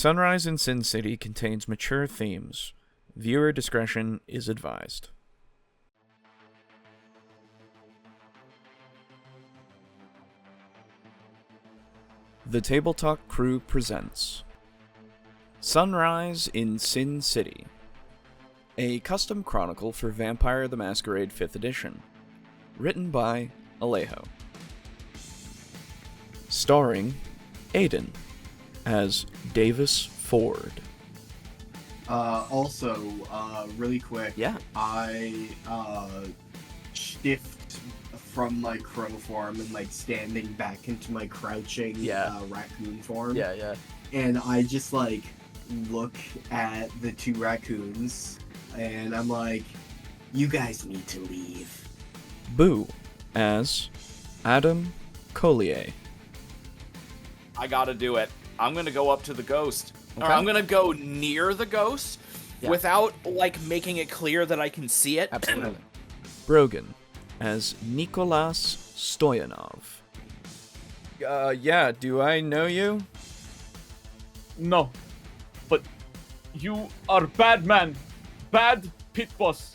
Sunrise in Sin City contains mature themes. Viewer discretion is advised. The TableTalk Crew presents Sunrise in Sin City, a custom chronicle for Vampire the Masquerade 5th Edition, written by Alejo. Starring Aiden as Davis Ford. Really quick. Yeah. I shift from my crow form and standing back into my crouching raccoon form. Yeah. And I just look at the two raccoons and I'm like, you guys need to leave. Boo as Adam Collier. I gotta do it. I'm gonna go up to the ghost. Okay. Or I'm gonna go near the ghost without making it clear that I can see it. Absolutely. Brogan as Nikolas Stoyanov. Do I know you? No, but you are bad man, bad pit boss.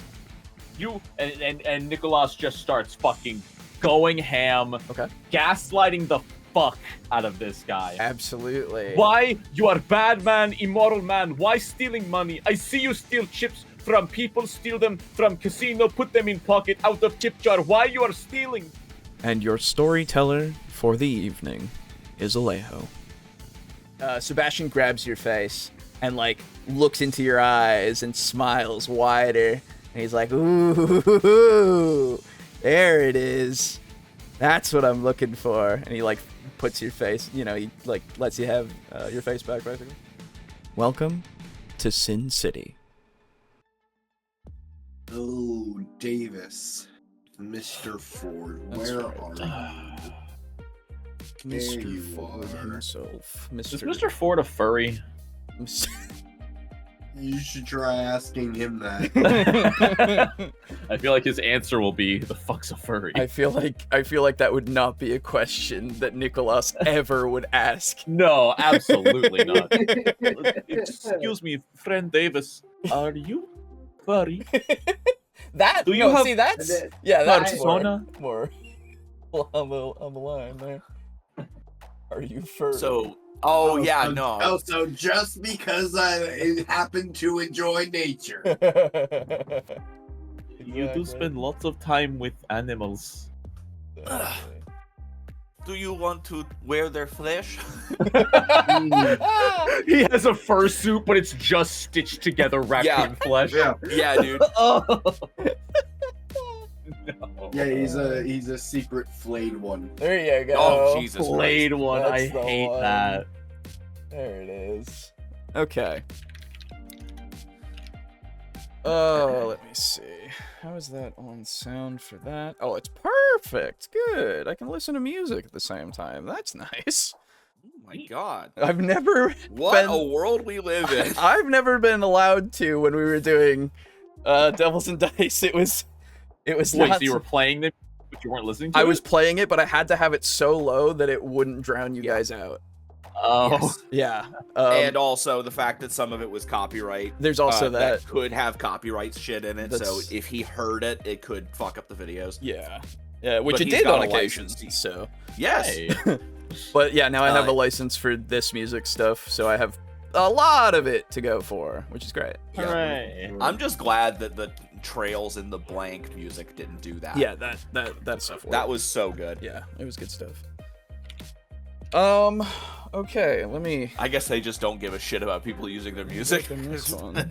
You and Nikolas just starts fucking going ham, Okay. gaslighting the fuck out of this guy. Absolutely. Why you are bad man, immoral man? Why stealing money? I see you steal chips from people, steal them from casino, put them in pocket out of tip jar. Why you are stealing? And your storyteller for the evening is Alejo. Sebastian grabs your face and looks into your eyes and smiles wider. And he's like, "Ooh, there it is. That's what I'm looking for." And he puts your face. He lets you have your face back, basically. Welcome to Sin City. Oh, Davis. Mr. Ford, where are you? There Mr. you Ford are. himself. Is Mr. Ford a furry? You should try asking him that. I feel like his answer will be, "The fuck's a furry?" I feel like that would not be a question that Nikolas ever would ask. No, absolutely not. Excuse me, friend Davis, are you furry? That Do you have- see that's that's persona? more on the line there. Are you furry? So, So just because I happen to enjoy nature. You do spend lots of time with animals. do you want to wear their flesh? He has a fursuit, but it's just stitched together raccoon flesh. Yeah, dude. Oh. No. Yeah, he's a secret flayed one. There you go. Oh, Jesus Blade one. That's I the hate one. that. There it is. Okay. Oh, let me see. How is that on sound for that? Oh, it's perfect. Good. I can listen to music at the same time. That's nice. Oh my god. I've never What a world we live in. I've never been allowed to when we were doing Devils and Dice. It was Wait, so not. you were playing them, but you weren't listening to I it? was playing it, but I had to have it so low that it wouldn't drown you guys out. Oh. Yes. Yeah. And also the fact that some of it was copyright. There's also that. could have copyright shit in it, so That's- if he heard it, it could fuck up the videos. Yeah. Yeah, which But it he's did got on a occasion. license. So, Yes. Hey. but yeah, now I have a Uh, license for this music stuff, so I have a lot of it to go for, which is great. Yeah. Hooray. I'm just glad that the Trails in the Blank music didn't do that. Yeah, that stuff worked. That was so good. Yeah, it was good stuff. Okay, let me I guess they just don't give a shit about people using their music. open this one.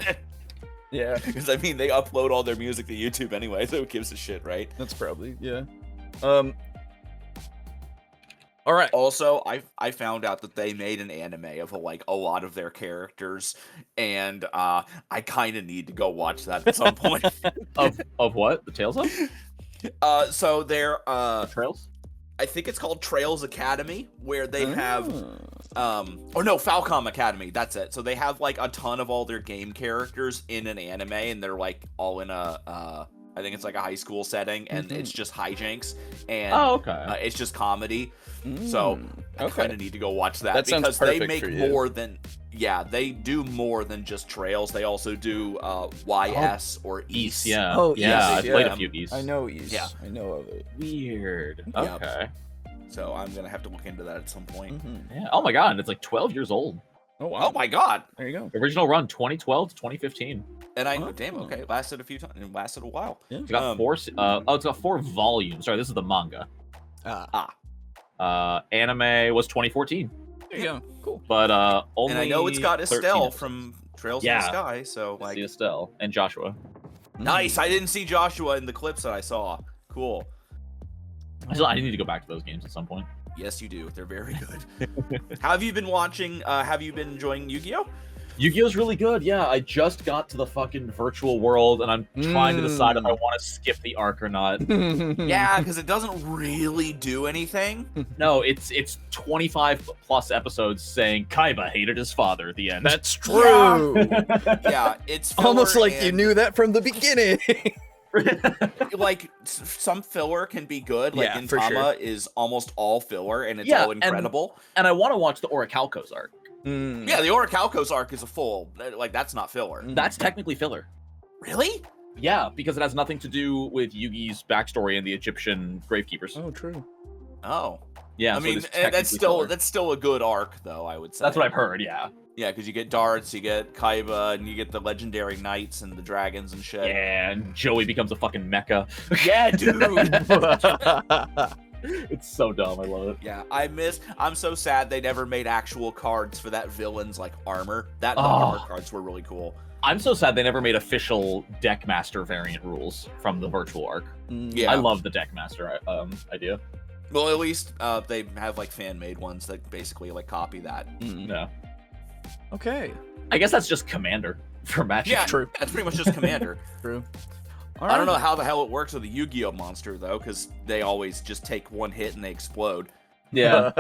Yeah, Because I mean, they upload all their music to YouTube anyway, so who gives a shit, right? that's probably yeah. All right. Also, I found out that they made an anime of a lot of their characters, and I kind of need to go watch that at some point. Of what? The Tales of? So they're Trails? I think it's called Trails Academy, where they have Oh. or no, Falcom Academy, that's it. So they have a ton of all their game characters in an anime, and they're all in a I think it's like a high school setting, and it's just hijinks, and Oh, okay. it's just comedy. So I okay. kind of need to go watch that, That sounds because they perfect make for you. more than they do more than just trails. They also do YS or East. Yeah. Oh, yeah. East, I've played yeah. a few East. I know East. Yeah. I know of it. Weird. Yep. Okay. So I'm gonna have to look into that at some point. Yeah. Oh my god, it's like 12 years old. Oh wow. Oh my god! There you go. The original run 2012 to 2015. And I Oh. damn, okay, it lasted a few times. It lasted a while. Yeah. It's got it's got 4 volumes. Sorry, this is the manga. Anime was 2014, There you go. Cool. but only. And I know it's got 13 Estelle episodes. from Trails in Yeah. the Sky. So Let's like, see Estelle and Joshua. nice. I didn't see Joshua in the clips that I saw. Cool. I need to go back to those games at some point. Yes, you do. They're very good. How have you been watching? Have you been enjoying Yu-Gi-Oh? Yu-Gi-Oh's really good. Yeah, I just got to the fucking virtual world, and I'm trying to decide if I want to skip the arc or not. Yeah, because it doesn't really do anything. No, it's 25 plus episodes saying Kaiba hated his father at the end. That's true. Yeah, it's filler Almost like you and, knew that from the beginning. Like some filler can be good. Like Yeah, for Gintama sure. is almost all filler, and it's Yeah, all incredible. And I want to watch the Orichalcos arc. Yeah, the Orichalcos arc is a full. Like that's not filler. That's technically filler. Really? Yeah, because it has nothing to do with Yugi's backstory and the Egyptian gravekeepers. Oh, true. Oh. Yeah, I so mean, it is technically filler. that's still a good arc, though. I would say That's what I've heard. Yeah. Yeah, because you get darts, you get Kaiba, and you get the legendary knights and the dragons and shit. Yeah, and Joey becomes a fucking mecha. Yeah, dude. It's so dumb. I love it. Yeah, I'm so sad they never made actual cards for that villain's like armor. The Oh. armor cards were really cool. I'm so sad they never made official Deckmaster variant rules from the virtual arc. Yeah, I love the Deckmaster idea. Well, at least they have like fan made ones that basically like copy that. No. Okay. I guess that's just Commander for Magic. Yeah, True. That's pretty much just Commander. True. I don't know how the hell it works with a Yu-Gi-Oh monster though, because they always just take one hit and they explode. Yeah.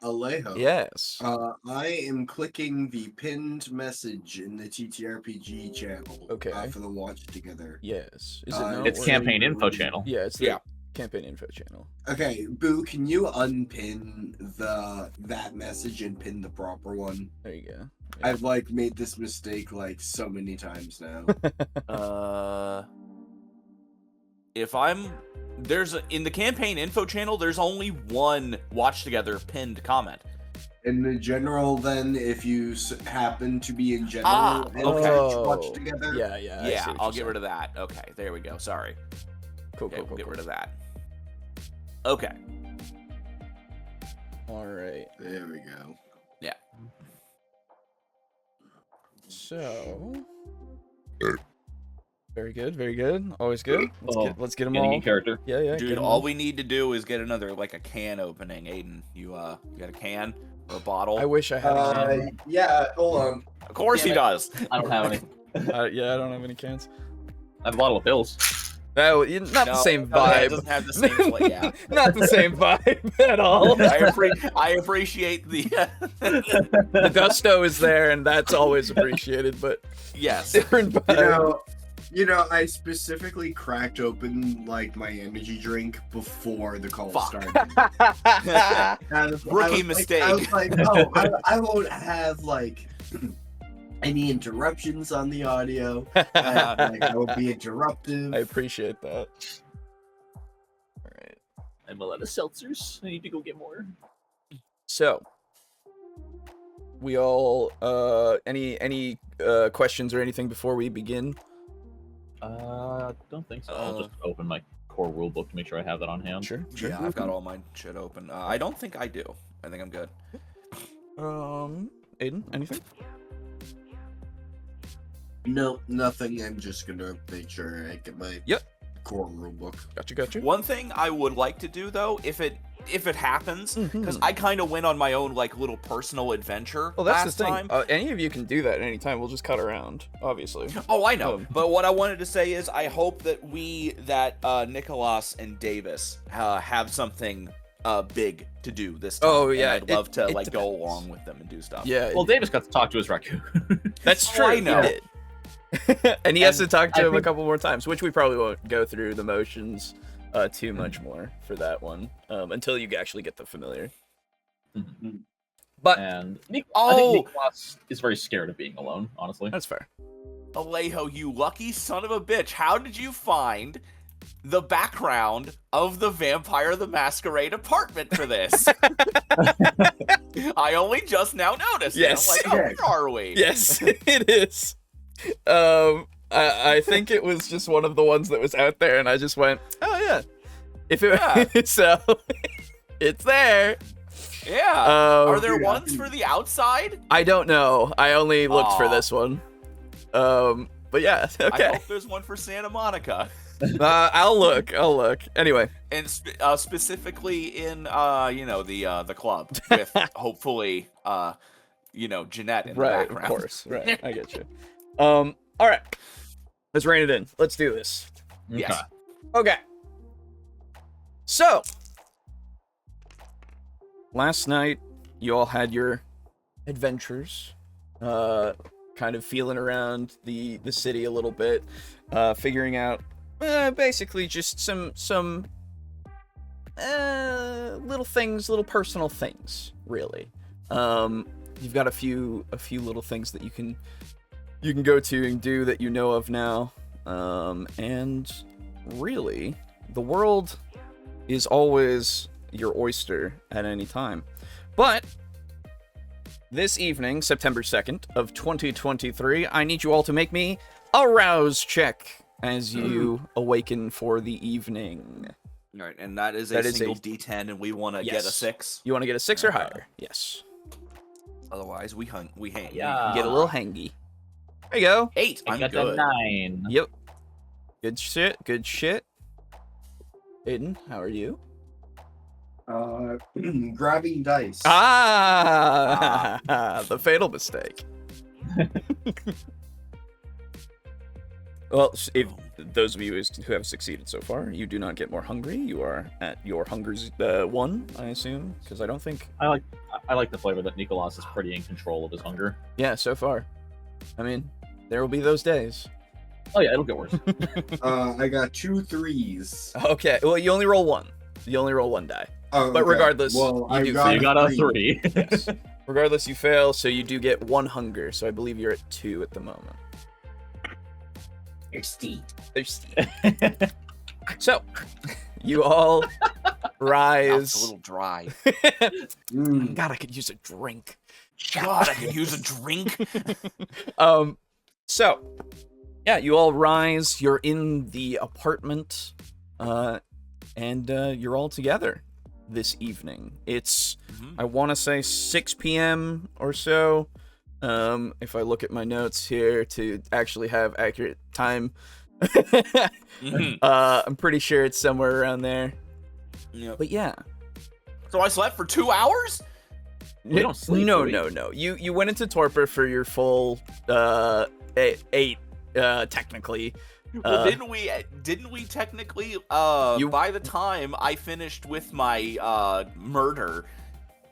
Alejo. Yes. I am clicking the pinned message in the TTRPG channel. Okay. For the watch together. Yes. Is it Uh, now? It's or- campaign info channel. Yeah, it's the Yeah. campaign info channel. Okay, Boo, can you unpin that message and pin the proper one? There you go. I've like made this mistake like so many times now. If I'm in the campaign info channel, there's only one watch together pinned comment. In the general, then, if you happen to be in general and okay. watch together, Yeah, yeah. Yeah, I'll get rid of that. Okay, there we go. Sorry. Cool, Okay, cool, we'll cool. get cool. rid of that. Okay. All right. there we go. Yeah. So. Very good. Very good. Always good. Let's get them Getting all. in character. Yeah, yeah. Dude, get 'em all we need to do is get another like a can opening. Aiden, you got a can or a bottle? I wish I had a can. Yeah, hold on. Of course he Damn it. does. I don't have any. Yeah, I don't have any cans. I have a bottle of pills. Not the same No, it vibe. doesn't have the same flavor. Yeah. Not the same vibe at all. I appreciate the The gusto is there, and that's always appreciated, but yes. different vibe. You know, I specifically cracked open like my energy drink before the call Fuck. started. Rookie mistake. I was like, oh, I won't have like any interruptions on the audio. I won't be interruptive. I appreciate that. All right. I'm a lot of seltzers. I need to go get more. So, we all any questions or anything before we begin? Don't think so. I'll just open my core rulebook to make sure I have that on hand. Sure. Yeah, I've got all my shit open. I don't think I do. I think I'm good. Aiden, anything? No, nothing. I'm just gonna make sure I get my core rulebook. Gotcha. One thing I would like to do though, if it happens, because I kind of went on my own like little personal adventure Well, that's last the thing. time. Any of you can do that at any time. We'll just cut around, obviously. Oh, I know. But what I wanted to say is, I hope that Nikolas and Davis have something big to do this time. Oh, and yeah, I'd love to it go depends. along with them and do stuff. Yeah. Well, Davis got to talk to his raccoon. that's Oh, true. I know. He did. And he has to And talk to I him a think- couple more times, which we probably won't go through the motions too much more for that one until you actually get the familiar. But And I think Oh! Nikolas is very scared of being alone, honestly. that's fair. Alejo, you lucky son of a bitch. How did you find the background of the Vampire the Masquerade apartment for this? I only just now noticed Yes. it. I'm like, oh, where are we? Yes, it is. I think it was just one of the ones that was out there, and I just went, oh yeah. If it Yeah. so, it's there. Yeah. Are there dude, ones for the outside? I don't know. I only looked for Aw. this one. But yeah, I okay. hope there's one for Santa Monica. I'll look. Anyway, And specifically in the club with hopefully Jeanette in the right, background. of course. Right, I get you. All right. Let's rein it in. Let's do this. Yes. Okay. So, last night, you all had your adventures, kind of feeling around the city a little bit, figuring out basically just some little things, little personal things, really. You've got a few little things that you can go to and do that you know of now, and really, the world is always your oyster at any time. But this evening, September 2nd of 2023, I need you all to make me a rouse check as you awaken for the evening. All right, and that is That a is single a- D10, and we want to get a Yes. 6. You want to get a 6 or higher? Yes. Otherwise, we hang. Yeah. Get a little hangy. There you go. 8. I I'm got good. a 9. Yep. Good shit. Good shit. Aiden, how are you? Grabbing dice. The fatal mistake. Well, if those of you who have succeeded so far, you do not get more hungry. You are at your hunger's 1, I assume, because I don't think. I like the flavor that Nikolas is pretty in control of his hunger. Yeah, so far. I mean, there will be those days. Oh yeah, it'll get worse. I got 2 3s. Okay, well, you only roll 1. You only roll 1 die. Oh, But okay. regardless, well, you I do got fail. You got a 3. Yes. Regardless, you fail, so you do get 1 hunger. So I believe you're at 2 at the moment. Thirsty. Thirsty. So, you all Mouth's rise. a little dry. God, I could use a drink. God, I could use a drink. So, yeah, you all rise. You're in the apartment, and you're all together this evening. It's, I want to say 6 p.m. or so. If I look at my notes here to actually have accurate time, I'm pretty sure it's somewhere around there. Yep. But yeah. So I slept for 2 hours? We don't sleep, No, do we? no. You went into torpor for your full 8 technically. Well, didn't we technically by the time I finished with my murder,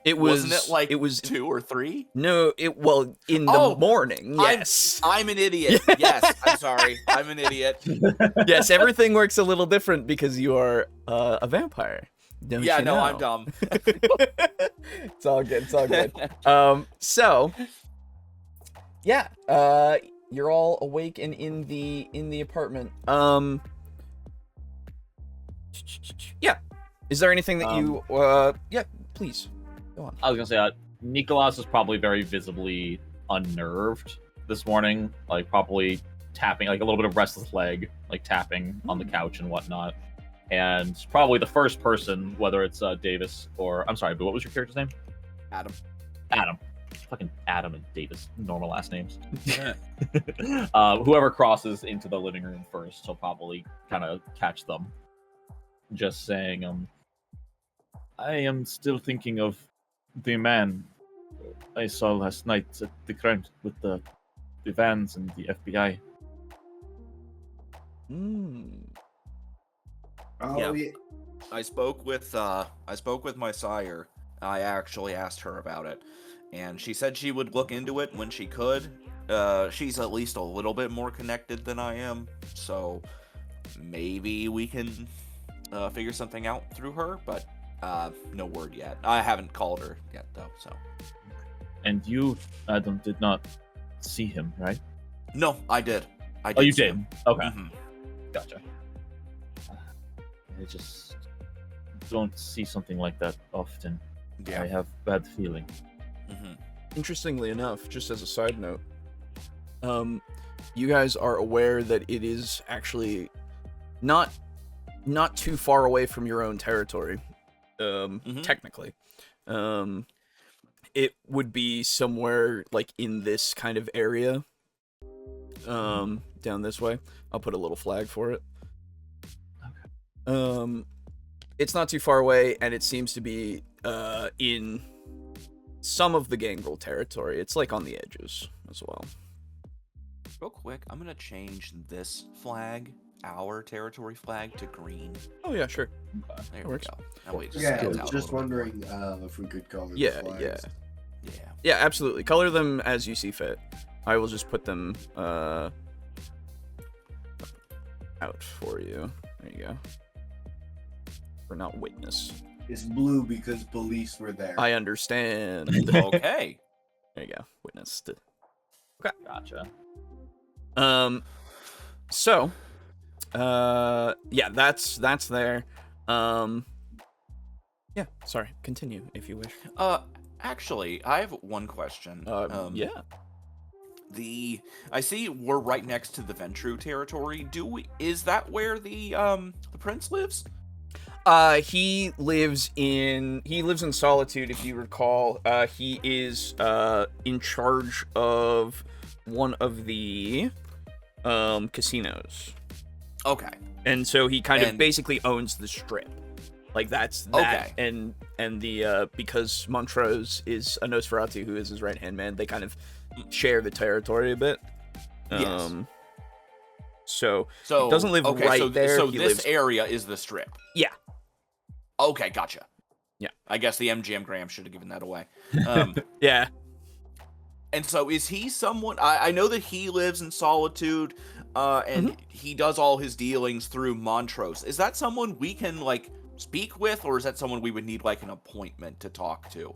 It was wasn't it like it was 2 or 3? no, in the Oh, morning. Yes. I'm an idiot. Yes, I'm sorry. I'm an idiot. Yes, everything works a little different because you are a vampire. Don't Yeah, you no, know? I'm dumb. It's all good. It's all good. So yeah, you're all awake and in the apartment. Yeah. Is there anything that you yeah, please. Go on. I was gonna say, Nikolas is probably very visibly unnerved this morning, like probably tapping, like a little bit of restless leg, like tapping on the couch and whatnot. And probably the first person, whether it's Davis or, I'm sorry, but what was your character's name? Adam. Adam. Fucking Adam and Davis, normal last names. Whoever crosses into the living room first, he'll probably kind of catch them. Just saying, I am still thinking of the man I saw last night at the crime with the vans and the FBI. Oh, Yeah. yeah. I spoke with my sire. I actually asked her about it, and she said she would look into it when she could. she's at least a little bit more connected than I am, so maybe we can figure something out through her, but no word yet. I haven't called her yet, though, so. And you, Adam, did not see him, right? No, I did. Oh, you see did? him. Okay. Mhm. Gotcha. I just don't see something like that often. Yeah. I have bad feeling. hmm Interestingly enough, just as a side note, you guys are aware that it is actually not too far away from your own territory. Technically, it would be somewhere like in this kind of area, down this way. I'll put a little flag for it. Okay. It's not too far away, and it seems to be in some of the Gangrel territory. It's like on the edges as well. Real quick, I'm gonna change this flag, our territory flag, to green. Oh yeah, sure. There That we works. go. That way it just Yeah, stands out a just little bit more. wondering if we could color the Yeah, flags. yeah. Yeah. Yeah, absolutely. Color them as you see fit. I will just put them out for you. There you go. Or not witness. It's blue because police were there. I understand. Okay. There you go. Witnessed. Gotcha. So, yeah, that's there. Yeah, sorry. Continue if you wish. Actually, I have one question. Yeah. I see we're right next to the Ventru territory. Is that where the prince lives? He lives in Solitude, if you recall. He is in charge of one of the casinos. Okay. And so he kind of And- basically owns the strip. Like that's that. Okay. And the because Montrose is a Nosferatu who is his right hand man, they kind of share the territory a bit. Yes. So So he doesn't live okay, right so, there. So He this lives area is the strip. Yeah. Okay, gotcha. Yeah. I guess the MGM Graham should have given that away. Yeah. And so is he someone I know that he lives in Solitude, and he does all his dealings through Montrose. Is that someone we can like speak with, or is that someone we would need like an appointment to talk to?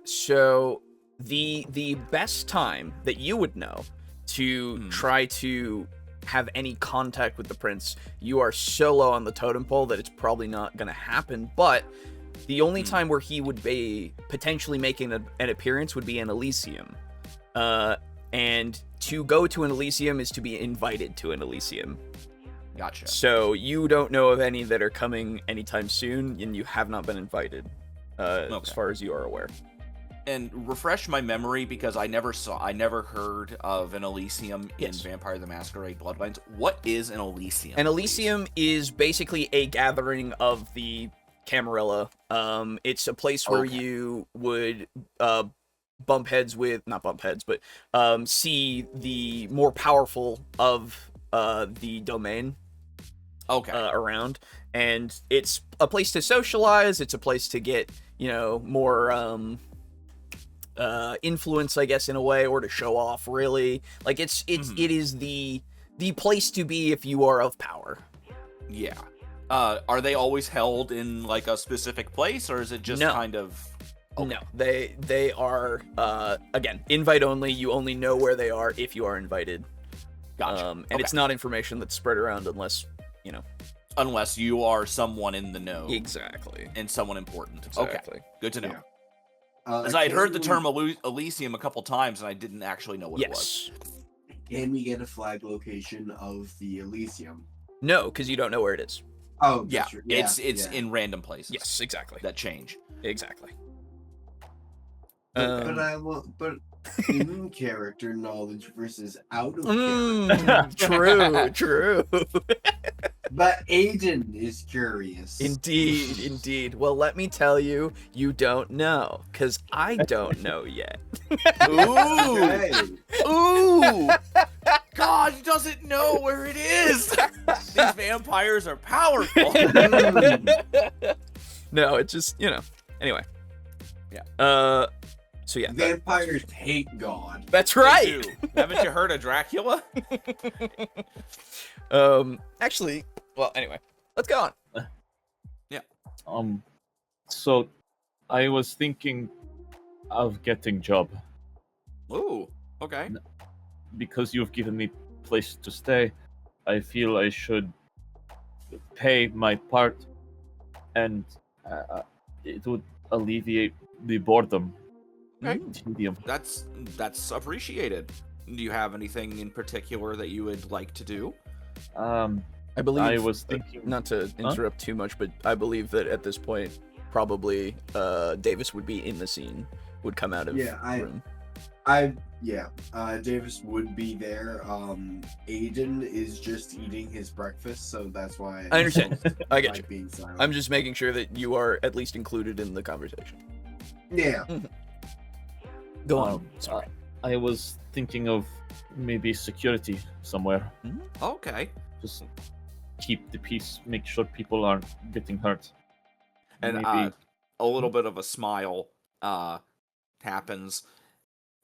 So the best time that you would know to try to have any contact with the prince, you are so low on the totem pole that it's probably not going to happen, but the only time where he would be potentially making an appearance would be in Elysium. And to go to an Elysium is to be invited to an Elysium. Gotcha. So you don't know of any that are coming anytime soon, and you have not been invited, as far as you are aware. And refresh my memory, because I never heard of an Elysium Yes. in Vampire the Masquerade Bloodlines. What is an Elysium? An Elysium is basically a gathering of the Camarilla. It's a place where Okay. you would bump heads with, not bump heads, but see the more powerful of the domain Okay. around. And it's a place to socialize. It's a place to get, more influence, I guess, in a way, or to show off, really. Like, it is the place to be if you are of power. Yeah. Are they always held in like a specific place, or is it just No. kind of? Okay. No, they are again, invite only. You only know where they are if you are invited. Gotcha. And Okay. it's not information that's spread around unless Unless you are someone in the know exactly. and someone important. Exactly. Okay. Good to know. Yeah. As I had heard the can term Elysium a couple times, and I didn't actually know what it was. Yes. Can we get a flag location of the Elysium? No, because you don't know where it is. Oh, Yeah, that's right. it's yeah. in random places. Yes, exactly. That change. Exactly. But I want, but in character knowledge versus out of True, true. But Aiden is curious. Indeed. Well, let me tell you, you don't know, because I don't know yet. Ooh! Okay. Ooh! God, he doesn't know where it is! These vampires are powerful! No, it's just, anyway. Yeah. So yeah, Vampires hate God. that's They right. do. Haven't you heard of Dracula? Actually, well, anyway, let's go on. So I was thinking of getting job Ooh, okay. because you've given me place to stay. I feel I should pay my part, and it would alleviate the boredom. Okay. Tedium. That's appreciated. Do you have anything in particular that you would like to do? I believe I was thinking. not to interrupt too much, but I believe that at this point, probably Davis would be in the scene, would come out of room. Davis would be there. Aiden is just eating his breakfast, so that's why I understand. I get you. being silent. I'm just making sure that you are at least included in the conversation. Yeah. Go on. Sorry. I was thinking of maybe security somewhere. Okay. Just keep the peace, make sure people aren't getting hurt. And Maybe- a little bit of a smile happens.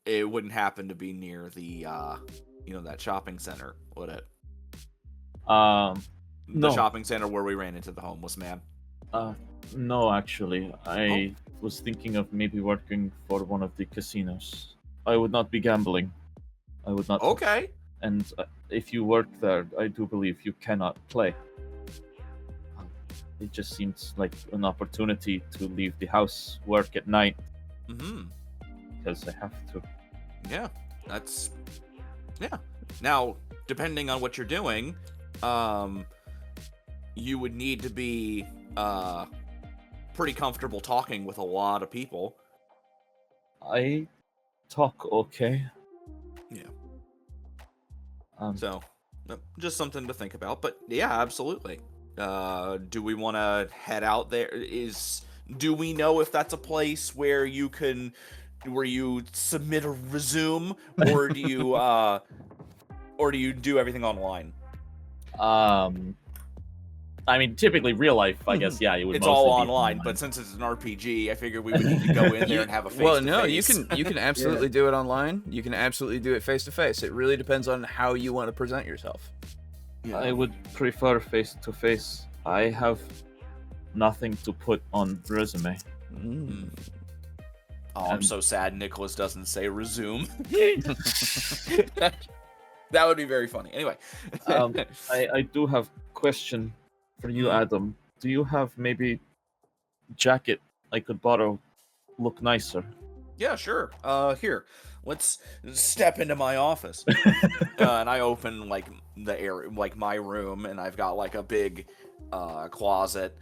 It wouldn't happen to be near the that shopping center, would it? The No. shopping center where we ran into the homeless man. No, actually, I was thinking of maybe working for one of the casinos. I would not be gambling. I would not. Okay. And if you work there, I do believe you cannot play. It just seems like an opportunity to leave the house, work at night, Mm-hmm. because I have to. Yeah. Now, depending on what you're doing, you would need to be pretty comfortable talking with a lot of people. I talk okay. Yeah. So So, just something to think about. But yeah, absolutely. Do we want to head out there? Do we know if that's a place where you submit a resume, or do you do everything online? I mean, typically real life, I guess, yeah, it would. It's mostly all be online, but since it's an RPG, I figured we would need to go in there and have a face. Well, no, you can absolutely do it online. You can absolutely do it face to face. It really depends on how you want to present yourself. I would prefer face to face. I have nothing to put on resume. Oh, I'm so sad Nikolas doesn't say resume. That would be very funny. Anyway. I do have question for you, Adam. Do you have maybe jacket I could borrow? Look nicer. Yeah, sure. Here, let's step into my office. And I open like the area, like my room, and I've got like a big closet.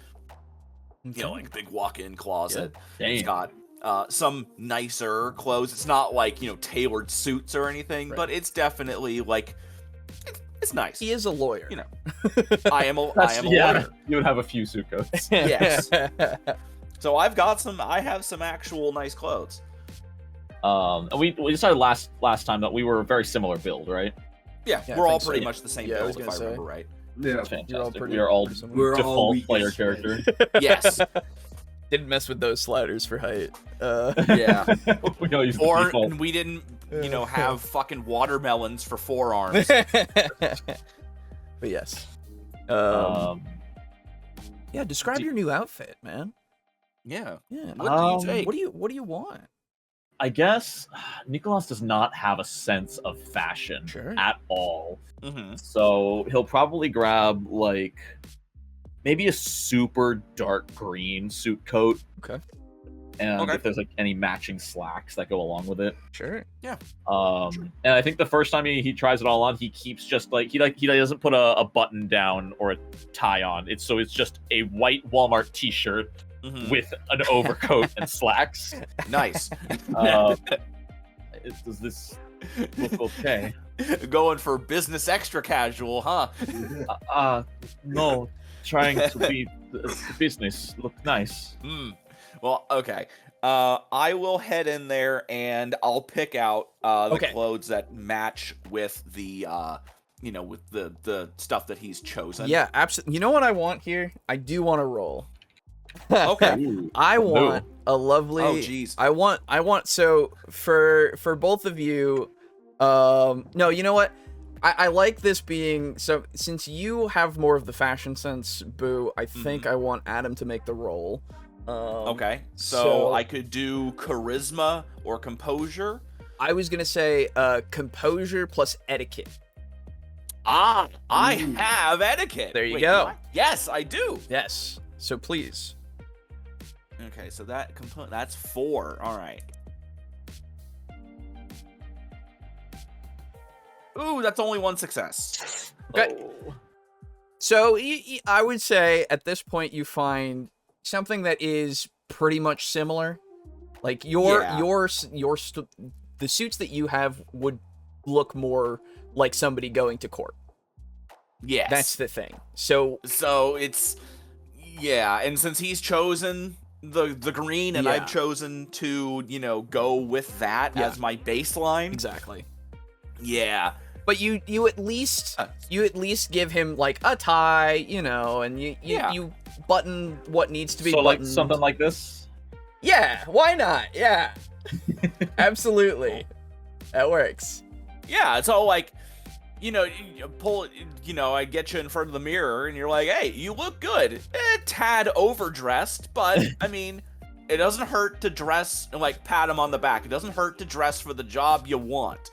You know, like a big walk-in closet. Yeah. It's got some nicer clothes. It's not like, tailored suits or anything, Right. but it's definitely like it's nice. He is a lawyer. You know, I am a lawyer. You would have a few suit coats. Yes. So I have some actual nice clothes. And we decided last time that we were a very similar build, right? Yeah, Yeah, I we're all think so. pretty much the same Yeah, I was build, if I gonna say. remember right. Yeah. That's fantastic. You're all pretty- We are all pretty similar. We're all default weak player as shit. character. Yes. Didn't mess with those sliders for height. Yeah. We know he's the Or default. we didn't, have fucking watermelons for forearms. But yes. Um, Yeah, describe your new outfit, man. Yeah. Yeah. What do you take? What do you want? I guess Nikolas does not have a sense of fashion Sure. at all. Mm-hmm. So he'll probably grab like maybe a super dark green suit coat. Okay. And Okay. if there's like any matching slacks that go along with it. Sure. And I think the first time he tries it all on, he keeps just he doesn't put a button down or a tie on. It's just a white Walmart t-shirt Mm-hmm. with an overcoat and slacks. Nice. Does this look okay? Going for business extra casual, huh? No, trying to be the business look nice. Well, okay. I will head in there and I'll pick out the Okay. clothes that match with the with the stuff that he's chosen. Yeah, absolutely. You know what I want here? I do want to roll. Okay. Ooh. I want a lovely. Oh, jeez. I want. So for both of you, no, you know what? I like this being so. Since you have more of the fashion sense, Boo, I think I want Adam to make the role. Okay. So I could do charisma or composure. I was gonna say composure plus etiquette. I have etiquette. There you Wait, go. do I? Yes, I do. Yes. So please. Okay, so that's 4. All right. Ooh, that's only 1 success. Okay. Oh. So I would say at this point you find something that is pretty much similar. Like the suits that you have would look more like somebody going to court. Yes. That's the thing. So it's and since he's chosen the green and I've chosen to, go with that as my baseline. exactly. Yeah. But you at least give him like a tie, and you button what needs to be So buttoned. like something like this. Yeah, why not? Yeah. Absolutely. That works. Yeah, so like, you pull, I get you in front of the mirror and you're like, hey, you look good. Tad overdressed, but I mean, it doesn't hurt to dress and like pat him on the back. It doesn't hurt to dress for the job you want.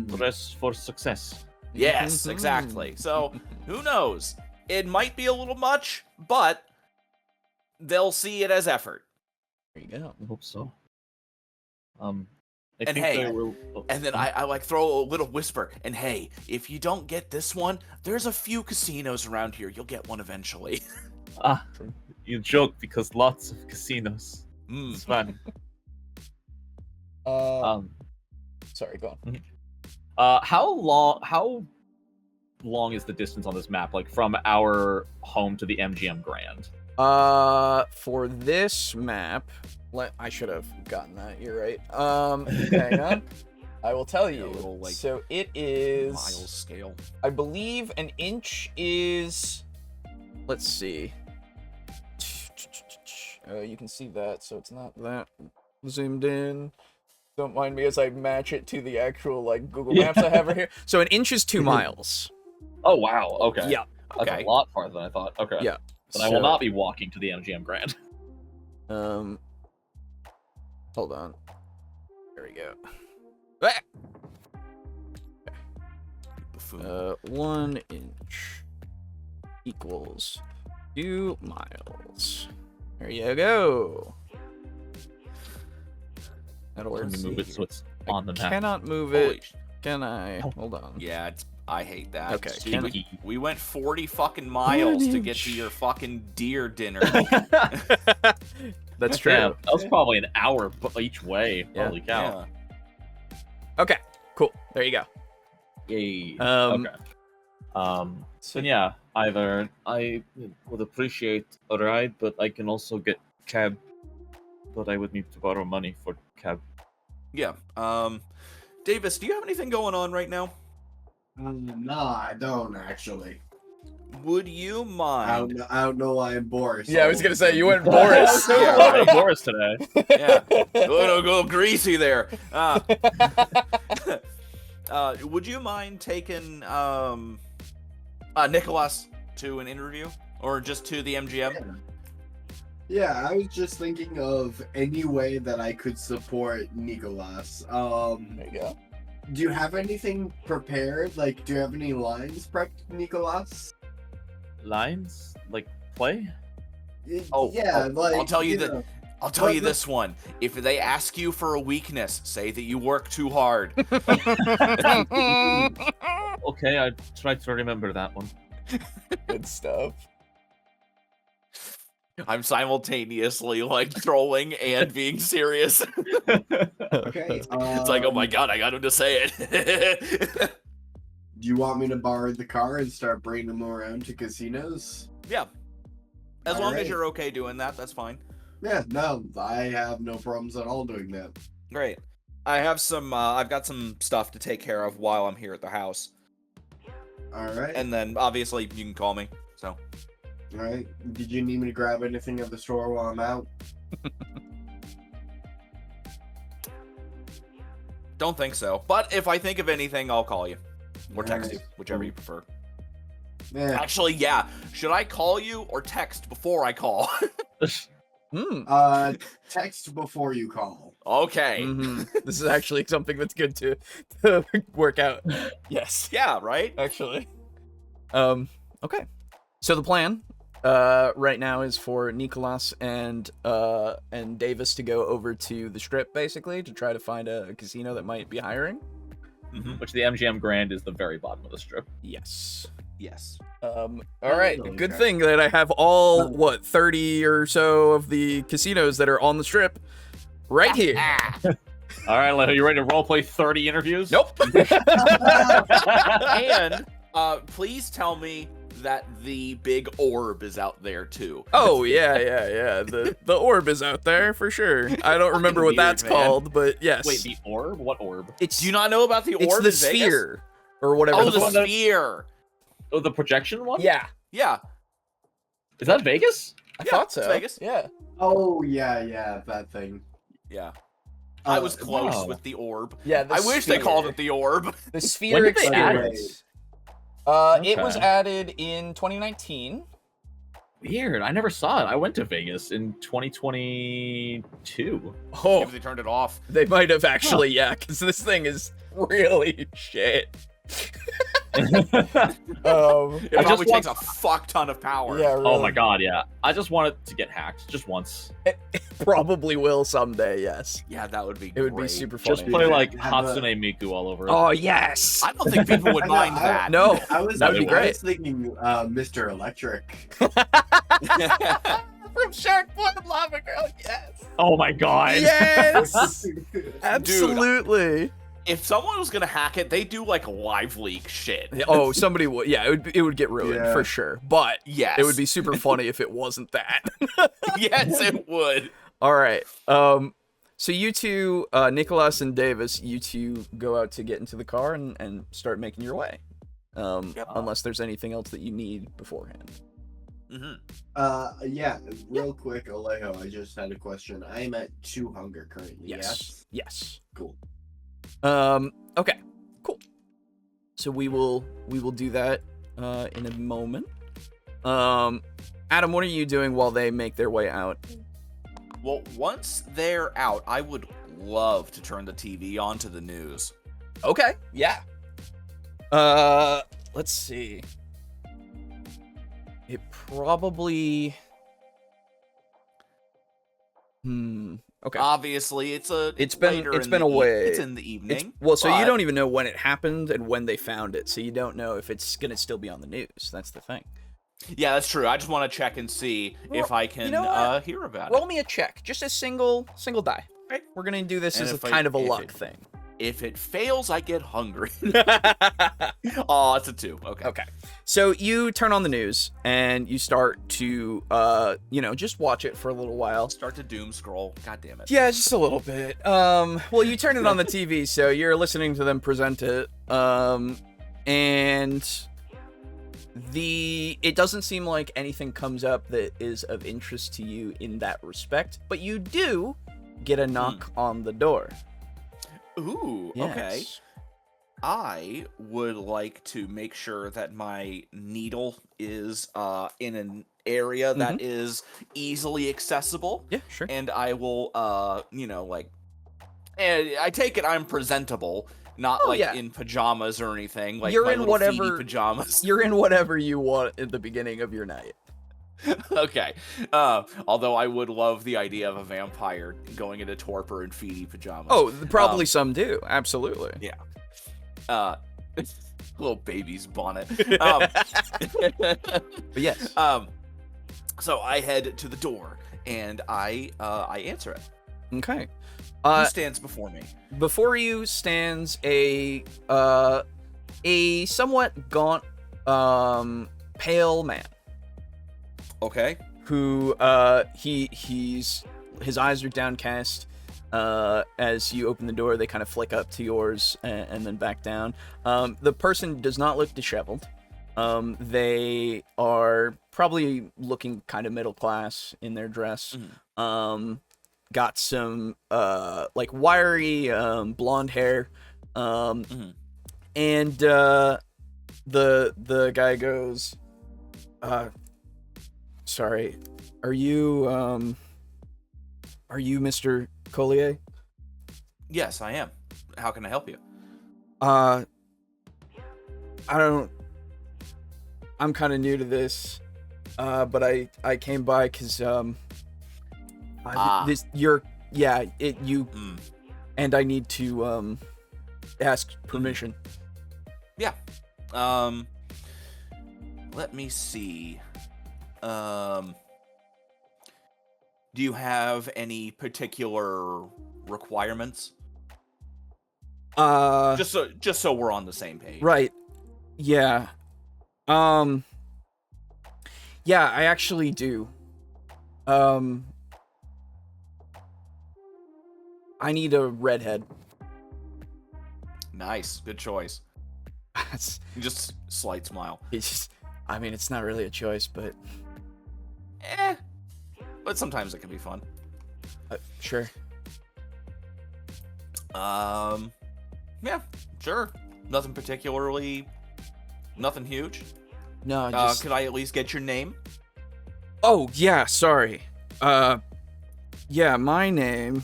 Dress for success. Yes, exactly. So who knows? It might be a little much, but they'll see it as effort. There you go. I hope so. I And think hey, they will... And then I like throw a little whisper, and hey, if you don't get this one, there's a few casinos around here. You'll get one eventually. You joke because lots of casinos. It's fun. Sorry, go on. How long is the distance on this map, like from our home to the MGM Grand? For this map, I should have gotten that. You're right. Hang on. I will tell you. A little, like, so it is Mile scale. I believe an inch is. Let's see. You can see that, so it's not that zoomed in. Don't mind me as I match it to the actual like Google Maps I have right here. So an inch is 2 miles. Oh wow. Okay. Yeah. That's Okay. a lot farther than I thought. Okay. Yeah. Then I will not be walking to the MGM Grand. Hold on. There we go. Ah! Buffoon. 1 inch equals 2 miles. There you go. That'll work. Let me move it so it's on the map. Cannot move Holy it. Can I? Hold on. Yeah, I hate that. Okay, Dude, can we went 40 fucking miles to get to inch. your fucking deer dinner. That's true. Yeah, that was probably an hour each way. Yeah. Holy cow. Okay. Cool. There you go. Yay. Um, okay. So yeah, either I would appreciate a ride, but I can also get cab. But I would need to borrow money for cab. Yeah. Davis, do you have anything going on right now? No, I don't actually. Would you mind? I don't know why I'm Boris. Yeah, I was gonna say you went Boris. Yeah, Yeah, right. Boris today. Yeah, a little greasy there. Would you mind taking Nikolas to an interview, or just to the MGM? Yeah, I was just thinking of any way that I could support Nikolas. There you go. Do you have anything prepared? Like, do you have any lines prepped, Nikolas? Lines? Like play? Yeah, like I'll tell you know. I'll tell you this one. If they ask you for a weakness, say that you work too hard. Okay, I try to remember that one. Good stuff. I'm simultaneously like trolling and being serious. Okay. It's like, oh my god, I got him to say it. Do you want me to borrow the car and start bringing them around to casinos? Yeah. As long as Alright. you're okay doing that, that's fine. Yeah, no, I have no problems at all doing that. Great. I have some I've got some stuff to take care of while I'm here at the house. All right. And then obviously you can call me. So All right. Did you need me to grab anything at the store while I'm out? Don't think so. But if I think of anything, I'll call you. Or text Alright. you, whichever you prefer. Yeah. Actually, yeah. Should I call you or text before I call? Text before you call. Okay. This is actually something that's good to work out. Yes. Yeah, right? Actually. Okay. So the plan right now is for Nikolas and Davis to go over to the strip, basically, to try to find a casino that might be hiring. Which the MGM Grand is the very bottom of the strip. Yes. Yes. All right. Okay. Good thing that I have all 30 or so of the casinos that are on the strip right here. All right, Alejo, you ready to roleplay 30 interviews? Nope. And please tell me that the big orb is out there too. Oh yeah. The orb is out there for sure. I don't remember what weird, that's man. called, but yes. Wait, the orb? What orb? It's Do you not know about the orb it's in the Vegas? sphere or whatever. Oh, the the fuck- sphere. Oh, the projection one? Yeah, Yeah. Is that Vegas? I Yeah, thought so. it's Vegas. Yeah. Oh yeah, that thing. Yeah. I was close wow. with the orb. Yeah. The I wish they called it the orb. the sphere did they add it? experience. It was Okay. added in 2019. Weird. I never saw it. I went to Vegas in 2022. Oh, Maybe they turned it off. they might have actually, yeah, because this thing is really shit. It I probably just takes a fuck ton of power. Yeah, really. Oh my god, yeah. I just want it to get hacked just once. Probably will someday. Yes, Yeah, that would be it would be great. super funny. Just play like Have a- Hatsune Miku all over it. Oh yes. I don't think people would I know, mind I- that. No. I was That'd be I great. was thinking Mr. Electric. From Shark Boy and Lava Girl. Yes. Oh my god. Yes. Absolutely. If someone was gonna hack it, they do like live leak shit. Oh, somebody would. Yeah, it would get ruined Yeah. for sure. But Yes. it would be super funny if it wasn't that. Yes, it would. All right. So you two, Nikolas and Davis, you two go out to get into the car and start making your way. Yep. Unless there's anything else that you need beforehand. Yeah, real quick, Alejo, I just had a question. I'm at 2 hunger currently. Yes. Yes. Cool. Okay. Cool. So we will do that in a moment. Adam, what are you doing while they make their way out? Well, once they're out, I would love to turn the TV on to the news. Okay. Yeah. Let's see. It probably. Okay. Obviously, it's been a way. It's in the evening. So you but- don't even know when it happened and when they found it, so you don't know if it's gonna still be on the news. That's the thing. Yeah, that's true. I just want to check and see if I can you know what? hear about Roll it. me a check, just a single die. Okay. We're gonna do this And as a if I- kind of a if luck it- thing. If it fails, I get hungry. Oh, it's a 2. Okay. Okay. So you turn on the news and you start to, just watch it for a little while. Start to doom scroll. God damn it. Yeah, just a little bit. Well, you turn it on the TV, so you're listening to them present it. And it doesn't seem like anything comes up that is of interest to you in that respect, but you do get a knock on the door. Ooh, okay. Yes. I would like to make sure that my needle is in an area that is easily accessible, Yeah, sure. and I will, and I take it I'm presentable, not yeah. in pajamas or anything. Like You're my in little feety whatever- pajamas. You're in whatever you want at the beginning of your night. Okay. Although I would love the idea of a vampire going into torpor and feety pajamas. Oh, probably some do. Absolutely. Little baby's bonnet. But yes. So I head to the door and I answer it. Okay. Who stands before me? Before you stands a somewhat gaunt, pale man Okay. who his eyes are downcast. As you open the door, they kind of flick up to yours and then back down. The person does not look disheveled. They are probably looking kind of middle class in their dress. Got some like wiry blonde hair. And the guy goes, sorry, are you Mr. Collier? Yes, I am. How can I help you? I'm kind of new to this, but I came by because and I need to ask permission. Yeah. Let me see. Do you have any particular requirements? Just so we're on the same page. Right. Yeah. Yeah, I actually do. I need a redhead. Nice. Good choice. Just slight smile. It's just, I mean, it's not really a choice, but But sometimes it can be fun. Sure. Yeah, sure. Nothing huge. No, just... Could I at least get your name? Oh, yeah, sorry. Yeah, my name...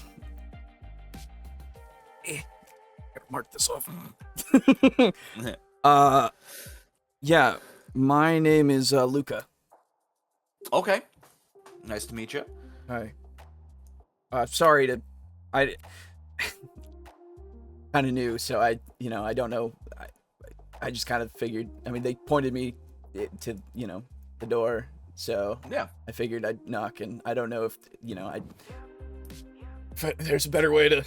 Gotta mark this off. Yeah, my name is, Luca. Okay. Nice to meet you. Hi. Sorry to... I... kind of new, so I don't know. I just kind of figured, I mean, they pointed me to, the door, so yeah, I figured I'd knock, and I don't know if, if there's a better way to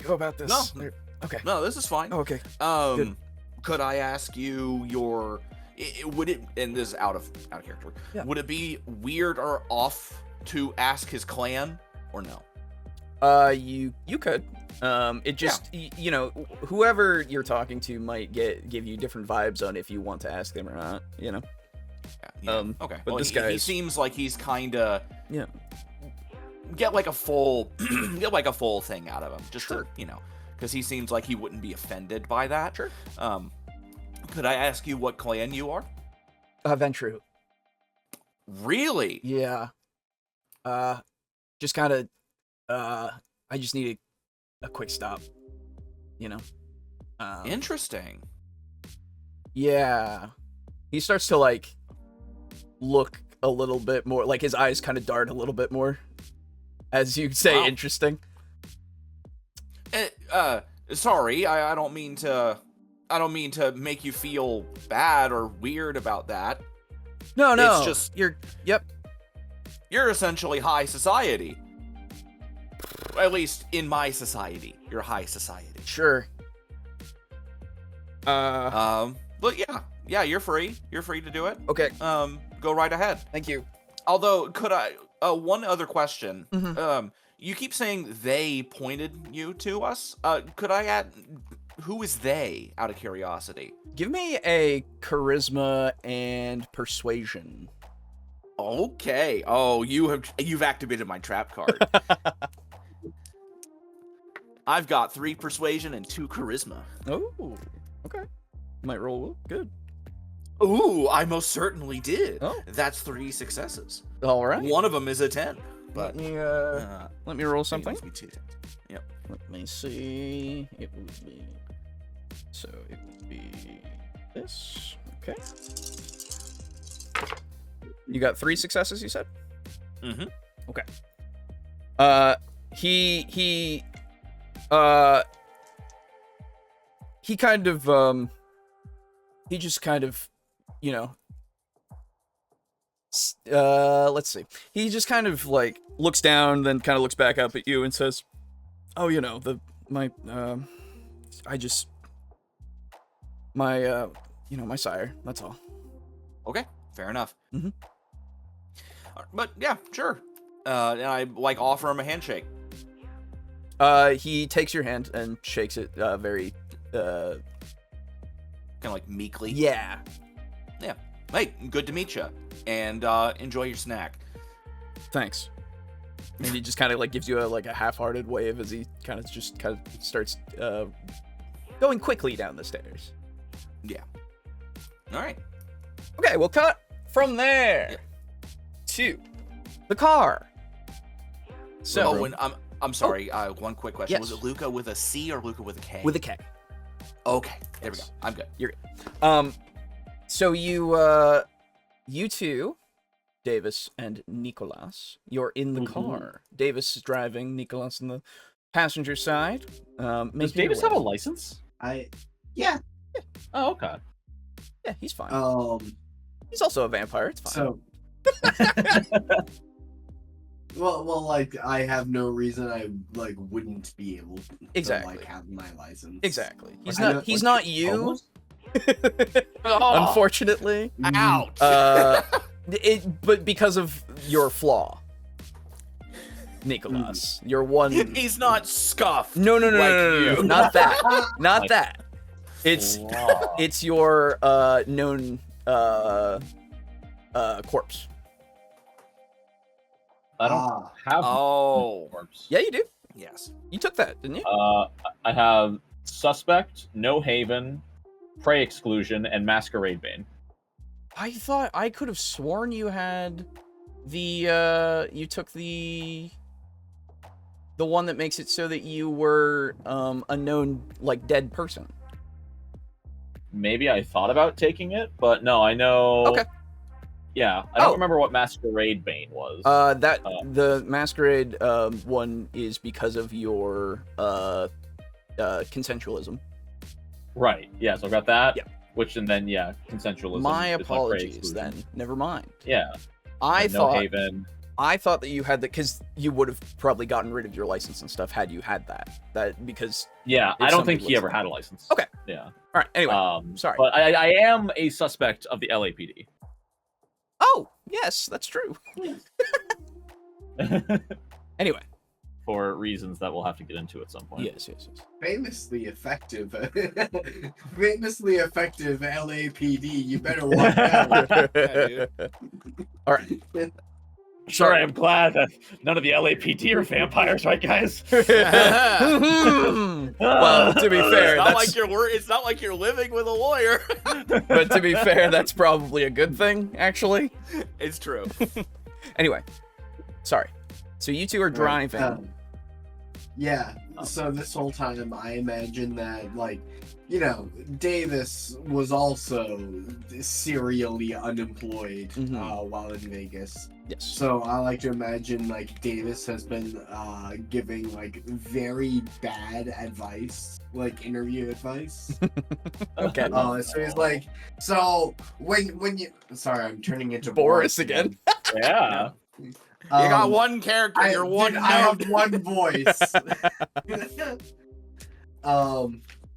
go about this. No. Okay. No, this is fine. Oh, okay. Good. Could I ask you your, would it, and this is out of character, would it be weird or off to ask his clan, or no? You could. It just, whoever you're talking to might give you different vibes on if you want to ask them or not, Yeah. Okay. But well, this guy he seems like he's kind of yeah. Get like a full thing out of him, just to, because he seems like he wouldn't be offended by that. Sure. Could I ask you what clan you are? Ventru. Really? Yeah. Just kind of. I just need a quick stop. Interesting. Yeah. He starts to like look a little bit more, like his eyes kind of dart a little bit more as you say. Wow. Interesting. Sorry, I don't mean to make you feel bad or weird about that. No, It's just you're essentially high society. At least in my society, you're high society. Sure. But yeah, you're free. You're free to do it. Okay. Go right ahead. Thank you. Although, could I? One other question. Mm-hmm. You keep saying they pointed you to us. Could I add? Who is they? Out of curiosity. Give me a charisma and persuasion. Okay. Oh, you've activated my trap card. I've got 3 persuasion and 2 charisma. Oh, okay. Might roll good. Ooh, I most certainly did. Oh. That's 3 successes. All right. One of them is a 10. But let me roll something. It needs to be 2 10s. Yep. Let me see. It would be this. Okay. You got 3 successes, you said? Mm-hmm. Okay. He kind of he just kind of, let's see. He just kind of like looks down, then kind of looks back up at you and says, "Oh, my sire, that's all." Okay, fair enough. Mm-hmm. But yeah, sure. And I offer him a handshake. He takes your hand and shakes it very Kind of meekly. Yeah. Yeah. Hey, good to meet you. And enjoy your snack. Thanks. And he just kind of like gives you a half-hearted wave as he kind of starts going quickly down the stairs. Yeah. All right. Okay, we'll cut from there to the car. So, Oh, and I'm sorry. One quick question. Yes. Was it Luca with a C or Luca with a K? with a K. Okay. There Yes. we go. I'm good. You're good. So you two, Davis and Nikolas, you're in the car. Davis is driving, Nikolas on the passenger side. Does Davis have a license? Yeah. Oh, okay. Yeah, he's fine. He's He's also a vampire. It's fine. So. Well, like I have no reason I wouldn't be able to Exactly. have my license. Exactly. He's I not. know- He's like, not you. Almost? Unfortunately. Ouch. But because of your flaw, Nikolas, your one. He's not scuffed. No, like you. not that. Not Like- that. It's Wow. it's your known corpse. I don't have Oh. corpse. Yeah, you do. Yes. You took that, didn't you? I have suspect, no haven, prey exclusion, and masquerade bane. I thought I could have sworn you had the you took the one that makes it so that you were a known dead person. Maybe I thought about taking it, but no, I know. Okay. Yeah, I don't Oh. remember what masquerade bane was. The masquerade one is because of your consensualism. Right. Yeah. So I've got that. Yeah. Which and then consensualism. My is prey apologies exclusion. then. Never mind. Yeah. I and thought no haven. I thought that you had that because you would have probably gotten rid of your license and stuff had you had that. That because Yeah, if I don't somebody think he looks ever like- had a license. Okay. Yeah. all right. Anyway, sorry. But I am a suspect of the LAPD. Oh yes, that's true. Anyway, For reasons that we'll have to get into at some point. yes. famously effective. Famously effective LAPD. You better watch out. Yeah, All right. Sure, I'm glad that none of the LAPD are vampires, right, guys? Well, to be fair, It's not like you're living with a lawyer. but to be fair, that's probably a good thing, actually. It's true. Anyway, sorry. So you two are driving. Yeah. So this whole time, I imagine that, Davis was also serially unemployed while in Vegas. Yes. So I like to imagine, Davis has been giving, very bad advice, interview advice. Okay. So he's like, so when you... Sorry, I'm turning into Boris again. Yeah. You got one character. You're one I have note. one voice.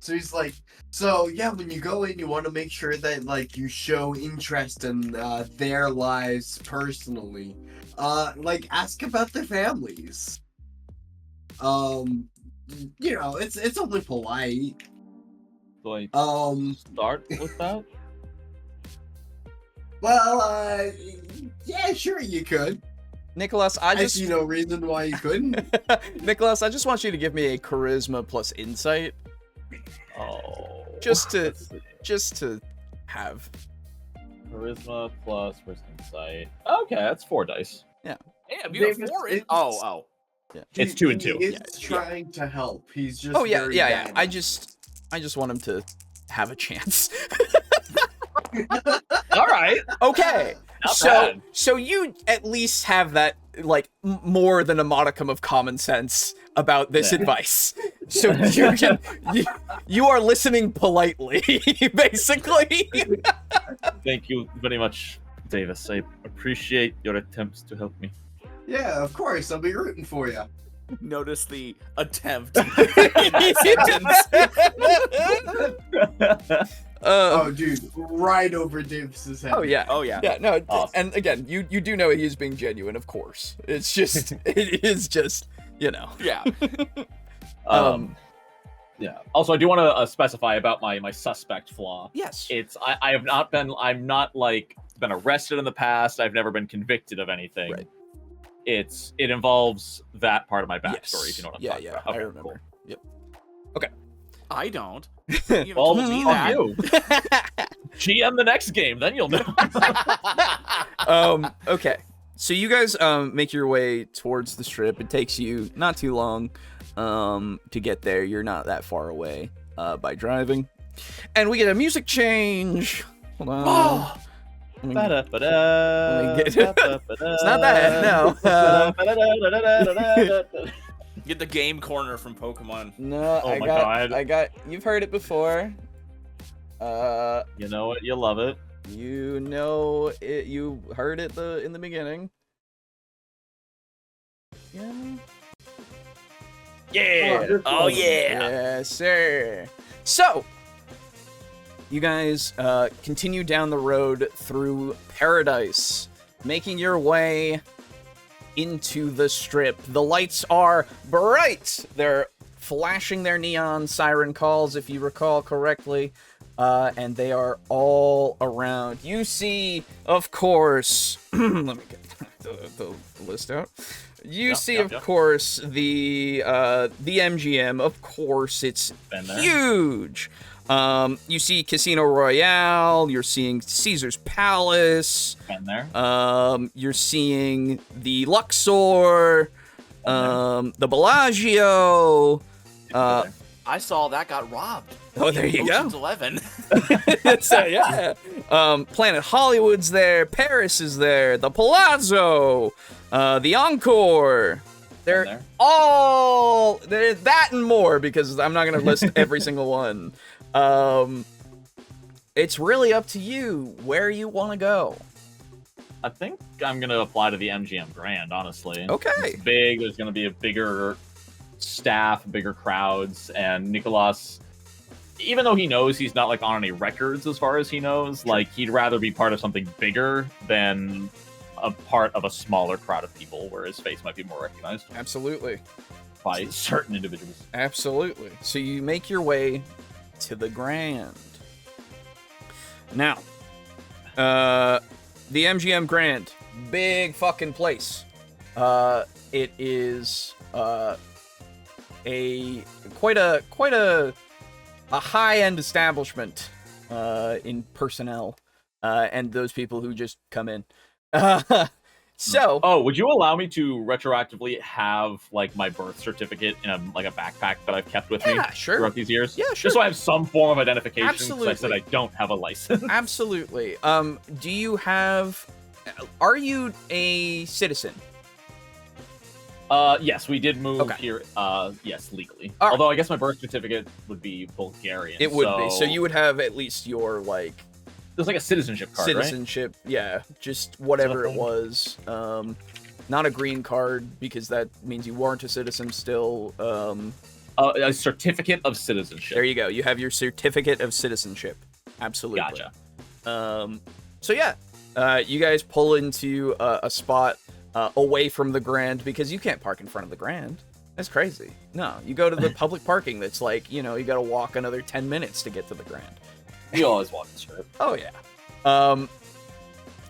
So he's like, so yeah, when you go in, you want to make sure that you show interest in their lives personally. Ask about their families. It's only polite. Do I start with that? Well, yeah, sure you could. Nicholas, I see no reason why you couldn't. Nicholas, I just want you to give me a charisma plus insight, Oh. Just to- let's see. just to have. Charisma plus insight. Okay, that's 4 dice. Damn, you have Davis, 4 it's- Oh. It's 2 and 2. He's Yeah, trying to help. He's just Oh yeah. very bad. I just want him to have a chance. All right. Okay. Not bad. So you at least have that more than a modicum of common sense about this Yeah. advice. So you are listening politely, basically. Thank you very much, Davis. I appreciate your attempts to help me. Yeah, of course. I'll be rooting for you. Notice the attempt in that sentence. Oh, dude, right over Davis's head. Oh yeah. Oh yeah. Yeah, no, Awesome. and again, you do know he is being genuine, of course. It's just, it is just, Yeah. Yeah. Also, I do want to specify about my suspect flaw. Yes. I'm not like been arrested in the past. I've never been convicted of anything. Right. It involves that part of my backstory. Yes. If you know what I'm Yeah, talking yeah. about. I Okay, remember. cool. Yep. I don't. You haven't Well, told me fuck that. you. GM the next game, then you'll know. Okay. So you guys make your way towards the strip. It takes you not too long to get there. You're not that far away by driving. And we get a music change. Hold on. Oh, Let me- Ba-da-ba-da, Let me get- ba-da-ba-da. It's not that, no. Ba-da-ba-da-da-da-da-da. get the game corner from Pokemon. No, Oh I my got God. you've heard it before. You know it, you love it. You know it, you heard it in the beginning. Yeah. Yeah. Oh yeah. Yes, sir. So, you guys continue down the road through Paradise, making your way into the strip. The lights are bright. They're flashing their neon siren calls, if you recall correctly, and they are all around. You see, of course, let me get the list out. You see, of course, the MGM. Of course, it's Been there. huge. You see Casino Royale. You're seeing Caesar's Palace. Been there. You're seeing the Luxor, the Bellagio. I saw that got robbed. Oh, there you go. Ocean's 11. So yeah. Planet Hollywood's there. Paris is there. The Palazzo. The Encore. They're there. all they're that and more because I'm not gonna list every single one. It's really up to you where you want to go. I think I'm gonna apply to the MGM Grand, honestly. Okay. It's big. There's gonna be a bigger staff, bigger crowds, and Nikolas, even though he knows he's not like on any records as far as he knows, like he'd rather be part of something bigger than a part of a smaller crowd of people where his face might be more recognized Absolutely. by certain individuals. Absolutely. So you make your way to the Grand. Now, the MGM Grand, big fucking place. It is quite a high-end establishment in personnel and those people who just come in. So, Oh, would you allow me to retroactively have like my birth certificate in a backpack that I've kept with me yeah, sure. throughout these years? Yeah, sure. Just so I have some form of identification. 'Cause I said Absolutely. I don't have a license. Absolutely. Do you have? Are you a citizen? Yes, we did move Okay. here. Yes, legally. All right. Although I guess my birth certificate would be Bulgarian. It would be. So you would have at least your like There's like a citizenship card, right? citizenship. Yeah, just whatever it Okay. was. Not a green card because that means you weren't a citizen still. A certificate of citizenship. There you go. You have your certificate of citizenship. Absolutely. Gotcha. So yeah, you guys pull into a spot away from the Grand because you can't park in front of the Grand. That's crazy. No, you go to the public parking that's like, you got to walk another 10 minutes to get to the Grand. We always walk the strip. Oh yeah.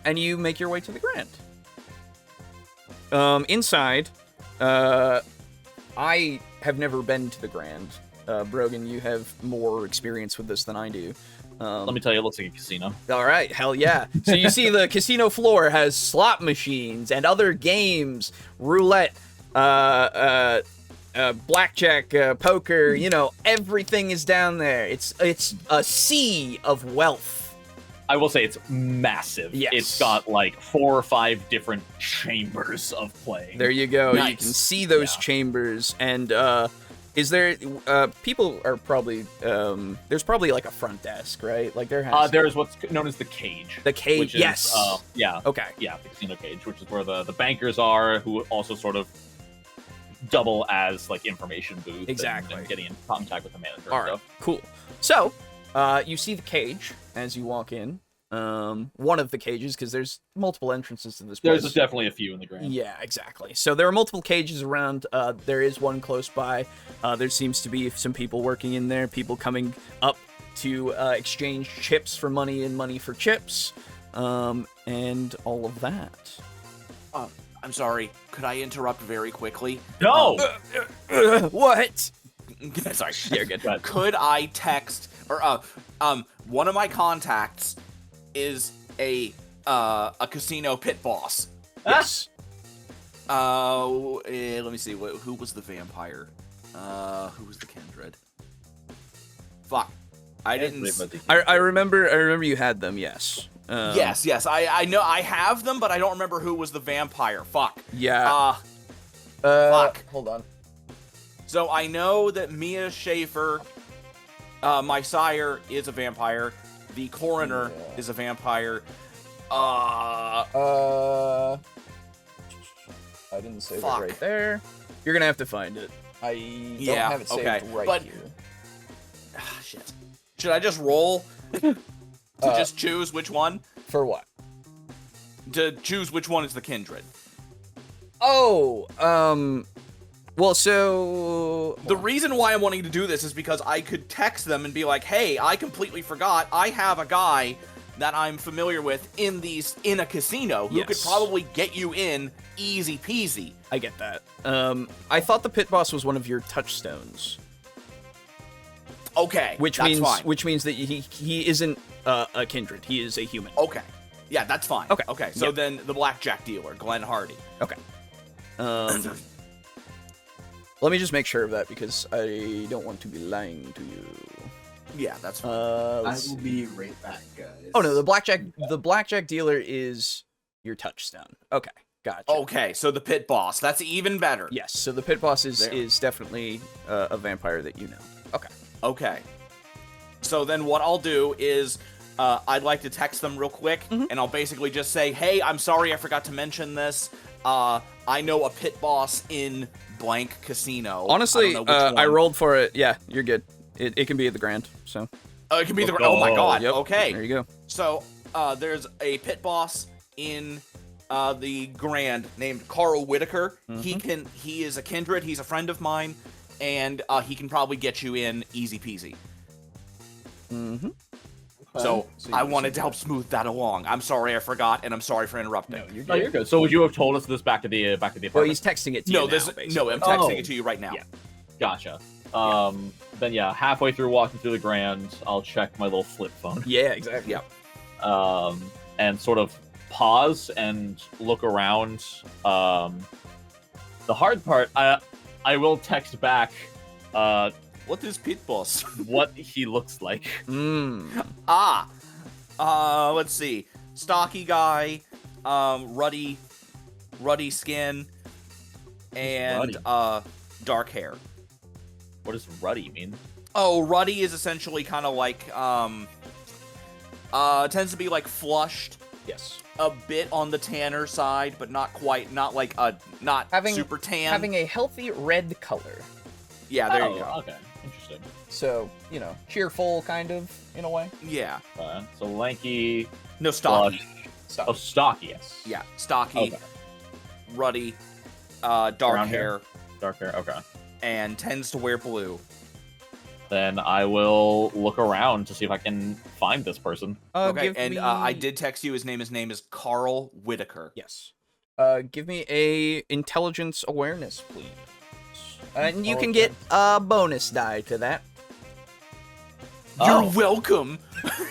And you make your way to the Grand. Inside, I have never been to the Grand. Brogan, you have more experience with this than I do. Let me tell you, it looks like a casino. All right, hell yeah. So you see the casino floor has slot machines and other games, roulette, blackjack, poker, everything is down there. It's a sea of wealth. I will say it's massive. Yes. It's got like 4 or 5 different chambers of playing. There you go. You Nice. can see those Yeah. chambers. And is there people are probably there's probably like a front desk, right? Like there has There's what's known as the cage. the cage. Which is, Yes. yeah. Okay. Yeah, the casino cage, which is where the bankers are, who also sort of double as like information booth. and- Exactly. And getting in contact with the manager. All and right. stuff. Cool. So you see the cage as you walk in. one of the cages, because there's multiple entrances to this There's place. definitely a few in the grand. Yeah, exactly. So there are multiple cages around. There is one close by. There seems to be some people working in there, people coming up to exchange chips for money and money for chips, and all of that. I'm sorry. Could I interrupt very quickly? No! What? Sorry. You're good. But Could I text or one of my contacts is a casino pit boss. Yes. Let me see. Who was the vampire? Who was the kindred? Fuck. I didn't. I remember you had them. Yes. Yes. I know I have them, but I don't remember who was the vampire. Fuck. Yeah. Fuck. Hold on. So I know that Mia Schaefer, my sire, is a vampire. The coroner is a vampire. I didn't save Fuck. it right there. You're gonna have to find it. I don't have it saved right but- here. Shit. Should I just roll to just choose which one? For what? To choose which one is the kindred. Oh, well, so The reason why I'm wanting to do this is because I could text them and be like, hey, I completely forgot. I have a guy that I'm familiar with in a casino who could Yes. probably get you in easy peasy. I get that. I thought the pit boss was one of your touchstones, Okay, which that's means fine. that he isn't a kindred. He is a human. Okay. Yeah, that's fine. Okay. Okay, so Yep. then the blackjack dealer, Glenn Hardy. Okay. Let me just make sure of that because I don't want to be lying to you. Yeah, that's fine. I Let's will see. be right back, guys. Oh no, the blackjack dealer is your touchstone. Okay, gotcha. Okay, so the pit boss. That's even better. Yes, so the pit boss is There. definitely a vampire that you know. Okay. Okay. So then what I'll do is I'd like to text them real quick, Mhm. and I'll basically just say, hey, I'm sorry I forgot to mention this. I know a pit boss in blank casino. Honestly, I don't know which I one. rolled for it. Yeah, you're good. It can be at the Grand. So It can be the. Let's Oh my go. god. yep, Okay. there you go. So there's a pit boss in the Grand named Carl Whitaker. Mm-hmm. He is a kindred. He's a friend of mine, and he can probably get you in easy peasy. Mm-hmm. So So I you wanted said to help smooth that along. I'm sorry I forgot, and I'm sorry for interrupting. No, you're No, you're good. So would you have told us this back at the apartment? Well, he's texting it to No, you this now, no. I'm basically. texting Oh. it to you right now. Yeah. Gotcha. Then yeah, halfway through walking through the grand, I'll check my little flip phone. Yeah, exactly. Yeah. And sort of pause and look around. The hard part, I will text back What is pit boss? what he looks like. Let's see. Stocky guy, ruddy skin, and dark hair. What does ruddy mean? Oh, ruddy is essentially kind of like tends to be like flushed, Yes. a bit on the tanner side, but not quite, not like not super tan. Having a healthy red color. Yeah, there you Oh, go. Okay, interesting. So, cheerful kind of in a way. Yeah, So lanky, no stocky. flush. Stop. Oh, stocky, yes. Yeah, stocky, Okay. ruddy, dark Brown hair, hair? Dark hair, okay. and tends to wear blue. Then I will look around to see if I can find this person. Okay, Give and me... I did text you. His name is Carl Whitaker. Yes. Give me a intelligence awareness, please. And you can get a bonus die to that You're Oh. welcome.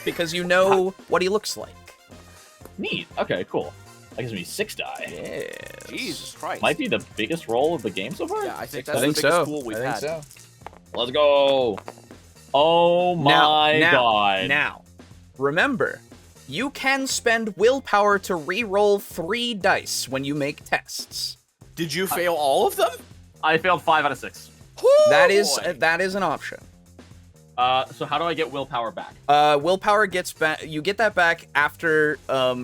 because you know what he looks like. Neat. Okay, cool. That gives me 6 die. Yes. Jesus Christ. Might be the biggest roll of the game so far? Yeah, I think I that's think the biggest so. pool we've I think had. so. Let's go. Oh my god. Now, remember, you can spend willpower to re-roll 3 dice when you make tests. Did you fail all of them? I failed 5 out of 6. That is Boy. that is an option. So how do I get willpower back? Willpower gets back. You get that back after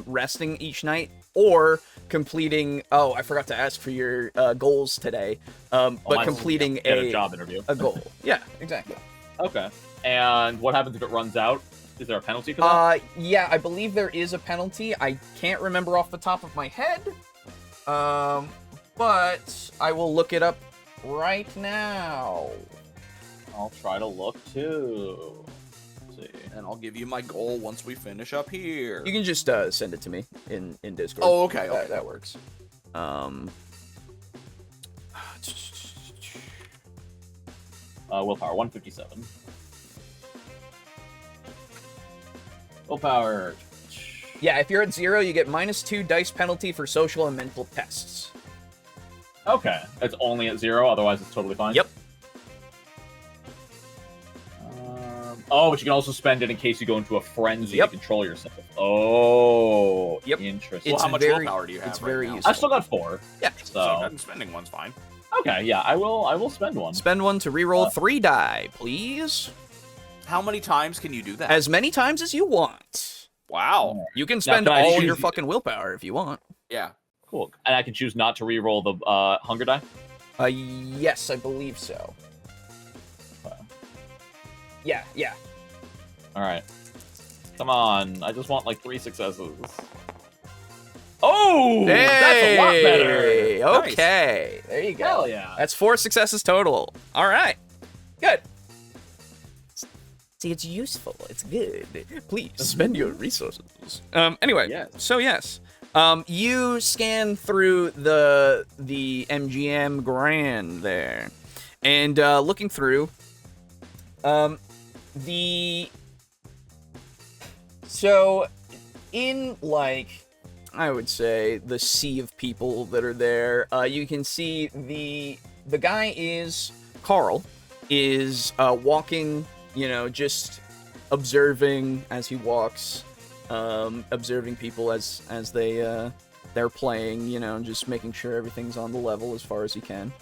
resting each night or completing. Oh, I forgot to ask for your goals today. But mine's completing Get a job interview. a goal. Yeah, exactly. Okay. And what happens if it runs out? Is there a penalty for that? Yeah, I believe there is a penalty. I can't remember off the top of my head. But I will look it up right now. I'll try to look too. Let's see. And I'll give you my goal once we finish up here. You can just send it to me in Discord. Oh, okay. That works. Willpower 157. Willpower. Yeah, if you're at 0, you get -2 dice penalty for social and mental tests. Okay, it's only at 0. Otherwise, it's totally fine. Yep. Oh, but you can also spend it in case you go into a frenzy Yep. to control yourself. Oh, Yep. Interesting. Well, how much very- willpower do you have it's right very now? useful. I've still got 4. Yeah. So spending one's fine. Okay, yeah, I will spend one. Spend one to reroll 3 die, please. How many times can you do that? As many times as you want. Wow. You can spend can I all choose- your fucking willpower if you want. Yeah. Cool. And I can choose not to reroll the hunger die. Yes, I believe so. Yeah. All right. Come on. I just want like 3 successes. Oh, that's a lot better. Hey, okay. There you go. Hell yeah. That's 4 successes total. All right. Good. See, it's useful. It's good. Please spend your resources. Anyway, Yes. so yes. You scan through the MGM Grand there. And looking through, so in like, I would say the sea of people that are there, you can see the guy is Carl, is walking, just observing as he walks, observing people as they're playing, just making sure everything's on the level as far as he can.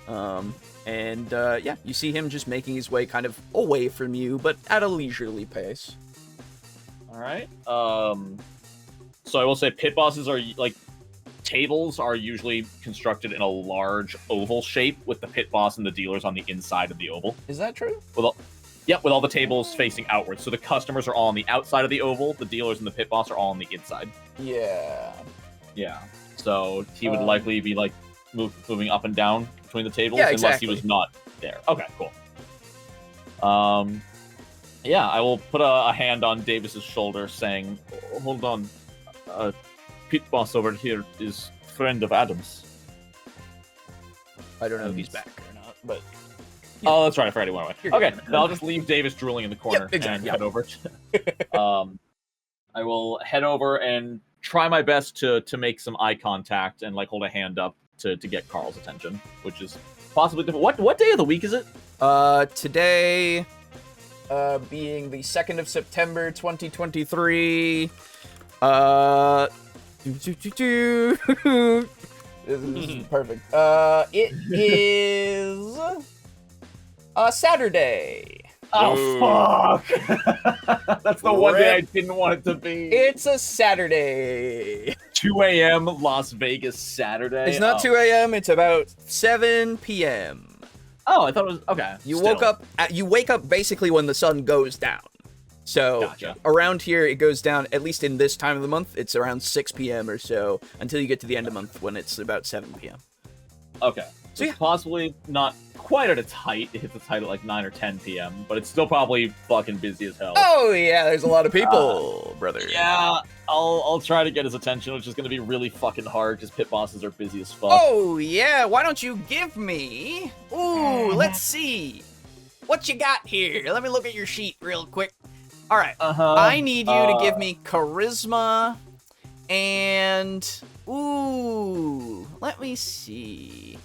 Yeah, you see him just making his way kind of away from you, but at a leisurely pace. All right. So I will say pit bosses are like tables are usually constructed in a large oval shape with the pit boss and the dealers on the inside of the oval. Is that true? With all the tables facing outwards. So the customers are all on the outside of the oval, the dealers and the pit boss are all on the inside. Yeah. Yeah. So he would likely be like moving up and down between the tables Yeah, unless he exactly. was not there. Okay, cool. Yeah, I will put a hand on Davis's shoulder saying, hold on, pit boss over here is friend of Adam's. I don't know if he's back or not, but Oh, that's right, I forgot he went away. You're Okay, good. then I'll just leave Davis drooling in the corner exactly, and head over. I will head over and try my best to make some eye contact and like hold a hand up to get Carl's attention, which is possibly different. What day of the week is it? Today, being the 2nd of September, 2023, this is perfect. It is Saturday. Oh, fuck! That's the one day I didn't want it to be. It's a Saturday. 2 a.m. Las Vegas Saturday. It's not 2 a.m. It's about 7 p.m. Oh, I thought it was okay. You still. woke up. You wake up basically when the sun goes down. So Gotcha. around here, it goes down. At least in this time of the month, it's around 6 p.m. or so until you get to the end of the month when it's about 7 p.m. Okay. So It's possibly not quite at its height. It hits its height at like 9 or 10 p.m., but it's still probably fucking busy as hell. Oh yeah, there's a lot of people, brother. Yeah, I'll try to get his attention, which is going to be really fucking hard because pit bosses are busy as fuck. Oh yeah, why don't you give me? Ooh, let's see. What you got here? Let me look at your sheet real quick. All right. I need you to give me charisma and let me see.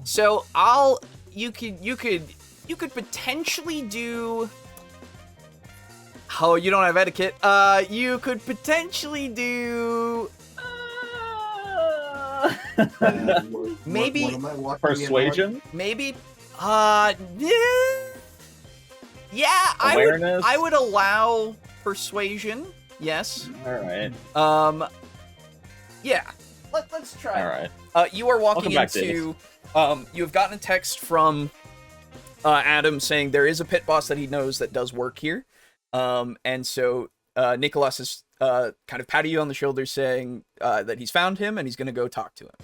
So you could potentially do. Oh, you don't have etiquette. You could potentially do. Maybe What am I walking Persuasion? maybe. Yeah, Awareness? I would allow persuasion. Yes. All right. Yeah. Let's try. All right. You are walking Welcome back, into. You have gotten a text from Adam saying there is a pit boss that he knows that does work here. And so Nikolas is kind of patting you on the shoulder, saying that he's found him and he's going to go talk to him.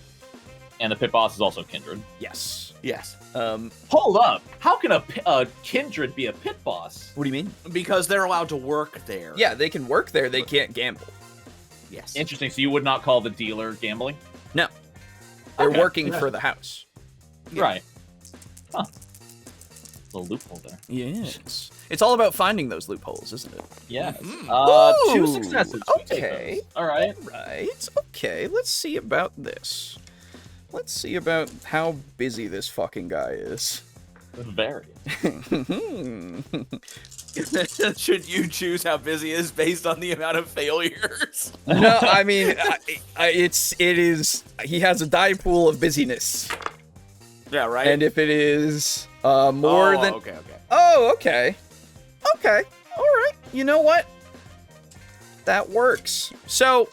And the pit boss is also Kindred. Yes. Yes. Hold up! How can a Kindred be a pit boss? What do you mean? Because they're allowed to work there. Yeah, they can work there. They can't gamble. Yes. Interesting. So you would not call the dealer gambling? No. They're Okay. working for the house. Yeah. Right. Huh. A loophole there. Yes. It's all about finding those loopholes, isn't it? Yeah. Ooh, 2 successes. We take okay. those. All right. Right. Okay, let's see about this. Let's see about how busy this fucking guy is. Very. Should you choose how busy he is based on the amount of failures? No, I mean, it is. He has a die pool of busyness, Yeah, right? and if it is more than, Okay. oh, okay, all right. You know what? That works. So,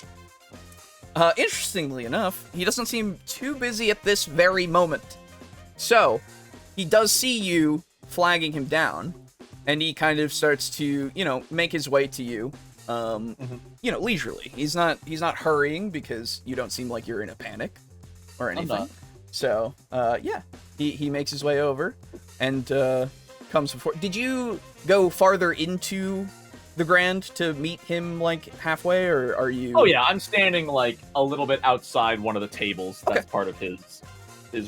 interestingly enough, he doesn't seem too busy at this very moment. So, he does see you flagging him down, and he kind of starts to, make his way to you, leisurely. He's not hurrying because you don't seem like you're in a panic or anything. not. So, yeah, he makes his way over and comes before. Did you go farther into the Grand to meet him, like, halfway, or are you... Oh yeah, I'm standing like a little bit outside one of the tables. That's part of his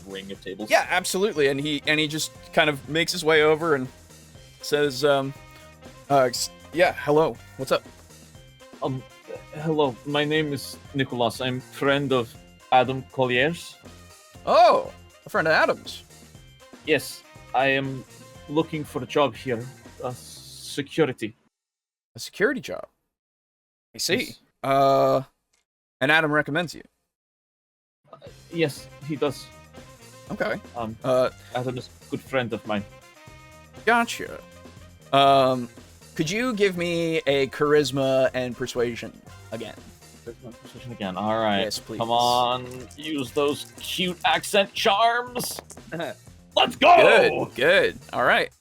ring of tables. Yeah, absolutely. And he just kind of makes his way over and says, yeah, hello, what's up? Hello, my name is Nikolas. I'm friend of Adam Collier's. Oh, a friend of Adam's. Yes, I am looking for a job here. Security. A security job. I see. Yes. And Adam recommends you. Yes, he does. Okay. Adam is a good friend of mine. Gotcha. Could you give me a charisma and persuasion again? Persuasion again. All right. Yes, please. Come on, use those cute accent charms. Let's go. Good. All right.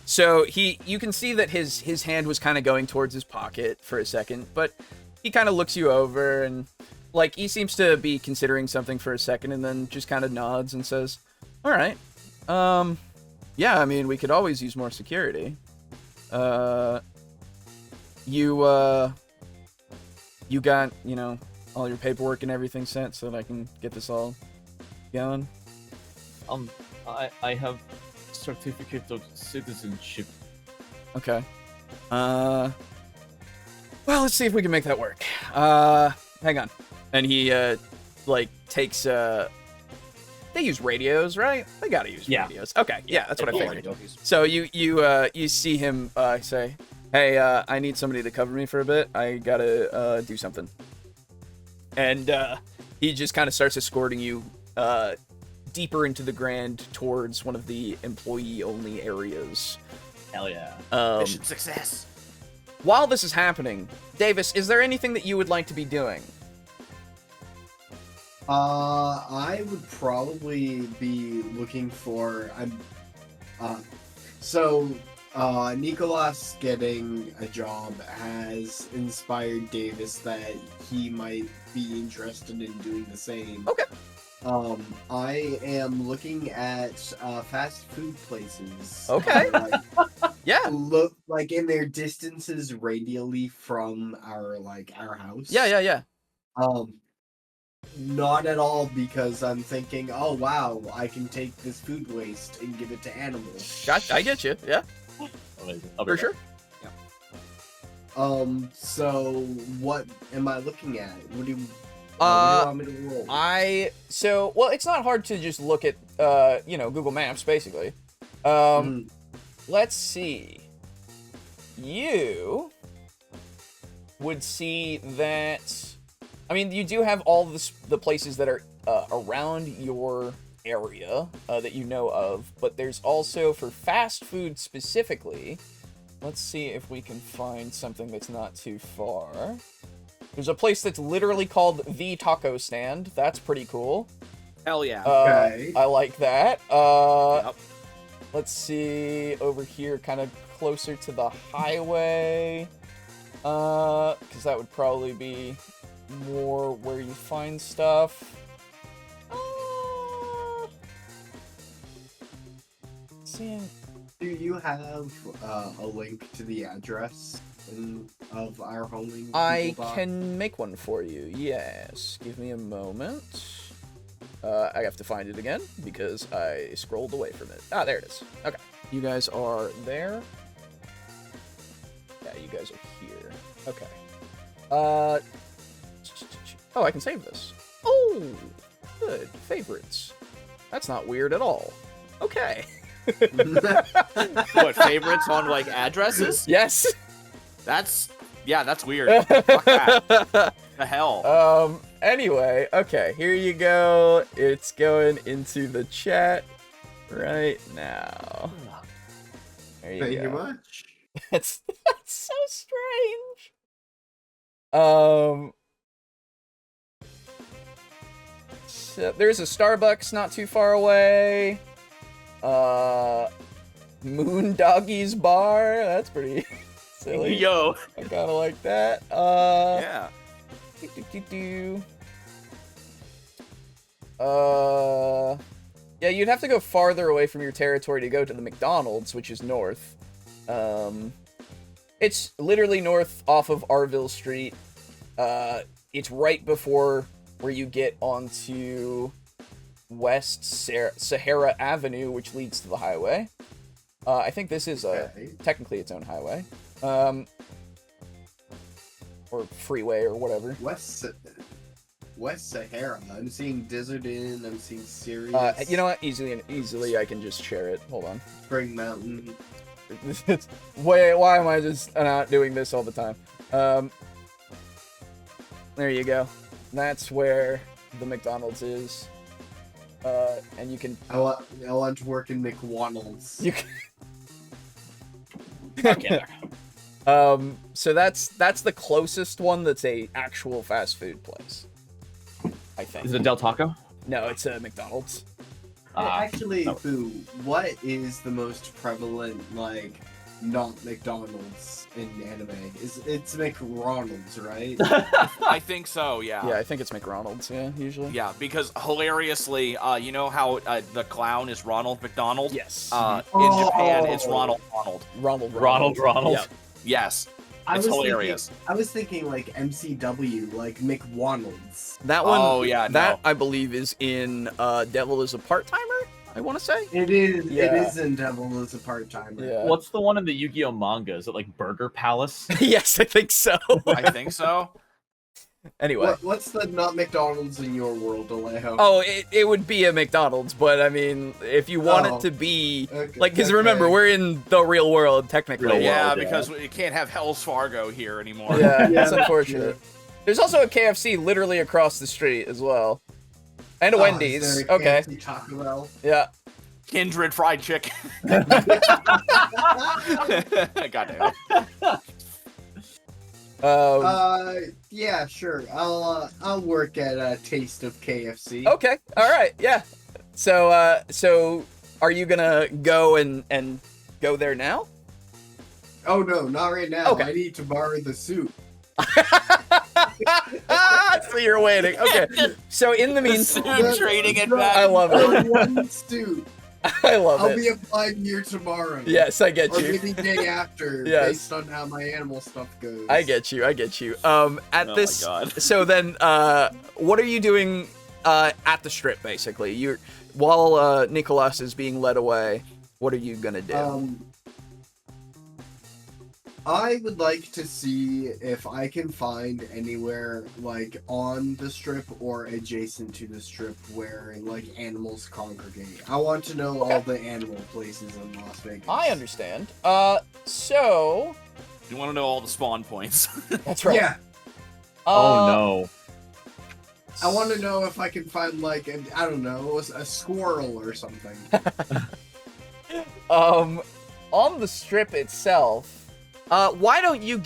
So you can see that his hand was kind of going towards his pocket for a second, but he kind of looks you over and, like, he seems to be considering something for a second and then just kind of nods and says, all right. Yeah, I mean, we could always use more security. You got, all your paperwork and everything sent so that I can get this all going? I have certificate of citizenship. Okay. Well, let's see if we can make that work. Hang on. And he, takes, they use radios, right? They gotta use radios. Okay, yeah, that's what I figured. So you see him, say, hey, I need somebody to cover me for a bit. I gotta, do something. And, he just kind of starts escorting you, deeper into the Grand towards one of the employee-only areas. Hell yeah. Mission success. While this is happening, Davis, is there anything that you would like to be doing? I would probably be looking for Nikolas getting a job has inspired Davis that he might be interested in doing the same. Okay. I am looking at fast food places. Okay. Yeah. Look like in their distances radially from our house. Yeah. Not at all, because I'm thinking, oh wow, I can take this food waste and give it to animals. I get you. Yeah. Amazing. For sure. So what am I looking at? What do you want me to roll? Well, it's not hard to just look at Google Maps basically. Let's see. You would see that, I mean, you do have all the places that are around your area that you know of, but there's also, for fast food specifically, let's see if we can find something that's not too far. There's a place that's literally called The Taco Stand. That's pretty cool. Hell yeah. Okay. I like that. Yep. Let's see, over here, kind of closer to the highway. Because that would probably be more where you find stuff. Seeing. Do you have a link to the address of our homing? I can make one for you, yes. Give me a moment. I have to find it again because I scrolled away from it. Ah, there it is. Okay. You guys are there. Yeah, you guys are here. Okay. Oh, I can save this. Oh, good. Favorites. That's not weird at all. Okay. What, favorites on like addresses? Yes. That's weird. Fuck that. The hell. Anyway, okay, here you go. It's going into the chat right now. There you Thank go. you much. That's so strange. So there's a Starbucks not too far away. Moon Doggy's bar. That's pretty silly. Yo. I kind of like that. Yeah. Yeah, you'd have to go farther away from your territory to go to the McDonald's, which is north. It's literally north off of Arville Street. It's right before where you get onto West Sahara Avenue, which leads to the highway. I think this is technically its own highway. Or freeway or whatever. West Sahara. I'm seeing Desert Inn. I'm seeing Sirius. You know what? Easily I can just share it. Hold on. Spring Mountain. Why am I just not doing this all the time? There you go. That's where the McDonald's is. And you can. I want to work in McWannels. You can. Okay. So that's the closest one that's a actual fast food place. I think. Is it Del Taco? No, it's a McDonald's. Actually, no. Boo, what is the most prevalent, like, not McDonald's in anime? It's McRonald's, right? I think so, yeah. Yeah, I think it's McDonald's. Yeah, usually. Yeah, because hilariously, you know how the clown is Ronald McDonald? Yes. In Japan, it's Ronald. Ronald. Ronald. Yes. It's hilarious. I was thinking, like, MCW, like McWannels. That one. Oh, yeah, That no. I believe is in Devil is a Part-Timer. I want to say. It is. Yeah. It is in Devil as a part-timer. Yeah. What's the one in the Yu-Gi-Oh manga? Is it like Burger Palace? Yes, I think so. I think so. Anyway. What's the not McDonald's in your world, Alejo? Oh, it would be a McDonald's, but I mean, if you want it to be like, because remember, we're in the real world technically. Real Yeah, world, because you can't have Hell's Fargo here anymore. Yeah, Yeah, it's unfortunate. There's also a KFC literally across the street as well, and a Wendy's. Is there a Okay, KFC Taco Bell? yeah. Kindred Fried Chicken. Goddamn. Yeah, sure. I'll work at a Taste of KFC. Okay, all right, yeah. So are you gonna go and go there now? Oh no, not right now. Okay. I need to borrow the suit. So you're waiting. Okay. So in the meantime, Suit trading it back. I love it. One suit. I love I'll it. be applying here tomorrow. Yes, I get Or you. maybe day after, Yes. based on how my animal stuff goes. I get you. At Oh this, my God. so then, what are you doing at the strip? Basically, while Nikolas is being led away, what are you gonna do? I would like to see if I can find anywhere, like, on the strip or adjacent to the strip where, like, animals congregate. I want to know all the animal places in Las Vegas. I understand. So You want to know all the spawn points. that's right. Yeah, Oh no. I want to know if I can find, like, I don't know, a squirrel or something. On the strip itself, why don't you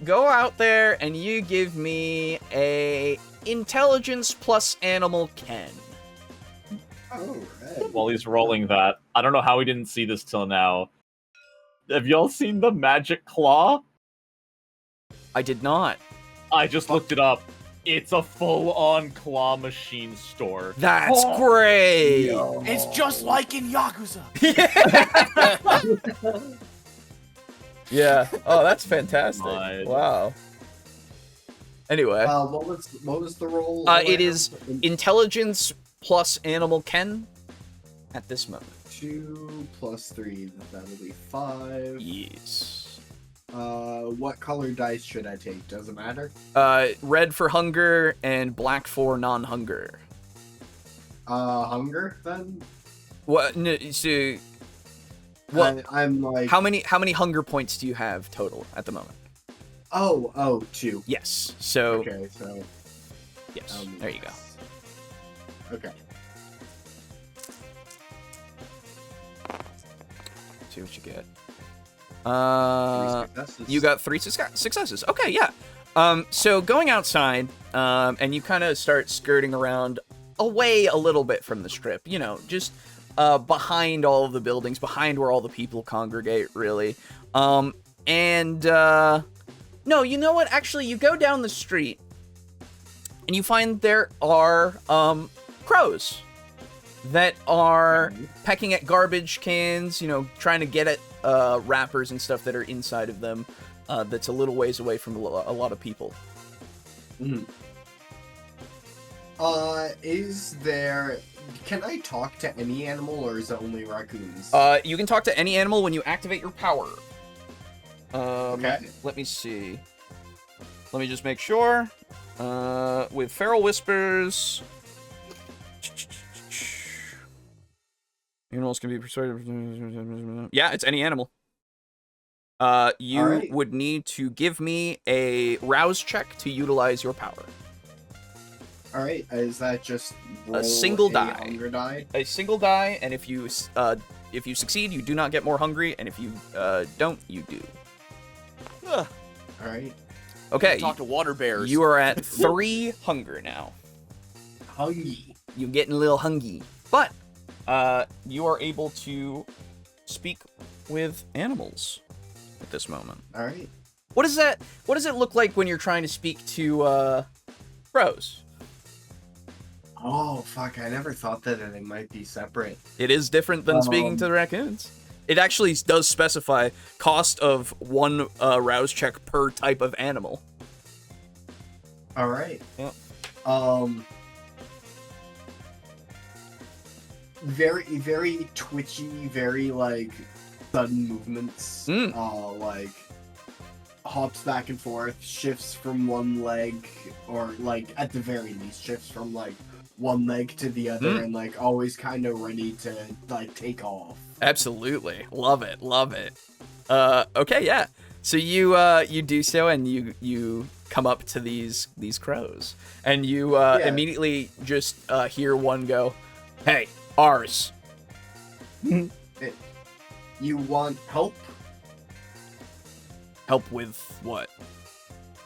go out there and you give me a intelligence plus animal ken? Alright. While he's rolling that, I don't know how we didn't see this till now. Have y'all seen the magic claw? I did not. I just looked it up. It's a full-on claw machine store. That's great. Yo. It's just like in Yakuza. Yeah. Oh, that's fantastic. My- Wow. Anyway, What was the roll? it is intelligence plus animal ken at this moment. 2 plus 3. That'll be 5. Yes. What color dice should I take? Does it matter? Red for hunger and black for non-hunger. Hunger then. What? No, so, what? I'm like. How many hunger points do you have total at the moment? Oh, 2. Yes. So Okay, so. yes. There you go. Okay. See what you get. 3 successes. You got 3 successes. Okay, yeah. So going outside, and you kind of start skirting around away a little bit from the strip. You know, just behind all of the buildings, behind where all the people congregate, really. No, you know what? Actually, you go down the street, and you find there are crows that are pecking at garbage cans, you know, trying to get at wrappers and stuff that are inside of them, that's a little ways away from a lot of people. Is there... Can I talk to any animal, or is it only raccoons? You can talk to any animal when you activate your power. Okay. Let me see. Let me just make sure. With Feral Whispers... Animals can be persuaded. Yeah, it's any animal. You Alright. would need to give me a rouse check to utilize your power. Alright, is that just roll single die. Hunger die? A single die, and if you succeed, you do not get more hungry, and if you don't, you do. Alright. Okay, Talk to water bears. you are at 3 hunger now. Hungry. You're getting a little hungry, but you are able to speak with animals at this moment. Alright. What does it look like when you're trying to speak to crows? Oh, fuck, I never thought that it might be separate. It is different than speaking to the raccoons. It actually does specify cost of 1 rouse check per type of animal. Alright. Yep. Very, very twitchy, very, like, sudden movements. Like, hops back and forth, shifts from one leg, or, like, at the very least, shifts from, like, one leg to the other, and, like, always kind of ready to, like, take off. Absolutely. Love it. Love it. Okay, yeah. So you do so, and you come up to these crows, and you immediately just hear one go, "Hey, ours." You want help? Help with what?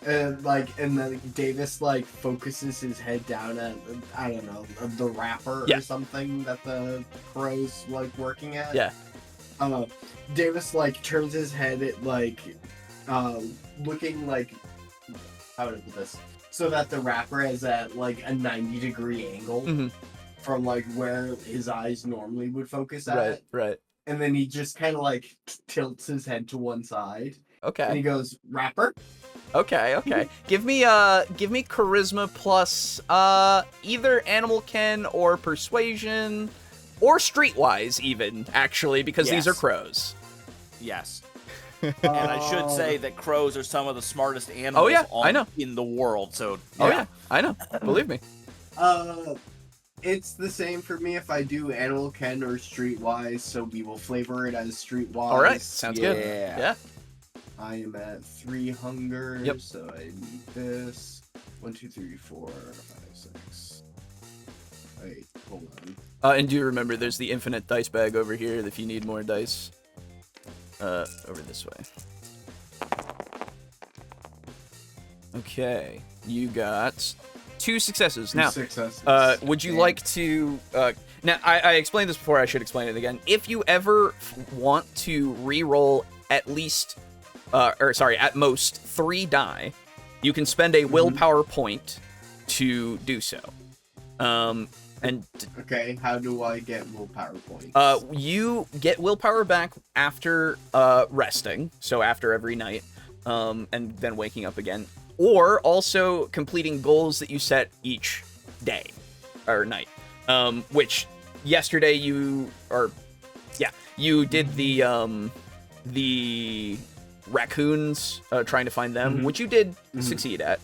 And then Davis, like, focuses his head down at, I don't know, the wrapper Yeah. or something that the crow's, like, working at. Yeah. Davis, like, turns his head at, like, looking, like, how to put this? So that the wrapper is at, like, a 90-degree angle Mhm. from, like, where his eyes normally would focus at. Right. Right. And then he just kind of, like, tilts his head to one side. And he Okay. goes, "Wrapper?" Okay. Okay. Give me charisma plus either animal ken or persuasion or streetwise even, actually, because these are Yes. crows. Yes. And I should say that crows are some of the smartest animals Oh, yeah, I know. in the world. So Oh yeah, I know. Believe me. It's the same for me if I do animal ken or streetwise, so we will flavor it as streetwise. All right. Sounds good. Yeah. Yeah. I am at 3 hunger, Yep. so I need this. 1, 2, 3, 4, 5, 6. Wait, hold on. And do remember, there's the infinite dice bag over here if you need more dice. Over this way. Okay, you got 2 successes. Now, Successes. would you And- like to? Now, I explained this before. I should explain it again. If you ever want to re-roll at least, at most 3 die, you can spend a willpower point to do so. Okay, how do I get willpower points? You get willpower back after resting, so after every night, and then waking up again, or also completing goals that you set each day or night. Which yesterday you did the raccoons, trying to find them, which you did succeed at.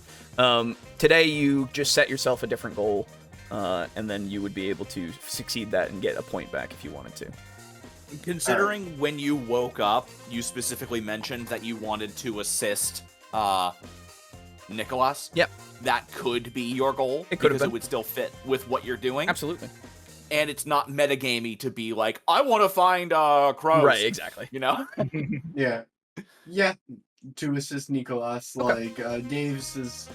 Today you just set yourself a different goal. And then you would be able to succeed that and get a point back if you wanted to. Considering when you woke up, you specifically mentioned that you wanted to assist Nikolas. Yep. That could be your goal. It could have because been. it would still fit with what you're doing. Absolutely. And it's not metagamey to be like, I want to find crows. Right, exactly. You know? Yeah. To assist Nikolas, Okay. Dave's is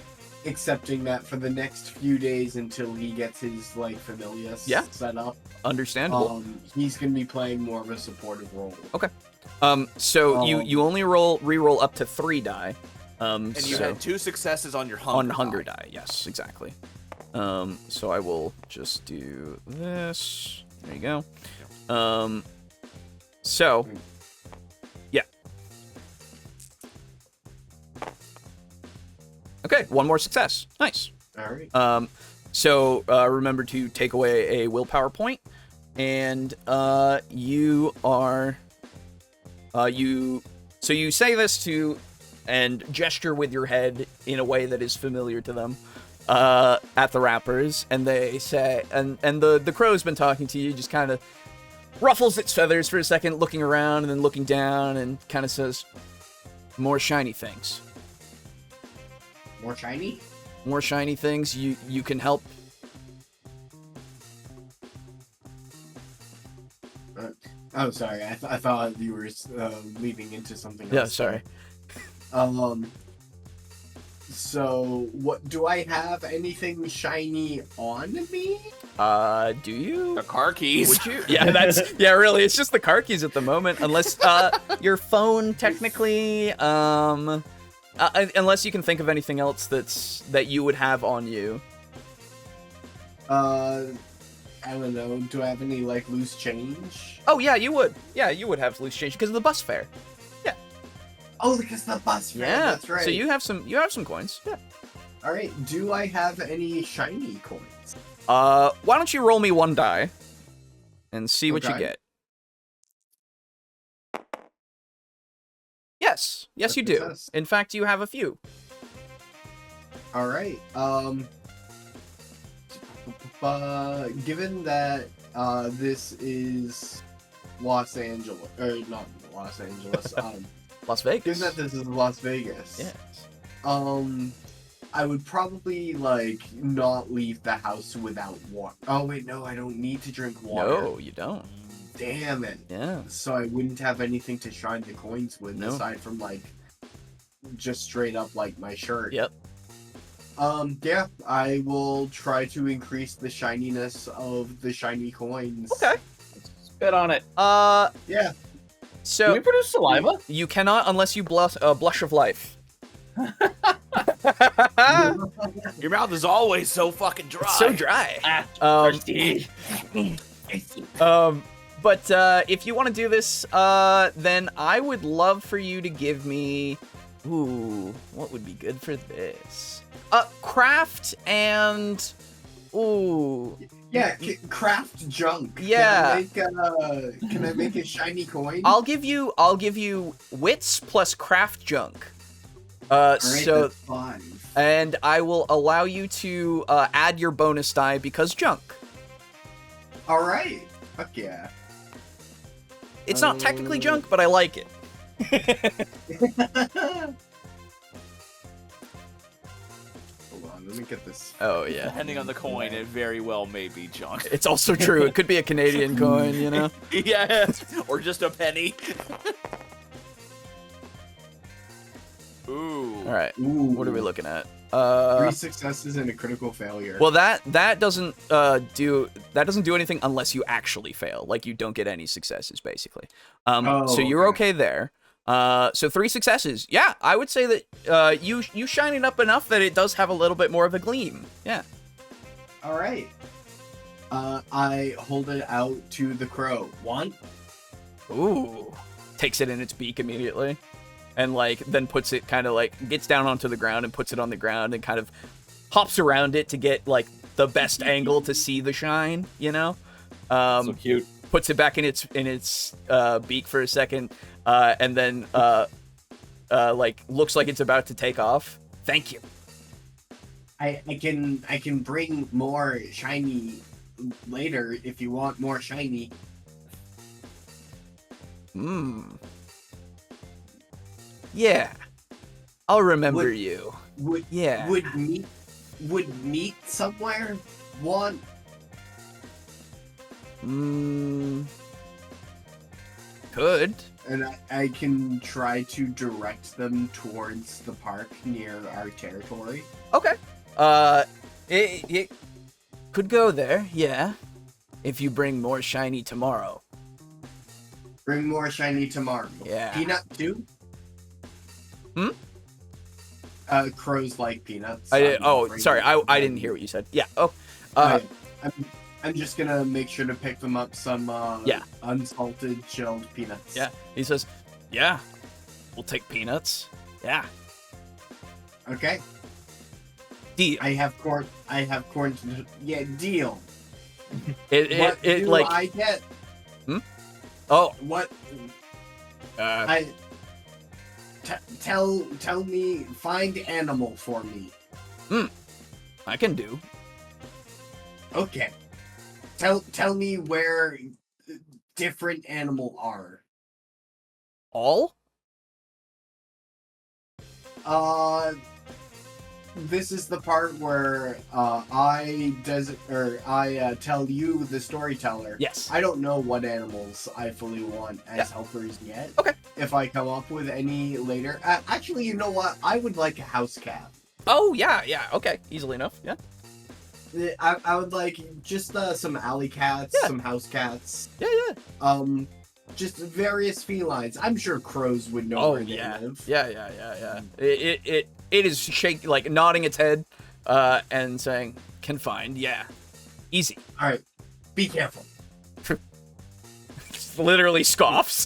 accepting that for the next few days until he gets his familiars set up. Understandable. He's gonna be playing more of a supportive role. Okay. So you only re-roll up to 3 die. And you had 2 successes on your hunger. On hunger die, yes, exactly. So I will just do this. There you go. So, yeah. Okay, 1 more success. Nice. All right. So remember to take away a willpower point, and you are so you say this to and gesture with your head in a way that is familiar to them at the rappers, and they say, and the crow's been talking to you, just kind of ruffles its feathers for a second, looking around and then looking down, and kind of says, "More shiny things. More shiny? More shiny things. You can help." Oh, sorry. I thought you were leading into something else. Yeah, sorry. So, what do I have anything shiny on me? Do you? The car keys. Would you? Yeah, really. It's just the car keys at the moment, unless your phone technically, unless you can think of anything else that you would have on you. I don't know. Do I have any loose change? Oh yeah, you would. Yeah, you would have loose change because of the bus fare. Oh, because the bus fare. Yeah, That's right. So you have some coins. Yeah. All right. Do I have any shiny coins? Why don't you roll me 1 die and see what you Okay. get? Yes, you do. Success. In fact, you have a few. All right. Given that this is Los Angeles, or not Los Angeles, Las Vegas. given that this is Las Vegas, Yes. I would probably not leave the house without water. Oh wait, no, I don't need to drink water. No, you don't. Damn it. Yeah. So I wouldn't have anything to shine the coins with No. aside from just straight up my shirt. Yep. Yeah, I will try to increase the shininess of the shiny coins. Okay. Spit on it. Yeah. So Can we produce saliva? you cannot unless you blush of life. Your mouth is always so fucking dry. It's so dry. Thirsty. But if you want to do this, then I would love for you to give me. Ooh, what would be good for this? Craft and. Ooh. Yeah, craft junk. Yeah. Can I make a shiny coin? I'll give you wits plus craft junk. Alright, So that's 5. and I will allow you to add your bonus die because junk. Alright. Fuck yeah. It's not technically junk, but I like it. Hold on, let me get this. Oh yeah. Depending on the coin, it very well may be junk. It's also true. It could be a Canadian coin, you know? Yeah, or just a penny. Ooh. All right. Ooh. What are we looking at? 3 successes and a critical failure. Well, that doesn't do anything unless you actually fail. Like you don't get any successes, basically. So you're okay there. So 3 successes. Yeah, I would say that you shine it up enough that it does have a little bit more of a gleam. Yeah. All right. I hold it out to the crow. 1. Ooh. Takes it in its beak immediately. And like then puts it kind of like gets down onto the ground and puts it on the ground and kind of hops around it to get like the best angle to see the shine, you know? So cute. Puts it back in its beak for a second, and then like looks like it's about to take off. Thank you. I can bring more shiny later if you want more shiny. Yeah. I'll remember you. Would Yeah. would meet somewhere want? Could. And I can try to direct them towards the park near our territory. Okay. It could go there, yeah. If you bring more shiny tomorrow. Bring more shiny tomorrow. Yeah. Peanut too? Crows like peanuts. Sorry, I didn't hear what you said. Yeah. I'm just gonna make sure to pick them up some unsalted chilled peanuts. Yeah. He says, yeah, we'll take peanuts. Yeah. Okay. Deal. I have corn. Yeah, deal. What do like I get? Oh. What? Tell me. Find animal for me. I can do. Okay. Tell me where different animal are. All? This is the part where I tell you, the storyteller. Yes. I don't know what animals I fully want as helpers yet. Okay. If I come up with any later, actually, you know what? I would like a house cat. Oh yeah. Okay. Easily enough. Yeah. I would like just some alley cats, some house cats. Yeah. Just various felines. I'm sure crows would know where they live. Yeah. It is shaking, like nodding its head, and saying, "Can find, yeah, easy." All right, be careful. Literally scoffs,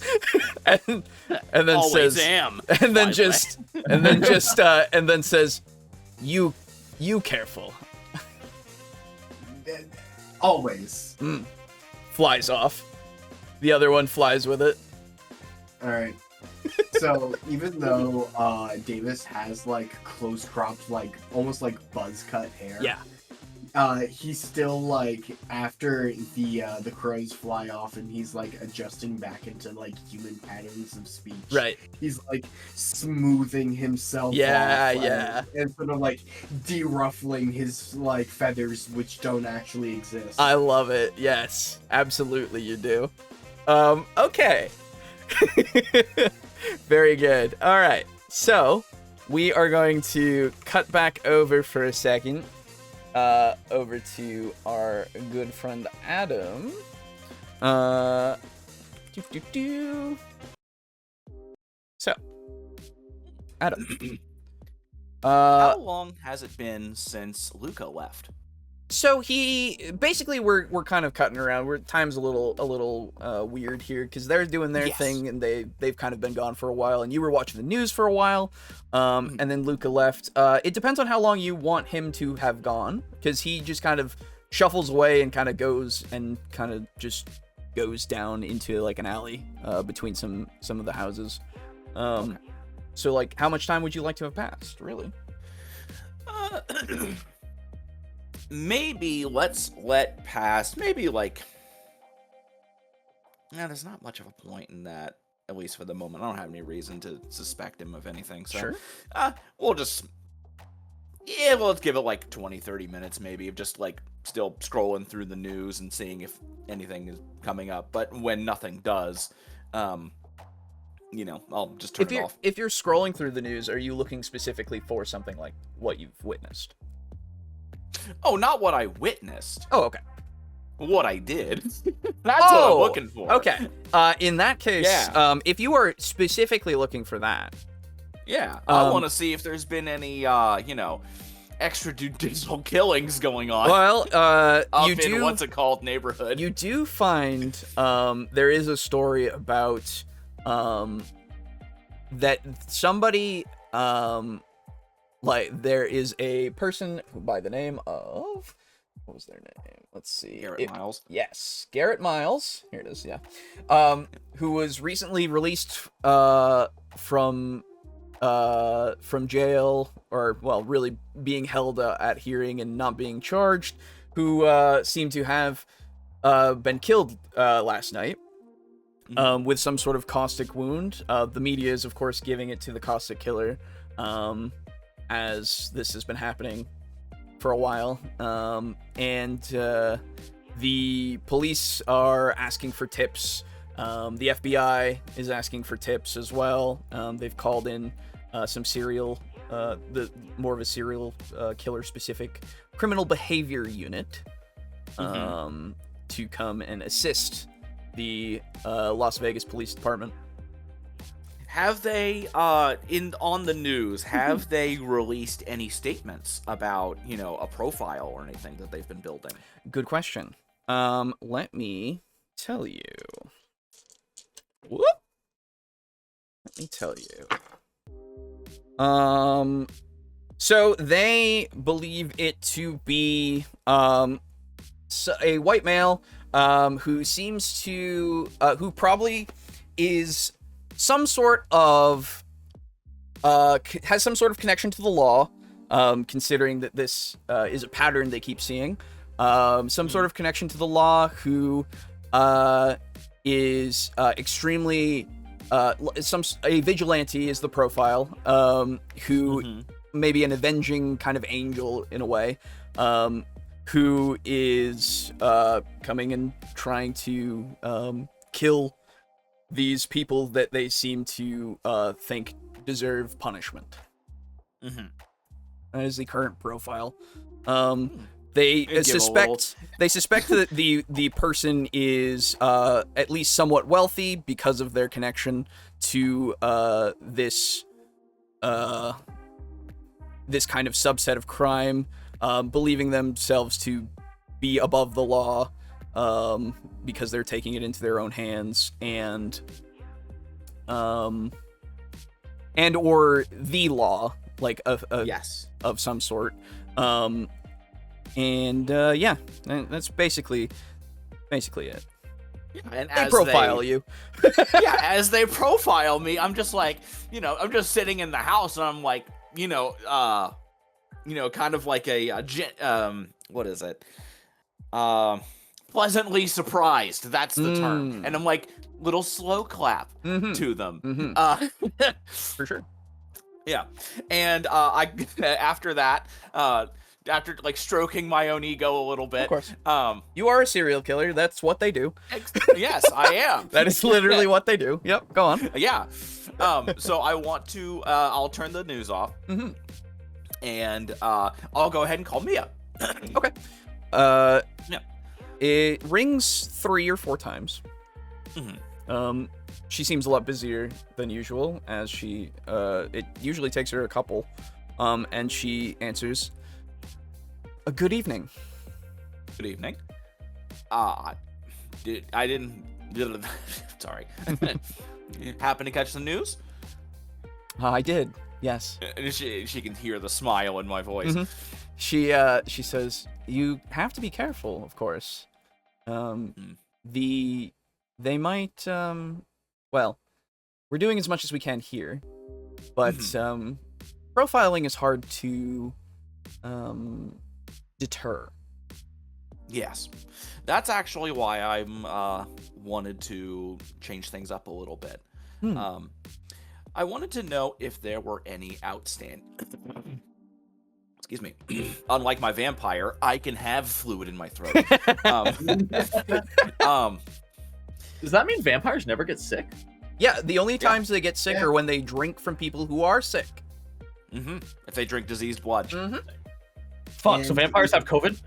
and then Always says, am. and then says, "You careful." Always. Flies off. The other one flies with it. All right. So even though Davis has like close cropped, like almost like buzz cut hair, he's still like after the crows fly off and he's like adjusting back into like human patterns of speech. Right. He's like smoothing himself. Yeah. And sort of like deruffling his like feathers, which don't actually exist. I love it. Yes, absolutely, you do. Okay. Very good. All right. So we are going to cut back over for a second, over to our good friend Adam. So, Adam. How long has it been since Luca left? So he basically we're kind of cutting around. Time's a little weird here because they're doing their thing and they've kind of been gone for a while, and you were watching the news for a while, and then Luca left. It depends on how long you want him to have gone, because he just kind of shuffles away and kind of goes down into like an alley between some of the houses. So like, how much time would you like to have passed, really? Maybe let's let pass. Maybe like, there's not much of a point in that, at least for the moment. I don't have any reason to suspect him of anything. So, sure. Let's give it like 20-30 minutes maybe of just like still scrolling through the news and seeing if anything is coming up. But when nothing does, I'll just turn it off. If you're scrolling through the news, are you looking specifically for something like what you've witnessed? Oh, not what I witnessed. Oh, okay. What I did. That's what I'm looking for. Okay. In that case, if you are specifically looking for that. Yeah. I want to see if there's been any, extrajudicial killings going on. Well, in what's it called neighborhood. You do find there is a story about that somebody there is a person by the name of, what was their name? Let's see. Garrett Miles. Yes, Garrett Miles. Here it is. Yeah. Who was recently released from jail, or really being held at hearing and not being charged, who seemed to have been killed last night with some sort of caustic wound. The media is, of course, giving it to the caustic killer, as this has been happening for a while. And the police are asking for tips. The FBI is asking for tips as well. They've called in some more of a serial killer specific criminal behavior unit to come and assist the Las Vegas Police Department. Have they on the news, have they released any statements about, a profile or anything that they've been building? Good question. Let me tell you. Whoop. Let me tell you. So they believe it to be a white male who seems to who probably is some sort of has some sort of connection to the law, considering that this is a pattern they keep seeing. Some sort of connection to the law, who is extremely a vigilante is the profile, who maybe an avenging kind of angel in a way, who is coming and trying to kill these people that they seem to think deserve punishment. That is the current profile. They suspect that the person is at least somewhat wealthy because of their connection to this kind of subset of crime, believing themselves to be above the law, because they're taking it into their own hands, and or the law, like of some sort. That's basically it. Yeah, and they profile you. Yeah, as they profile me, I'm just like, I'm just sitting in the house, and I'm like, kind of like what is it? Pleasantly surprised. That's the term. And I'm like, little slow clap to them. For sure. Yeah. And after that, after like stroking my own ego a little bit. Of course. You are a serial killer. That's what they do. Yes, I am. That is literally what they do. Yep. Go on. Yeah. So I want to, I'll turn the news off. And I'll go ahead and call Mia. Okay. Yeah. It rings 3 or 4 times. She seems a lot busier than usual, as she, it usually takes her a couple. And she answers, "A good evening." Good evening. Sorry. Happen to catch the news? I did, yes. She can hear the smile in my voice. She says, "You have to be careful, of course. They might, well, we're doing as much as we can here, but, profiling is hard to, deter." Yes. That's actually why I'm, wanted to change things up a little bit. I wanted to know if there were any outstanding... Excuse me. Unlike my vampire, I can have fluid in my throat. Does that mean vampires never get sick? Yeah, the only Yeah. times they get sick Yeah. are when they drink from people who are sick. If they drink diseased blood. Fuck. So And- vampires have COVID?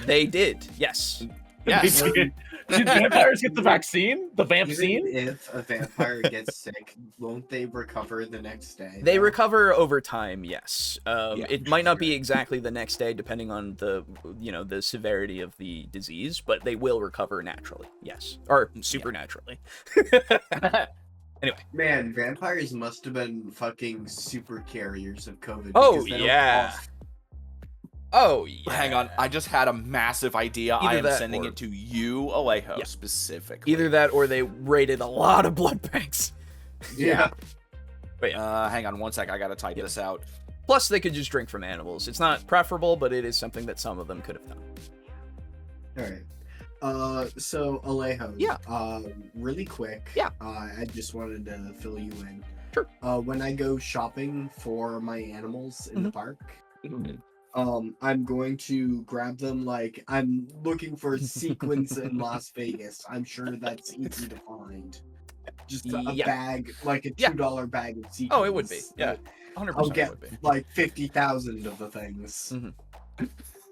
They did, yes. Yes. Did vampires get the vaccine? The Even vaccine? if a vampire gets sick, won't they recover the next day? They though? recover over time, yes. Yeah. It might not be exactly the next day, depending on the the severity of the disease, but they will recover naturally, yes, or supernaturally. Man, vampires must have been fucking super carriers of COVID. Oh, because they don't yeah. cough. Oh yeah. Hang on, I just had a massive idea. I Either am that sending or- it to you, Alejo, Yeah. specifically. Either that, or they raided a lot of blood banks. Yeah. But yeah. Hang on one sec. I gotta type this out. Plus, they could just drink from animals. It's not preferable, but it is something that some of them could have done. All right. So Alejo. Yeah. Really quick. Yeah. I just wanted to fill you in. Sure. When I go shopping for my animals in the Mm-hmm. park, I'm going to grab them like I'm looking for sequins in Las Vegas. I'm sure that's easy to find. Just a Yeah. bag, like a Yeah. $2 bag of sequins. Oh, it would be. Yeah. 100% I'll it get would be. like 50,000 of the things. Mhm.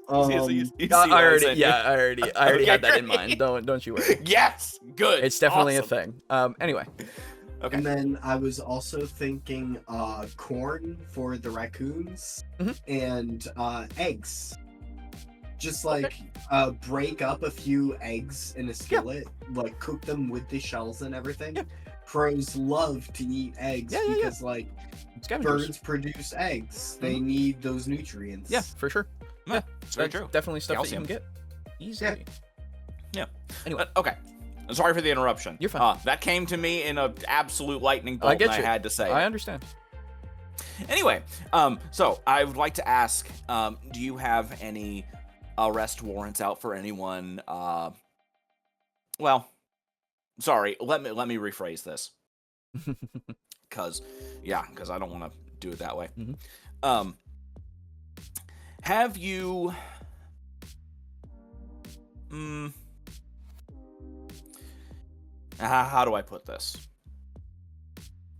Um, I already Okay, had that in great. mind. Don't you worry. Yes, good. It's definitely Awesome. a thing. Anyway, Okay. And then I was also thinking corn for the raccoons Mhm. and eggs. Just like break up a few eggs in a skillet, like cook them with the shells and everything. Yeah. Crows love to eat eggs Yeah, yeah, yeah. because like scavengers. birds produce eggs. They need those nutrients. Yeah, for sure. Yeah, it's very That's true. definitely stuff Calcium. that you can get easily. Anyway, Okay. Sorry for the interruption. You're fine. That came to me in an absolute lightning bolt. I get and you. I had to say. I it. understand. Anyway, so I would like to ask, do you have any arrest warrants out for anyone? Well, sorry. Let me rephrase this, because I don't want to do it that way. Mhm. Have you? How do I put this?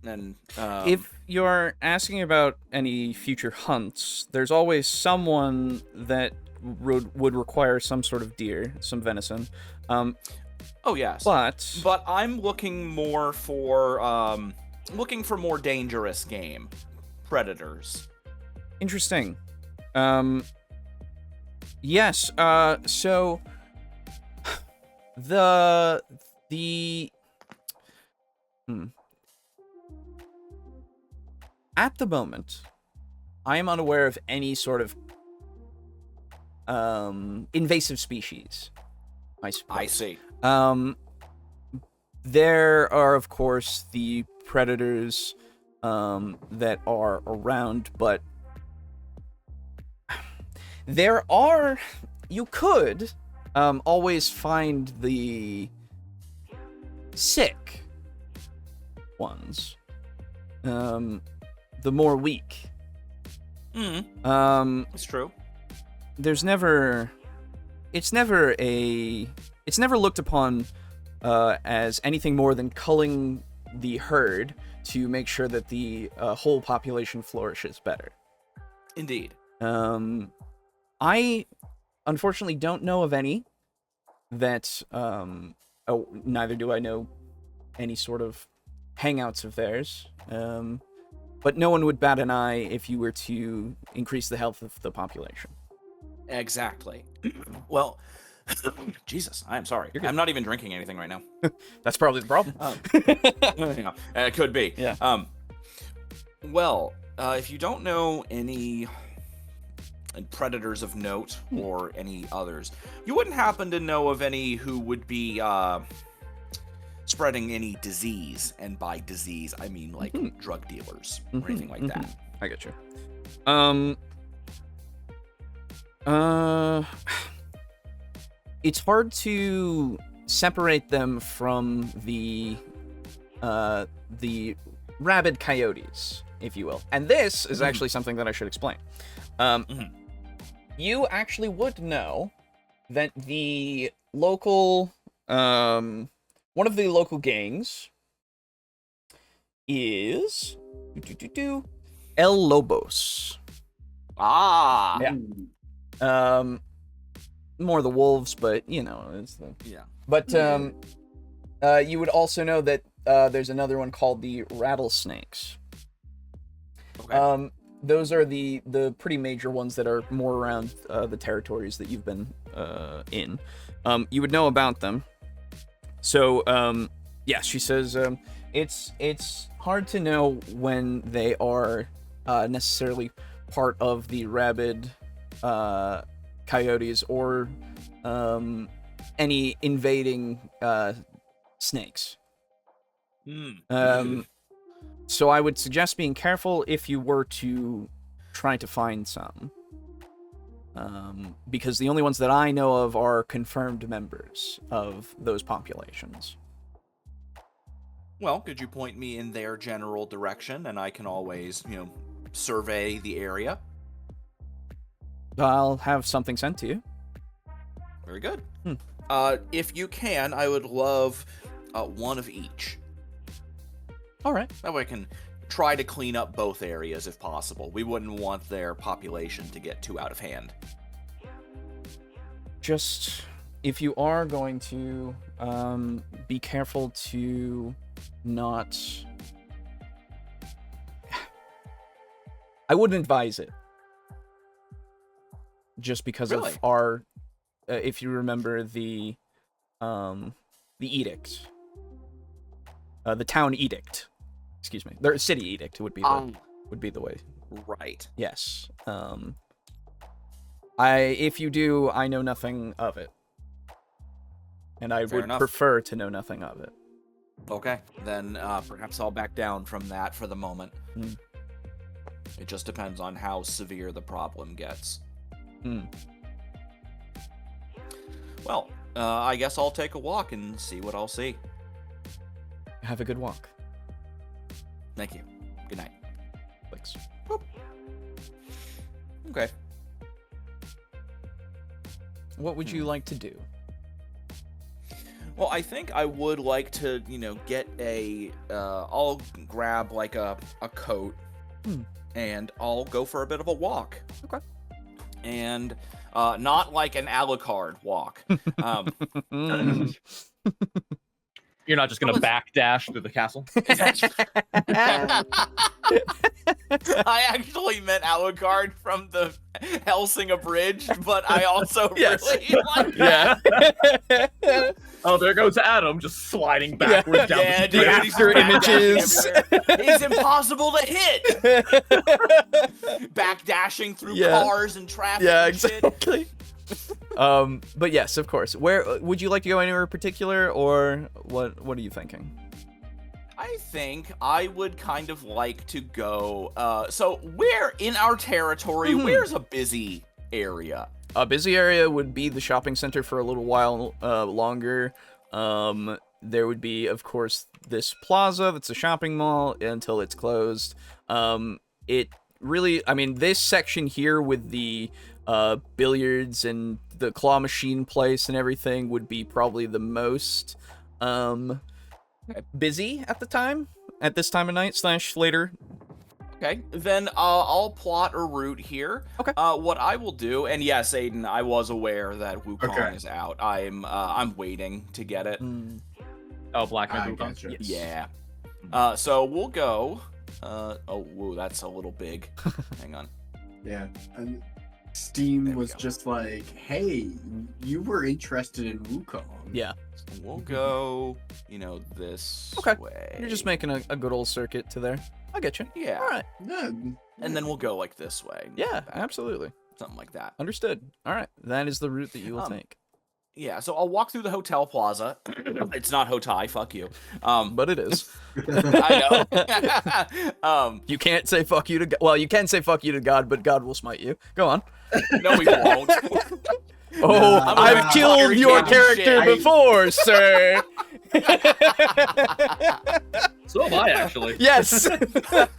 And If you're asking about any future hunts, there's always someone that would require some sort of deer, some venison. oh yes, But I'm looking more for more dangerous game, predators. interesting. Yes. So the at the moment, I am unaware of any sort of invasive species. I suppose. I see. There are, of course, the predators that are around, but you could always find the sick ones, the more weak. It's true. It's never looked upon as anything more than culling the herd to make sure that the whole population flourishes better. Indeed. I unfortunately don't know of any that neither do I know any sort of hangouts of theirs. But no one would bat an eye if you were to increase the health of the population. Exactly. Well, Jesus, I am sorry. You're good. I'm not even drinking anything right now. That's probably the problem. It could be. Yeah. Well, if you don't know any predators of note or any others, you wouldn't happen to know of any who would be spreading any disease, and by disease I mean like drug dealers or anything like that. I get you. It's hard to separate them from the rabid coyotes, if you will. And this is actually something that I should explain. You actually would know that the local one of the local gangs is El Lobos. Ah. Yeah. More the wolves, but you know, it's the Yeah. But you would also know that there's another one called the rattlesnakes. Okay. Those are the pretty major ones that are more around the territories that you've been in. You would know about them. So yeah, she says it's hard to know when they are necessarily part of the rabid coyotes or any invading snakes. So I would suggest being careful if you were to try to find some. Because the only ones that I know of are confirmed members of those populations. Well, could you point me in their general direction, and I can always, survey the area? I'll have something sent to you. Very good. If you can, I would love one of each. All right. That way I can try to clean up both areas if possible. We wouldn't want their population to get too out of hand. Just, if you are going to, be careful to not... I wouldn't advise it. Just because Really? of our... if you remember the edict. The town edict. Excuse me. The city edict would be the way. Right. Yes. If you do, I know nothing of it. And I Fair would enough. prefer to know nothing of it. Okay, then perhaps I'll back down from that for the moment. It just depends on how severe the problem gets. Well, I guess I'll take a walk and see what I'll see. Have a good walk. Thank you. Good night. Thanks. Okay. What would you like to do? Well, I think I would like to, get I'll grab like a coat and I'll go for a bit of a walk. Okay. And not like an Alucard walk. You're not just gonna backdash through the castle. I actually meant Alucard from the Helsing Abridged, but I also really like that. Yeah. Oh, there goes Adam, just sliding backwards down Yeah, the dude, street. he's After backdashing images. everywhere. He's impossible to hit. Backdashing through cars and traffic. Yeah, and shit. exactly. But yes, of course. Where would you like to go anywhere particular, or what are you thinking? I think I would kind of like to go. So where in our territory? Where's a busy area? A busy area would be the shopping center for a little while longer. There would be, of course, this plaza that's a shopping mall until it's closed. It really, this section here with the billiards and the claw machine place and everything would be probably the most busy at this time of night / later. Okay, then I'll plot a route here. Okay. What I will do, and yes, Aiden, I was aware that Wukong Okay. is out. I'm waiting to get it. Oh, Black I Man Wukong? gotcha. Yeah. So we'll go. Oh, whoa, that's a little big. Hang on. Yeah. And There Steam we was go. just like, hey, you were interested in Wukong. Yeah. So we'll go, this Okay. way. You're just making a good old circuit to there. I get you. Yeah. All right. Yeah. And then we'll go like this way. Yeah, back, absolutely. Something like that. Understood. All right. That is the route that you will take. Yeah, so I'll walk through the hotel plaza. It's not Hotai, fuck you. But it is. I know. You can't say fuck you to God. Well, you can say fuck you to God, but God will smite you. Go on. No, we won't. Oh, I'm I've not killed fucking your shit. character before, sir. So am I, actually. Yes. Alright,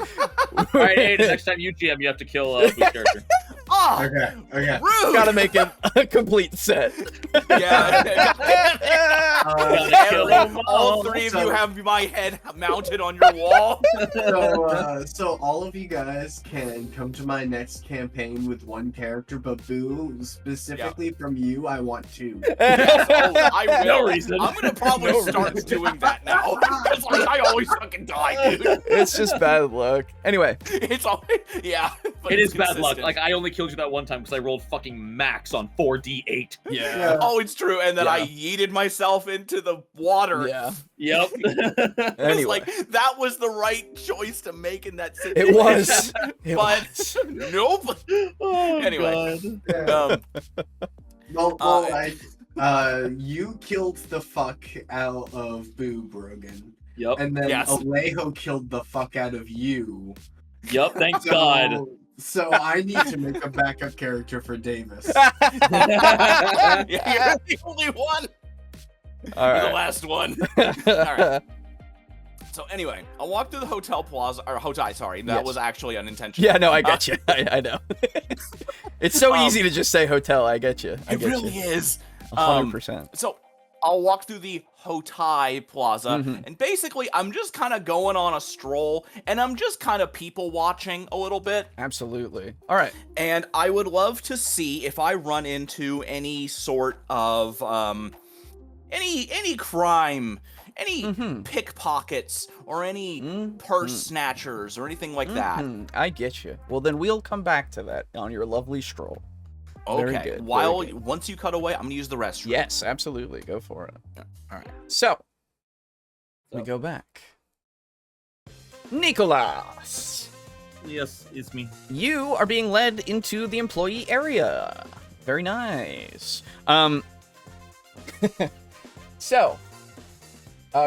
Aiden, next time you GM, you have to kill Boo's character. Oh, Ah! Okay. Rude! Gotta make it a complete set. Yeah. Kill them all three of you have my head mounted on your wall. So all of you guys can come to my next campaign with one character, but Boo, specifically from you, I want 2. Yes, I will. No reason. I'm gonna probably No start reason. doing that now. Because like I always fucking die, dude. It's just bad luck. Anyway, It's always but It it's is bad luck. consistent. Like I only killed you that one time because I rolled fucking max on 4d8. Yeah. Oh, it's true. And then I yeeted myself into the water. yeah. Yep. It's Anyway, like that was the right choice to make in that situation. it was. It but was. nope. Oh, Anyway. God. You killed the fuck out of Boo, Brogan. Yep. And then Yes. Alejo killed the fuck out of you. Yep. Thank So, God. so I need to make a backup character for Davis. Yeah, you're the only one. All You're the right. last one. right. So anyway, I walked through the hotel plaza, or hotel, sorry, that Yes. was actually unintentional. Yeah, no, I get you. I know. It's so Um, easy to just say hotel. I get you. I It get really you. is. 100%. So I'll walk through the hotel plaza, Mhm. and basically I'm just kind of going on a stroll, and I'm just kind of people watching a little bit. Absolutely. All right. And I would love to see if I run into any sort of any crime, any Mhm. pickpockets, or any Mhm. purse snatchers, or anything like that. Mhm. I get you. Well, then we'll come back to that on your lovely stroll. Very Okay. good, While very good. once you cut away, I'm gonna use the restroom. Yes, absolutely. Go for it. All right. So, we go back. Nikolas, Yes, it's me. you are being led into the employee area. Very nice. So,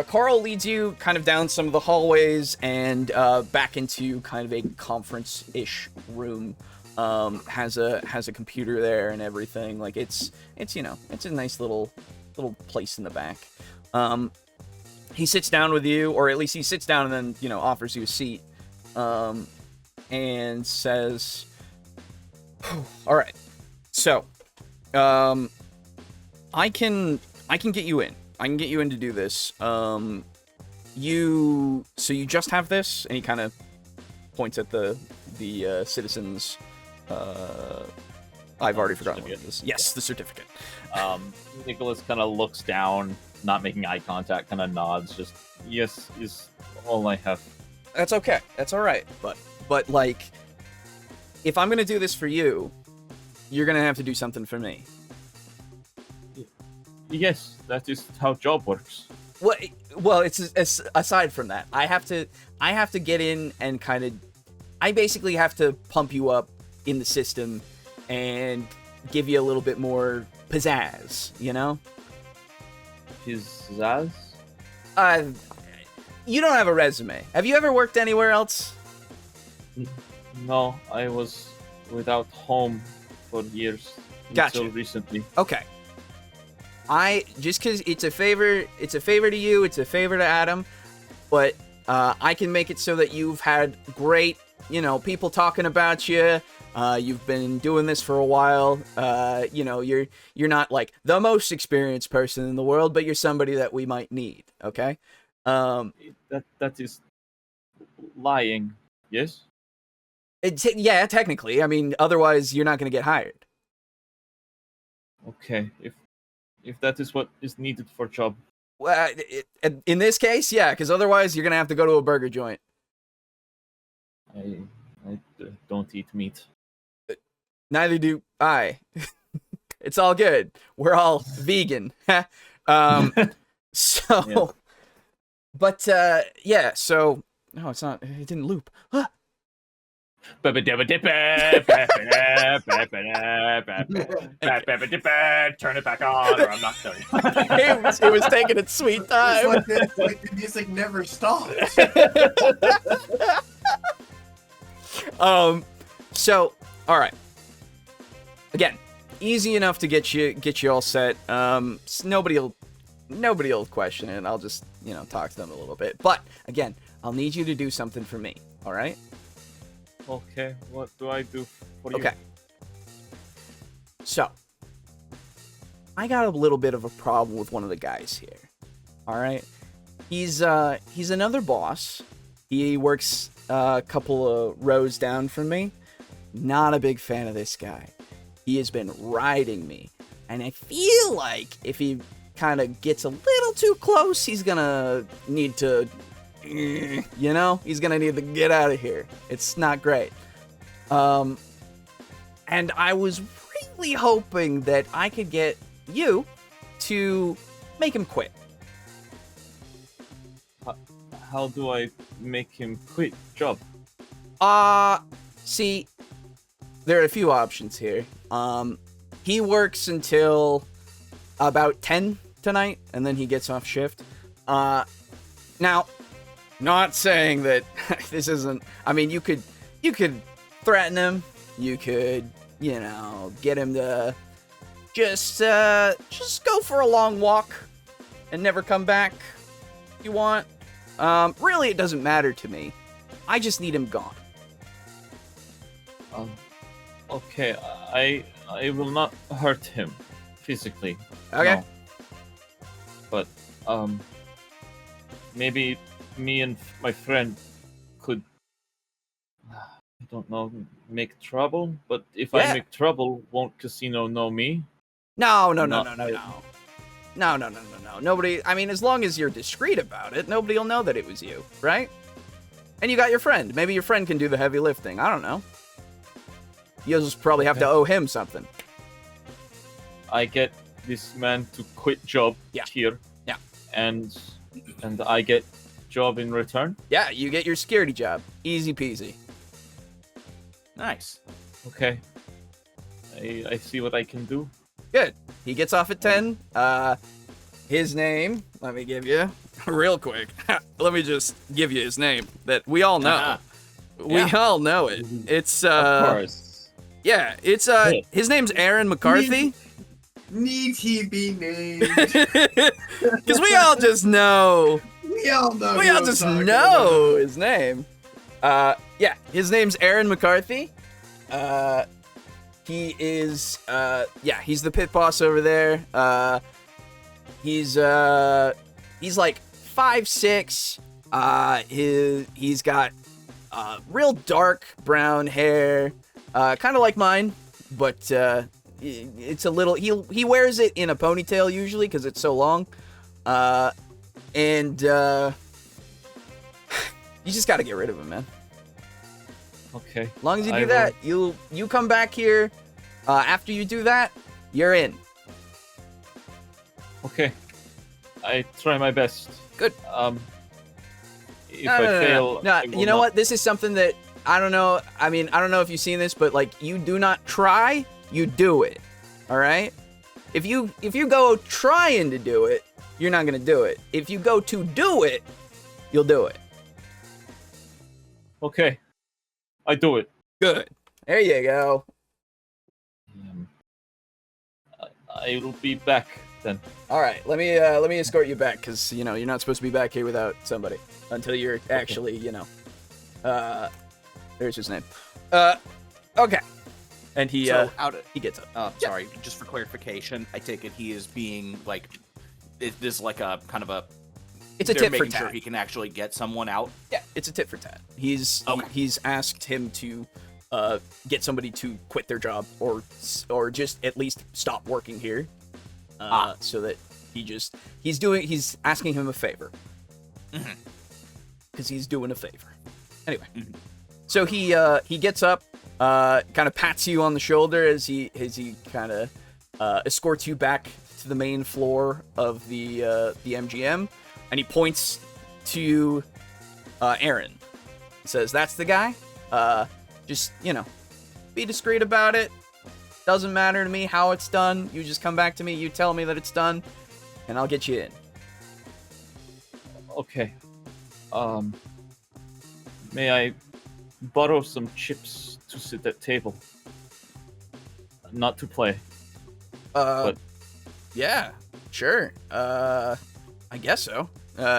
Carl leads you kind of down some of the hallways and back into kind of a conference-ish room. Has a computer there and everything. Like it's you know, it's a nice little place in the back. He sits down with you, or at least he sits down and then, you know, offers you a seat. And says, "All right. So, I can get you in. I can get you in to do this. You just have this?" And he kind of points at the citizens. I've already forgotten what it is. Yes, the certificate. Nicholas kind of looks down, not making eye contact, kind of nods, just, yes, is all I have. That's okay. That's all right. But like, if I'm gonna do this for you, you're gonna have to do something for me. Yes, that is how job works. Well, it's aside from that. I have to get in and kind of, I basically have to pump you up in the system and give you a little bit more pizzazz, you know? Pizzazz? You don't have a resume. Have you ever worked anywhere else? No, I was without home for years. Gotcha. Until recently. Okay. Just because it's a favor to you, it's a favor to Adam, but I can make it so that you've had great, you know, people talking about you. You've been doing this for a while. You know, you're not like the most experienced person in the world, but you're somebody that we might need. Okay. That is lying. Yes. Yeah, technically. I mean, otherwise you're not going to get hired. Okay. If that is what is needed for job. Well, in this case, yeah, because otherwise you're going to have to go to a burger joint. I don't eat meat. Neither do I. It's all good. We're all vegan. So, Yeah. but yeah. So, no, it's not. It didn't loop. Turn it back on, or I'm not doing it. It was taking its sweet It's time. like the music never stops. So, all right. Again, easy enough to get you all set. Nobody'll question it. I'll just, you know, talk to them a little bit. But again, I'll need you to do something for me. All right? Okay, what do I do for you? Okay. So, I got a little bit of a problem with one of the guys here. All right, he's another boss. He works a couple of rows down from me. Not a big fan of this guy. He has been riding me, and I feel like if he kind of gets a little too close, he's gonna need to, he's gonna need to get out of here. It's not great. And I was really hoping that I could get you to make him quit. How do I make him quit job? See, there are a few options here. He works until about 10 tonight, and then he gets off shift. Now, not saying that this isn't. I mean, you could threaten him. You could, get him to just go for a long walk and never come back. If you want. Really, it doesn't matter to me. I just need him gone. Okay, I will not hurt him physically. Okay. No. But maybe me and my friend could, I don't know, make trouble. But if I make trouble, won't Casino know me? No. Nobody. I mean, as long as you're discreet about it, nobody will know that it was you, right? And you got your friend. Maybe your friend can do the heavy lifting. I don't know. You'll just probably have to owe him something. I get this man to quit job here. Yeah. And I get job in return. Yeah, you get your security job. Easy peasy. Nice. Okay. I see what I can do. Good. He gets off at 10. His name, let me give you real quick. Let me just give you his name that we all know. We all know it. It's Of course. Yeah, it's his name's Aaron McCarthy. Need he be named? Because we all just know. We all know. We all just know his name. Yeah, his name's Aaron McCarthy. He is he's the pit boss over there. He's like 5'6". He's got real dark brown hair, kind of like mine, but it's a little. He wears it in a ponytail usually because it's so long, and you just got to get rid of him, man. Okay. As long as you do that, you come back here. After you do that, you're in. Okay. I try my best. Good. If I fail, no, you know what? This is something that I don't know. I mean, I don't know if you've seen this, but like, you do not try, you do it. All right. If you go trying to do it, you're not gonna do it. If you go to do it, you'll do it. Okay. I do it. Good. There you go. I will be back then. All right. Let me escort you back because you're not supposed to be back here without somebody until you're actually there's his name. Okay. And he he gets up. Sorry, just for clarification, I take it he is being like, this is like a kind of a. It's a tit for making tat. sure he can actually get someone out. Yeah, it's a tit for tat. He's asked him to get somebody to quit their job or just at least stop working here, so that he's asking him a favor, because he's doing a favor. Anyway, so he gets up, kind of pats you on the shoulder as he kind of escorts you back to the main floor of the MGM. And he points to Aaron. He says, "That's the guy. Just, be discreet about it. Doesn't matter to me how it's done. You just come back to me. You tell me that it's done, and I'll get you in." Okay. May I borrow some chips to sit at table? Not to play. But yeah, sure. I guess so.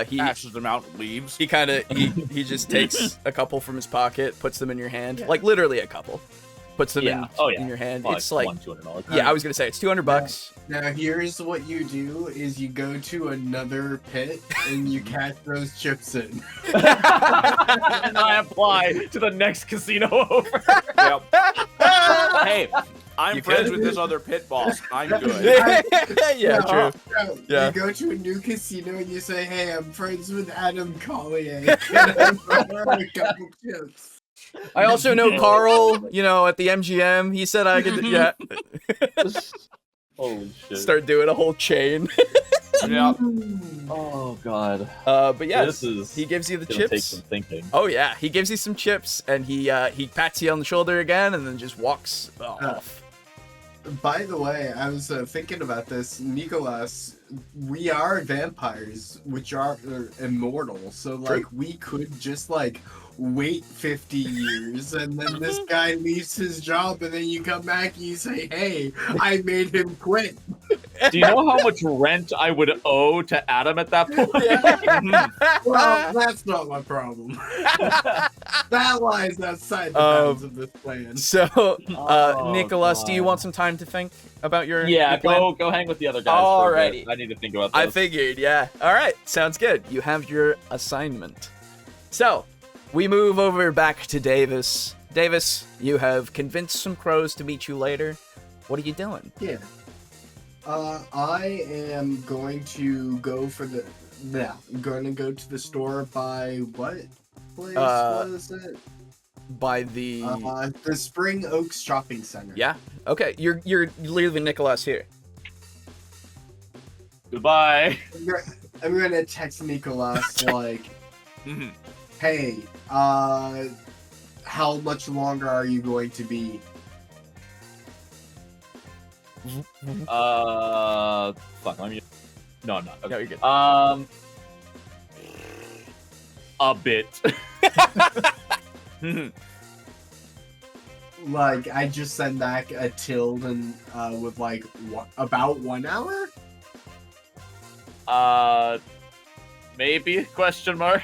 He Passes them out, leaves. he kind of he just takes a couple from his pocket, puts them in your hand, like literally a couple, puts them Yeah. Oh, yeah. in your hand. Well, It's like, $200. yeah, I was gonna say it's $200. Now here's what you do: is you go to another pit and you catch those chips in. And I apply to the next casino over. Yep. Hey, I'm You friends good? with this other pit boss. I'm good. Yeah, true. No, Yeah. You go to a new casino and you say, "Hey, I'm friends with Adam Collier. Can I borrow a couple chips?" I also know Carl, you know, at the MGM. He said I could, yeah, Holy shit. start doing a whole chain. Yeah. Oh god. But yeah, This is he gives you the gonna take chips. some thinking. Oh yeah, he gives you some chips, and he pats you on the shoulder again, and then just walks off. By the way, I was thinking about this, Nikolas. We are vampires, which are immortal. So like, we could just like wait 50 years, and then this guy leaves his job, and then you come back and you say, "Hey, I made him quit." Do you know how much rent I would owe to Adam at that point? Well, that's not my problem. That lies outside the bounds of this plan. So, Oh, Nicholas, do you God. want some time to think about your Yeah, your plan? go hang with the other guys. for a Alrighty. bit. I need to think about this. I figured, yeah. All right, sounds good. You have your assignment. So, we move over back to Davis. Davis, you have convinced some crows to meet you later. What are you doing? Yeah. I am going to go for the. Yeah, I'm going to go to the store by what place was it? By the The Spring Oaks Shopping Center. yeah. Okay, you're leaving Nicholas here. Goodbye. I'm gonna text Nikolas like, Mhm. "Hey, how much longer are you going to be?" Fuck. Let me. No, I'm not. No, Okay. you're good. A bit. Like, I just send back a tilde and with like about 1 hour. Maybe? Question mark.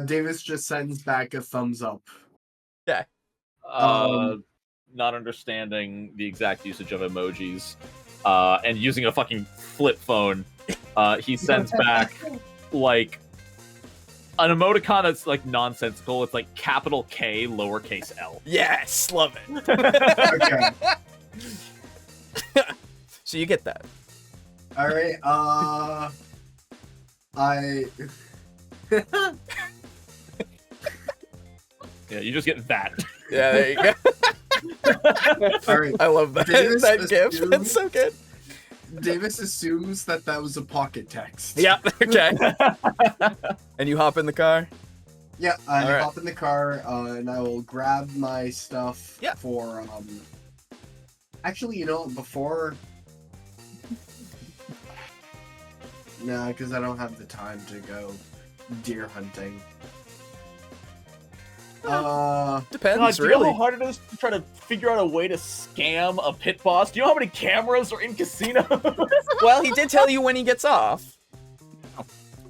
Davis just sends back a thumbs up. Not understanding the exact usage of emojis, and using a fucking flip phone, he sends back like an emoticon that's like nonsensical. It's like capital K, lowercase L. Yes, love it. Okay. So you get that. All right. I. Yeah, you just get that. Yeah, there you go. All right. I love that Davis that gif. assumes- That's so good. Davis assumes that was a pocket text. Yeah. Okay. And you hop in the car. Yeah, I All right. hop in the car and I will grab my stuff Yeah. for Actually, you know, before. No, because I don't have the time to go deer hunting. Depends, God, do you know really. how hard it is to try to figure out a way to scam a pit boss? Do you know how many cameras are in casinos? Well, he did tell you when he gets off.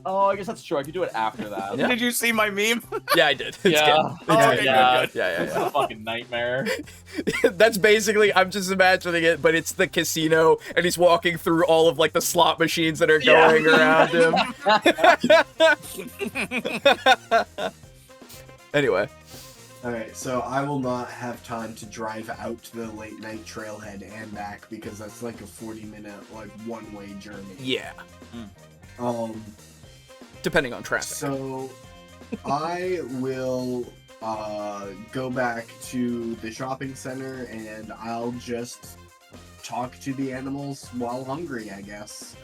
Oh, I guess that's true. I could do it after that. Yeah. Did you see my meme? Yeah, I did. It's Yeah. good. It's Oh, good. okay, yeah. good, Yeah, It's yeah, a fucking nightmare. yeah. That's basically, I'm just imagining it, but it's the casino, and he's walking through all of like the slot machines that are Yeah. going around him. Anyway, Alright, so I will not have time to drive out to the late night trailhead and back because that's like a 40-minute, like, one-way journey. yeah, depending on traffic. So I will go back to the shopping center and I'll just talk to the animals while hungry, I guess.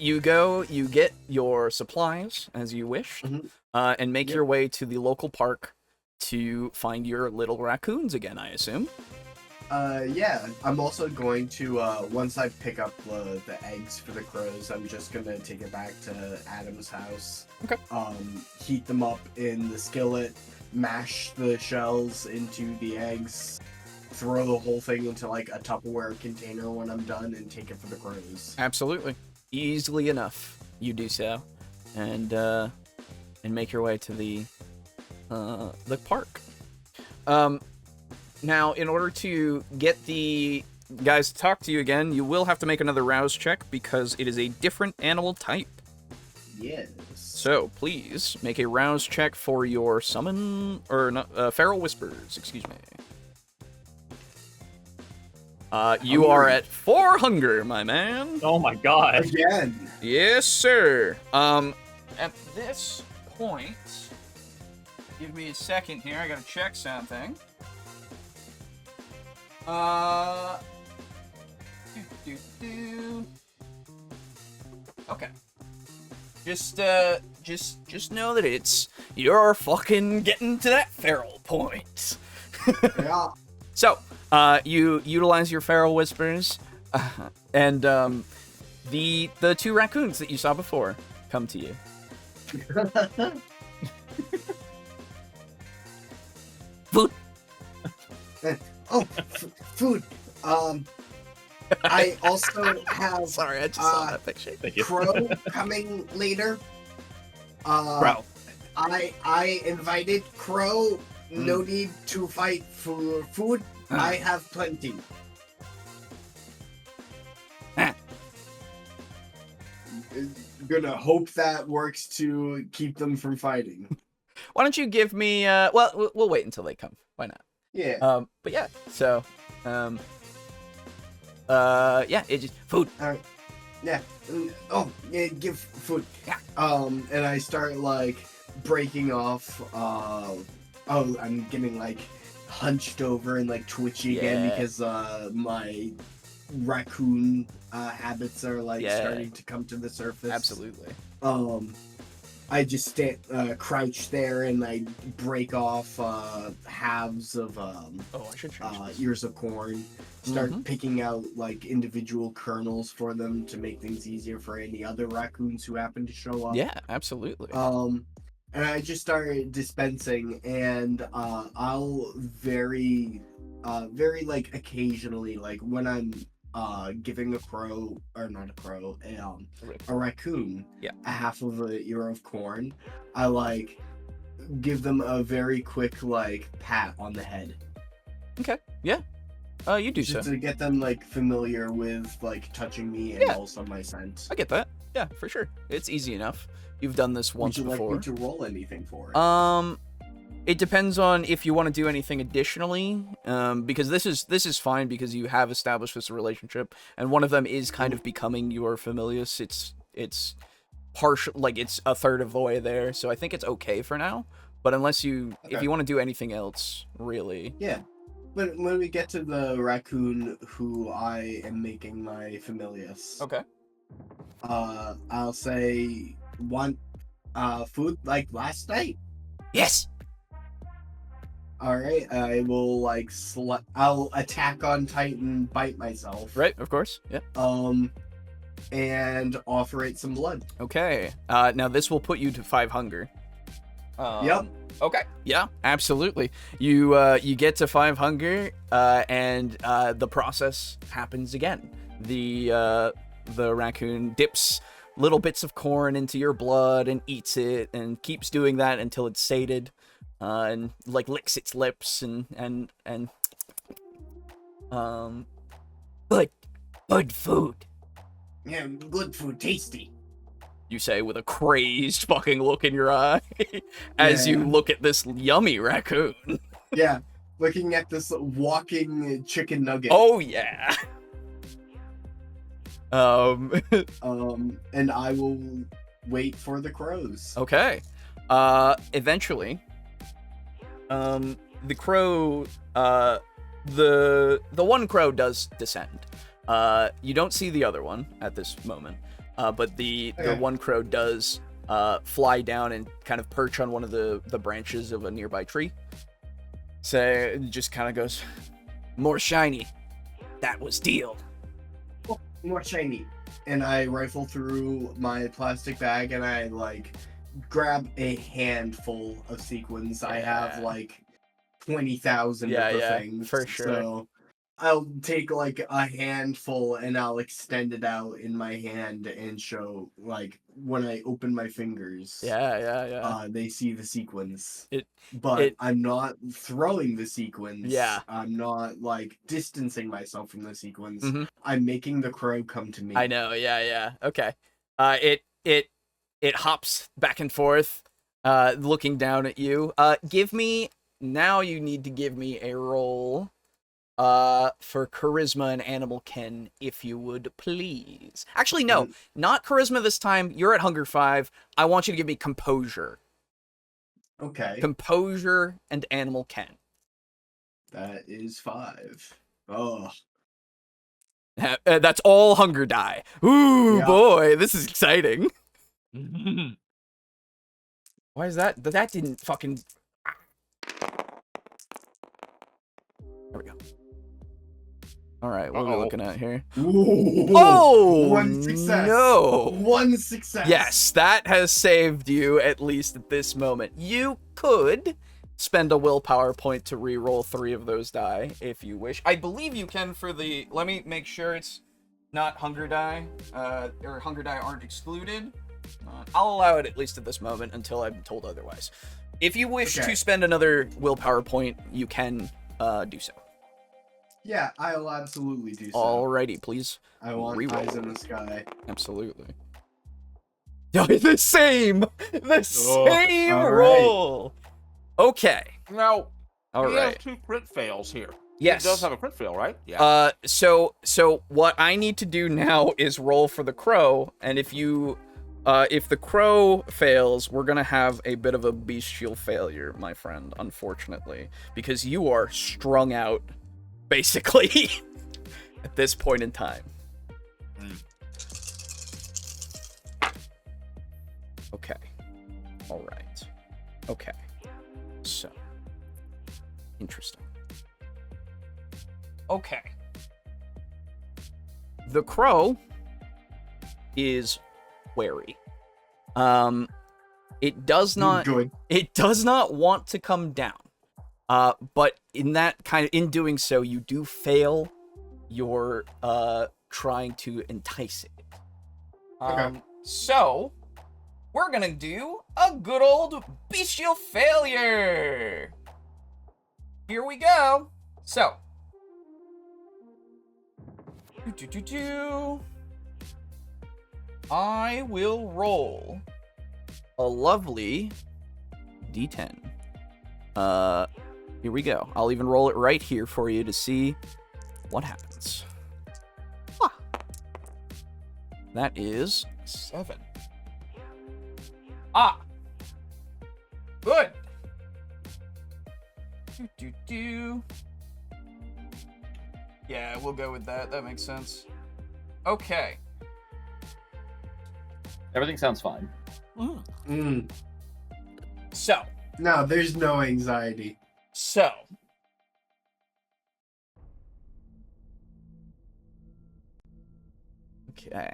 You go, you get your supplies as you wish, Mhm. And make Yep. your way to the local park to find your little raccoons again, I assume. Yeah, I'm also going to, once I pick up the eggs for the crows, I'm just gonna take it back to Adam's house. Okay. Heat them up in the skillet, mash the shells into the eggs, throw the whole thing into, like, a Tupperware container when I'm done, and take it for the crows. Absolutely. Easily enough, you do so. And make your way to the the park. Now, in order to get the guys to talk to you again, you will have to make another rouse check because it is a different animal type. Yes. So, please make a rouse check for your summon, or not, feral whispers, excuse me. You are at 4 hunger, my man. Oh my god. Again. Yes, sir. At this point, give me a second here. I gotta check something. Okay. Just know that you're fucking getting to that feral point. Yeah. So, you utilize your feral whispers, and the 2 raccoons that you saw before come to you. Food. Oh, food. I also have Sorry, I just saw that picture. Thank you. Crow coming later. Bro. I invited Crow. No need to fight for food. I have plenty. Gonna hope that works to keep them from fighting. Why don't you give me? Well, we'll wait until they come. Why not? Yeah. But yeah. So, yeah, it just food. Alright. Yeah. Oh, yeah, give food. Yeah. And I start like breaking off. Oh, I'm getting like hunched over and like twitchy again Yeah. because my raccoon habits are like Yeah. starting to come to the surface. Absolutely. I just stand, crouch there and I break off halves of Oh, I should change this. ears of corn. Start picking out like individual kernels for them to make things easier for any other raccoons who happen to show up. Yeah, absolutely. And I just started dispensing, and I'll very like occasionally, like when I'm giving a crow, or not a crow, a raccoon, Yeah. a half of an ear of corn, I like give them a very quick like pat on the head. Okay. Yeah. You do so. Just to get them like familiar with like touching me and Yeah. also my scent. I get that. Yeah, for sure. It's easy enough. You've done this once Would you before. like me to roll anything for it? It depends on if you want to do anything additionally. Because this is fine because you have established this relationship, and one of them is kind of becoming your familius. It's partial, like it's a third of the way there, so I think it's okay for now. But unless if Okay. you want to do anything else, really. Yeah. When we get to the raccoon who I am making my familius, Okay. I'll say want food like last night. Yes. All right, I will like I'll attack on Titan, bite myself. Right. Of course. Yeah. And offer it some blood. Okay. Now this will put you to 5 hunger. Yep. Okay. Yeah, absolutely. You get to 5 hunger, and the process happens again. The raccoon dips little bits of corn into your blood and eats it, and keeps doing that until it's sated, and like licks its lips and good food. Yeah, good food, tasty. You say with a crazed fucking look in your eye as you Yeah. look at this yummy raccoon. Yeah, looking at this walking chicken nugget. Oh yeah. And I will wait for the crows. Okay. Eventually, the crow, the one crow does descend. You don't see the other one at this moment, but the Okay. one crow does fly down and kind of perch on one of the branches of a nearby tree. So it just kind of goes, more shiny. That was deal. More shiny. And I rifle through my plastic bag and I like grab a handful of sequins. I have Yeah. like 20,000 Yeah, of the yeah, things. for sure. So I'll take like a handful and I'll extend it out in my hand and show like when I open my fingers. Yeah. They see the sequins. It But I'm not throwing the sequins. Yeah. I'm not like distancing myself from the sequins. Mhm. I'm making the crow come to me. I know. Yeah. Okay. It hops back and forth, looking down at you. Give me now. You need to give me a roll. For charisma and animal ken, if you would please. Actually, no, not charisma this time. You're at hunger 5. I want you to give me composure. Okay. Composure and animal ken. That is 5. Oh. That's all hunger die. Ooh, Yeah. boy, this is exciting. Why is that? That didn't fucking... There we go. All right, what are we looking at here? Ooh. Oh, 1 success. no. 1 success. Yes, that has saved you, at least at this moment. You could spend a willpower point to re-roll 3 of those die, if you wish. I believe you can for the... Let me make sure it's not hunger die, or hunger die aren't excluded. I'll allow it at least at this moment until I'm told otherwise. If you wish to spend another willpower point, you can do so. Yeah, I'll absolutely do so. Alrighty, please. I want re-roll. eyes in the sky. Absolutely. The same all right. roll. Okay. Now, All he right. has 2 crit fails here. Yes. He does have a crit fail, right? Yeah. So what I need to do now is roll for the crow, and if the crow fails, we're gonna have a bit of a bestial failure, my friend, unfortunately, because you are strung out, basically, at this point in time. Okay. All right. Okay. So, interesting. Okay. The crow is wary. It does not Good. It does not want to come down. But in doing so, you do fail your trying to entice it. Okay. So we're gonna do a good old bestial failure. Here we go. So I will roll a lovely D10. Here we go. I'll even roll it right here for you to see what happens. That is 7. Good. Yeah, we'll go with that. That makes sense. Okay. Everything sounds fine. So. No, there's no anxiety. Okay.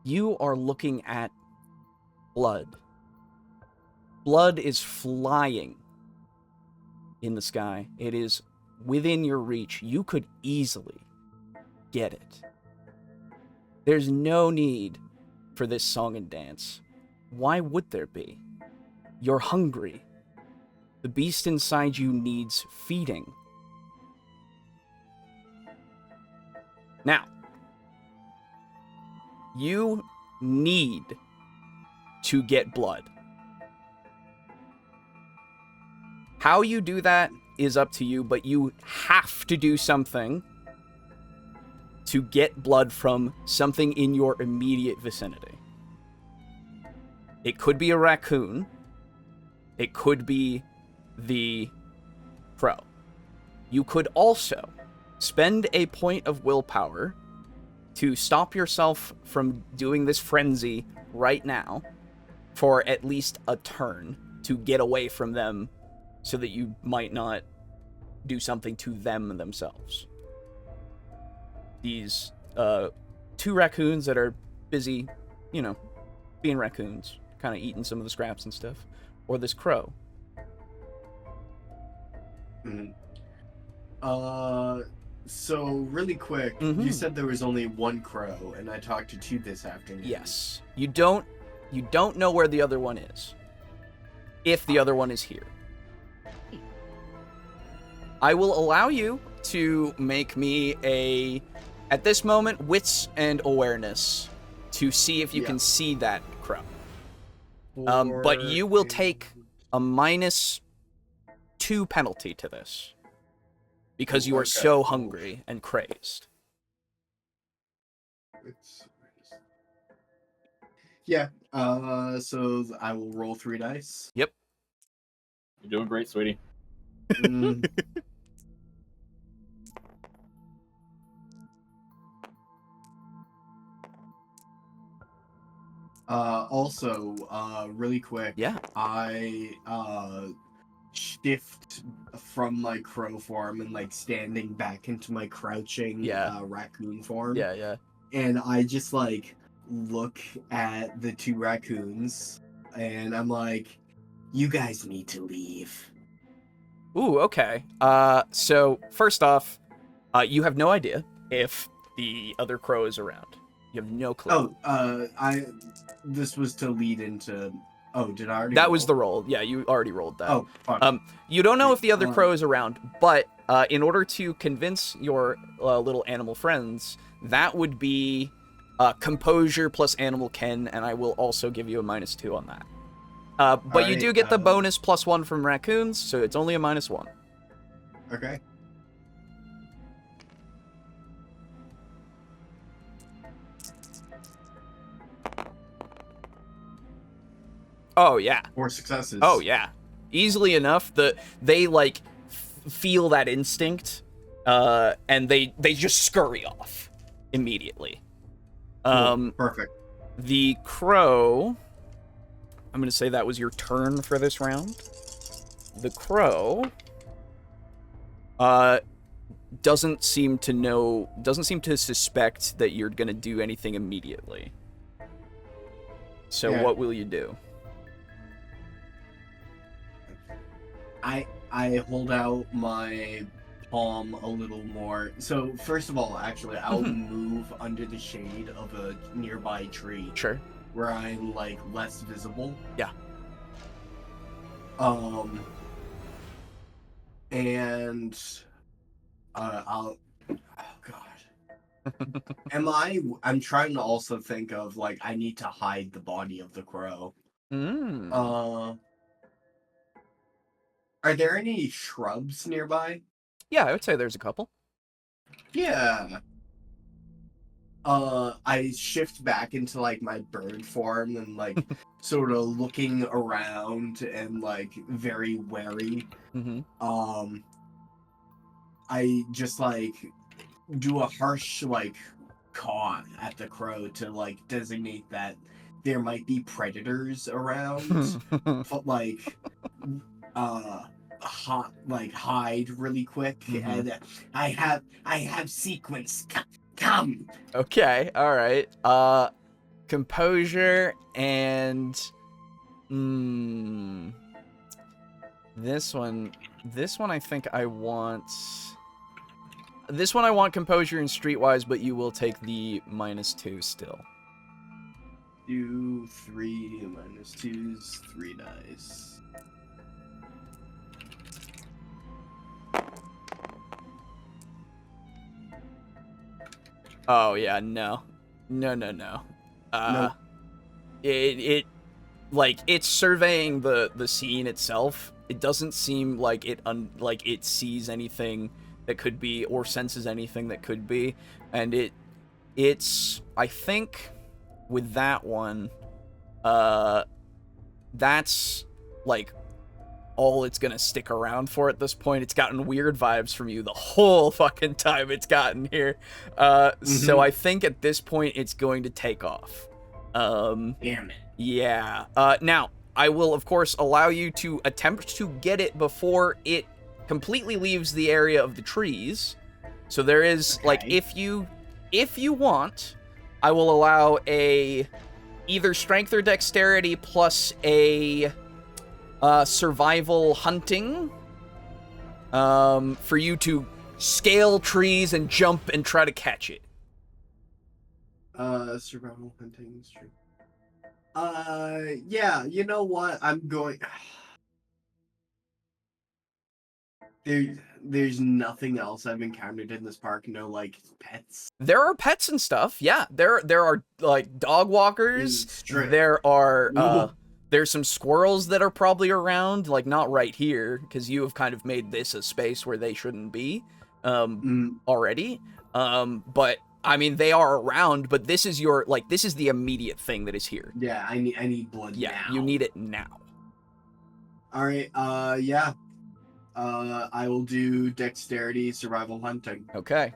You are looking at blood. Blood is flying in the sky. It is within your reach. You could easily get it. There's no need for this song and dance. Why would there be? You're hungry. The beast inside you needs feeding. Now, you need to get blood. How you do that is up to you, but you have to do something to get blood from something in your immediate vicinity. It could be a raccoon. It could be the crow. You could also spend a point of willpower to stop yourself from doing this frenzy right now for at least a turn to get away from them so that you might not do something to them themselves. These 2 raccoons that are busy, being raccoons, kind of eating some of the scraps and stuff, or this crow. Mhm. So really quick, Mhm. you said there was only one crow, and I talked to two this afternoon. Yes. You don't know where the other one is. If the other one is here. I will allow you to make me at this moment, wits and awareness to see if you can see that crow. But you will take a -2 penalty to this. Because you are so hungry and crazed. Yeah. So I will roll 3 dice. Yep. You're doing great, sweetie. Mm. Also, really quick. Yeah. I shift from my crow form and like standing back into my crouching raccoon form. Yeah. And I just like look at the 2 raccoons and I'm like, you guys need to leave. Ooh, okay. So first off, you have no idea if the other crow is around. You have no clue. This was to lead into. Oh, did I already? That was the roll. Yeah, you already rolled that. Oh, fuck. You don't know if the other crow is around, but in order to convince your little animal friends, that would be composure plus animal ken, and I will also give you a -2 on that. But you do get the bonus +1 from raccoons, so it's only a -1. Okay. Oh yeah. 4 successes. Oh yeah. Easily enough. They like feel that instinct, and they just scurry off immediately. Perfect. The crow. I'm gonna say that was your turn for this round. The crow doesn't seem to suspect that you're gonna do anything immediately. So what will you do? I hold out my palm a little more. So first of all, actually, I'll move under the shade of a nearby tree. Sure. Where I'm like less visible. Yeah. And I'll. Oh God. I'm trying to also think of like I need to hide the body of the crow. Are there any shrubs nearby? Yeah, I would say there's a couple. Yeah. I shift back into like my bird form and like sort of looking around and like very wary. I just like do a harsh like caw at the crow to like designate that there might be predators around. But like hide really quick and I have sequence. Come. Okay, all right. Composure and this one I think I want. This one I want composure and streetwise, but you will take the -2 still. 2, 3, -2s, 3 dice. Oh yeah, no. No. It like it's surveying the scene itself. It doesn't seem like it sees anything that could be or senses anything that could be, and it's I think with that one, that's like all it's gonna stick around for at this point. It's gotten weird vibes from you the whole fucking time it's gotten here. So I think at this point it's going to take off. Damn it. Yeah. Now, I will of course allow you to attempt to get it before it completely leaves the area of the trees. So there is like if you want, I will allow a either strength or dexterity plus a survival hunting for you to scale trees and jump and try to catch it. Survival hunting is true. Yeah, you know what? I'm going. There's nothing else I've encountered in this park. No, like, pets. There are pets and stuff. Yeah, there are like dog walkers. There are there's some squirrels that are probably around, like not right here because you have kind of made this a space where they shouldn't be already. But I mean they are around, but this is your this is the immediate thing that is here. Yeah, I need blood now. You need it now. All right, yeah. I will do dexterity survival hunting. Okay.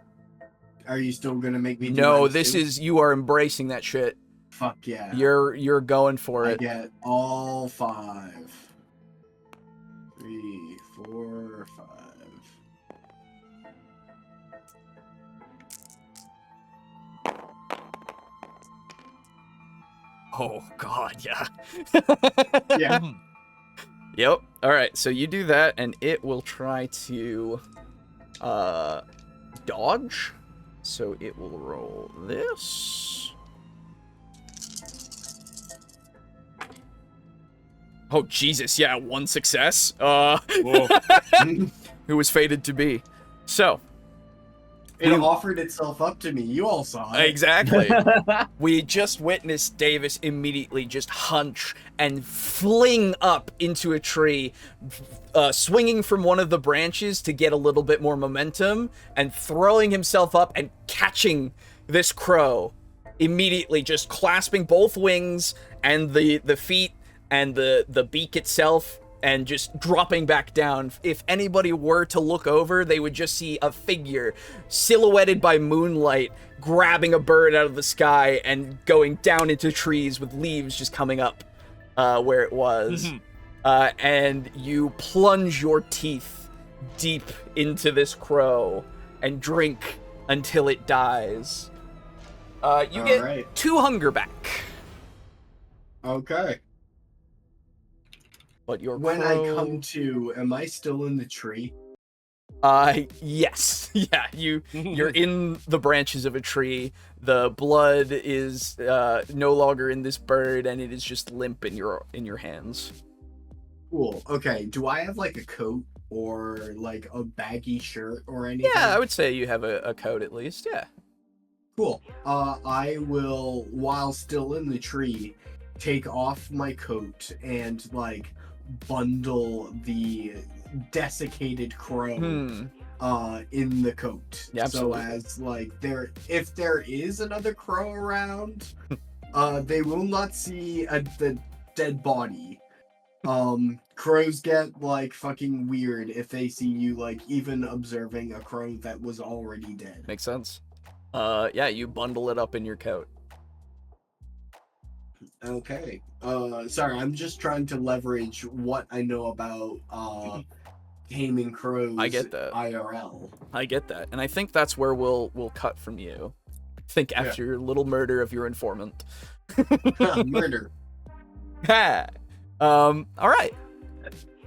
Are you still gonna make me do No, mine this too? is you are embracing that shit. Fuck yeah. You're going for I it. get all 5. 3, 4, 5. Oh god, yeah. Yeah. Yep. All right, so you do that and it will try to dodge. So it will roll this. Oh Jesus, yeah, 1 success. Who was fated to be. So, It offered itself up to me. You all saw it. exactly. We just witnessed Davis immediately just hunch and fling up into a tree, swinging from one of the branches to get a little bit more momentum, and throwing himself up and catching this crow immediately, just clasping both wings and the feet and the beak itself, and just dropping back down. If anybody were to look over, they would just see a figure silhouetted by moonlight grabbing a bird out of the sky and going down into trees with leaves just coming up where it was. And you plunge your teeth deep into this crow and drink until it dies. You get Alright. 2 hunger back. Okay. But your When crow... I come to, am I still in the tree? Yes. Yeah, you're in the branches of a tree. The blood is no longer in this bird, and it is just limp in your hands. Cool. Okay. Do I have like a coat or like a baggy shirt or anything? Yeah, I would say you have a coat at least. Yeah. Cool. I will, while still in the tree, take off my coat and like bundle the desiccated crow in the coat. Yeah, absolutely. So as like if there is another crow around, they will not see the dead body. Crows get like fucking weird if they see you like even observing a crow that was already dead. Makes sense. Yeah, you bundle it up in your coat. Okay. Sorry, I'm just trying to leverage what I know about taming crows. I get that. IRL. I get that, and I think that's where we'll cut from you. I think after your little murder of your informant. Murder. Ha! All right.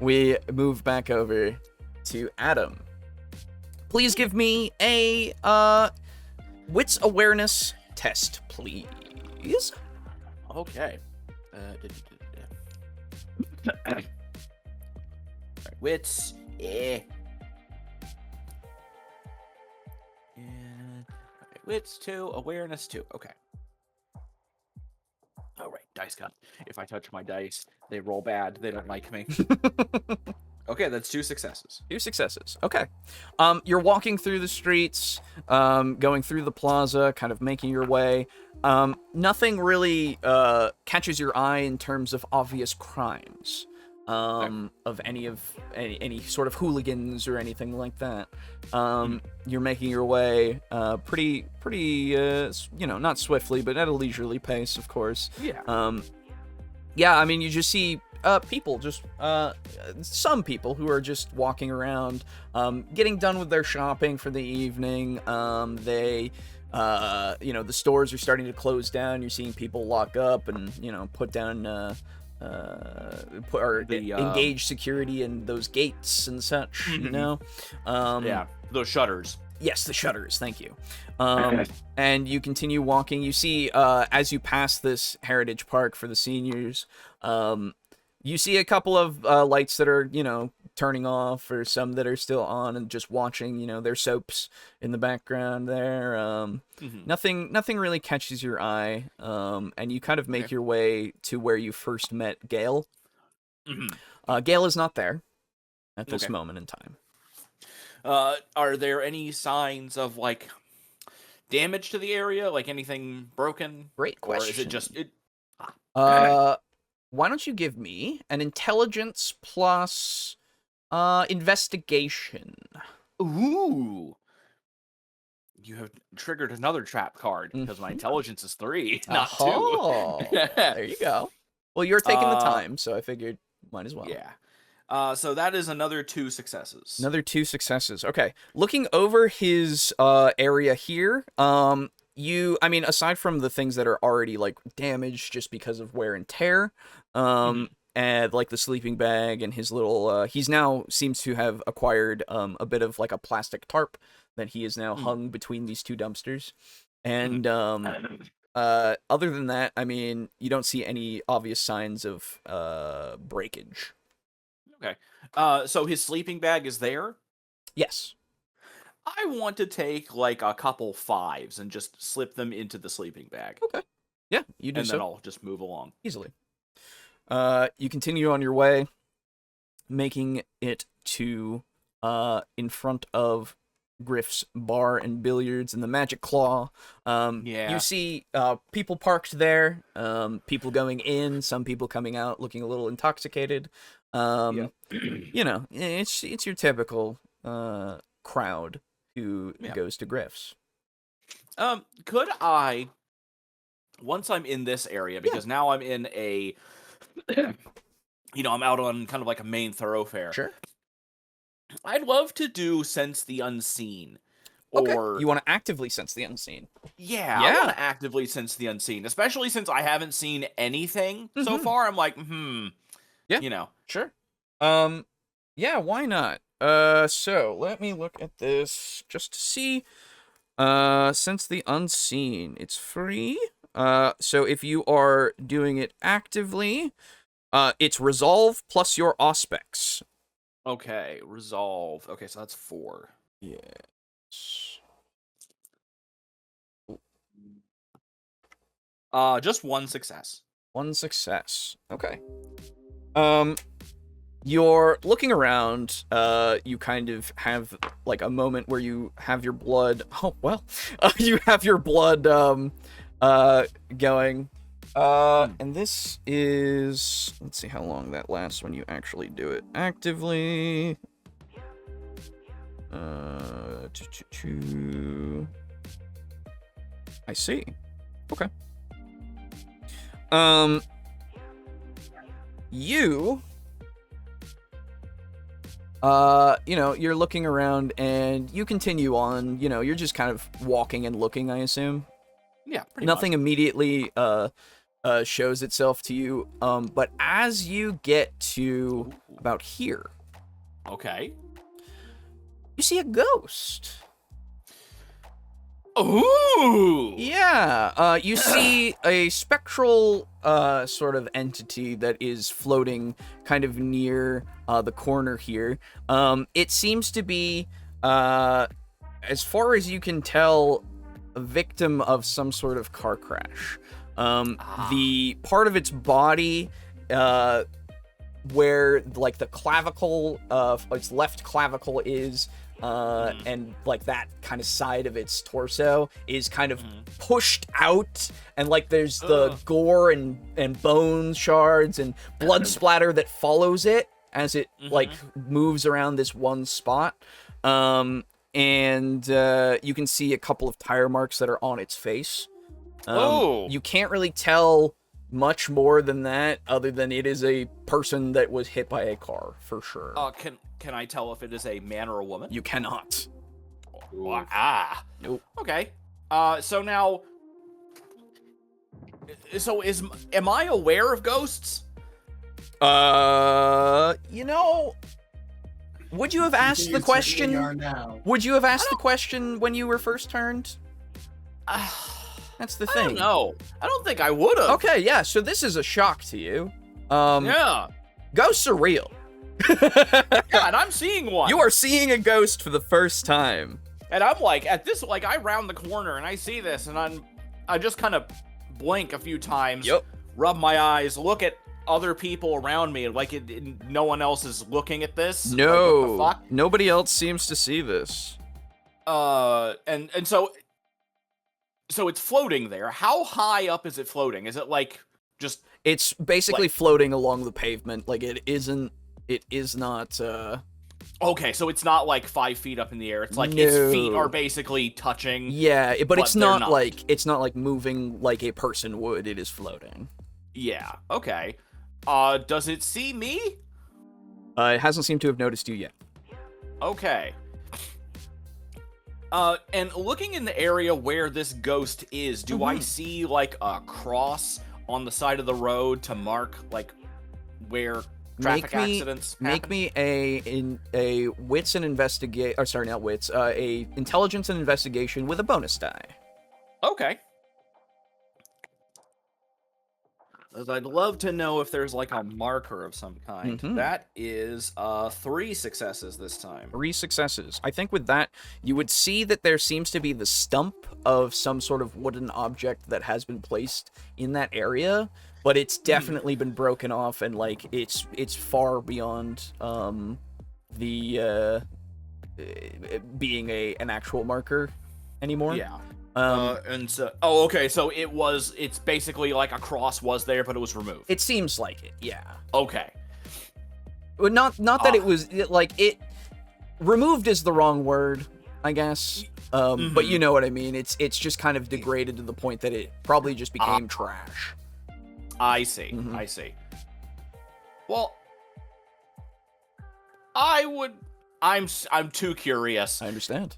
We move back over to Adam. Please give me a wits awareness test, please. Okay. Alright, wits. And okay, wits 2, awareness 2. Okay. All right, dice god. If I touch my dice, they roll bad. They don't like me. Okay, that's 2 successes. 2 successes. Okay. You're walking through the streets, going through the plaza, kind of making your way. Nothing really catches your eye in terms of obvious crimes, of any sort of hooligans or anything like that. You're making your way pretty not swiftly, but at a leisurely pace, of course. Yeah. Yeah, I mean, you just see people, just some people who are just walking around, getting done with their shopping for the evening. They The stores are starting to close down. You're seeing people lock up and put down engage security in those gates and such. Yeah, those shutters. Yes, the shutters. Thank you. And you continue walking. You see, as you pass this heritage park for the seniors, you see a couple of lights that are, turning off, or some that are still on and just watching, their soaps in the background there. Nothing really catches your eye. And you kind of make your way to where you first met Gale. Gale is not there at this moment in time. Are there any signs of like damage to the area? Like anything broken? Great question. Or is it just it? Why don't you give me an intelligence plus investigation? Ooh. You have triggered another trap card because my intelligence is 3, not 2. There you go. Well, you're taking the time, so I figured might as well. Yeah. So that is another 2 successes. Another 2 successes. Okay. Looking over his area here, aside from the things that are already like damaged just because of wear and tear, and like the sleeping bag and his little, he's now seems to have acquired a bit of like a plastic tarp that he is now hung between these 2 dumpsters. And other than that, you don't see any obvious signs of breakage. Okay. So his sleeping bag is there? Yes. I want to take like a couple 5s and just slip them into the sleeping bag. Okay. Yeah, you do. And so. then I'll just move along. Easily. You continue on your way, making it to in front of Griff's Bar and Billiards and the Magic Claw. You see people parked there, people going in, some people coming out looking a little intoxicated. It's your typical crowd who goes to Griff's. Could I, once I'm in this area, because now I'm in a, I'm out on kind of like a main thoroughfare. Sure. I'd love to do Sense the Unseen. Okay. Or you want to actively sense the unseen. Yeah, I want to actively sense the unseen, especially since I haven't seen anything so far. I'm like, Yeah. Sure. Yeah, why not? So let me look at this just to see. Sense the unseen. It's free. So if you are doing it actively, it's resolve plus your auspex. Okay, resolve. Okay, so that's 4. Yes. Just 1 success. 1 success. Okay. You're looking around, you kind of have like a moment where you have your blood, you have your blood, going, and this is, let's see how long that lasts when you actually do it actively. I see. Okay. You're looking around and you continue on, you're just kind of walking and looking, I assume. Yeah, pretty Nothing much. immediately shows itself to you, but as you get to about here, Okay. you see a ghost. Ooh! Yeah, you see a spectral sort of entity that is floating kind of near the corner here. It seems to be, as far as you can tell, a victim of some sort of car crash. The part of its body where like the clavicle of its left clavicle is, and like that kind of side of its torso is kind of pushed out, and like there's the gore and bone shards and blood splatter that follows it as it like moves around this one spot. And you can see a couple of tire marks that are on its face. You can't really tell much more than that, other than it is a person that was hit by a car for sure. Can I tell if it is a man or a woman? You cannot. Nope. Nope. Okay. So now, am I aware of ghosts? You know, would you have asked the You certainly are question? now. Would you have asked the question when you were first turned? That's the I thing. don't know. I don't think I would have. Okay, yeah. So this is a shock to you. Yeah. Ghosts are real. Yeah, and I'm seeing one. You are seeing a ghost for the first time. And I'm like, I round the corner and I see this, and I just kind of blink a few times. Yep. Rub my eyes, look at other people around me, like no one else is looking at this. No, Like, what the fuck? nobody else seems to see this. And so it's floating there. How high up is it floating? Is it like just? It's basically floating along the pavement. Like it is not. Okay, so it's not like 5 feet up in the air. It's like No. its feet are basically touching. Yeah, but it's they're not not. like moving like a person would. It is floating. Yeah. Okay. Does it see me? It hasn't seemed to have noticed you yet. Okay. And looking in the area where this ghost is, do I see like a cross on the side of the road to mark like where traffic accidents happen? Make me a wits and investigate. Or sorry, not wits. A intelligence and investigation with a bonus die. Okay. As I'd love to know if there's like a marker of some kind. Mhm. That is 3 successes this time. 3 successes. I think with that, you would see that there seems to be the stump of some sort of wooden object that has been placed in that area, but it's definitely been broken off, and like it's far beyond the being an actual marker anymore. Yeah. And so, okay, so it's basically like a cross was there, but it was removed. It seems like it, yeah. Okay. Well, not that it was like it removed is the wrong word, I guess. But you know what I mean. It's just kind of degraded to the point that it probably just became trash. I see. Mhm. I see. Well, I'm too curious. I understand.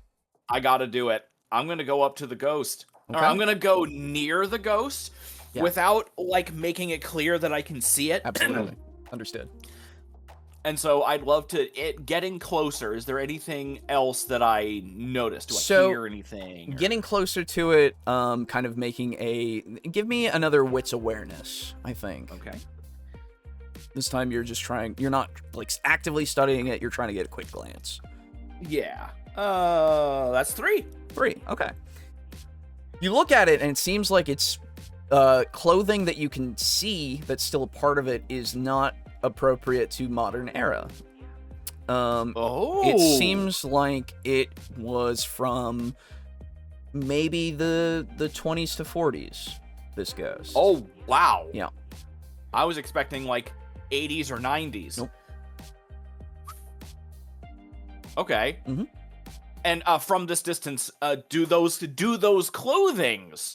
I gotta do it. I'm gonna go up to the ghost. Or Okay. I'm gonna go near the ghost Yeah. without like making it clear that I can see it. Absolutely. Understood. And so I'd love to getting closer. Is there anything else that I noticed? Do I So, hear anything? Getting closer to it, kind of making give me another wits awareness, I think. Okay. This time you're not like actively studying it, you're trying to get a quick glance. Yeah. That's 3. 3, okay. You look at it and it seems like it's clothing that you can see that's still a part of it is not appropriate to modern era. It seems like it was from maybe the 20s to 40s, this ghost. Oh, wow. Yeah. I was expecting like 80s or 90s. Nope. Okay. Mhm. And from this distance, do those clothings,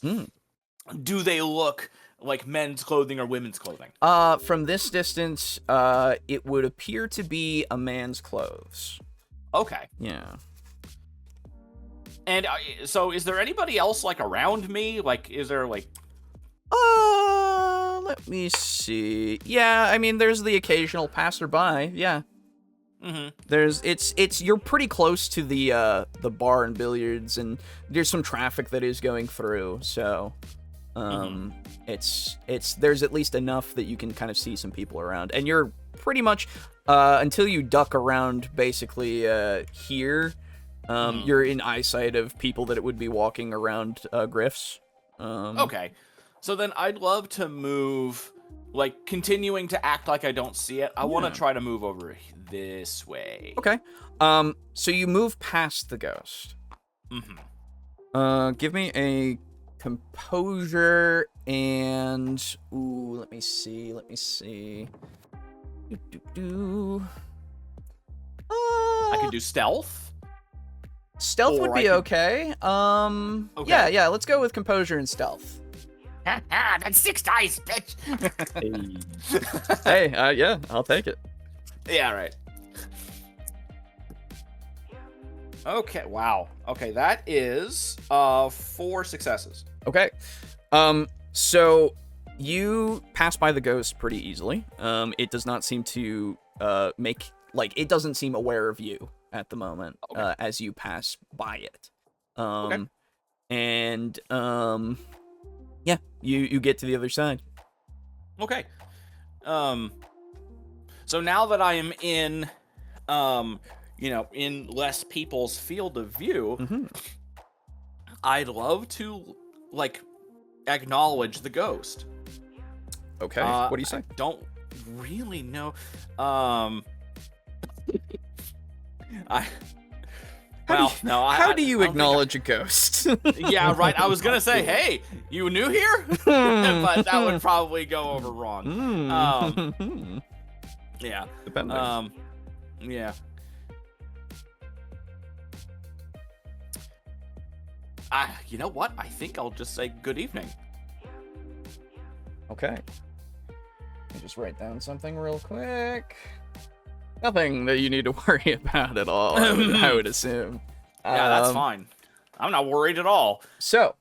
do they look like men's clothing or women's clothing? From this distance, it would appear to be a man's clothes. Okay. Yeah. And so is there anybody else like around me? Like, is there like... Let me see. Yeah, I mean, there's the occasional passerby. Yeah. Mm-hmm. You're pretty close to the bar and billiards, and there's some traffic that is going through, so there's at least enough that you can kind of see some people around, and you're pretty much until you duck around basically here, you're in eyesight of people that it would be walking around Griff's. Okay. So then I'd love to move, like, continuing to act like I don't see it. I want to try to move over this way. Okay. So you move past the ghost. Mm-hmm. Give me a composure and let me see. I could do stealth. Stealth would or be I okay. Okay. Yeah, let's go with composure and stealth. That's 6 dice, bitch. Hey, yeah, I'll take it. Yeah, right. Okay, wow. Okay, that is 4 successes. Okay. So you pass by the ghost pretty easily. It does not seem to it doesn't seem aware of you at the moment. Okay. As you pass by it. Okay. And yeah, you get to the other side. Okay. So now that I am in in less people's field of view, I'd love to acknowledge the ghost. Okay. What do you say? I don't really know. How do you acknowledge a ghost? Yeah, right. I was gonna say, hey, you new here? But that would probably go over wrong. Yeah. Depending. Yeah. You know what? I think I'll just say good evening. Okay. Let me just write down something real quick. Nothing that you need to worry about at all, I would assume. Yeah, that's fine. I'm not worried at all. So.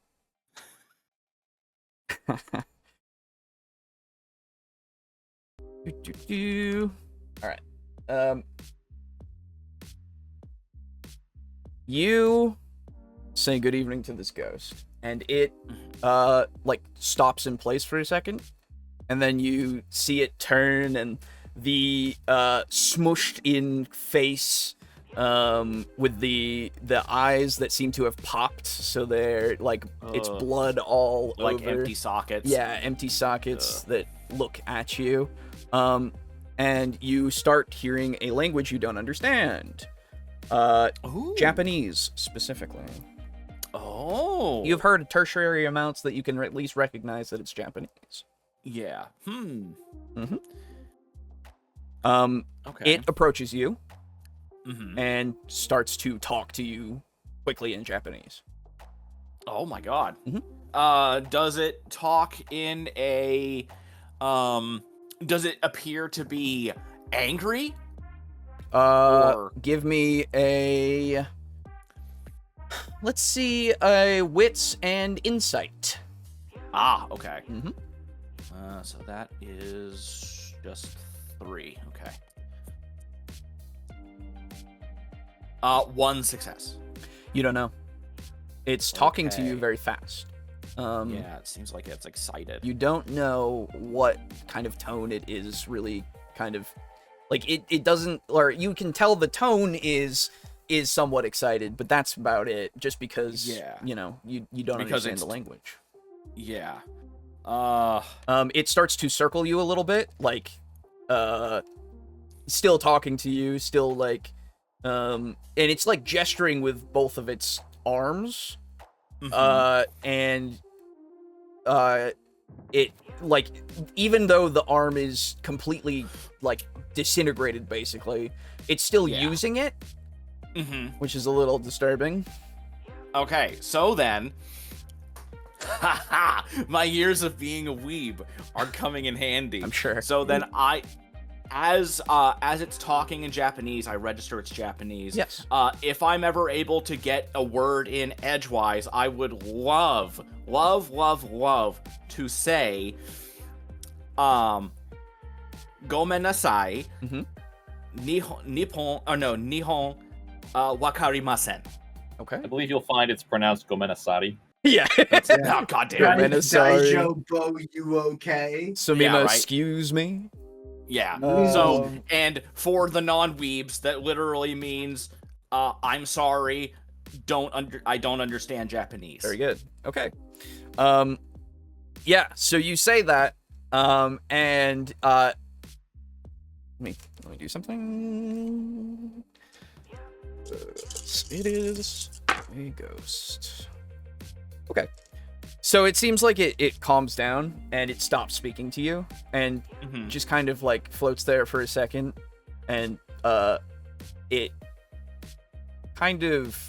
Alright. You say good evening to this ghost, and it stops in place for a second, and then you see it turn, and the smushed in face with the eyes that seem to have popped, so they're it's blood all over. Empty sockets. Yeah, empty sockets that look at you. And you start hearing a language you don't understand. Japanese, specifically. Oh. You've heard tertiary amounts that you can at least recognize that it's Japanese. Yeah. Okay. It approaches you Mm-hmm. and starts to talk to you quickly in Japanese. Oh my god. Mm-hmm. Does it talk in a does it appear to be angry? Give me a, let's see, a wits and insight. Okay. Mm-hmm. So that is just 3. Okay. 1 success. You don't know. It's talking to you Okay. very fast. Yeah, it seems like it's excited. You don't know what kind of tone it is really kind of it doesn't, or you can tell the tone is somewhat excited, but that's about it, just because you don't understand the language. Yeah. It starts to circle you a little bit, still talking to you, still and it's gesturing with both of its arms. And it even though the arm is completely disintegrated, basically, it's still using it, which is a little disturbing. Okay, so then, my years of being a weeb are coming in handy. I'm sure. So then as it's talking in Japanese, I register it's Japanese. Yes. If I'm ever able to get a word in edgewise, I would love to say, Gomenasai, Nihon, wakarimasen. Okay. I believe you'll find it's pronounced Gomenasari. Yeah. Oh, goddamn. Daijobo, you okay? Sumima, Yeah, right. excuse me. Yeah. Oh. So, and for the non-weebs, that literally means, I'm sorry, I don't understand Japanese. Very good. Okay. Yeah, so you say that, and let me do something. It is a ghost. Okay. So it seems like it calms down and it stops speaking to you and just kind of floats there for a second, and it kind of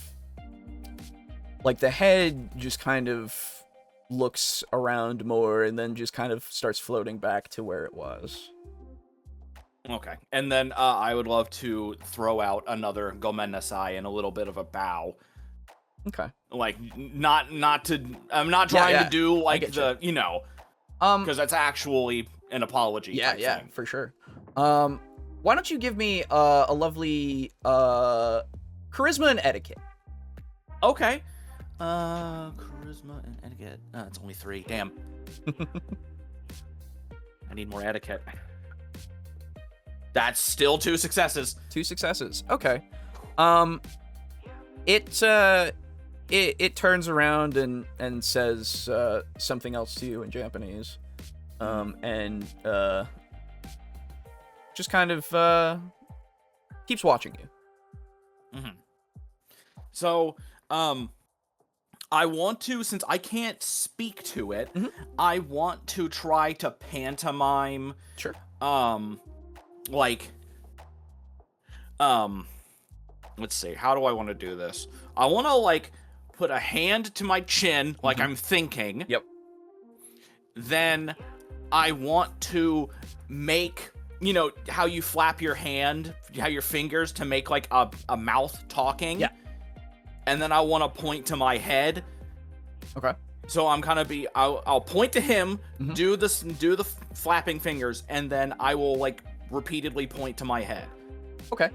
the head just kind of looks around more and then just kind of starts floating back to where it was. Okay. And then I would love to throw out another Gomenasai and a little bit of a bow. Okay. Like, not to... I'm not trying to do, like, the... You know... Because that's actually an apology type thing. For sure. Why don't you give me a lovely charisma and etiquette? Okay. Charisma and etiquette. It's only 3. Damn. I need more etiquette. That's still 2 successes. 2 successes. Okay. It turns around and says something else to you in Japanese, and just kind of keeps watching you. Mm-hmm. So, I want to, since I can't speak to it, I want to try to pantomime. Sure. Let's see. How do I want to do this? I want to like put a hand to my chin, like I'm thinking. Yep. Then I want to make, you know, how you flap your hand, how your fingers to make like a mouth talking. Yeah. And then I want to point to my head. Okay. So I'm kind of I'll point to him, do the flapping fingers, and then I will like repeatedly point to my head. Okay.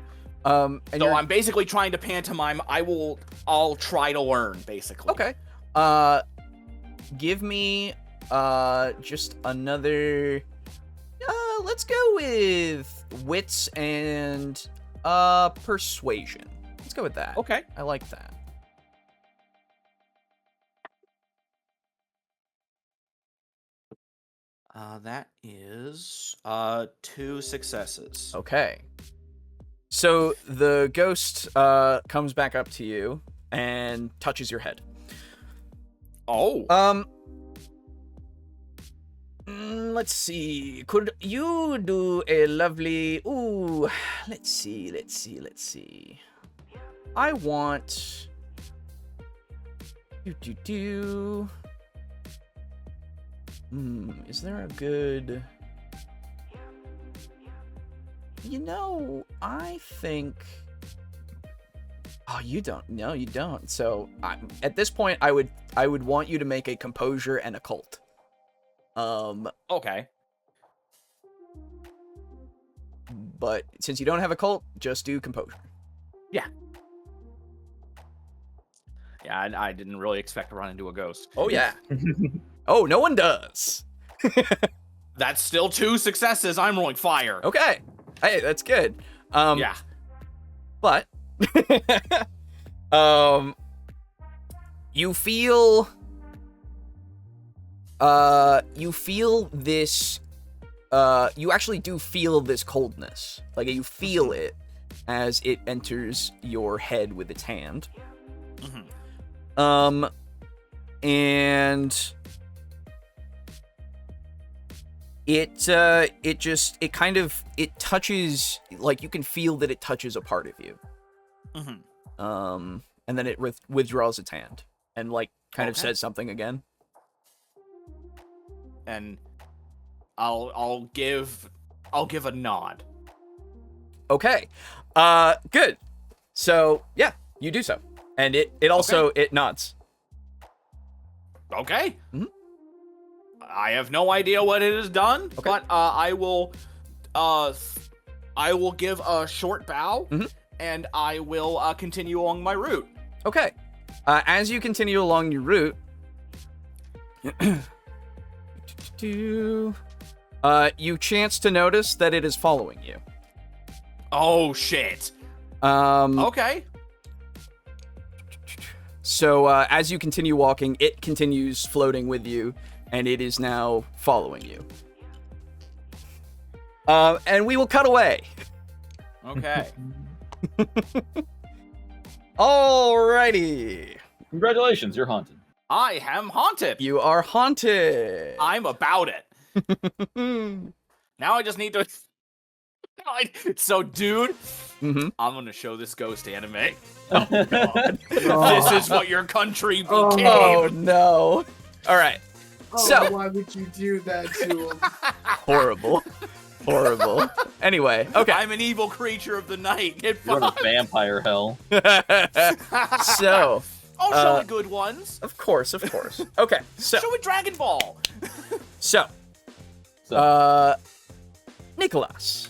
So I'm basically trying to pantomime. I'll try to learn, basically. Okay. Give me just another. Let's go with wits and persuasion. Let's go with that. Okay. I like that. That is 2 successes. Okay. So the ghost comes back up to you and touches your head. Oh. Let's see. Could you do a lovely... Ooh, let's see. I want... Is there a good... You know, I think... Oh, you don't. No, you don't. So, at this point, I would want you to make a composure and occult. Okay. But since you don't have occult, just do composure. Yeah. Yeah, I didn't really expect to run into a ghost. Oh, yeah. Oh, no one does. That's still 2 successes. I'm rolling fire. Okay. Hey, that's good. Yeah. But you feel this you actually do feel this coldness. Like you feel it as it enters your head with its hand. And it touches, like you can feel that it touches a part of you. And then it withdraws its hand and like kind of says something again. And I'll give a nod. Okay. Good. So yeah, you do so. And it also it nods. Okay. I have no idea what it has done, but I will give a short bow, and I will continue along my route. Okay. As you continue along your route, you chance to notice that it is following you. Oh shit. Okay. So as you continue walking, it continues floating with you, and it is now following you. And we will cut away. Okay. Alrighty. Congratulations, you're haunted. I am haunted. You are haunted. I'm about it. Now I just need to... So, dude, I'm gonna show this ghost anime. Oh, God. This is what your country became. Oh, no. All right. Oh, So, why would you do that to him? horrible. Horrible. Anyway, okay. I'm an evil creature of the night. Get You're in a fucked. vampire hell. So, I'll show the good ones. of course. Okay, so, Show it Dragon Ball. so, So, Nikolas,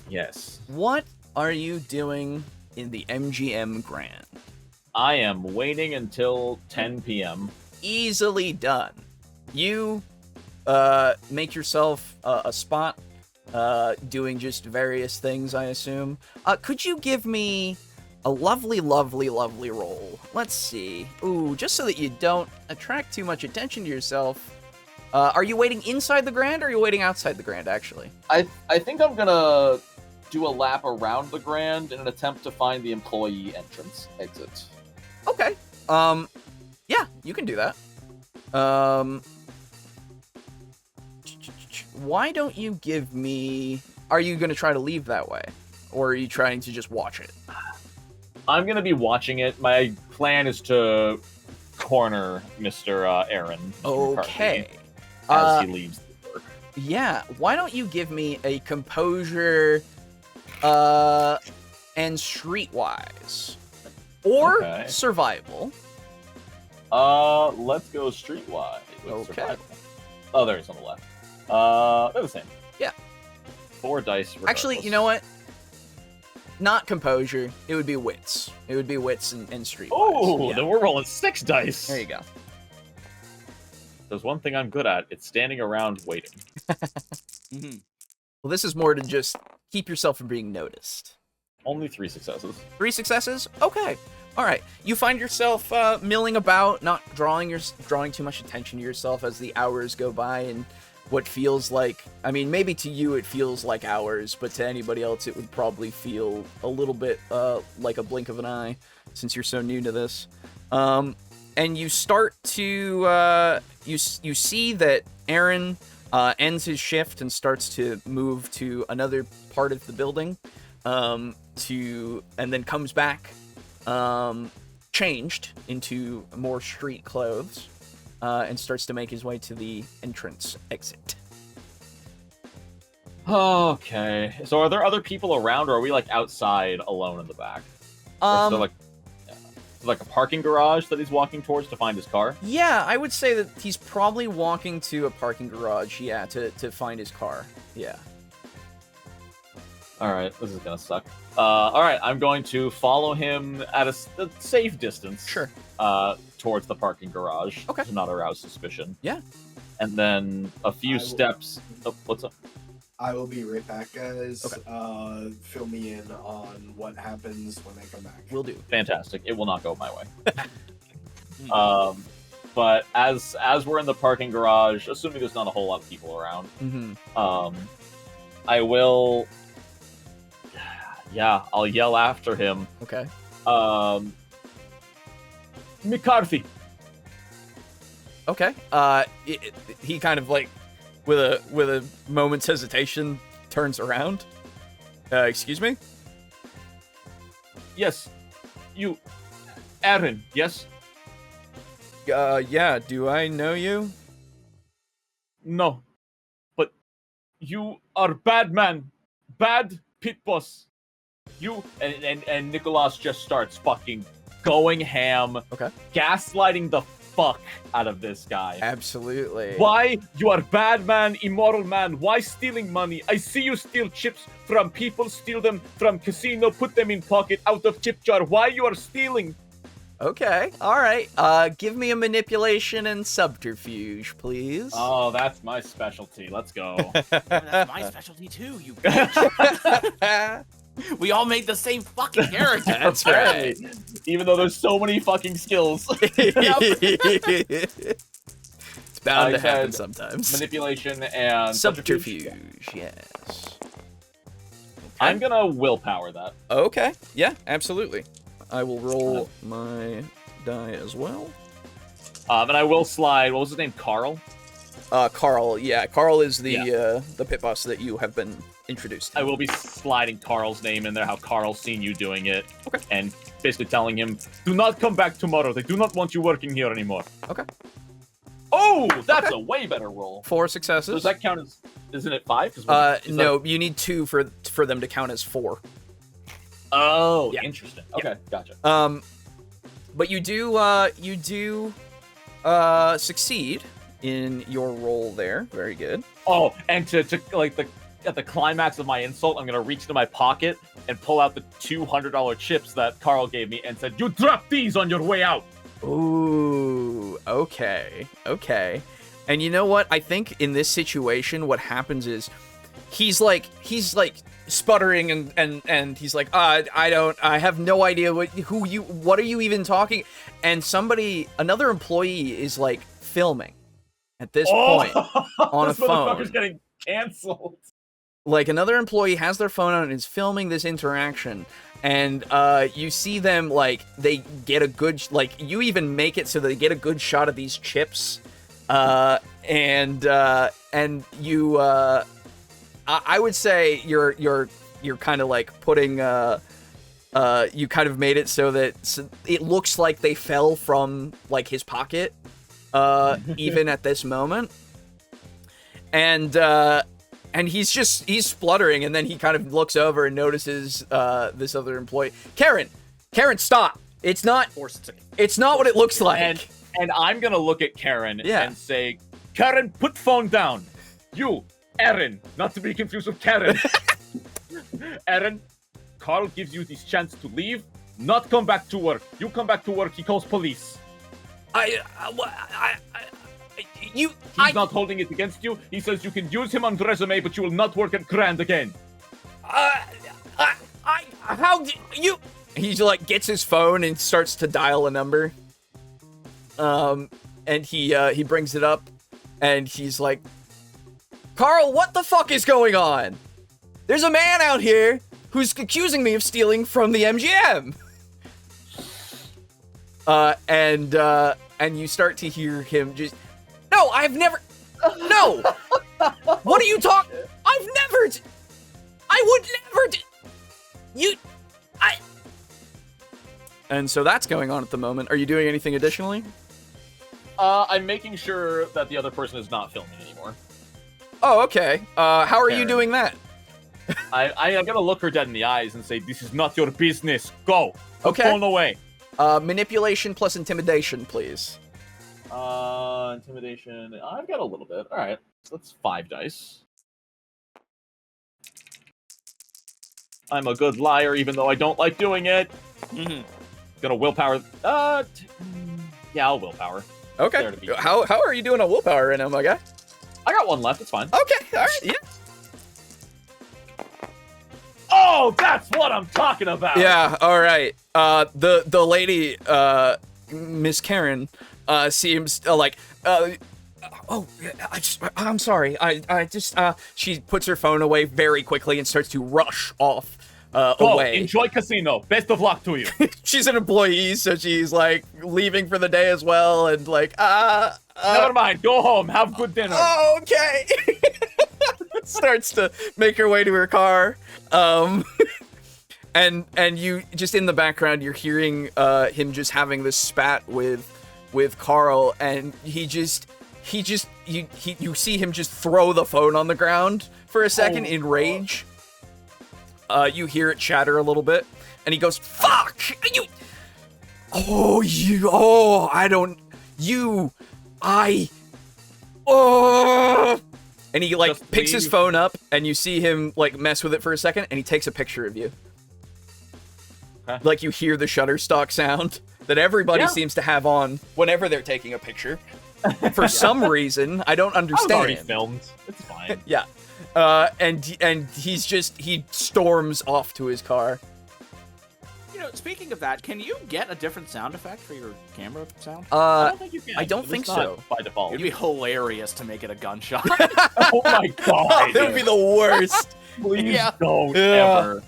yes. what are you doing in the MGM Grand? I am waiting until 10 p.m. Easily done. You make yourself a spot, doing just various things, I assume. Could you give me a lovely roll? Let's see. Ooh, just so that you don't attract too much attention to yourself. Are you waiting inside the Grand, or are you waiting outside the Grand, actually? I think I'm gonna do a lap around the Grand in an attempt to find the employee exit. Okay. Yeah, you can do that. Why don't you give me... Are you going to try to leave that way? Or are you trying to just watch it? I'm gonna be watching it. My plan is to corner Mr. Aaron. Mr. Okay. McCarthy, as he leaves the work. Yeah, why don't you give me a composure, and streetwise? Or Okay. survival. Let's go streetwise with Okay. survival. Oh, there it is on the left. They're the same. Yeah. 4 dice. Actually, you know what? Not composure. It would be wits. It would be wits and streetwise. Oh, Yeah. then we're rolling 6 dice. There you go. There's one thing I'm good at. It's standing around waiting. Well, this is more to just keep yourself from being noticed. Only 3 successes. 3 successes? Okay. All right. You find yourself milling about, not drawing too much attention to yourself as the hours go by, and what feels like, I mean, maybe to you it feels like hours, but to anybody else it would probably feel a little bit like a blink of an eye, since you're so new to this. And you start to you see that Aaron ends his shift and starts to move to another part of the building, and then comes back changed into more street clothes, and starts to make his way to the entrance exit. Okay. So are there other people around, or are we like outside alone in the back? Or is there, like a parking garage that he's walking towards to find his car? Yeah, I would say that he's probably walking to a parking garage, yeah, to find his car. Yeah. Alright, this is gonna suck. Alright, I'm going to follow him at a safe distance. Sure. Towards the parking garage. Okay. To not arouse suspicion. Yeah. And then a few steps... Oh, what's up? I will be right back, guys. Okay. Fill me in on what happens when I come back. Will do. Fantastic. It will not go my way. But as we're in the parking garage, assuming there's not a whole lot of people around, Mm-hmm. I will... Yeah, I'll yell after him. Okay. McCarthy! Okay. He kind of like, with a moment's hesitation, turns around. Excuse me? Yes. You... Aaron, yes? Yeah, do I know you? No. But you are bad man. Bad pit boss. You... And Nikolas just starts fucking going ham. Okay. Gaslighting the fuck out of this guy. Absolutely. Why? You are bad man, immoral man. Why stealing money? I see you steal chips from people, steal them from casino, put them in pocket, out of tip jar. Why you are stealing? Okay, alright. Give me a manipulation and subterfuge, please. Oh, that's my specialty. Let's go. That's my specialty too, you bitch. We all made the same fucking character. That's right. Even though there's so many fucking skills. It's bound I to happen said sometimes. Manipulation and Subterfuge, yes. I'm gonna willpower that. Okay, yeah, absolutely. I will roll my die as well. And I will slide. What was his name? Carl? Carl, yeah. Carl is the pit boss that you have been introduced to. I will be sliding Carl's name in there, how Carl's seen you doing it. Okay. And basically telling him, do not come back tomorrow. They do not want you working here anymore. Okay. Oh, that's a way better roll. 4 successes. Does that count as... Isn't it 5? No, you need 2 for them to count as 4. Oh, Yeah. interesting. Okay, gotcha. But you do succeed in your role there. Very good. Oh, and to like at the climax of my insult, I'm gonna reach into my pocket and pull out the $200 chips that Carl gave me and said, "You drop these on your way out." Ooh, okay. And you know what? I think in this situation, what happens is he's like sputtering and he's like, I have no idea what are you even talking? And another employee is like filming at this point on a this phone. motherfucker's getting canceled. Like another employee has their phone out and is filming this interaction, and you see them like they get a good you even make it so they get a good shot of these chips, and you I would say you're kind of like putting you kind of made it so that it looks like they fell from like his pocket even at this moment, and he's spluttering, and then he kind of looks over and notices this other employee. Karen, stop! It's not what it looks like. And I'm gonna look at Karen Yeah. and say, Karen, put phone down. You, Erin, not to be confused with Karen. Erin, Carl gives you this chance to leave, not come back to work. You come back to work, he calls police. He's not holding it against you. He says you can use him on resume, but you will not work at Grand again. How did you? He like gets his phone and starts to dial a number. And he brings it up, and he's like, Carl, what the fuck is going on? There's a man out here who's accusing me of stealing from the MGM. And you start to hear him just, no, I've never, no. What are you talking? I would never, And so that's going on at the moment. Are you doing anything additionally? I'm making sure that the other person is not filming anymore. Oh, okay. How are you Karen. doing that? I'm gonna look her dead in the eyes and say, "This is not your business. Go. Put Okay. phone away." Manipulation plus intimidation, please. Intimidation. I've got a little bit. All right. So that's 5 dice. I'm a good liar, even though I don't like doing it. Mm-hmm. Gonna willpower. Yeah, I'll willpower. Okay. There to be. How are you doing on willpower right now, my guy? I got 1 left. It's fine. Okay. All right. Yeah. Oh, that's what I'm talking about. Yeah. All right. The lady, Miss Karen, seems I'm sorry. She puts her phone away very quickly and starts to rush off away. Enjoy casino. Best of luck to you. She's an employee, so she's like leaving for the day as well, and like Never mind. Go home. Have good dinner. Oh, okay. Starts to make her way to her car. And you just in the background you're hearing him just having this spat with Carl, and you see him just throw the phone on the ground for a second in rage. You hear it chatter a little bit, and he goes, "Fuck you! And he like Just picks his leave. phone up, and you see him like mess with it for a second, and he takes a picture of you. Okay. Like you hear the Shutterstock sound that everybody Yeah. seems to have on whenever they're taking a picture. For some reason, I don't I was already understand. filmed. It's fine. Yeah. And he storms off to his car. You know, speaking of that, can you get a different sound effect for your camera sound? I don't think you can. I don't At think least not so. By default. It'd be hilarious to make it a gunshot. Oh my god. That would be the worst. Please Yeah. don't Yeah. ever.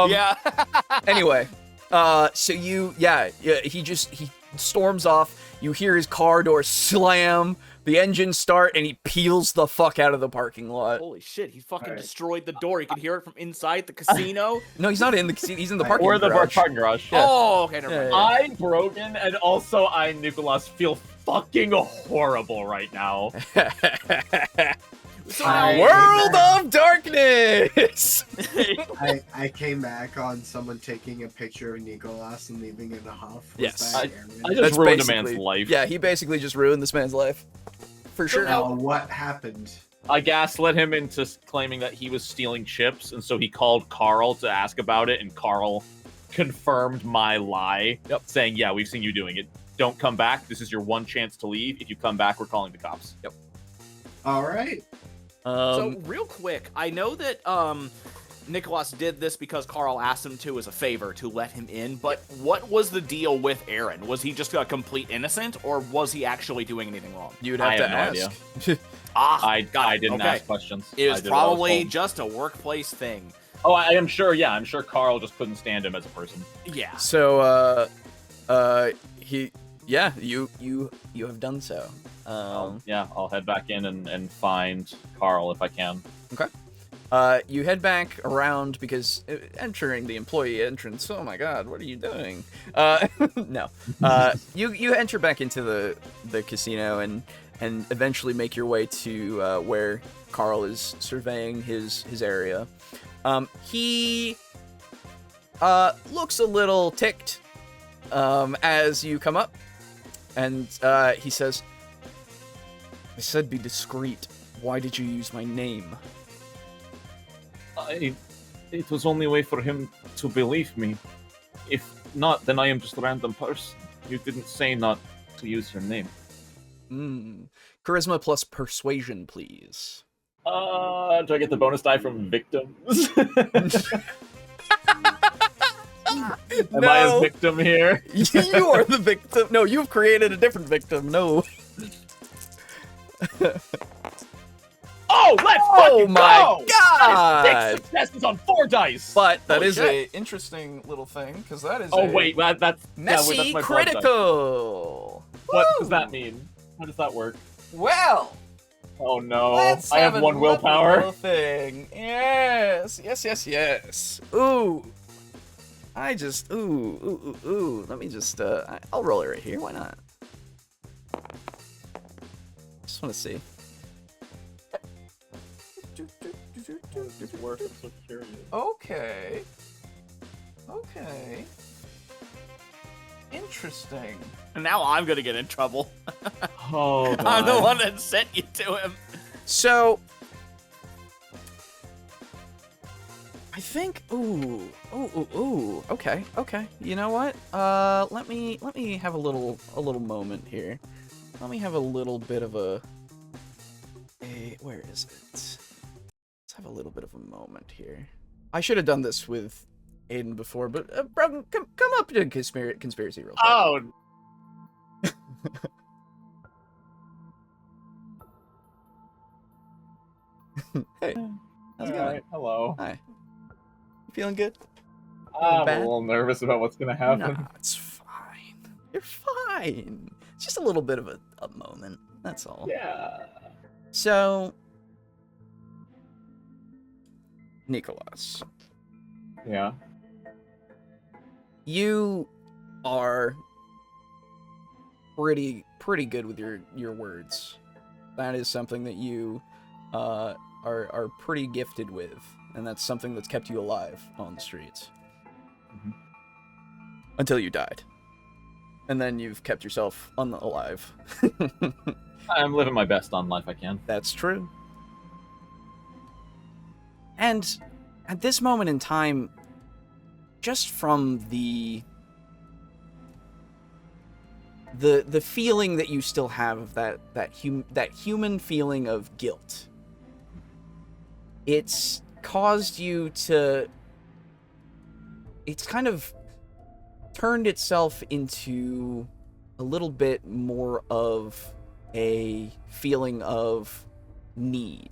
Yeah. Anyway, so he storms off. You hear his car door slam, the engine start, and he peels the fuck out of the parking lot. Holy shit, he fucking Alright. destroyed the door. You could hear it from inside the casino. No, he's not in the casino. He's in the parking Or the garage. parking garage. Yeah. Oh, okay, never Yeah, mind. yeah. I, Brogan, and also Nikolas feel fucking horrible right now. So Hi. now, World of Darkness! I came back on someone taking a picture of Nikolas and leaving in a huff. Was Yes. that I Aaron? just That's ruined a basically- man's life. Yeah, he basically just ruined this man's life. For sure. now- What happened? I gaslit him into claiming that he was stealing chips, and so he called Carl to ask about it, and Carl confirmed my lie, saying, yeah, we've seen you doing it. Don't come back. This is your one chance to leave. If you come back, we're calling the cops. All right. so real quick, I know that Nikolas did this because Carl asked him to as a favor to let him in, but what was the deal with Aaron? Was he just a complete innocent, or was he actually doing anything wrong? You'd have to I have no ask. I got it. didn't Okay. ask questions. It I was did what I was probably told. just a workplace thing. Oh, I am sure. Yeah, I'm sure Carl just couldn't stand him as a person. Yeah. So, you have done so. Yeah, I'll head back in and find Carl if I can. You head back around because entering the employee entrance. Oh my God, what are you doing? No. You enter back into the casino and eventually make your way to where Carl is surveying his area. He looks a little ticked as you come up, and he says, "I said be discreet. Why did you use my name?" It was only a way for him to believe me. If not, then I am just a random person. You didn't say not to use your name. Charisma plus persuasion, please. Do I get the bonus die from victims? Am I a victim here? You are the victim. No, you've created a different victim. No. Oh, let's Oh fucking my go! God! That is 6 successes on 4 dice. But that Holy is shit. a interesting little thing because that is Oh a wait, that's messy that's my blood dice. critical. What Woo! does that mean? How does that work? Well, Oh no, let's I have a one lovely willpower. little thing. Yes. Ooh. Ooh. Let me just, I'll roll it right here. Why not? Just want to see. Okay. Interesting. And now I'm gonna get in trouble. Oh, I'm the God. one that sent you to him. So, I think. Ooh. Okay. You know what? Let me have a little moment here. Let me have a little bit of a. Where is it? Let's have a little bit of a moment here. I should have done this with Aiden before, but Brogan, come up to conspiracy real quick. Oh, Hey, how's it going? alright, hello. Hi. You feeling good? I'm bad? a little nervous about what's gonna happen. Nah, it's fine. You're fine. It's just a little bit of a moment. That's all. Yeah. So, Nikolas, Yeah. you are pretty good with your words. That is something that you are pretty gifted with, and that's something that's kept you alive on the streets. Mhm. Until you died. And then you've kept yourself alive. I'm living my best on life I can. That's true. And at this moment in time, just from the feeling that you still have of that human feeling of guilt, it's caused you to. It's kind of turned itself into a little bit more of a feeling of need.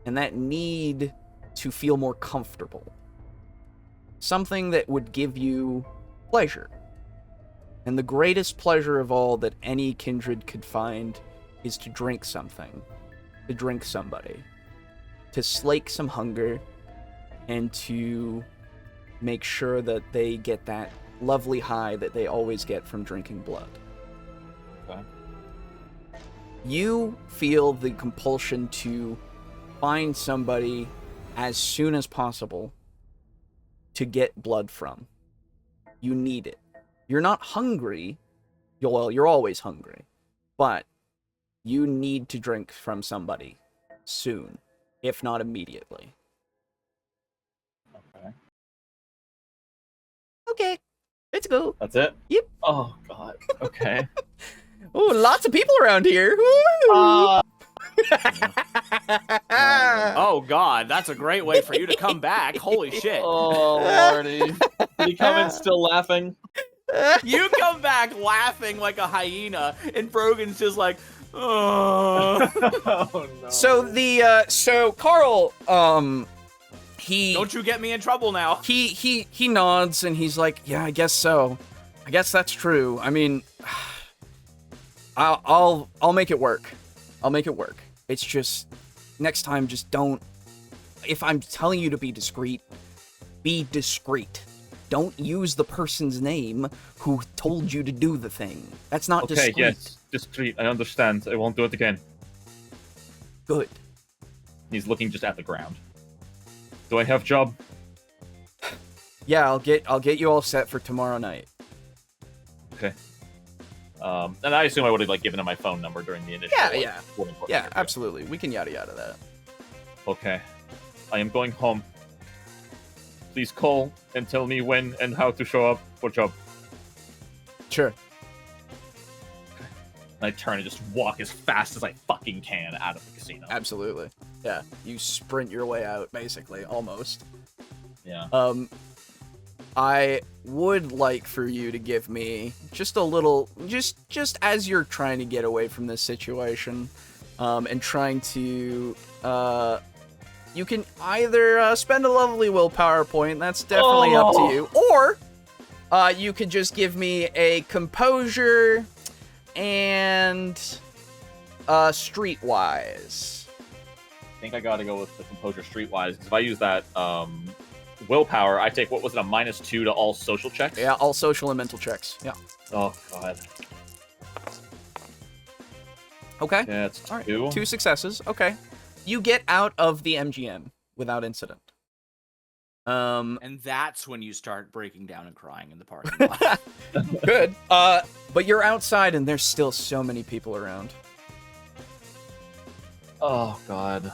And that need to feel more comfortable. Something that would give you pleasure. And the greatest pleasure of all that any kindred could find is to drink something. To drink somebody. To slake some hunger. And to make sure that they get that lovely high that they always get from drinking blood. Okay. you feel the compulsion to find somebody as soon as possible to get blood from. You need it. You're not hungry. Well, you're always hungry. But you need to drink from somebody soon, if not immediately. Okay. Okay, let's go. That's it? Yep. Oh, God. Okay. Oh, lots of people around here. Oh God, that's a great way for you to come back. Holy shit! Oh, lordy. Did he come in still laughing? You come back laughing like a hyena, and Brogan's just like, oh. Oh, no. So Carl, he Don't you get me in trouble now. he nods and he's like, yeah, I guess so. I guess that's true. I mean, I'll make it work. I'll make it work. It's just next time, just don't. If I'm telling you to be discreet, be discreet. Don't use the person's name who told you to do the thing. That's not Okay, discreet. yes. Discreet. I understand. I won't do it again. Good. He's looking just at the ground. Do I have job? Yeah, I'll get you all set for tomorrow night. Okay. And I assume I would have given him my phone number during the initial. Yeah. warning portion. Yeah, absolutely. We can yada that. Okay. I am going home. Please call and tell me when and how to show up for job. Sure. And I turn and just walk as fast as I fucking can out of the casino. Absolutely. Yeah, you sprint your way out, basically, almost. Yeah. I would like for you to give me just a little, just as you're trying to get away from this situation, and trying to, you can either spend a lovely willpower point, that's definitely up to you, or you could just give me a composure and streetwise. I think I gotta go with the composure streetwise, because if I use that willpower, I take, what was it, a -2 to all social checks? Yeah, all social and mental checks. Yeah. Oh, God. Okay. Yeah, it's All right. 2. 2 successes. Okay. You get out of the MGM without incident. And that's when you start breaking down and crying in the parking lot. Good. But you're outside and there's still so many people around. Oh, God.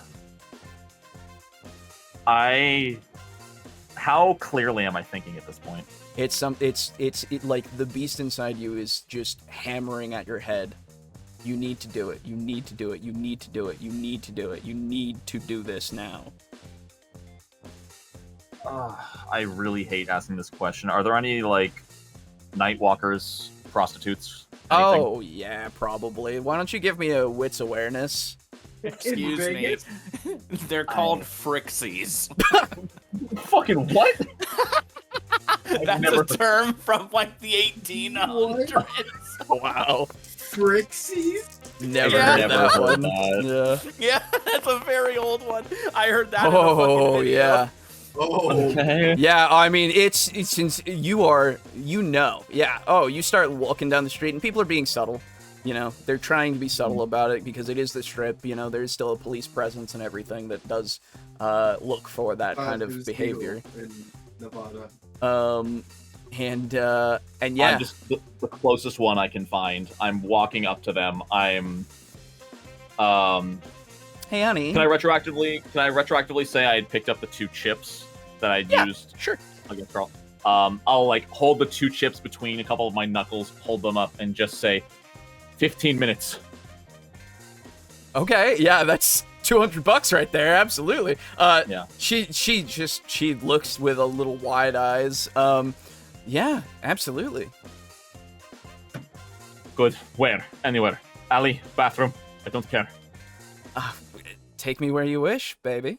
How clearly am I thinking at this point? It's like the beast inside you is just hammering at your head. You need to do it. You need to do it. You need to do it. You need to do it. You need to do this now. I really hate asking this question. Are there any, night walkers, prostitutes? Anything? Oh, yeah, probably. Why don't you give me a wits awareness? Excuse me. Vegas? They're called frixies. Fucking what? That's never- a term from the 1800s. Wow. Frixies? Never Yeah. heard Never that heard one. that. Yeah. Yeah, that's a very old one. I heard that. in a Oh, fucking video. yeah. Oh. Okay. Yeah, I mean, it's since yeah. Oh, you start walking down the street and people are being subtle. They're trying to be subtle about it because it is the Strip. There's still a police presence and everything that does look for that kind of It was behavior. legal in Nevada. And yeah. I'm just the closest one I can find. I'm walking up to them. I'm Hey, honey. Can I retroactively say I had picked up the 2 chips that I'd used Sure. against Carl? I'll hold the 2 chips between a couple of my knuckles, hold them up, and just say 15 minutes. Okay, yeah, that's $200 right there. Absolutely. Yeah. She looks with a little wide eyes. Yeah, absolutely. Good. Where? Anywhere. Alley, bathroom. I don't care. Take me where you wish, baby.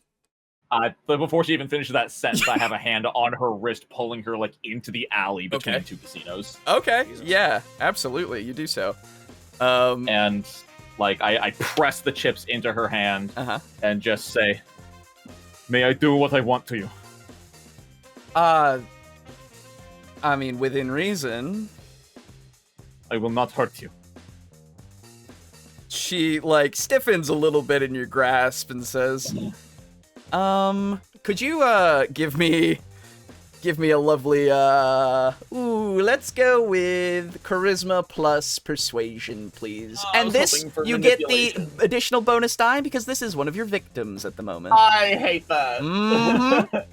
But before she even finishes that sentence, I have a hand on her wrist, pulling her into the alley between Okay. 2 casinos. Okay, Jesus. yeah, absolutely. You do so. And I press the chips into her hand and just say, "May I do what I want to you?" I mean, within reason. I will not hurt you. she like stiffens a little bit in your grasp and says, could you give me a lovely let's go with charisma plus persuasion, please. I And was this hoping for you get the manipulation. additional bonus die because this is one of your victims at the moment. I hate that. Mhm.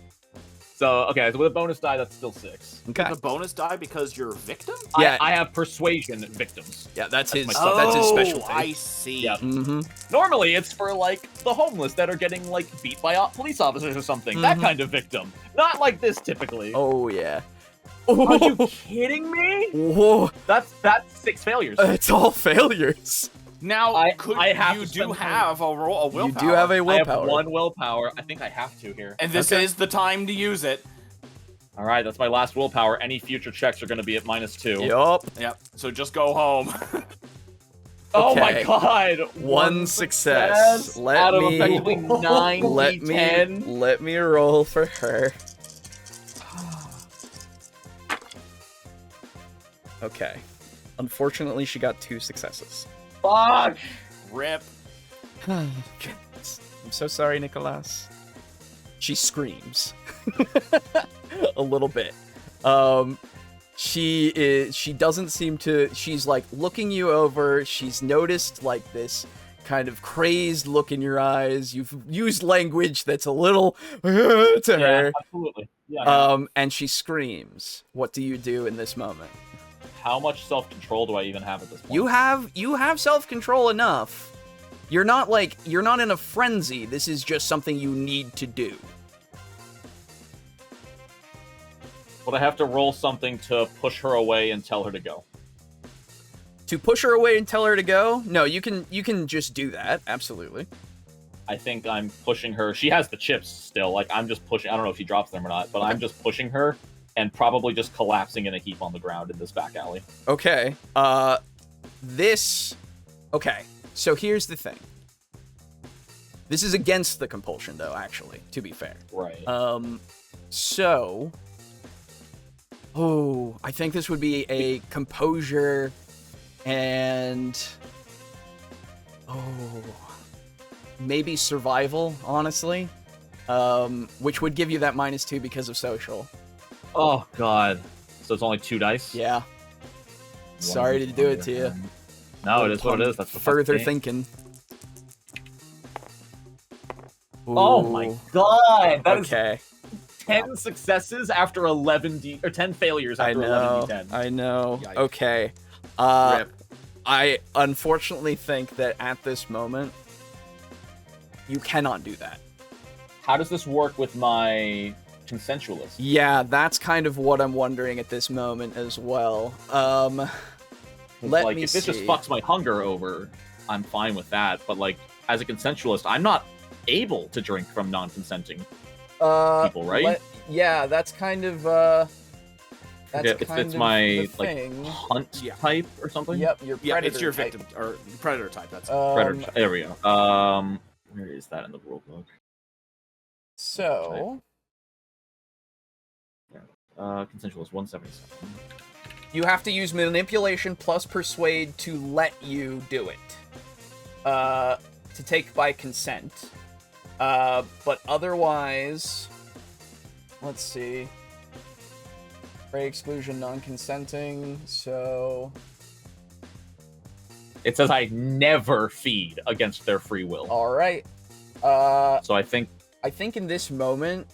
So, okay, so with a bonus die, that's still 6. Okay. The bonus die because you're a victim? Yeah. I have persuasion victims. Yeah, that's his my that's his specialty. I see. Yeah. Mm-hmm. Normally, it's for, like, the homeless that are getting, like, beat by police officers or something. That kind of victim. Not like this, typically. Oh yeah. Are you kidding me? Whoa, That's 6 failures. it's all failures. Now, I have you to do spend have a willpower. You do have a I have willpower. 1 willpower. I think I have to here. And this Okay. is the time to use it. All right, that's my last willpower. Any future checks are going to be at -2. Yup. Yep. So just go home. Oh my Okay. god! One success. Let out of me- effectively 9 Let D10. me roll for her. Okay. Unfortunately, she got 2 successes. Fuck! Rip. I'm so sorry, Nikolas. She screams a little bit. She doesn't seem to. She's like looking you over. She's noticed like this kind of crazed look in your eyes. You've used language that's a little to Yeah, her. absolutely. Yeah. And she screams. What do you do in this moment? How much self-control do I even have at this point? You have self-control enough. You're not in a frenzy. This is just something you need to do. Would I have to roll something to push her away and tell her to go? To push her away and tell her to go? No, you can just do that. Absolutely. I think I'm pushing her. She has the chips still. Like, I'm just pushing. I don't know if she drops them or not, but I'm just pushing her and probably just collapsing in a heap on the ground in this back alley. Okay. Okay. So here's the thing. This is against the compulsion, though. Actually, to be fair. Right. So. Oh, I think this would be a composure and. Oh. Maybe survival, honestly. Which would give you that -2 because of social. Oh, God. So it's only 2 dice? Yeah. Sorry to do it to you. No, it is what it is. That's the Further fucking thinking. Oh my god! That is Okay. 10 successes after 10 failures I after know. 11 D10. I know. Yikes. Okay. Rip. I unfortunately think that at this moment, you cannot do that. How does this work with my consensualist? Yeah, that's kind of what I'm wondering at this moment as well. Let Like, me if this just see. fucks my hunger over, I'm fine with that. But, like, as a consensualist, I'm not able to drink from non-consenting people, right? Yeah, that's kind of that's If kind it's of my, the like, thing. hunt Yeah. type or something? Yep, your Yeah, predator it's your type. victim or predator type. That's Predator. There we go. Where is that in the rule book? So Consensualist 177. you have to use manipulation plus persuade to let you do it. To take by consent. But otherwise, let's see. Prey exclusion, non-consenting. So It says I never feed against their free will. all right. So I think I think in this moment.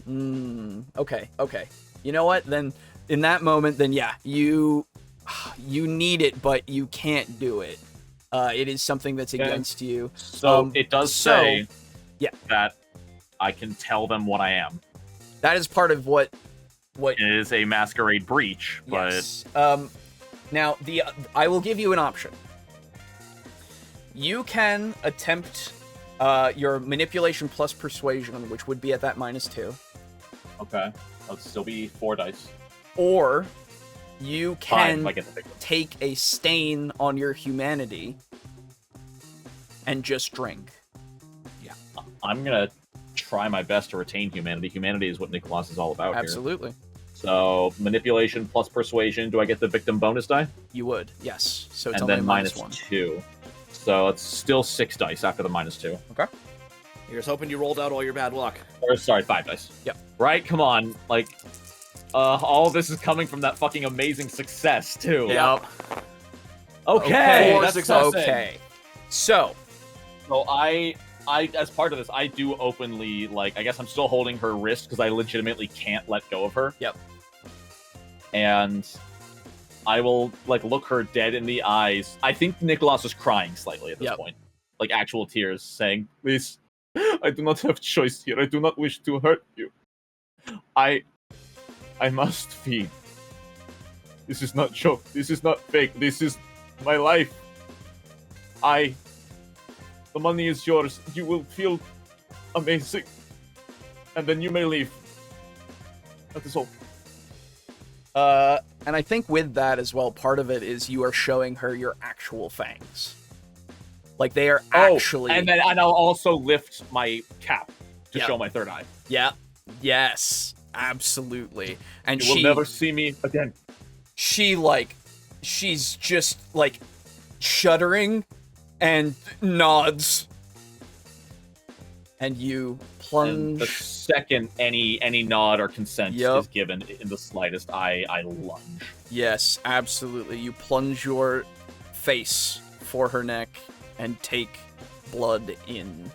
Okay. You know what? Then in that moment, then yeah, you need it, but you can't do it. It is something that's against you. so. It does say, yeah. that I can tell them what I am. That is part of what. It is a masquerade breach, but Yes. Now I will give you an option. You can attempt your manipulation plus persuasion, which would be at that -2, okay, that'll still be 4 dice. or you Fine, can if I get the big one. take a stain on your humanity and just drink. I'm gonna try my best to retain humanity. Humanity is what Nikolas is all about Absolutely. So manipulation plus persuasion. Do I get the victim bonus die? You would, yes. So it's And only then minus minus 1. 2. So it's still 6 dice after the minus 2. Here's hoping you rolled out all your bad luck. Or sorry, 5 dice. Yep. Right? Come on. Like, all this is coming from that fucking amazing success too. Yep. Okay. Four That's successes. Okay. So, I as part of this, I do openly, like, I guess I'm still holding her wrist because I legitimately can't let go of her. Yep. And I will, like, look her dead in the eyes. I think Nikolas is crying slightly at this Yep. point. Like, actual tears, saying, "Please, I do not have choice here. I do not wish to hurt you. I must feed. This is not joke. This is not fake. This is my life. The money is yours. You will feel amazing. And then you may leave. That is all." and I think with that as well, part of it is you are showing her your actual fangs. Like, they are actually... And I'll also lift my cap to Yep. show my third eye. Yeah. Yes. Absolutely. And You will never see me again. she's just, like, shuddering and nods. And you And the plunge. second any nod or consent Yep. is given in the slightest, I lunge. Yes, absolutely. You plunge your face for her neck and take blood in.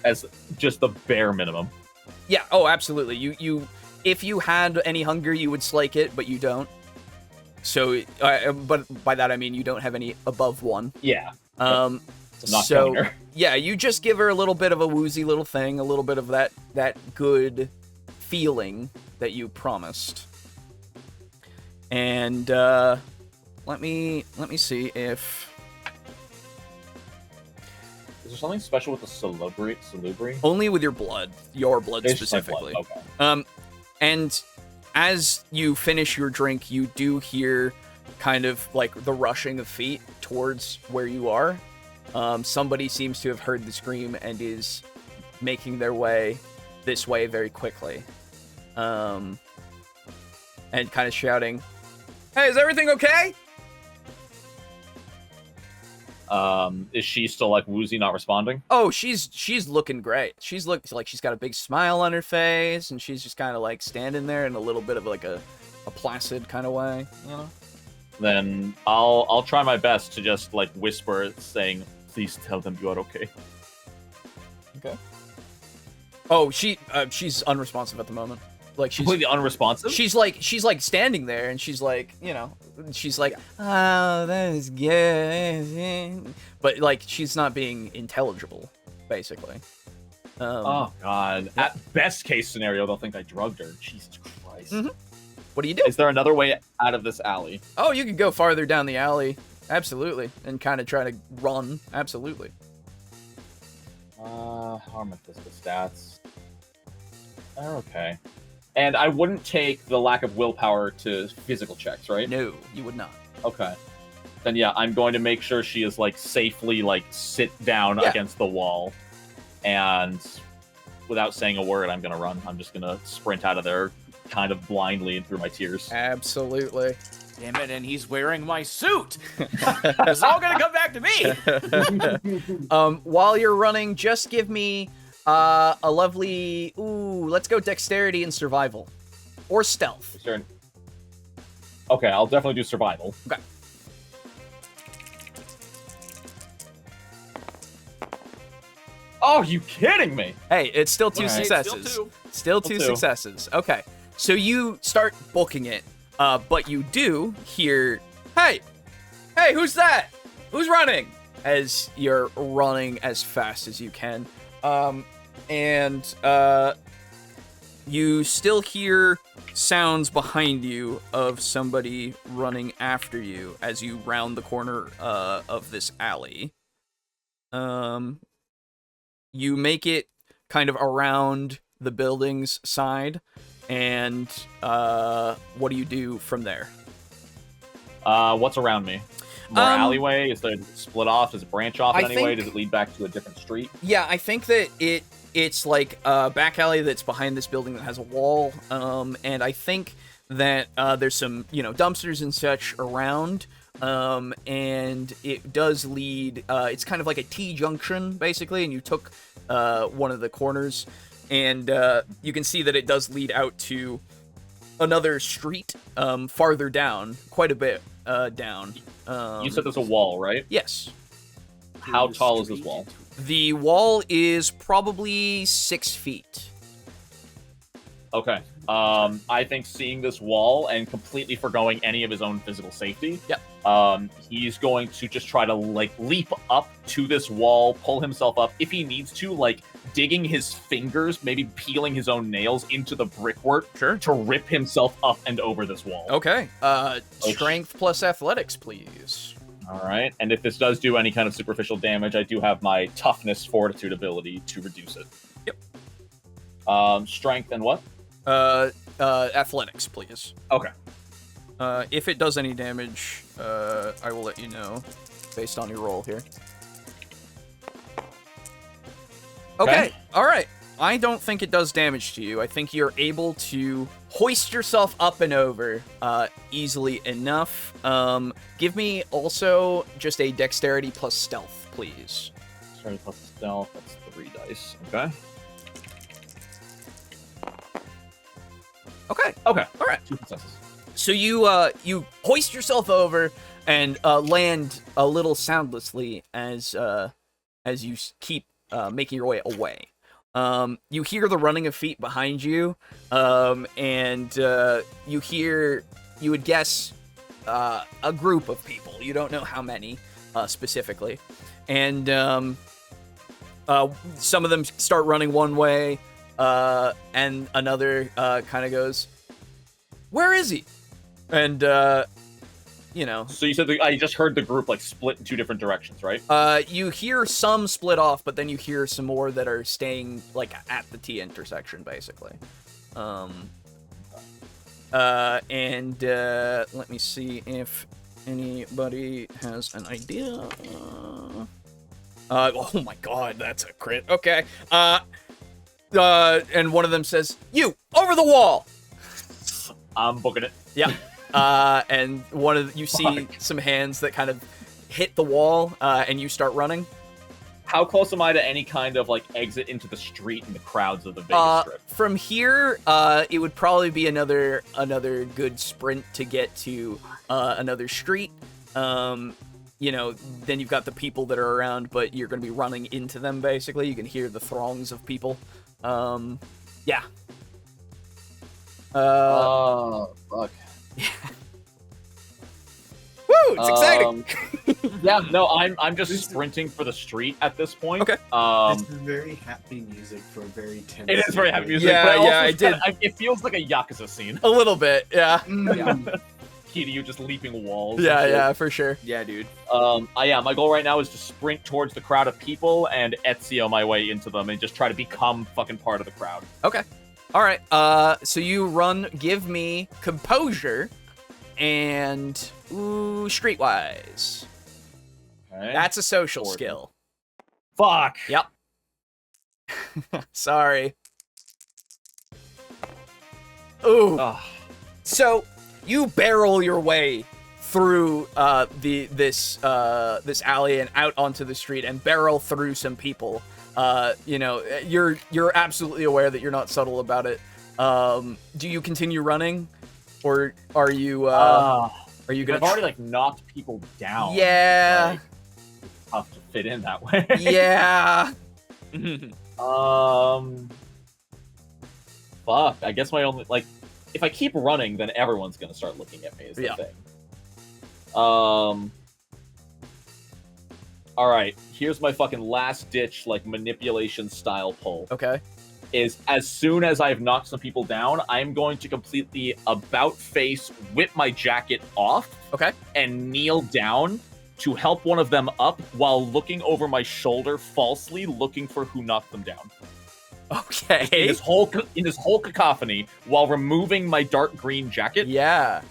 As just the bare minimum. Yeah, oh, absolutely. You if you had any hunger, you would slake it, but you don't. So, but by that I mean you don't have any above 1. Yeah. Um, I'm not so killing her. yeah, you just give her a little bit of a woozy little thing, a little bit of that good feeling that you promised. And let me see if Is there something special with the salubri? only with your blood It's just my blood, specifically. Okay. And as you finish your drink, you do hear kind of like the rushing of feet towards where you are. Somebody seems to have heard the scream and is making their way this way very quickly. And kind of shouting, "Hey, is everything okay?" Is she still like woozy, not responding? Oh, she's looking great. She's like she's got a big smile on her face, and she's just kind of like standing there in a little bit of like a placid kind of way, you know? Then I'll try my best to just like whisper, saying, "Please tell them you are okay." Okay. Oh, she's unresponsive at the moment. Like she's Completely unresponsive. she's like standing there, and she's like, you know, she's like, "Oh, that is good," but like she's not being intelligible, basically. Oh god. At best case scenario, they'll think I drugged her. Jesus Christ. Mhm. What do you do? Is there another way out of this alley? Oh, you could go farther down the alley, absolutely, and kind of try to run, absolutely. How are my physical stats? They're okay. And I wouldn't take the lack of willpower to physical checks, right? No, you would not. Okay. Then yeah, I'm going to make sure she is like safely like sit down Yeah. against the wall, and without saying a word, I'm gonna run. I'm just gonna sprint out of there, kind of blindly and through my tears. Absolutely. Damn it, and he's wearing my suit. It's all gonna come back to me. While you're running, just give me a lovely. Ooh, let's go dexterity and survival, or stealth. Is there an- Okay, I'll definitely do survival. Okay. Oh, you kidding me? Hey, it's still two Alright, successes. still two. Still two Still two. successes. Okay, so you start booking it, but you do hear, "Hey, who's that? Who's running?" As you're running as fast as you can, and you still hear sounds behind you of somebody running after you as you round the corner of this alley. You make it kind of around the building's side, and what do you do from there? What's around me? More Um, alleyway? Is there split off? Does it branch off in I any way? think- Does it lead back to a different street? Yeah, I think that it's like a back alley that's behind this building that has a wall, and I think that there's some, dumpsters and such around. And it does lead, it's kind of like a T-junction, basically, and you took one of the corners, and you can see that it does lead out to another street farther down, quite a bit down. You said there's a wall, right? Yes. How tall is this wall? The wall is probably 6 feet. Okay. I think seeing this wall and completely forgoing any of his own physical safety, he's going to just try to leap up to this wall, pull himself up if he needs to, digging his fingers, maybe peeling his own nails into the brickwork to rip himself up and over this wall. Okay. Strength plus athletics, please. All right. And if this does do any kind of superficial damage, I do have my toughness fortitude ability to reduce it. Yep. Strength and what? Athletics, please. Okay. If it does any damage, I will let you know based on your roll here. Okay. All right. I don't think it does damage to you. I think you're able to hoist yourself up and over easily enough. Give me also just a dexterity plus stealth, please. Dexterity plus stealth, that's 3 dice. Okay. Okay. Okay. All right. 2 successes. So you hoist yourself over and land a little soundlessly as you keep making your way away. You hear the running of feet behind you, and you hear, you would guess, a group of people. You don't know how many specifically, and some of them start running one way, and another kind of goes, "Where is he?" And So you said I just heard the group split in 2 different directions, right? You hear some split off, but then you hear some more that are staying at the T intersection, basically. And let me see if anybody has an idea. Oh my god, that's a crit. Okay. And one of them says, "You over the wall." I'm booking it. Yeah. And you see some hands that kind of hit the wall, and you start running. How close am I to any kind of exit into the street and the crowds of the Vegas Strip? From here, it would probably be another good sprint to get to another street. Then you've got the people that are around, but you're going to be running into them, basically. You can hear the throngs of people. Yeah. Oh, fuck. Woo! It's exciting. Yeah, no, I'm just sprinting for the street at this point. Okay. This is very happy music for a very tense. It is very happy music. Yeah, but I did. It feels like a Yakuza scene. A little bit, yeah. Key to you just leaping walls. Yeah, for sure. Yeah, dude. My goal right now is to sprint towards the crowd of people and Ezio my way into them and just try to become fucking part of the crowd. Okay. All right. So you run. Give me composure and streetwise. Okay. That's a social 40. skill. Fuck. Yep. Sorry. Ooh. Ugh. So you barrel your way through this alley and out onto the street and barrel through some people. You're absolutely aware that you're not subtle about it. Do you continue running, or are you gonna? I've already knocked people down. Yeah. It's tough to fit in that way. Yeah. Fuck. I guess my only if I keep running, then everyone's gonna start looking at me. Is the thing. All right. Here's my fucking last ditch manipulation style pull. Okay. Is as soon as I've knocked some people down, I'm going to completely about face whip my jacket off. Okay. And kneel down to help one of them up while looking over my shoulder falsely looking for who knocked them down. Okay. In this whole cacophony while removing my dark green jacket. Yeah.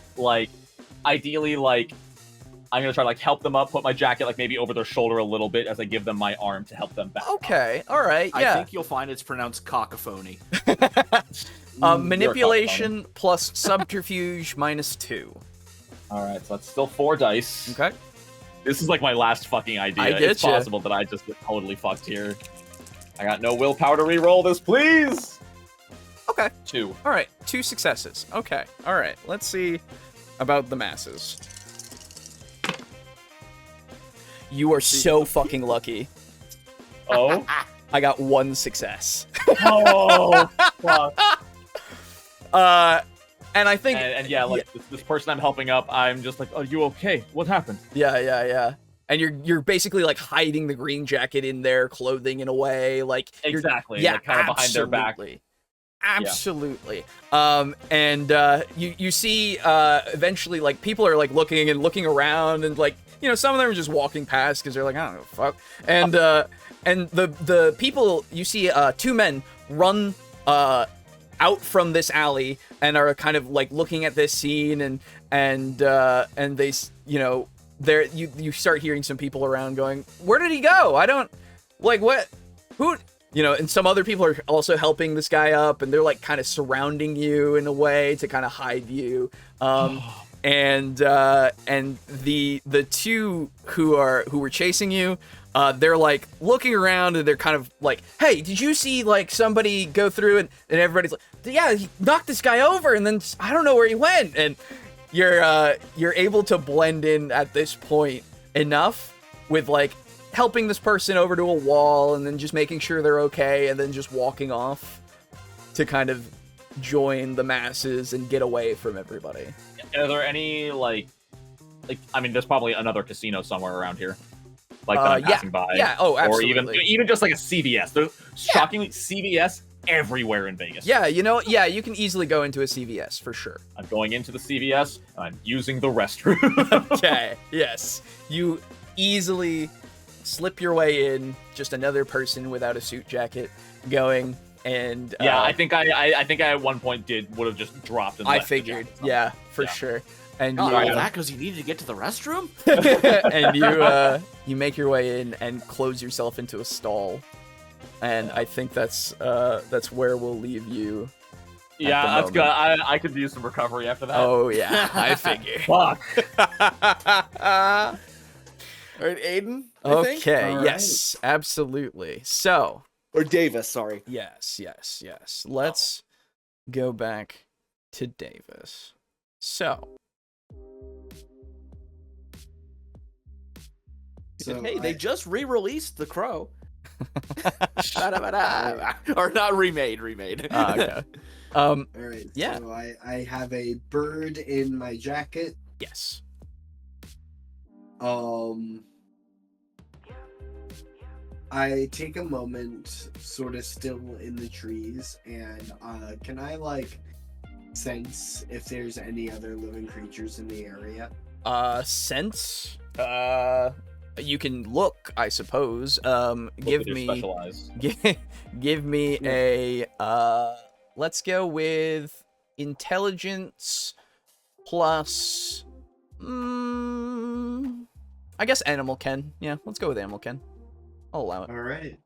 Ideally I'm gonna try to like help them up, put my jacket like maybe over their shoulder a little bit as I give them my arm to help them back. Okay, all right, yeah. I think you'll find it's pronounced cacophony. Manipulation plus subterfuge -2. All right, so that's still 4 dice. Okay. This is like my last fucking idea. I get It's ya. possible that I just get totally fucked here. I got no willpower to re-roll this, please. Okay. 2. All right, 2 successes. Okay, all right. Let's see about the masses. You are so fucking lucky. Oh. I got 1 success. Oh. Fuck. And I think, And yeah, like this person I'm helping up, I'm just like, "Are you okay? What happened?" yeah. And you're basically like hiding the green jacket in their clothing in a way, like Exactly. Yeah, like, kind of behind their back. Absolutely. And you see eventually like people are like looking around and like, you know, some of them are just walking past because they're like, I don't know, fuck. And the people, you see 2 men run out from this alley and are kind of like looking at this scene and they, you know, there you start hearing some people around going, where did he go? I don't like what who, you know, and some other people are also helping this guy up and they're like kind of surrounding you in a way to kind of hide you. And the 2 who were chasing you, they're like looking around and they're kind of like, hey, did you see like somebody go through? And everybody's like, yeah, he knocked this guy over and then I don't know where he went. And you're able to blend in at this point enough with like helping this person over to a wall and then just making sure they're okay and then just walking off to kind of join the masses and get away from everybody. Are there any like I mean, there's probably another casino somewhere around here, like that I'm passing by. Yeah. Oh, absolutely. Or even just like a CVS. There's shockingly CVS everywhere in Vegas. Yeah, you know, yeah, you can easily go into a CVS for sure. I'm going into the CVS. I'm using the restroom. Okay. Yes, you easily slip your way in. Just another person without a suit jacket going. And yeah, I think I at one point would have just dropped. And I left the figured, jacket. yeah, for sure. And Oh, you, all that because you needed to get to the restroom? and you make your way in and close yourself into a stall. And I think that's where we'll leave you. Yeah, the that's good. moment. I could use some recovery after that. Oh yeah, I figure. Fuck. All right, Aiden. I think? Okay. All right. Yes, absolutely. So. Or Davis, sorry. Yes. Let's go back to Davis. So, Hey, they just re-released The Crow. Or not remade. okay. All right. Yeah. So I have a bird in my jacket. Yes. I take a moment, sort of still in the trees, and can I like sense if there's any other living creatures in the area? Sense. You can look, I suppose. Give me. Specialized. Give me a. Let's go with intelligence plus. I guess animal Ken. Yeah, let's go with animal Ken. I'll allow it. All right.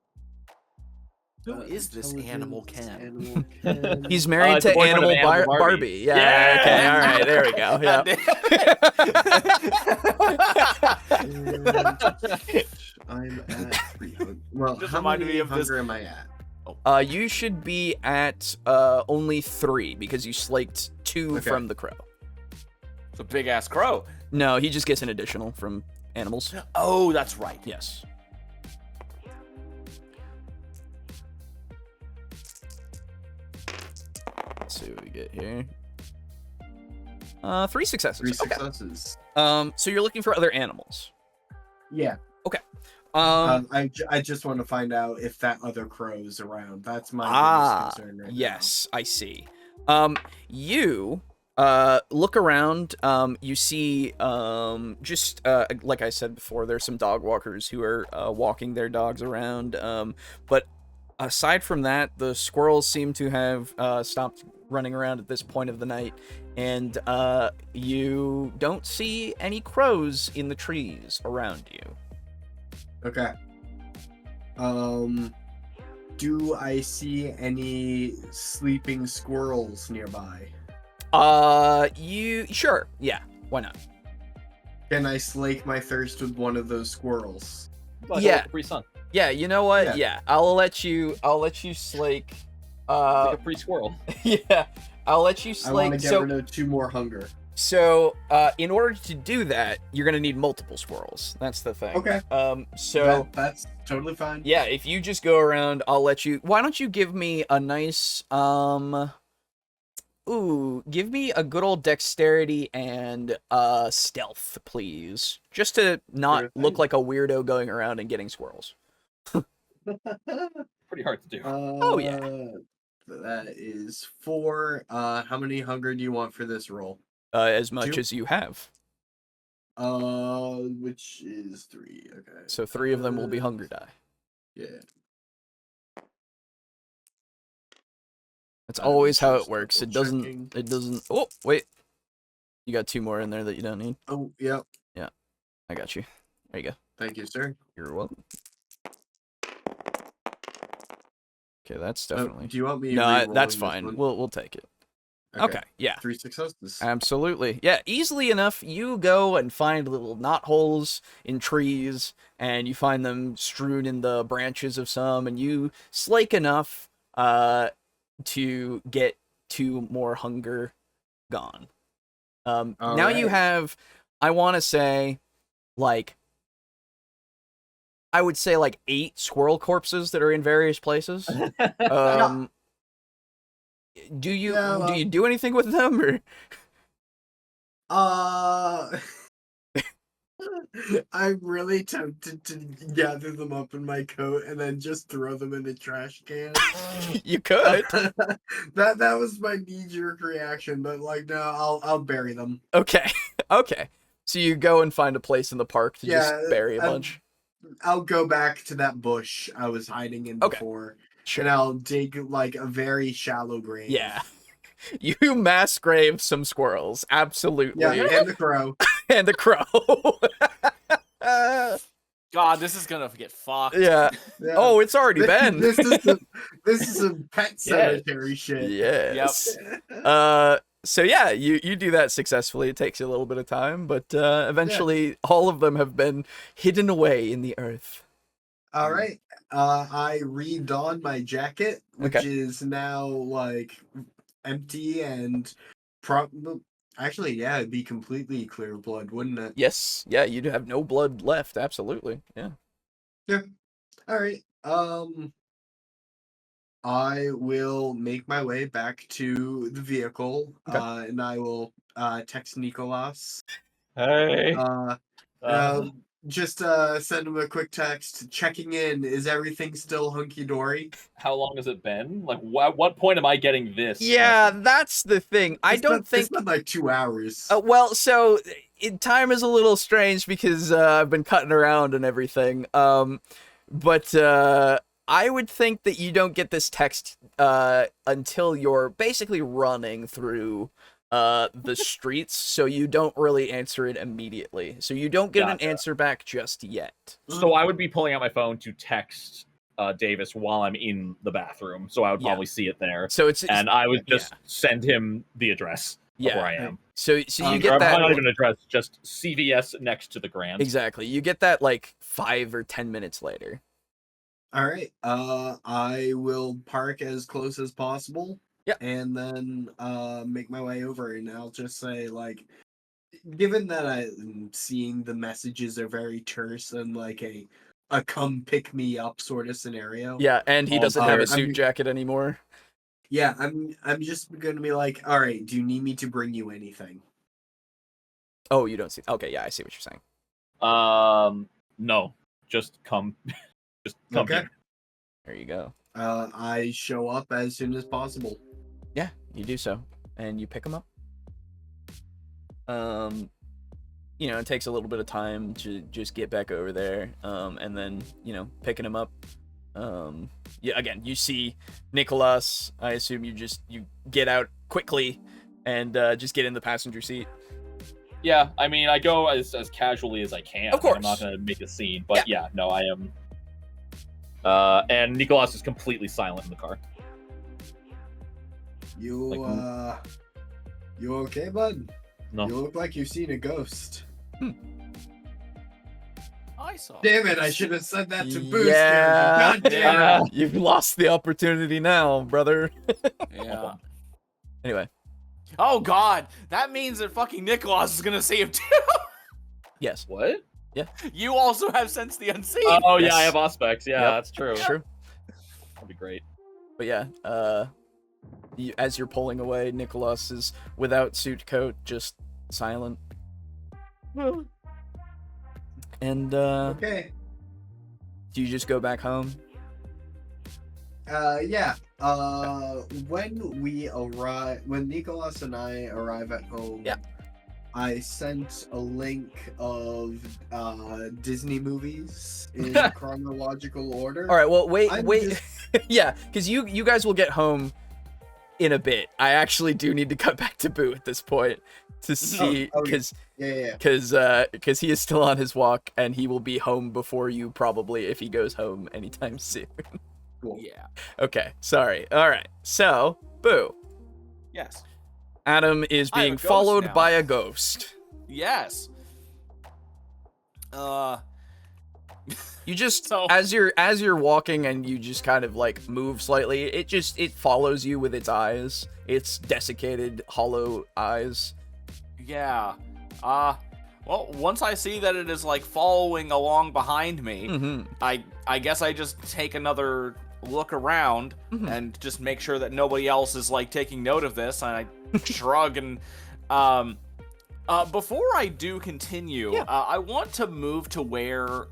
Who is this Animal Ken? Animal Ken. He's married the to boyfriend of Animal Animal Barbie. Barbie. Yeah. Yeah. Okay. All right. There we go. Yeah. I'm at 300. Well, Just how reminded many me of this- hunger am I at? You should be at only 3 because you slaked 2 Okay. from the crow. It's a big ass crow. No, he just gets an additional from animals. Oh, that's right. Yes. Let's see what we get here. 3 successes. 3 Okay. successes. So you're looking for other animals. Yeah. I just want to find out if that other crow is around. That's my biggest concern right yes, I see. You look around. You see just like I said before, there's some dog walkers who are walking their dogs around. But aside from that, the squirrels seem to have stopped running around at this point of the night, and you don't see any crows in the trees around you. Okay. Do I see any sleeping squirrels nearby? Sure, yeah, why not? Can I slake my thirst with one of those squirrels? Like Yeah. a free sun. Yeah, you know what? Yeah. Yeah, I'll let you slake. Like a free squirrel. Yeah, I'll let you I want slake. to get rid of 2 more hunger. So, in order to do that, you're gonna need multiple squirrels. That's the thing. Okay. So That's totally fine. yeah, if you just go around, I'll let you. Why don't you give me a nice give me a good old dexterity and stealth, please, just to not Sure look thing. like a weirdo going around and getting squirrels. Pretty hard to do. Oh, yeah. That is 4. How many hunger do you want for this roll? As much 2? as you have. Which is 3. Okay. So 3 of them will be hunger die. Yeah. That's I'm always how it just works. It double-checking. doesn't. Oh, wait. You got 2 more in there that you don't need. Oh, yep. I got you. There you go. Thank you, sir. You're welcome. Okay, that's Oh, definitely. do you want me? No, re-rolling that's this fine. one? We'll take it. Okay, yeah. 3 successes. Absolutely. Yeah, easily enough, you go and find little knot holes in trees, and you find them strewn in the branches of some, and you slake enough to get 2 more hunger gone. Now you Alright. have, I want to say, like, I would say like 8 squirrel corpses that are in various places. Do you Yeah, well- do anything with them, or? I'm really tempted to gather them up in my coat and then just throw them in the trash can. You could. that was my knee-jerk reaction, but like no, I'll bury them. Okay. Okay. So you go and find a place in the park to just Yeah, bury a I'm- bunch. I'll go back to that bush I was hiding in Okay. before, Sure. and I'll dig like a very shallow grave. Yeah. You mass grave some squirrels. Absolutely. Yeah, and the crow. And the crow. God, this is gonna get fucked. Yeah. Yeah. Oh, it's already been. This is some pet cemetery shit. Yes. So yeah, you do that successfully. It takes you a little bit of time, but eventually all of them have been hidden away in the earth. All right. I redonned my jacket, which Okay. is now like empty and actually, yeah, it'd be completely clear blood, wouldn't it? Yes. Yeah, you'd have no blood left. Absolutely. Yeah. All right. I will make my way back to the vehicle, Okay. and I will text Nikolas. Hey. Just send him a quick text checking in. Is everything still hunky dory? How long has it been? Like, what point am I getting this? Yeah, message? that's the thing. I don't think. It's been like 2 hours. Well, so time is a little strange because I've been cutting around and everything. But I would think that you don't get this text until you're basically running through the streets, so you don't really answer it immediately. So you don't get an Gotcha. answer back just yet. So I would be pulling out my phone to text Davis while I'm in the bathroom, so I would Yeah. probably see it there, So it's and I would just send him the address of Yeah. where I am. So you Or get Or that not even address, just CVS next to the Grand. exactly. You get that like 5 or 10 minutes later. All right. I will park as close as possible. Yeah. And then make my way over, and I'll just say like, given that I'm seeing the messages are very terse and like a come pick me up sort of scenario. Yeah, and he doesn't have a I suit mean- jacket anymore. Yeah, I'm just gonna be like, all right, do you need me to bring you anything? Oh, you don't see. Okay, yeah, I see what you're saying. No, just come, just come Okay. here. There you go. I show up as soon as possible. Yeah, you do so, and you pick them up. You know, it takes a little bit of time to just get back over there, and then picking them up. Yeah, again, you see Nikolas. I assume you get out quickly and just get in the passenger seat. Yeah, I mean, I go as casually as I can. Of course. I'm not going to make a scene, but yeah, no, I am. And Nikolas is completely silent in the car. You okay, bud? No. You look like you've seen a ghost. I saw. Damn it! I should have said that to Booster. Yeah, God damn it. You've lost the opportunity now, brother. Yeah. Anyway, Oh God, that means that fucking Nikolas is gonna see him too. yes. What? You also have Sense the Unseen. Oh, Yes. yeah, I have Auspex. Yeah, Yep. that's true. True. That'd be great. But yeah, as you're pulling away, Nikolas is without suit coat, just silent. And Okay. do you just go back home? Yeah. When Nikolas and I arrive at home, Yeah. I sent a link of Disney movies in chronological order. All right. Well, wait. I'm Wait. Yeah, because you guys will get home in a bit. I actually do need to cut back to Boo at this point to see oh, because Yeah. because he is still on his walk and he will be home before you probably if he goes home anytime soon. Cool. Yeah. Okay. Sorry. All right. So Boo. Yes. Adam is I have a being ghost followed now. by a ghost. Yes. You just So- as you're walking and you just kind of like move slightly, it follows you with its eyes. Its desiccated, hollow eyes. Yeah. Well, once I see that it is like following along behind me, Mm-hmm. I guess I just take another look around Mhm. and just make sure that nobody else is like taking note of this, and I shrug and before I do continue, Yeah. I want to move to where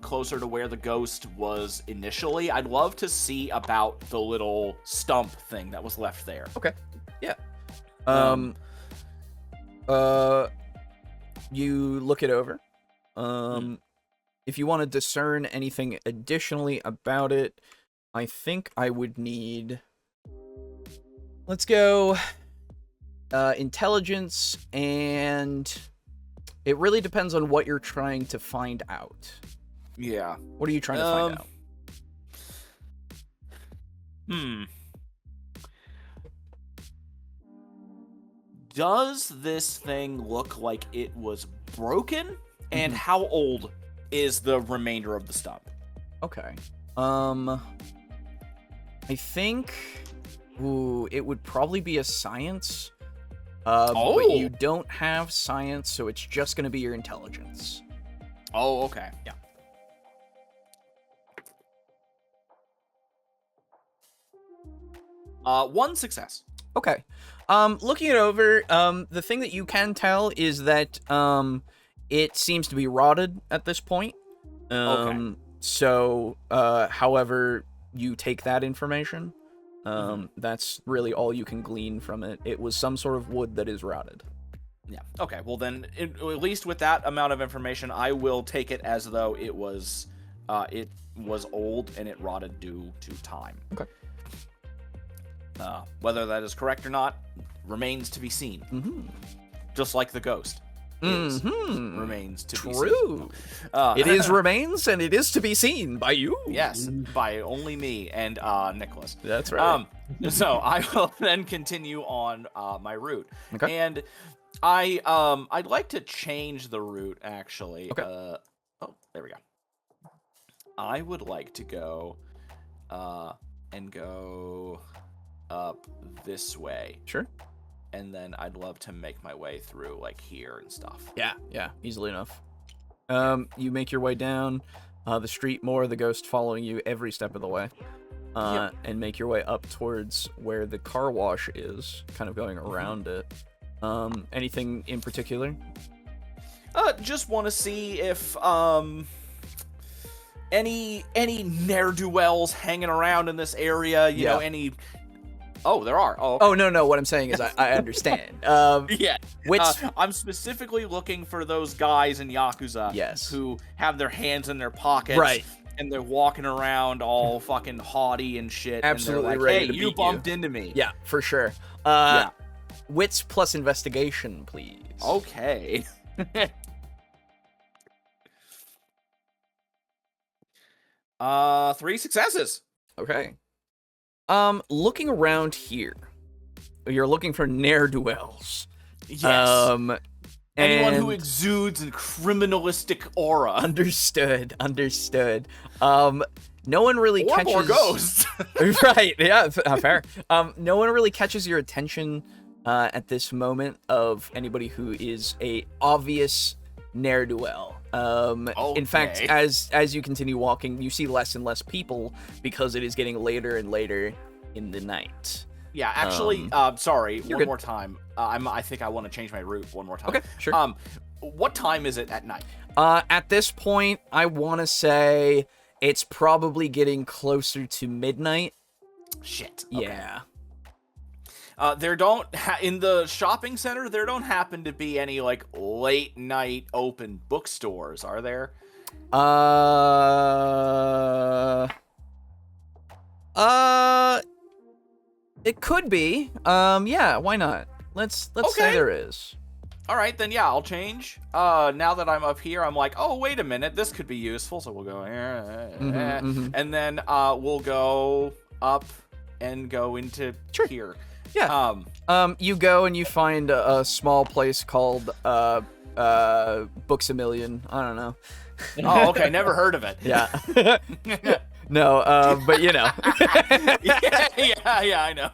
closer to where the ghost was initially. I'd love to see about the little stump thing that was left there. You look it over. If you want to discern anything additionally about it, I think I would need. Let's go. Intelligence, and it really depends on what you're trying to find out. Yeah. What are you trying to find out? Does this thing look like it was broken? And how old is the remainder of the stump? Okay. I think it would probably be a science. But you don't have science, so it's just going to be your intelligence. Oh, okay. Yeah. One success. Okay. Looking it over, the thing that you can tell is that it seems to be rotted at this point. Okay. So, however you take that information, that's really all you can glean from it. It was some sort of wood that is rotted. Yeah. Okay. Well, then, at least with that amount of information, I will take it as though it was old and it rotted due to time. Okay. Whether that is correct or not remains to be seen. Mm-hmm. Just like the ghost is, Mm-hmm. remains to be True. seen. It is remains, and it is to be seen by you. Yes, by only me and Nikolas. That's right. So I will then continue on my route. Okay. And I'd like to change the route actually. Okay. Oh, there we go. I would like to go and go up this way. Sure. And then I'd love to make my way through like here and stuff. Yeah, easily enough. You make your way down the street more, the ghost following you every step of the way. And make your way up towards where the car wash is, kind of going around it. Anything in particular? Just want to see if any ne'er-do-wells hanging around in this area, you know, any. Oh, there are. Oh, okay. Oh, no. What I'm saying is I understand. Yeah. Which... I'm specifically looking for those guys in Yakuza Yes. who have their hands in their pockets. Right. And they're walking around all fucking haughty and shit. Absolutely and they're like, ready hey, to you beat bumped into me. Yeah, for sure. Yeah. wits plus investigation, please. Okay. 3 successes. Okay. Looking around here, you're looking for ne'er-do-wells. Yes. Anyone who And- exudes a criminalistic aura. Understood. No one really Or catches. more ghosts. Right? Yeah, fair. No one really catches your attention at this moment of anybody who is a obvious ne'er-do-well. In fact, Okay. as you continue walking, you see less and less people because it is getting later and later in the night. Yeah, actually, sorry, one good. more time. I think I want to change my route one more time. Okay, sure. What time is it at night? At this point, I want to say it's probably getting closer to midnight. Shit. Okay. Yeah. There don't in the shopping center. There don't happen to be any like late night open bookstores, are there? It could be. Yeah, why not? Let's say Okay. there is. All right, then yeah, I'll change. Now that I'm up here, I'm like, oh wait a minute, this could be useful. So we'll go here, mhm. and then we'll go up and go into Sure. here. Yeah. You go and you find a small place called Books a Million. I don't know. Oh, okay, never heard of it. Yeah. No, but you know. yeah, I know.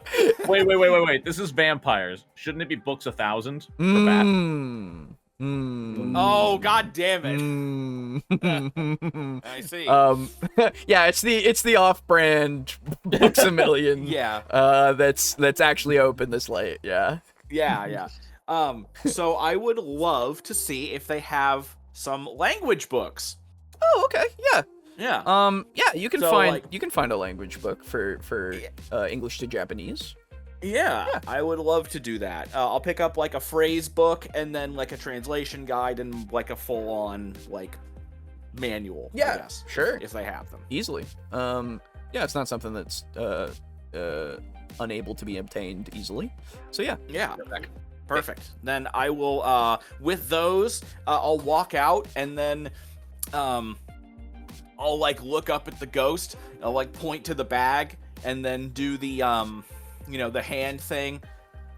Wait. This is vampires. Shouldn't it be books 1,000 for bat? Oh, god damn it. Mm. I see. Yeah, it's the off-brand Books a Million. Yeah. That's actually open this late. Yeah. Yeah. So I would love to see if they have some language books. Oh, okay. Yeah. Yeah. Yeah, you can So, find like- you can find a language book for English to Japanese. Yeah, I would love to do that. I'll pick up like a phrase book and then like a translation guide and like a full-on like manual. I guess, sure. if they have them. Easily. Yeah, it's not something that's unable to be obtained easily. So yeah. Yeah. Perfect. Then I will with those I'll walk out and then I'll like look up at the ghost. I'll like point to the bag and then do the the hand thing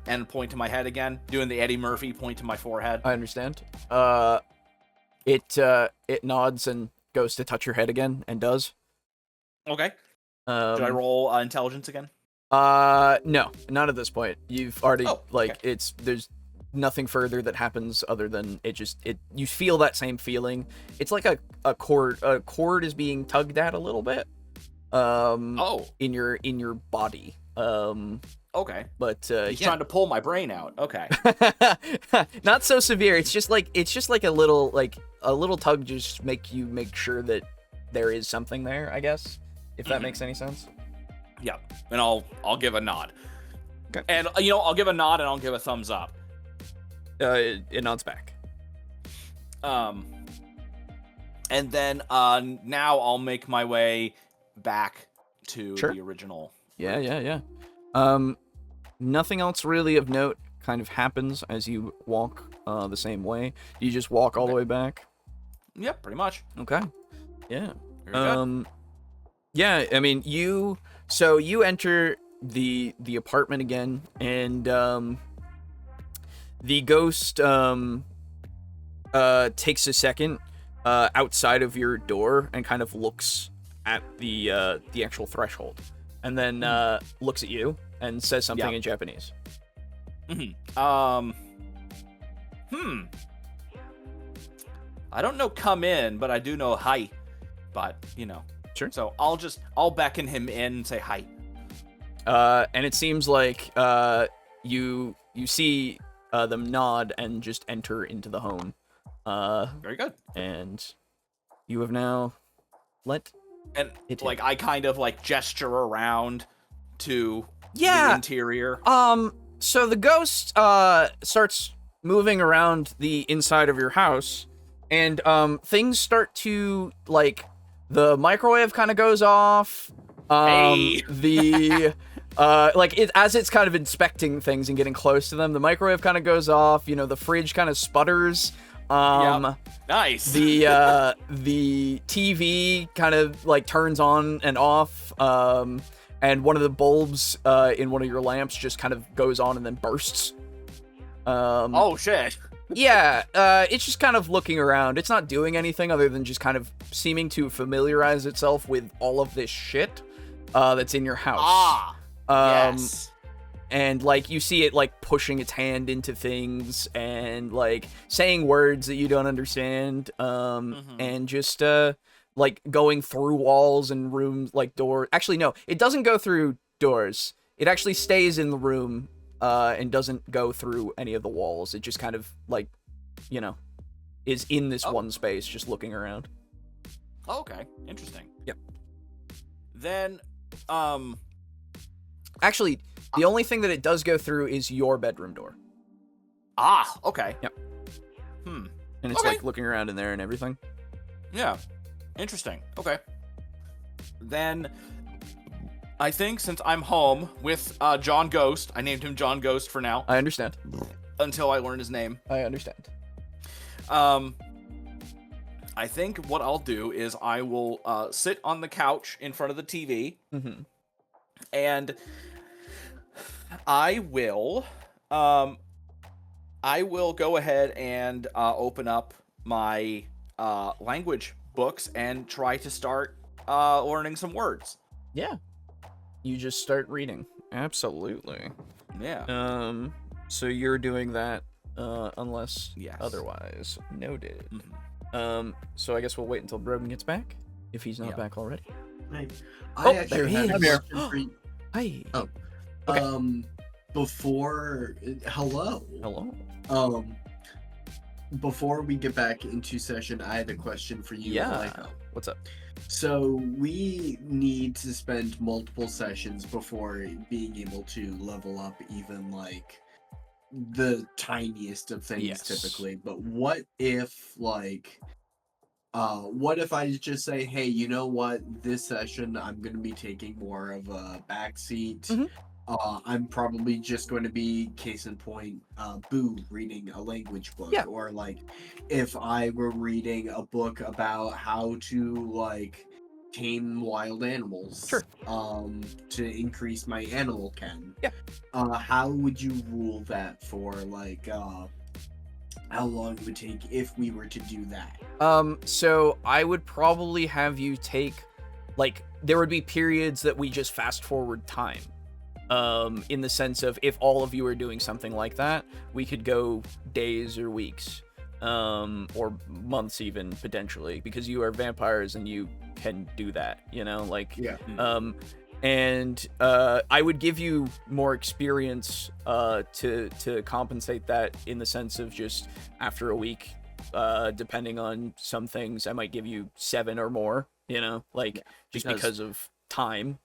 and point to my head again, doing the Eddie Murphy point to my forehead. I understand. It nods and goes to touch your head again and does. Okay. Should I roll intelligence again? No, not at this point. You've already okay. there's nothing further that happens other than you feel that same feeling. It's like a cord is being tugged at a little bit. In your body. Okay. But He's trying to pull my brain out. Okay. not so severe. It's just like a little tug, just make sure that there is something there, I guess, if that makes any sense. Yeah. And I'll give a nod. Okay. And I'll give a nod and I'll give a thumbs up. It nods back. And then now I'll make my way back to Sure. the original. Yeah. Nothing else really of note kind of happens as you walk the same way. You just walk all the way back. Yep, pretty much. Okay. Yeah. Very good. Yeah, I mean, you enter the apartment again, and the ghost takes a second outside of your door and kind of looks at the actual threshold, and then looks at you and says something in Japanese. I don't know come in, but I do know hi. But, Sure. So I'll beckon him in and say hi. And it seems like you see them nod and just enter into the home. Very good. And you have now let And it like I kind of like gesture around to the Yeah. interior. So the ghost starts moving around the inside of your house, and things start to like the microwave kind of goes off. Hey. The as it's kind of inspecting things and getting close to them, the microwave kind of goes off. You know, the fridge kind of sputters. Yep. Nice. The TV kind of like turns on and off. And one of the bulbs in one of your lamps just kind of goes on and then bursts. Oh shit. Yeah, it's just kind of looking around. It's not doing anything other than just kind of seeming to familiarize itself with all of this shit that's in your house. Yes. And, like, you see it, like, pushing its hand into things and, like, saying words that you don't understand, and just, like, going through walls and rooms, like, doors. Actually, no, it doesn't go through doors. It actually stays in the room, and doesn't go through any of the walls. It just kind of, like, you know, is in this one space, just looking around. Okay, interesting. Yep. Then, Actually, the only thing that it does go through is your bedroom door. Okay. Yep. And And it's, like, looking around in there and everything. Yeah. Interesting. Okay. Then, I think since I'm home with John Ghost, I named him John Ghost for now. I understand. Until I learn his name. I understand. I think what I'll do is I will sit on the couch in front of the TV. Mm-hmm. And I will go ahead and open up my language books and try to start learning some words. Yeah. You just start reading. Absolutely. Yeah. So you're doing that unless Yes. otherwise noted. Mhm. So I guess we'll wait until Brogan gets back, if he's not Yeah. back already. Right. Oh, I actually there he had a is. question for you. Hi. Oh. Okay. Before hello. Hello. Before we get back into session, I had a question for you. Yeah. Alejo. What's up? So we need to spend multiple sessions before being able to level up even like the tiniest of things Yes. typically. But what if I just say, hey, you know what? This session I'm gonna be taking more of a backseat. Mhm. I'm probably just going to be, case in point, Boo reading a language book. Yeah. Or like if I were reading a book about how to like tame wild animals. Sure. To increase my animal chem. Yeah. How would you rule that for like how long it would take if we were to do that? So I would probably have you take, like, there would be periods that we just fast forward time. In the sense of if all of you are doing something like that, we could go days or weeks, or months even potentially, because you are vampires and you can do that, you know, like, Yeah. and I would give you more experience to compensate that, in the sense of just after a week, depending on some things, I might give you 7 or more, you know, like, just because of time.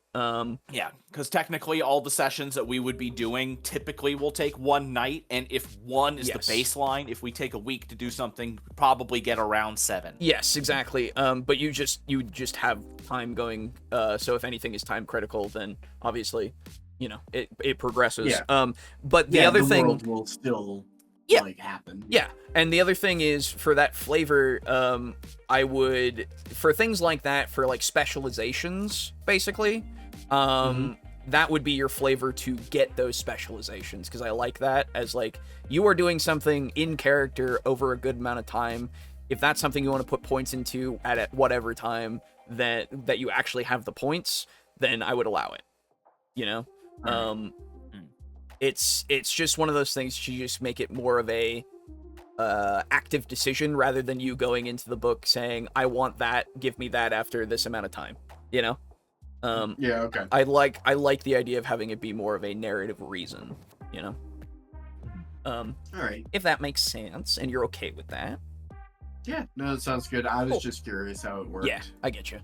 Yeah, because technically all the sessions that we would be doing typically will take one night, and if one is Yes. the baseline, if we take a week to do something, we probably get around 7. Yes, exactly. But you just have time going. So if anything is time critical, then obviously, you know, it progresses. Yeah. But the other thing, world will still Yeah. like happen. yeah, and the other thing is, for that flavor, I would, for things like that, for like specializations, basically, that would be your flavor to get those specializations, because I like that as, like, you are doing something in character over a good amount of time. If that's something you want to put points into at whatever time that you actually have the points, then I would allow it. You know, it's just one of those things to just make it more of a active decision, rather than you going into the book saying, I want that, give me that after this amount of time, you know. Yeah, okay. I like the idea of having it be more of a narrative reason, you know. All right. If that makes sense and you're okay with that. Yeah, no, that sounds good. I was Cool. just curious how it worked. Yeah, I get you.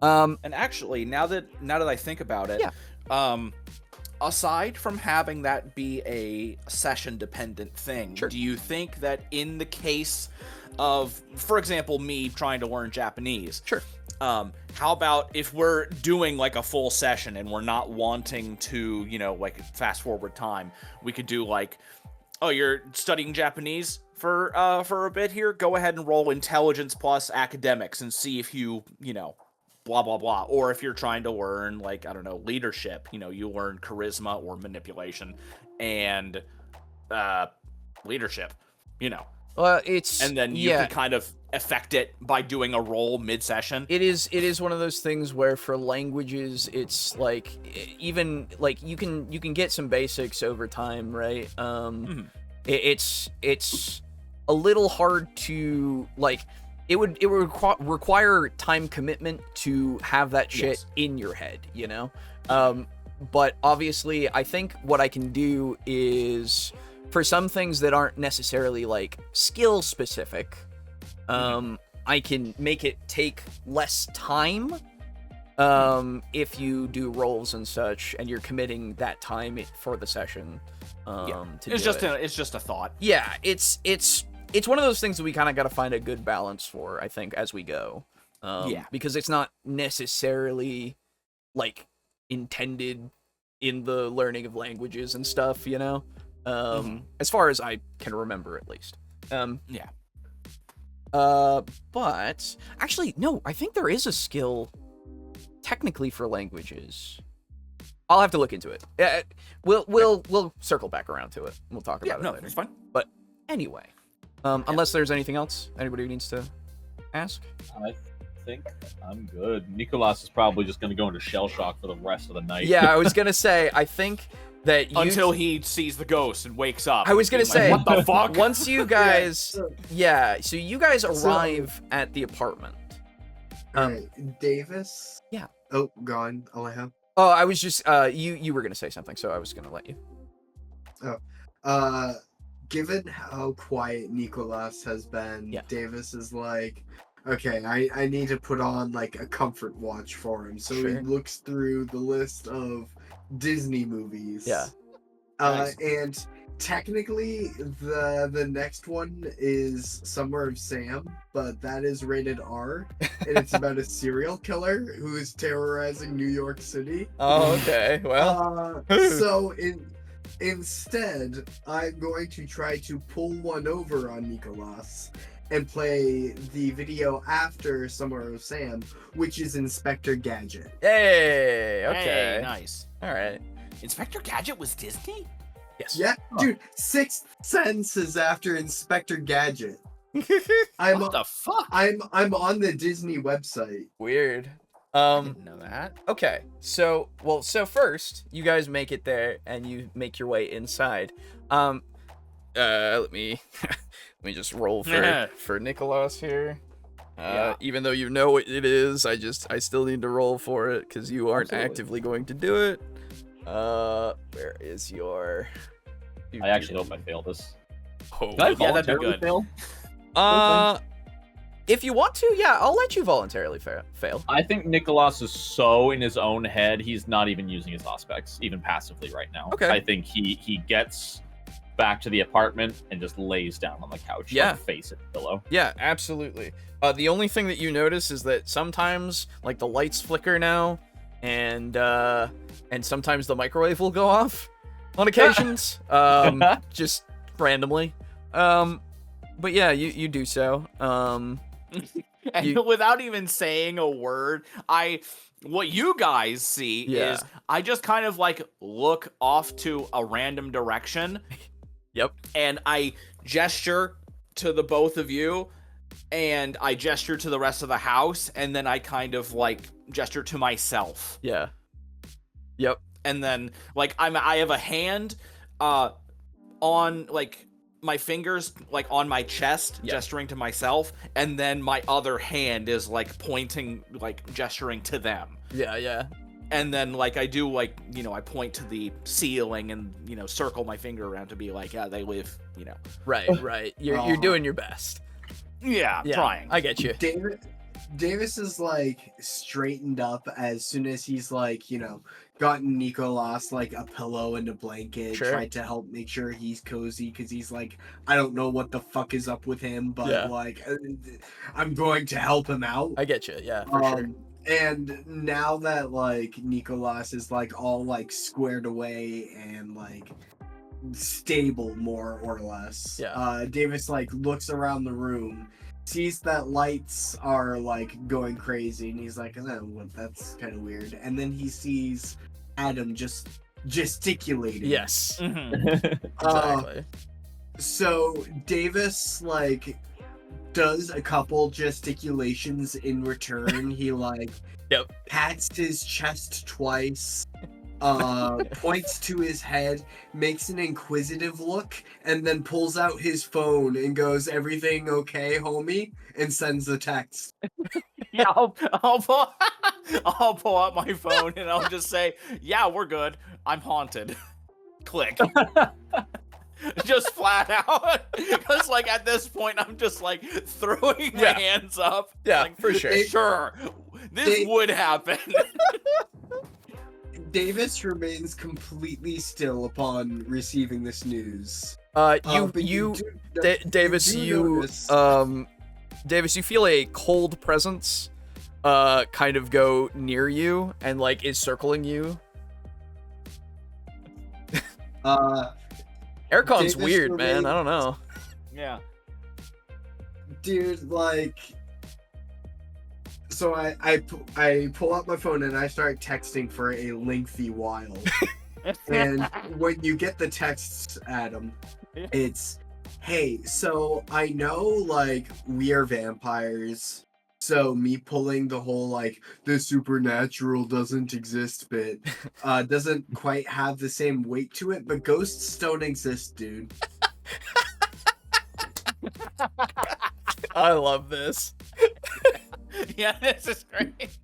And actually, now that I think about it, aside from having that be a session dependent thing, Sure. do you think that in the case of, for example, me trying to learn Japanese, Sure. how about if we're doing like a full session and we're not wanting to, you know, like fast forward time, we could do like, oh, you're studying Japanese for a bit here? Go ahead and roll intelligence plus academics and see if you know, blah, blah, blah. Or if you're trying to learn, like, I don't know, leadership, you know, you learn charisma or manipulation and leadership, you know. And then you can kind of affect it by doing a roll mid-session. It is one of those things where for languages, it's like, even like you can get some basics over time, right? It's a little hard to like. It would require time commitment to have that shit in your head, you know. But obviously, I think what I can do is, for some things that aren't necessarily like skill specific, I can make it take less time if you do rolls and such, and you're committing that time for the session. It's just a thought. Yeah, it's one of those things that we kind of got to find a good balance for, I think, as we go. Because it's not necessarily like intended in the learning of languages and stuff, you know. As far as I can remember, at least. But actually, no, I think there is a skill technically for languages. I'll have to look into it. We'll circle back around to it. We'll talk about it later. It's fine. But anyway, unless there's anything else anybody needs to ask. I think I'm good. Nikolas is probably just going to go into shell shock for the rest of the night. Yeah, I was gonna say, I think that until he sees the ghost and wakes up. I was gonna say, like, what the fuck? Once you guys, so you guys arrive at the apartment. Alright, Davis. Yeah. Oh, gone. Alejo. Oh, I was just you were gonna say something, so I was gonna let you. Given how quiet Nikolas has been, Davis is like, okay, I need to put on like a comfort watch for him. So he looks through the list of Disney movies. Yeah. Nice. And technically the next one is Summer of Sam, but that is rated R, and it's about a serial killer who is terrorizing New York City. Oh, okay. Well, so instead, I'm going to try to pull one over on Nikolas and play the video after Summer of Sam, which is Inspector Gadget. Hey, okay. Hey, nice. All right. Inspector Gadget was Disney? Yes. Yeah, dude, 6 sentences after Inspector Gadget. What the fuck? I'm on the Disney website. Weird. I didn't know that. Okay. So first, you guys make it there and you make your way inside. Let me just roll for Nikolas here. Even though you know what it is, I still need to roll for it because you aren't actively going to do it. Where is your? I actually hope I fail this. Oh, Can I that'd be voluntarily good. fail? If you want to, yeah, I'll let you voluntarily fail. I think Nikolas is so in his own head, he's not even using his aspects, even passively right now. Okay. I think he gets back to the apartment and just lays down on the couch, like, face at the pillow. Yeah, absolutely. The only thing that you notice is that sometimes, like, the lights flicker now, and sometimes the microwave will go off on occasions, just randomly. But yeah, you do so. And without even saying a word, what you guys see is I just kind of like look off to a random direction. Yep. And I gesture to the both of you, and I gesture to the rest of the house, and then I kind of like gesture to myself. Yeah. Yep. And then like I have a hand on like my fingers like on my chest, gesturing to myself, and then my other hand is like pointing, like gesturing to them. Yeah. And then like I do like, you know, I point to the ceiling and, you know, circle my finger around to be like, yeah, they live, you know. Right. You're doing your best. Yeah, trying. I get you. Davis is like straightened up as soon as he's like, gotten Nikolas like a pillow and a blanket, Sure. tried to help make sure he's cozy because he's like, I don't know what the fuck is up with him, but Yeah. like, I'm going to help him out. I get you. Yeah, for sure. And now that like Nikolas is like all like squared away and like stable more or less, Davis like looks around the room, sees that lights are like going crazy, and he's like, oh, well, that's kind of weird. And then he sees Adam just gesticulating. Yes. Mhm. Exactly. So Davis like does a couple gesticulations in return. He like Yep. pats his chest twice, points to his head, makes an inquisitive look, and then pulls out his phone and goes, "Everything okay, homie?" and sends the text. Yeah, I'll pull, I'll pull out my phone and I'll just say, "Yeah, we're good. I'm haunted." Click. Just flat out, because like at this point I'm just like throwing my hands up. Yeah, like, for sure. Sure, this would happen. Davis remains completely still upon receiving this news. Davis, Davis, you feel a cold presence, kind of go near you and like is circling you. Aircon's Davis weird, man. remains- I don't know. Yeah. Dude, like, so I pull out my phone and I start texting for a lengthy while. And when you get the texts, Adam, it's, hey, so I know like we are vampires, so me pulling the whole like the supernatural doesn't exist bit doesn't quite have the same weight to it, but ghosts don't exist, dude. I love this. Yeah, this is great.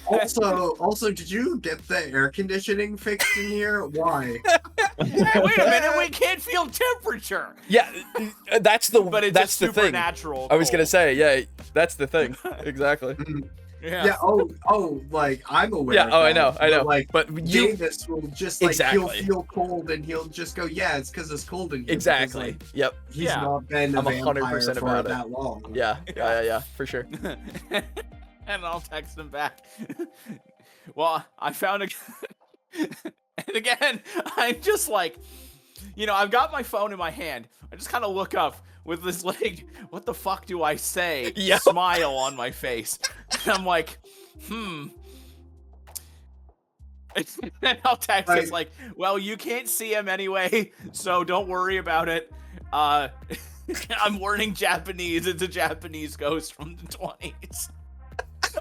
Also, did you get the air conditioning fixed in here? Why? Hey, wait a minute, we can't feel temperature. Yeah, that's the But it's that's a the thing. supernatural. I was gonna cold. say, yeah, that's the thing. Exactly. Yeah. Like I'm aware. Yeah. of Oh, I that, know. I but, know. Like, But you Davis will just like he'll Exactly. feel cold and he'll just go, yeah, it's because it's cold in here. because, exactly. like, Yep. he's Yeah. not been a I'm vampire 100% for about it. that long. Yeah. Yeah. For sure. And I'll text him back. Well, I found a. And again, I'm just like, I've got my phone in my hand. I just kind of look up with this like, what the fuck do I say? Yep. Smile on my face. And I'm like, And I'll text. It's like, well, you can't see him anyway, so don't worry about it. I'm learning Japanese. It's a Japanese ghost from the 20s.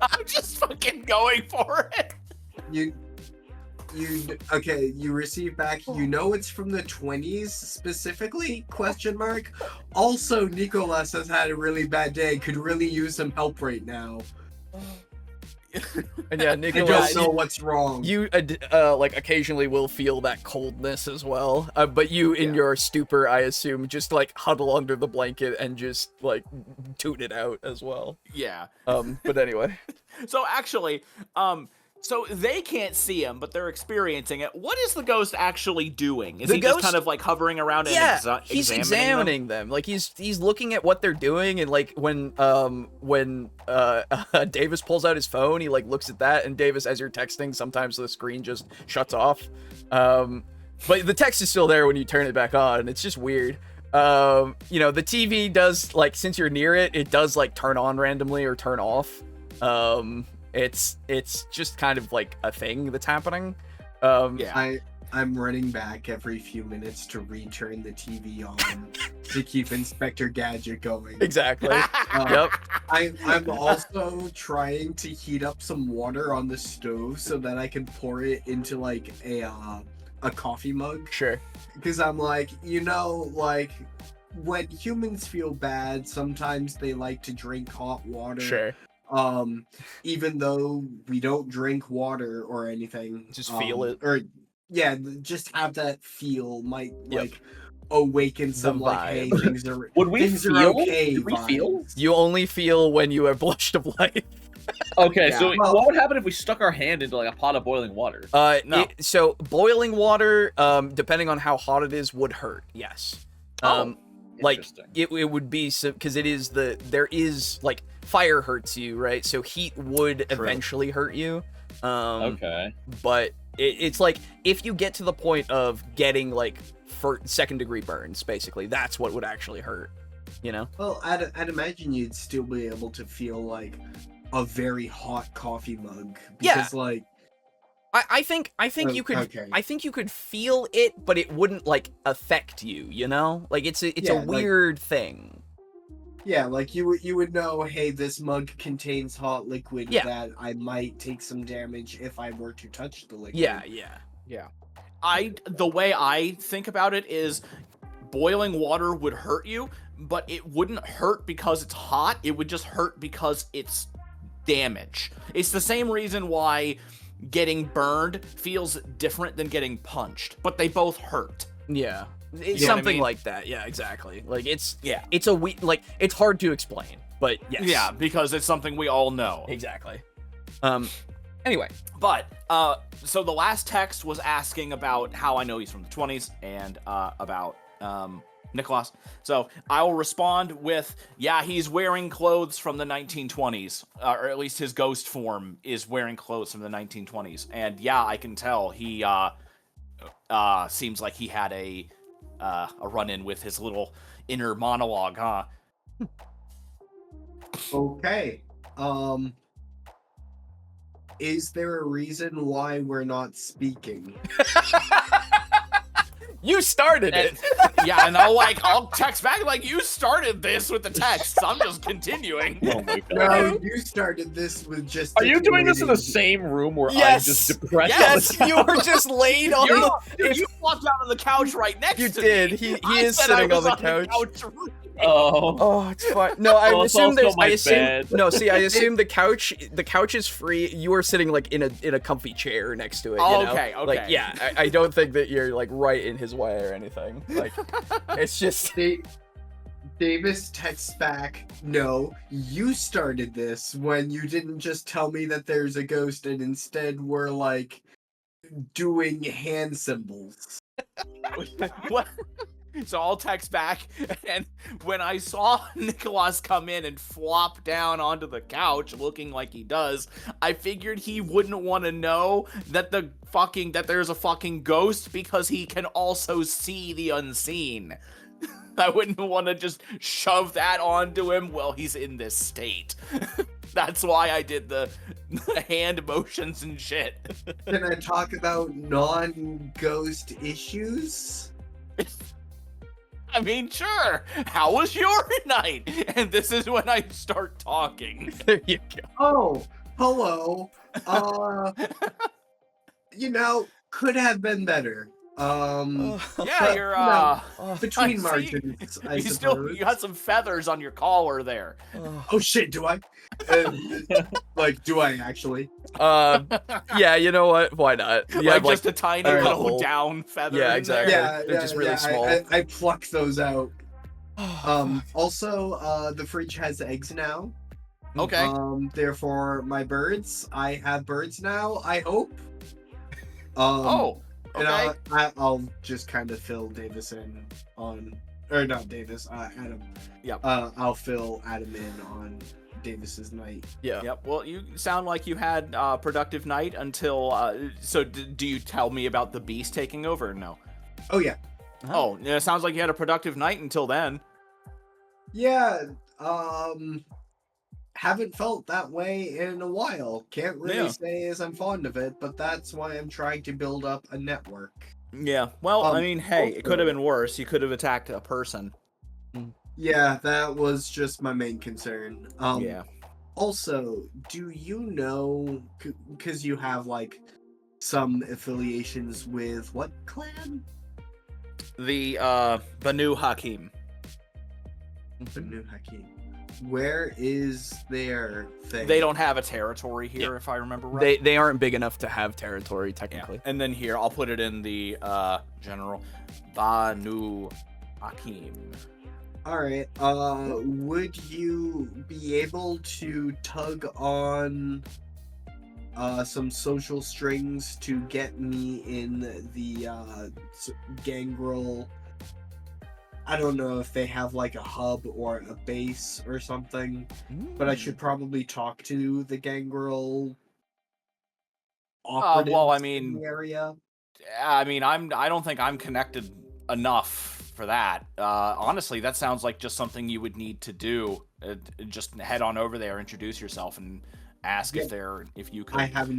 I'm just fucking going for it. You receive back, it's from the 20s specifically, ? Also, Nikolas has had a really bad day, could really use some help right now. And yeah, I Nikolas, don't know what's wrong. you like occasionally will feel that coldness as well. But you, in your stupor, I assume, just like huddle under the blanket and just like toot it out as well. Yeah. But anyway. So actually, so they can't see him, but they're experiencing it. What is the ghost actually doing? Is The he just ghost- kind of like hovering around and He's examining examining them. Like he's looking at what they're doing, and like when Davis pulls out his phone, he like looks at that, and Davis, as you're texting, sometimes the screen just shuts off. But the text is still there when you turn it back on. It's just weird. The TV does, like, since you're near it, it does like turn on randomly or turn off. It's just kind of like a thing that's happening. Yeah. I'm running back every few minutes to return the TV on to keep Inspector Gadget going. Exactly. Yep. I'm also trying to heat up some water on the stove so that I can pour it into like a coffee mug. Sure. Because I'm like, like when humans feel bad, sometimes they like to drink hot water. Sure. Even though we don't drink water or anything, Just feel it. or just have that feel might Yep. like awaken some The like, hey, vibe. things are Would we things feel? are okay. Would we feel? vibes. You only feel when you are blushed of life. Okay, Yeah, so well- what would happen if we stuck our hand into like a pot of boiling water? No. So boiling water, depending on how hot it is, would hurt. Yes. Like Interesting. it would be because there is like fire hurts you, right? So heat would True. eventually hurt you. Okay. But it's like if you get to the point of getting like second degree burns, basically, that's what would actually hurt. You know? Well, I'd imagine you'd still be able to feel like a very hot coffee mug because like I think you could okay. I think you could feel it, but it wouldn't like affect you. You know? Like it's a Yeah, like- weird thing. Yeah, like you would know, hey, this mug contains hot liquid Yeah. that I might take some damage if I were to touch the liquid. Yeah. The way I think about it is boiling water would hurt you, but it wouldn't hurt because it's hot. It would just hurt because it's damage. It's the same reason why getting burned feels different than getting punched, but they both hurt. Yeah. You know what I Something mean? like that. Yeah, exactly. Like it's Yeah. it's a like it's hard to explain, but yes. Yeah, because it's something we all know. Exactly. Anyway, But, so the last text was asking about how I know he's from the 20s and about Nikolas. So I will respond with, yeah, he's wearing clothes from the 1920s, or at least his ghost form is wearing clothes from the 1920s. And yeah, I can tell he seems like he had a run-in with his little inner monologue, huh? Okay. Is there a reason why we're not speaking? you started it. Yeah, and I'll text back like, you started this with the text. I'm just continuing. Oh my god. No, you started this with just. Are you doing this in the articulating- same room where Yes. I'm just depressed? Yes, you were just laid on the. Dude, you flopped out on the couch right next You to did. me. He I is said I sitting on was the couch. reading. Oh. Oh, it's fine. No, I Well, it's assume also there's. my I assume bed. no. See, I assume the couch is free. You are sitting like in a comfy chair next to it. You know? Okay, Like, okay. yeah, I don't think that you're like right in his way or anything. Like, it's just. Davis texts back, no, you started this when you didn't just tell me that there's a ghost and instead were like doing hand symbols. What? So I'll text back, and when I saw Nikolas come in and flop down onto the couch looking like he does, I figured he wouldn't want to know that that there's a fucking ghost because he can also see the unseen. I wouldn't want to just shove that onto him while he's in this state. That's why I did the hand motions and shit. Can I talk about non-ghost issues? I mean, sure. How was your night? And this is when I start talking. There you go. Oh, hello. Could have been better. Yeah, but, you're no, Oh, between I see. margins, I you suppose. got some feathers on your collar there. Oh shit, do I? Do I actually? Yeah, you know what? Why not? Yeah, Like just a tiny Alright. little Couple. down feather. Yeah, in exactly. there. They're just really small. I pluck those out. Oh, Also, the fridge has eggs now. Okay. Therefore, my birds. I have birds now. I hope. Oh. And Okay. I'll just kind of fill Davis in on, or not Davis, Adam. Yep. I'll fill Adam in on Davis's night. yeah. Yep. Well, you sound like you had a productive night until. So, do you tell me about the beast taking over? Or no. Oh yeah, Oh, yeah, it sounds like you had a productive night until then. yeah. Haven't felt that way in a while. Can't really Yeah. say as I'm fond of it, but that's why I'm trying to build up a network. Yeah. Well, I mean, hey, it could have also- been worse. You could have attacked a person. Yeah, that was just my main concern. Yeah. Also, do you know, because you have like some affiliations with what clan? The Banu Hakim. Banu Hakim. Where is their thing? They don't have a territory here, if I remember right. They aren't big enough to have territory Yeah. technically. And then here, I'll put it in the general. Banu Akeem. All right. Would you be able to tug on some social strings to get me in the Gangrel? I don't know if they have like a hub or a base or something, but I should probably talk to the Gangrel operatives well, I in mean, the area. I mean, I don't think I'm connected enough for that. Honestly, that sounds like just something you would need to do. Just head on over there, introduce yourself, and ask Yeah. if you could. I have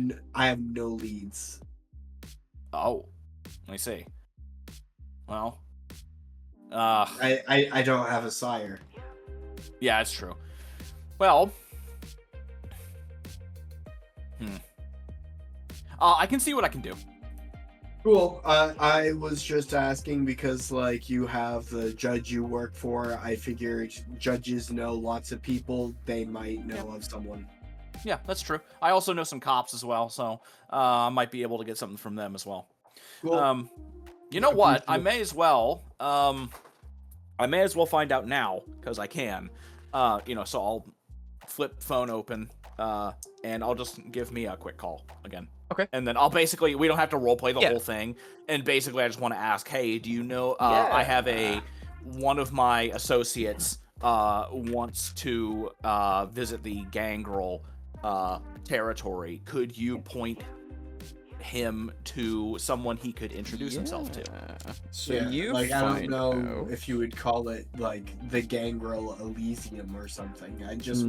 no leads. Oh, let me see. Well, I don't have a sire. yeah, it's true. Well, I can see what I can do. Cool. I was just asking because, like, you have the judge you work for. I figured judges know lots of people. They might know of someone. Yeah, that's true. I also know some cops as well, so I might be able to get something from them as well. Cool. You know what? I may as well find out now because I can. So I'll flip phone open, and I'll just give me a quick call again. Okay. And then we don't have to roleplay the whole thing. And basically, I just want to ask, hey, do you know? I have one of my associates wants to visit the Gangrel territory. Could you point him to someone he could introduce himself to? So yeah, you like, I don't find know out. if you would call it like the Gangrel Elysium or something. I just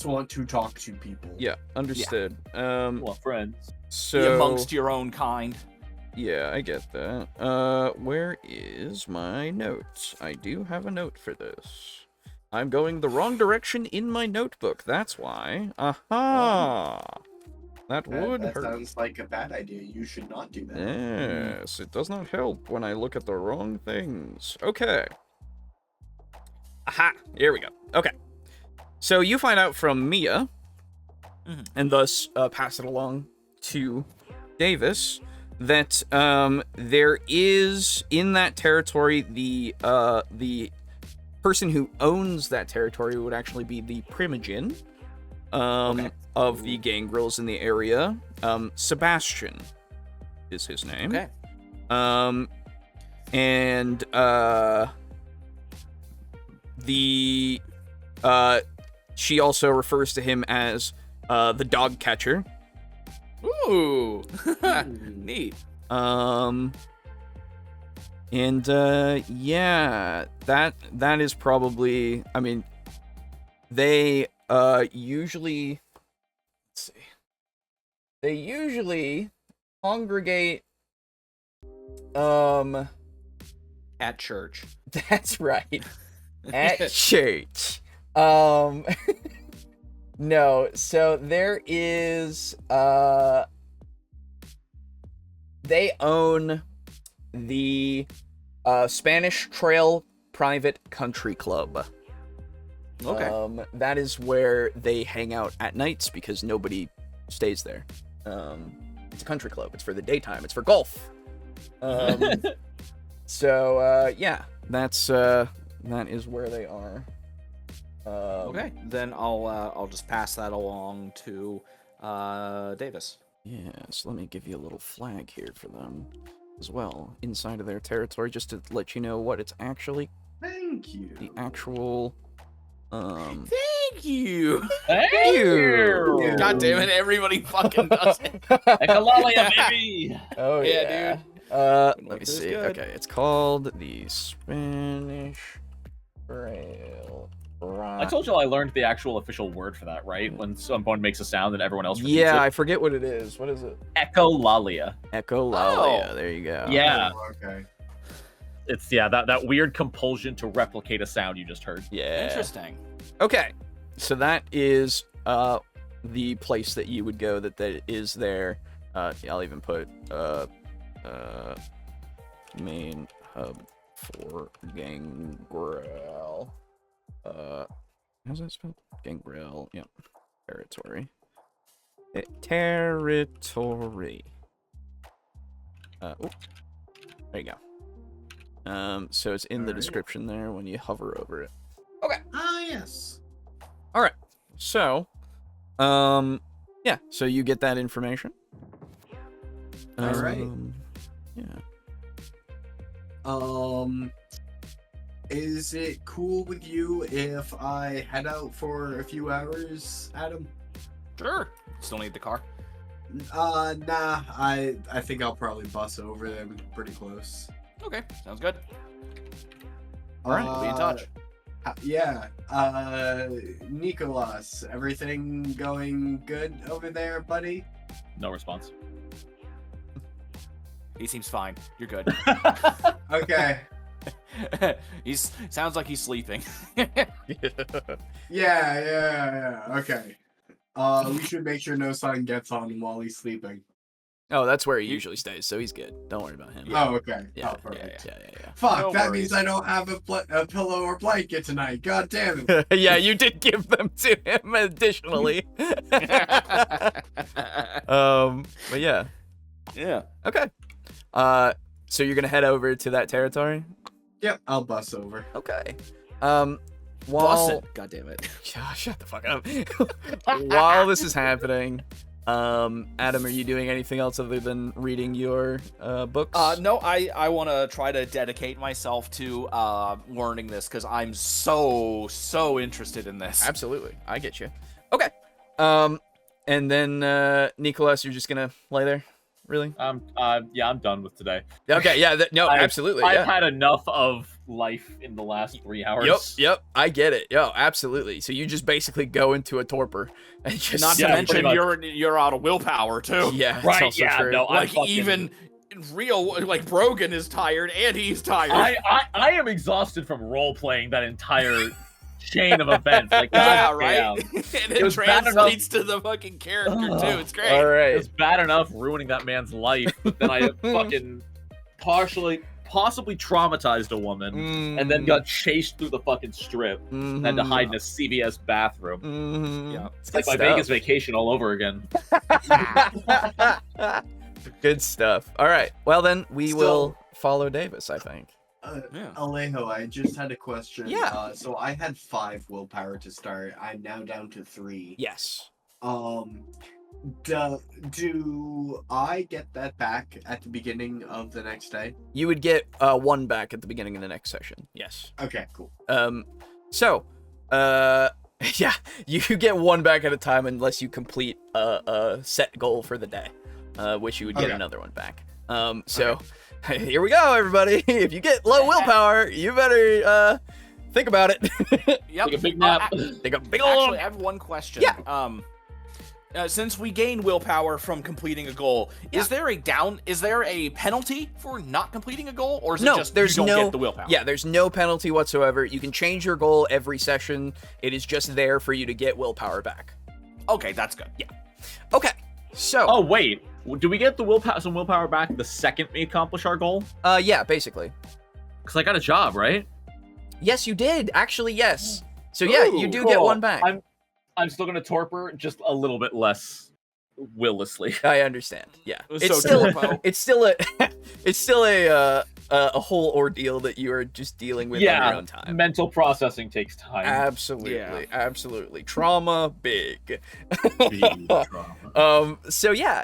want to talk to people. Yeah, understood. Well, friends. So Be amongst your own kind. yeah, I get that. Where is my notes? I do have a note for this. I'm going the wrong direction in my notebook. That's why. Aha! That would That hurt. sounds like a bad idea. You should not do that. Yes, it does not help when I look at the wrong things. Okay. Aha! Here we go. Okay. So you find out from Mia, and thus pass it along to Davis, that there is in that territory the person who owns that territory would actually be the Primogen of the gangrels in the area. Sebastian is his name. Okay. And she also refers to him as the dog catcher. Ooh. Neat. And yeah, that is probably, I mean, they usually, let's see, they usually congregate At church. that's right, at church. No, so there is they own the Spanish Trail Private Country Club. Okay. That is where they hang out at nights because nobody stays there. It's a country club. It's for the daytime. It's for golf. So yeah, that is where they are. Okay. Then I'll just pass that along to Davis. Yes, let me give you a little flag here for them as well, inside of their territory, just to let you know what it's actually, Thank you. the actual, Thank you. Thank you. God damn it! Everybody fucking does it. Echolalia, baby! Oh Yeah, dude. Been Let me like this see. good. Okay, it's called the Spanish Trail. I told you I learned the actual official word for that, right? When someone makes a sound and everyone else repeats Yeah, I it. forget what it is. What is it? Echolalia. Echolalia. Oh. There you go. Yeah. Oh, okay. It's, that weird compulsion to replicate a sound you just heard. Yeah. Interesting. Okay, so that is the place that you would go. That is there. I'll even put main hub for Gangrel. How's that spelled? Gangrel. Yep. Territory. Territory. Oh, there you go. So it's in the Alright. description there when you hover over it. Ah, yes. All right. So, yeah. So you get that information. Alright. Yeah. Is it cool with you if I head out for a few hours, Adam? Sure. Still need the car. Nah. I think I'll probably bus over them pretty close. Okay, sounds good. All right, We'll be in touch. Yeah. Nikolas, everything going good over there, buddy? No response. He seems fine. You're good. Okay. Sounds like he's sleeping. Yeah. Okay. We should make sure no sun gets on him while he's sleeping. Oh, that's where he usually stays, so he's good. Don't worry about him. Oh, okay. Yeah, Oh, perfect. yeah. Fuck, No that worries. means I don't have a pillow or blanket tonight. God damn it. Yeah, you did give them to him additionally. But yeah. Yeah. Okay. So you're gonna head over to that territory? Yep, I'll bus over. Okay. Boston. While God damn it. shut the fuck up. While this is happening, Adam, are you doing anything else other than reading your books? No, I want to try to dedicate myself to learning this because I'm so interested in this. Absolutely, I get you. Okay. And then Nikolas, you're just gonna lay there, really? Yeah, I'm done with today. Okay, yeah, no, absolutely, I've yeah. had enough of life in the last 3 hours. Yep, I get it. Yo, absolutely. So you just basically go into a torpor and just Not to Yeah, mention pretty you're out of willpower too. yeah, it's Right, also yeah, true. no, Like fucking- even real like Brogan is tired and he's tired. I am exhausted from role playing that entire chain of events. Like, yeah, God right. damn. And It it was bad translates to the fucking character too. It's great. All right. It's bad enough ruining that man's life, but then I fucking possibly traumatized a woman, and then got chased through the fucking strip, and had to hide in a CVS bathroom. Yeah, It's like my Vegas vacation all over again. Good stuff. All right. Well, then we Still- will follow Davis, I think. Yeah. Alejo, I just had a question. Yeah. So I had 5 willpower to start. I'm now down to 3. Yes. Do I get that back at the beginning of the next day? You would get 1 back at the beginning of the next session. Yes. Okay, cool. So, yeah, you get 1 back at a time unless you complete a set goal for the day, which you would get Okay. another 1 back. So, here we go, everybody. If you get low willpower, you better think about it. Yep. Take a big nap. Take a big ol' Actually, I have one question. Yeah. Since we gain willpower from completing a goal, is there a penalty for not completing a goal, or is No, it just there's you don't no- get the willpower? Yeah, there's no penalty whatsoever. You can change your goal every session. It is just there for you to get willpower back. Okay, that's good. Yeah. Okay. So, Oh wait, do we get the some willpower back the second we accomplish our goal? yeah, basically. Because I got a job, right? Yes, you did. Actually, yes. So yeah, you do get Cool. 1 back. I'm still gonna torpor, just a little bit less willlessly. I understand. Yeah. So It's still Torpo. it's still a it's still a whole ordeal that you are just dealing with on your own time. mental processing takes time. Absolutely. Yeah. Absolutely. Trauma big. Big trauma. So yeah,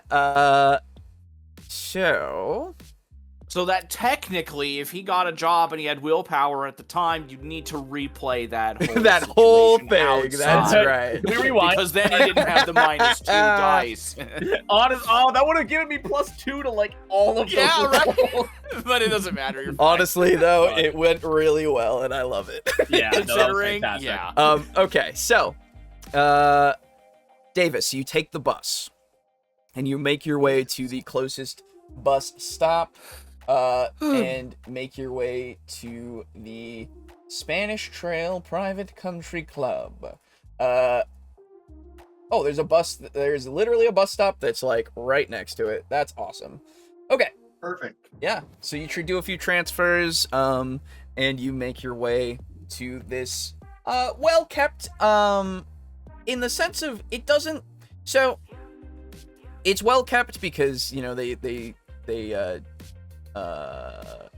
So that technically, if he got a job and he had willpower at the time, you'd need to replay that whole that whole situation thing. That's outside. right. Can we rewind? Because then he didn't have the -2 dice. That would have given me +2 to like all of Yeah, those. right. But it doesn't matter. You're fine. Honestly, though, God. it went really well, and I love it. Yeah, no, that was Considering, fantastic. yeah. Okay, so, Davis, you take the bus, and you make your way to the closest bus stop, and make your way to the Spanish Trail Private Country Club. Oh, there's literally a bus stop that's like right next to it. That's awesome. Okay. Perfect. Yeah, so you do a few transfers, and you make your way to this, well-kept, in the sense of, it doesn't, so, it's well-kept because, you know, they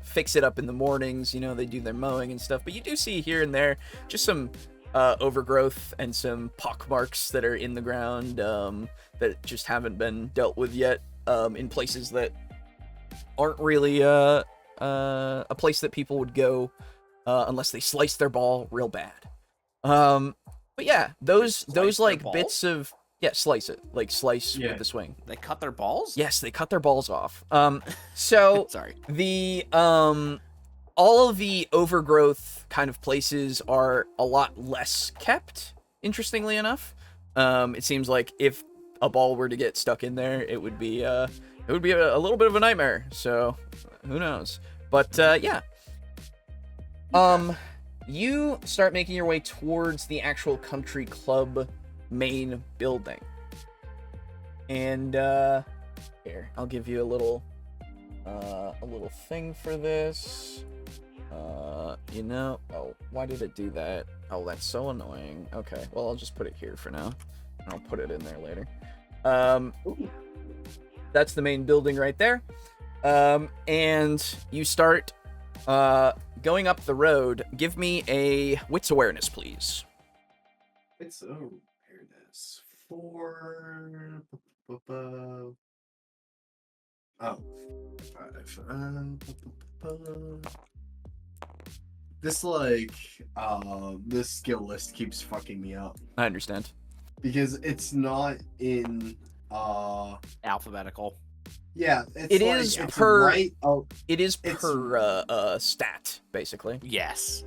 fix it up in the mornings. You know, they do their mowing and stuff. But you do see here and there just some overgrowth and some pock marks that are in the ground that just haven't been dealt with yet in places that aren't really a place that people would go unless they slice their ball real bad. But yeah, those like bits of slice it, like slice with the swing. They cut their balls? Yes, they cut their balls off. So Sorry. the all of the overgrowth kind of places are a lot less kept, interestingly enough. It seems like if a ball were to get stuck in there, it would be a little bit of a nightmare. So who knows? But yeah. You start making your way towards the actual country club main building. And here, I'll give you a little thing for this. You know, oh, why did it do that? Oh, that's so annoying. Okay, well, I'll just put it here for now. And I'll put it in there later. That's the main building right there. And you start going up the road. Give me a wits awareness, please. It's awareness for this this skill list keeps fucking me up I understand. because it's not in Alphabetical. yeah, it's It like, is it's per- right It is It's- per stat, basically. Yes.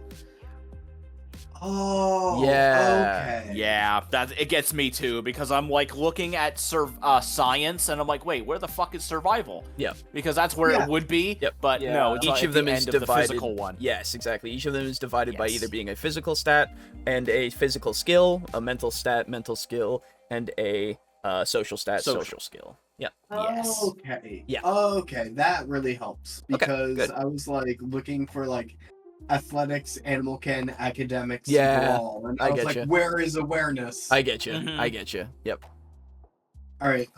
oh Yeah. okay. Yeah, it gets me too, because I'm like looking at science and I'm like, wait, where the fuck is survival? Yep. Because that's where Yeah. it would be. Yep. But Yeah. no, it's Each at of them the is end of divided. the physical one. Yes, exactly. Each of them is divided by Yes. either being a physical stat and a physical skill, a mental stat, mental skill, and a social stat, social skill. Yeah. Yes. Okay. Yeah. Okay, that really helps because good. I was like looking for like athletics, animal kin, academics, Yeah, brawl, and I I was get like, ya. where is awareness? I get you. Mhm. I get you. Yep. All right.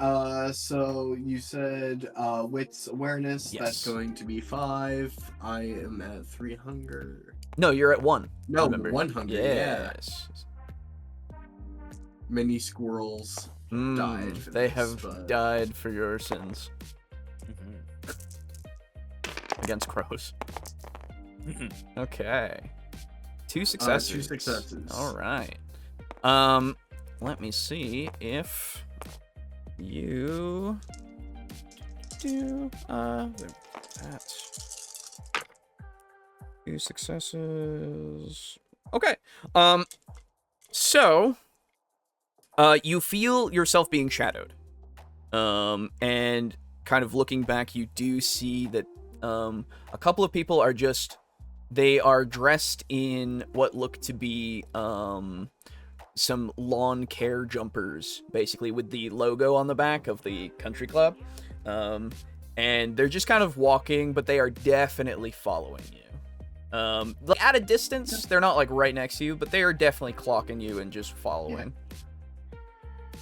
So you said wits awareness. That's Yes. going to be 5. I am at 3 hunger. No, you're at 1. No, remember. 1 hunger. Yeah. Yes. Mini squirrels. Died for they this, have but- died for your sins Mhm. against crows. Mhm. Okay. 2 successes. 2 successes. All right. Let me see if you do that's 2 successes. Okay. So you feel yourself being shadowed. And kind of looking back, you do see that a couple of people are they are dressed in what look to be some lawn care jumpers, basically, with the logo on the back of the country club. And they're just kind of walking, but they are definitely following you. Like at a distance, they're not like right next to you, but they are definitely clocking you and just following.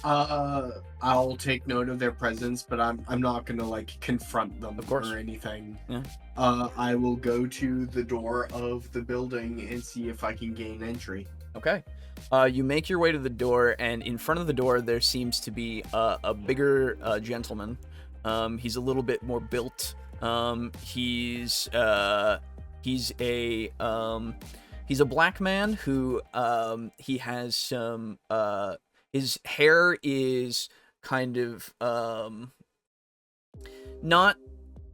I'll take note of their presence, but I'm not gonna like confront them Of course. or anything. Yeah. I will go to the door of the building and see if I can gain entry. Okay. You make your way to the door, and in front of the door, there seems to be a bigger gentleman. He's a little bit more built. He's a black man who he has some his hair is kind of not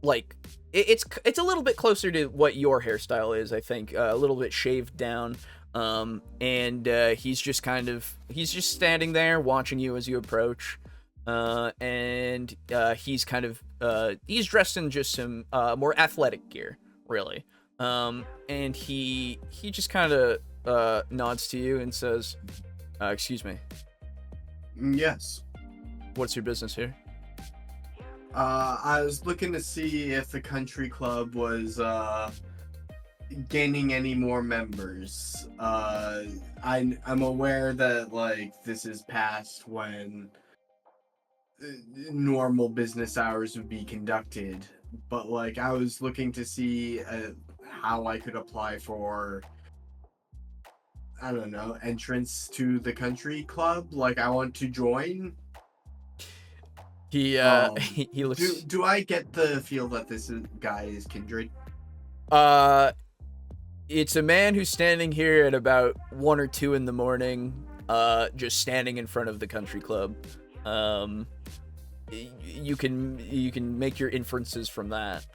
like it's a little bit closer to what your hairstyle is, I think, a little bit shaved down. And he's just standing there watching you as you approach. And he's kind of he's dressed in just some more athletic gear, really. And he just kind of nods to you and says, "Excuse me, Yes. what's your business here?" I was looking to see if the country club was gaining any more members. I'm aware that like this is past when normal business hours would be conducted. but like I was looking to see how I could apply for, I don't know, entrance to the country club. Like I want to join. He he looks. Do I get the feel that guy is kindred? It's a man who's standing here at about 1 or 2 in the morning, just standing in front of the country club. You can make your inferences from that.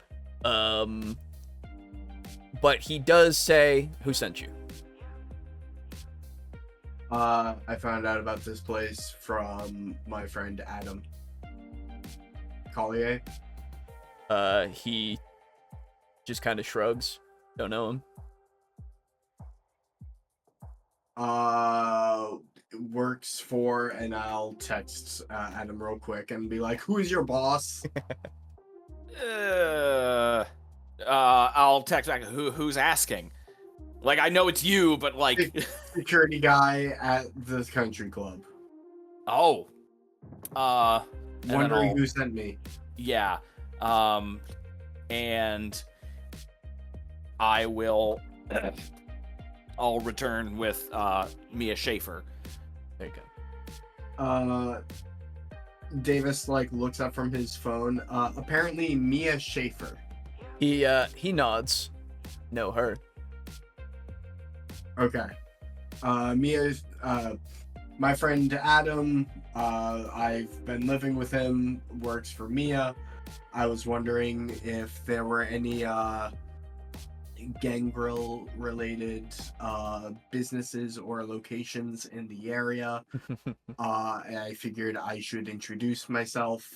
But he does say, "Who sent you?" I found out about this place from my friend Adam. Collier. He just kind of shrugs. Don't know him. Works for, and I'll text Adam real quick and be like, "Who is your boss?" I'll text back. Who's asking? Like, I know it's you, but like, Security guy at the country club. oh, Wondering who sent me. yeah, and I will. I'll return with Mia Schaefer. There you go. Davis like looks up from his phone. Apparently Mia Schaefer. He nods. Know her. Okay. Mia's my friend Adam. I've been living with him. Works for Mia. I was wondering if there were any gangrel related businesses or locations in the area. And I figured I should introduce myself,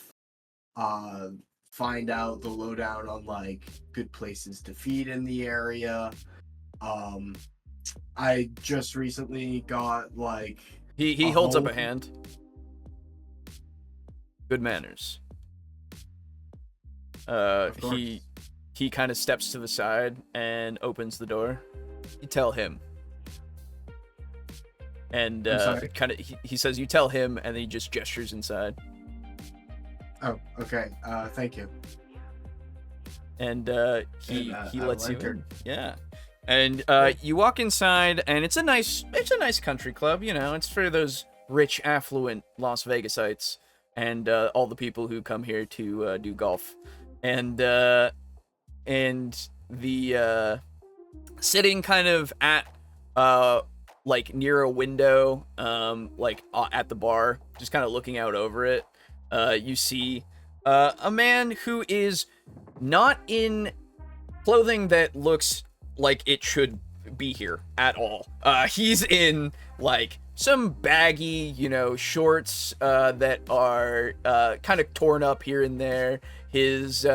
find out the lowdown on like good places to feed in the area. I just recently got like He holds up a hand. Good manners. He kind of steps to the side and opens the door. You tell him. And kind of he says you tell him, and then he just gestures inside. Oh, okay. Thank you. And he lets you enter. in. Yeah. And you walk inside, and it's a nice country club. You know, it's for those rich, affluent Las Vegasites and all the people who come here to do golf. And the sitting kind of at like near a window, like at the bar, just kind of looking out over it, you see a man who is not in clothing that looks like it should be here at all. He's in like some baggy, shorts that are kind of torn up here and there. His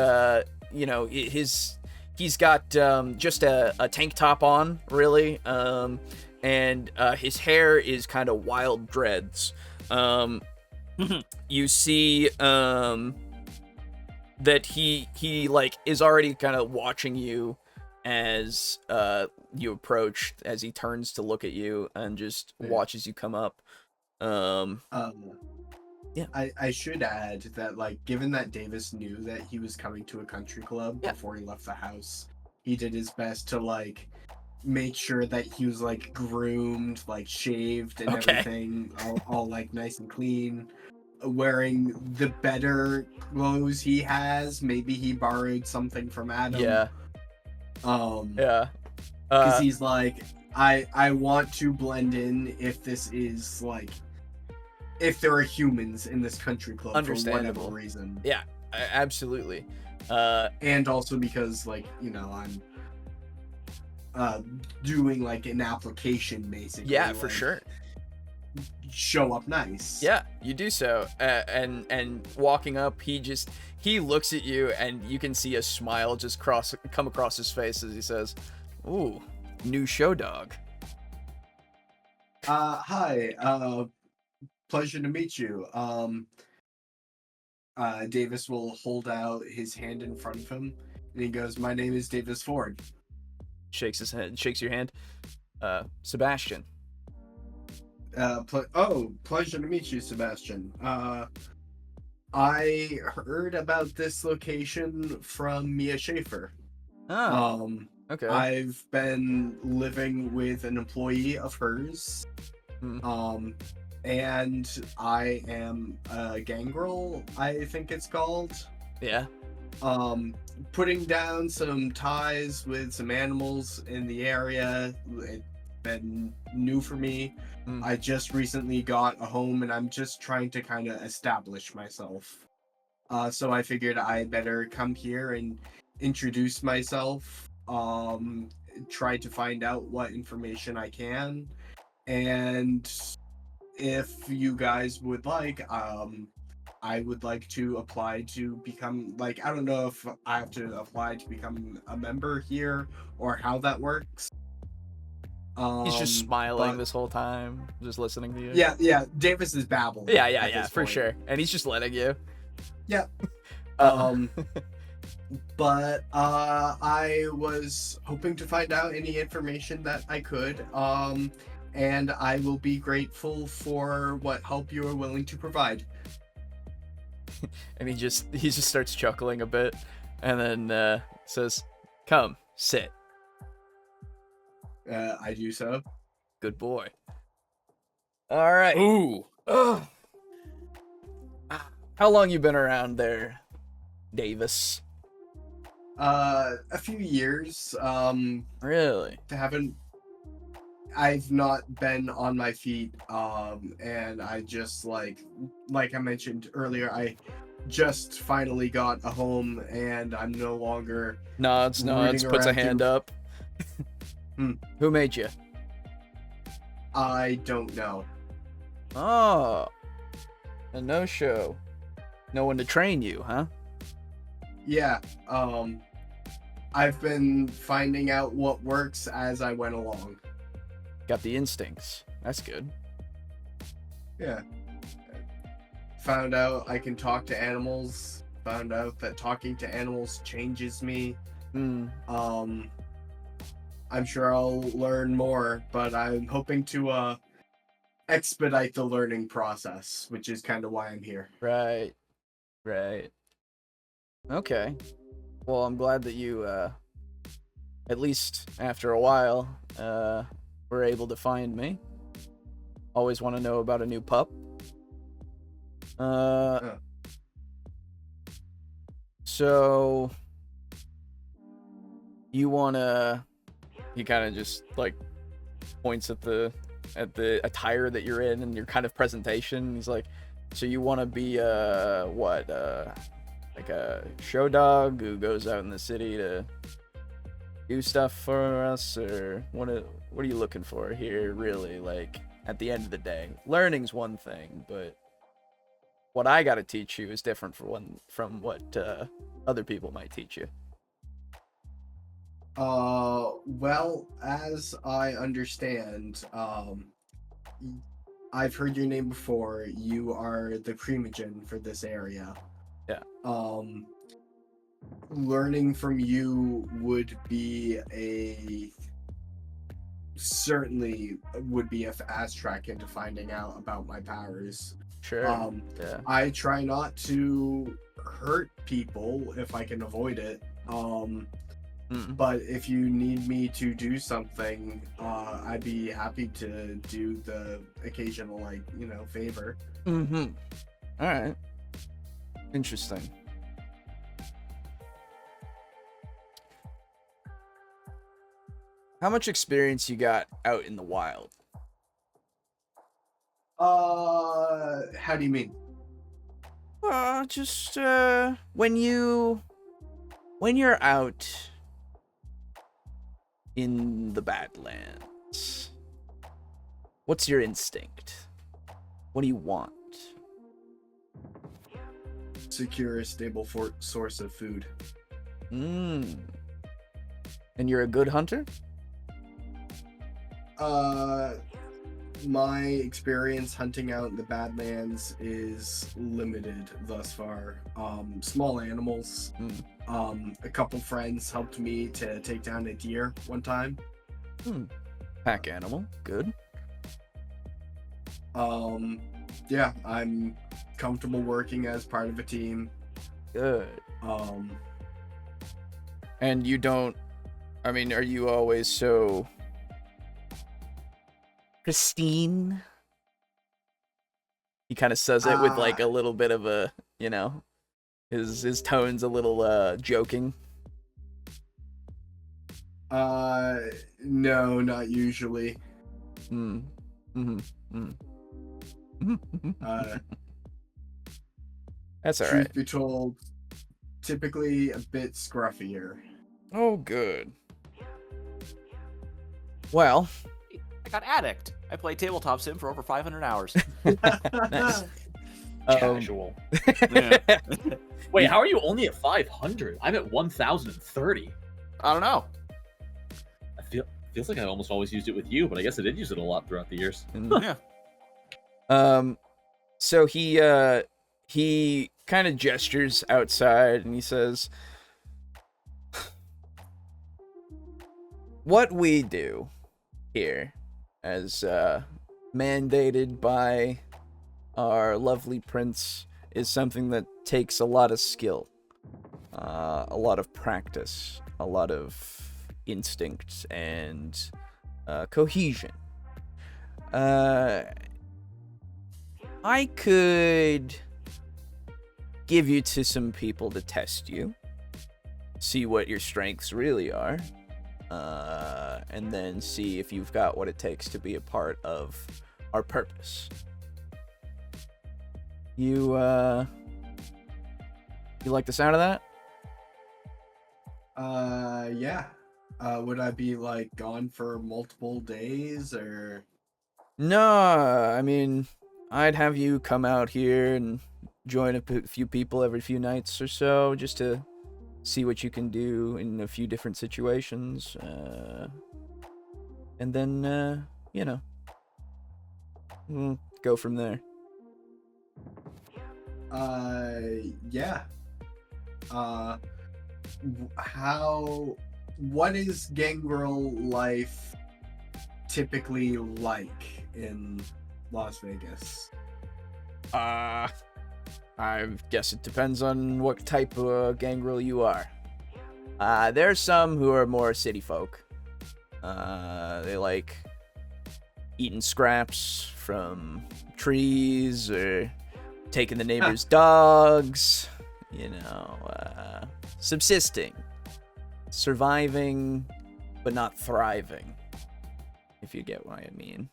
he's got just a tank top on, really, and his hair is kind of wild dreads. You see that he like is already kind of watching you as you approach, as he turns to look at you and just watches you come up. Yeah. I should add that, like, given that Davis knew that he was coming to a country club before he left the house, he did his best to, like, make sure that he was, like, groomed, like, shaved and everything, all, like, nice and clean, wearing the better clothes he has. Maybe he borrowed something from Adam. Yeah. Because he's like, I want to blend in if this is, like, if there are humans in this country club for whatever reason. Yeah, absolutely. And also because, like, I'm doing like an application basically. Yeah, like, for sure. Show up nice. Yeah, you do so. And walking up, he looks at you, and you can see a smile just come across his face as he says, "Ooh, new show dog." Hi. Pleasure to meet you. Davis will hold out his hand in front of him, and he goes, "My name is Davis Ford." Shakes his head, shakes your hand. Sebastian. Pleasure to meet you, Sebastian. I heard about this location from Mia Schaefer. Oh, okay. I've been living with an employee of hers. Hmm. And I am a gangrel, I think it's called. Yeah. Putting down some ties with some animals in the area. It's been new for me. Mm. I just recently got a home and I'm just trying to kind of establish myself. So I figured I better come here and introduce myself, try to find out what information I can, and if you guys would like, I would like to apply to become, like, I don't know if I have to apply to become a member here or how that works. He's just smiling but- this whole time, just listening to you. Yeah, Davis is babbling. Yeah, at this for point. sure. And he's just letting you. Yeah. Uh, But I was hoping to find out any information that I could, and I will be grateful for what help you are willing to provide. and he just starts chuckling a bit, and then says, "Come, sit. I do so. Good boy." All right. Ooh. Ugh. How long you been around there, Davis? A few years. Really? I've not been on my feet, and I just like I mentioned earlier, I just finally got a home, and I'm no longer. Nods, Rooting puts a around hand you. up. Hmm. Who made you? I don't know. Oh, a no-show. No one to train you, huh? Yeah, I've been finding out what works as I went along. Got the instincts. That's good. Yeah. Found out I can talk to animals. Found out that talking to animals changes me. Hmm. I'm sure I'll learn more, but I'm hoping to expedite the learning process, which is kind of why I'm here. Right. Okay. Well, I'm glad that you, at least after a while, were able to find me. Always want to know about a new pup. So you wanna? He kind of just like points at the attire that you're in and your kind of presentation. He's like, so you want to be what, like a show dog who goes out in the city to do stuff for us, or what are you looking for here, really? Like, at the end of the day, learning's one thing, but what I gotta teach you is different from what other people might teach you. Well, as I understand, I've heard your name before. You are the primogen for this area. Yeah. Learning from you certainly would be a fast track into finding out about my powers. Sure. Yeah. I try not to hurt people if I can avoid it. But if you need me to do something, I'd be happy to do the occasional, favor. Mm-hmm. All right. Interesting. How much experience you got out in the wild? How do you mean? Well, just when you're out in the Badlands, what's your instinct? What do you want? Secure a stable source of food. And you're a good hunter? My experience hunting out in the Badlands is limited thus far. Small animals. A couple friends helped me to take down a deer one time. Pack animal. Good. Yeah, I'm comfortable working as part of a team. Good. And you don't, I mean, are you always so pristine? He kind of says it with like a little bit of a, you know, his tone's a little joking. No, not usually. That's all Truth right. be told, typically a bit scruffier. Oh, good. Well, I got addict. I played tabletop sim for over 500 hours. nice. Casual. Yeah. Wait, how are you only at 500? I'm at 1,030. I don't know. Feels like I almost always used it with you, but I guess I did use it a lot throughout the years. Yeah. So he kind of gestures outside and he says, what we do here, as mandated by our lovely prince, is something that takes a lot of skill, a lot of practice, a lot of instinct, and cohesion. I could give you to some people to test you, see what your strengths really are, and then see if you've got what it takes to be a part of our purpose. You like the sound of that? Yeah. Would I be like gone for multiple days or? No, I mean, I'd have you come out here and join a few people every few nights or so, just to see what you can do in a few different situations, and then you know, we'll go from there. Yeah. What is gangrel life typically like in Las Vegas? I guess it depends on what type of gangrel you are. There's some who are more city folk. They like eating scraps from trees or taking the neighbors' dogs, you know, subsisting, surviving, but not thriving, if you get what I mean.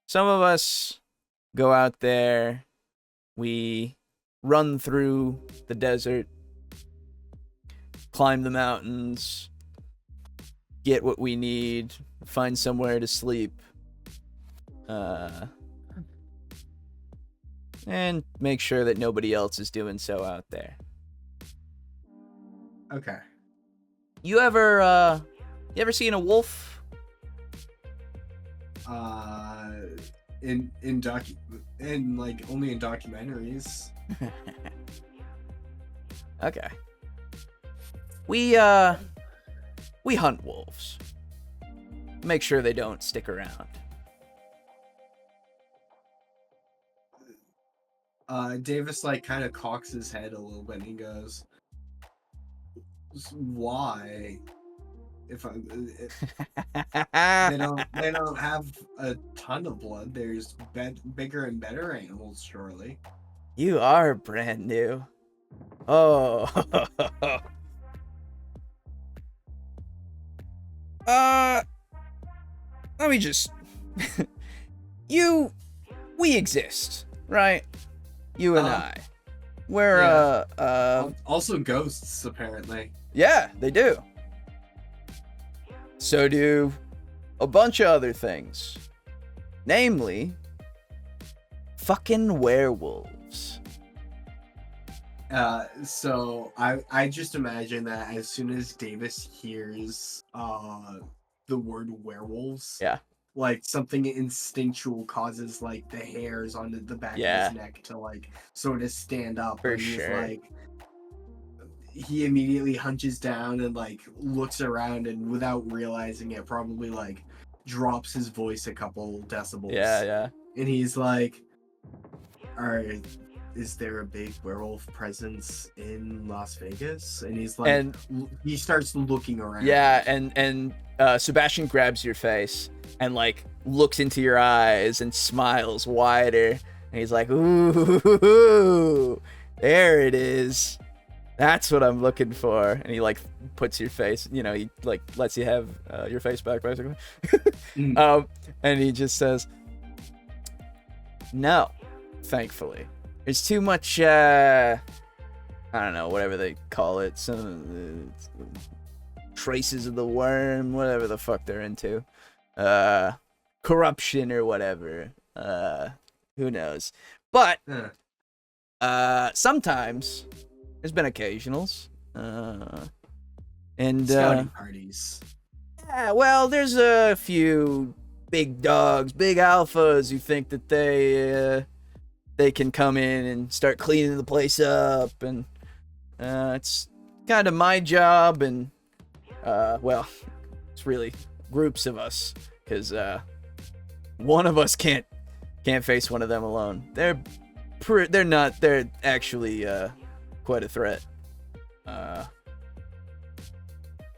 Some of us go out there, we run through the desert, climb the mountains, get what we need, find somewhere to sleep, and make sure that nobody else is doing so out there. Okay. You ever seen a wolf? In like only in documentaries. Okay. We hunt wolves. Make sure they don't stick around. Davis like kind of cocks his head a little bit and he goes, "Why? If they don't have a ton of blood. There's bigger and better animals, surely." You are brand new. Oh. Let me just... We exist, right? You and I. We're, also ghosts, apparently. Yeah, they do. So do a bunch of other things. Namely, fucking werewolves. So I just imagine that as soon as Davis hears the word werewolves, Yeah. like something instinctual causes like the hairs on the back of his neck to like sort of stand up. For and he's sure. like, he immediately hunches down and like looks around and without realizing it probably like drops his voice a couple decibels. Yeah. And he's like, is there a big werewolf presence in Las Vegas? And he's like, And he starts looking around. yeah, and Sebastian grabs your face and like looks into your eyes and smiles wider. And he's like, ooh, there it is. That's what I'm looking for. And he like puts your face, you know, he like lets you have your face back basically. And he just says, no, thankfully. There's too much, I don't know, whatever they call it. Some traces of the worm, whatever the fuck they're into. Corruption or whatever. Who knows? But sometimes there's been occasionals. And scouting parties. yeah, well, there's a few big dogs, big alphas who think that they can come in and start cleaning the place up, and it's kind of my job, and well, it's really groups of us, because one of us can't face one of them alone. They're actually quite a threat.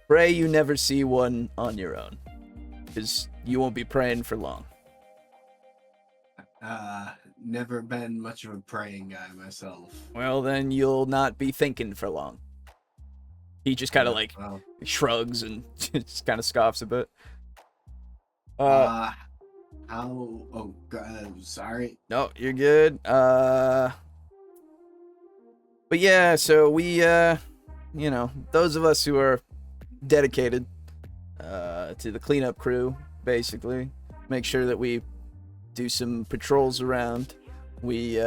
Pray you never see one on your own, because you won't be praying for long. Never been much of a praying guy myself. Well, then you'll not be thinking for long. He just kind of like shrugs and just kind of scoffs a bit. Oh, sorry. No, you're good. But yeah, so we, you know, those of us who are dedicated to the cleanup crew, basically, make sure that we do some patrols around. We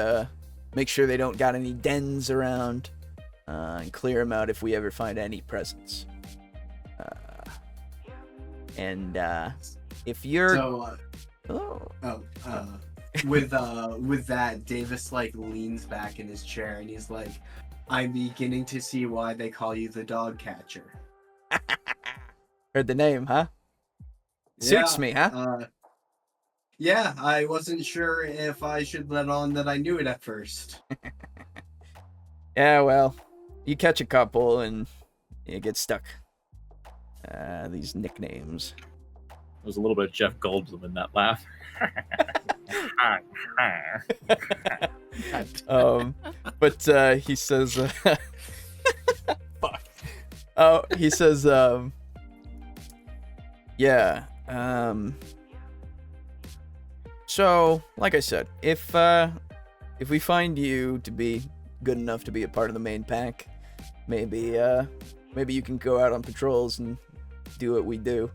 make sure they don't got any dens around, and clear them out if we ever find any presence. And if you're with that, Davis like leans back in his chair and he's like, I'm beginning to see why they call you the dog catcher. Heard the name, huh? Suits me, huh? Yeah, I wasn't sure if I should let on that I knew it at first. Yeah, well, you catch a couple and you get stuck. These nicknames. There's a little bit of Jeff Goldblum in that laugh. But he says, fuck. Oh, he says, yeah. So, like I said, if we find you to be good enough to be a part of the main pack, maybe you can go out on patrols and do what we do.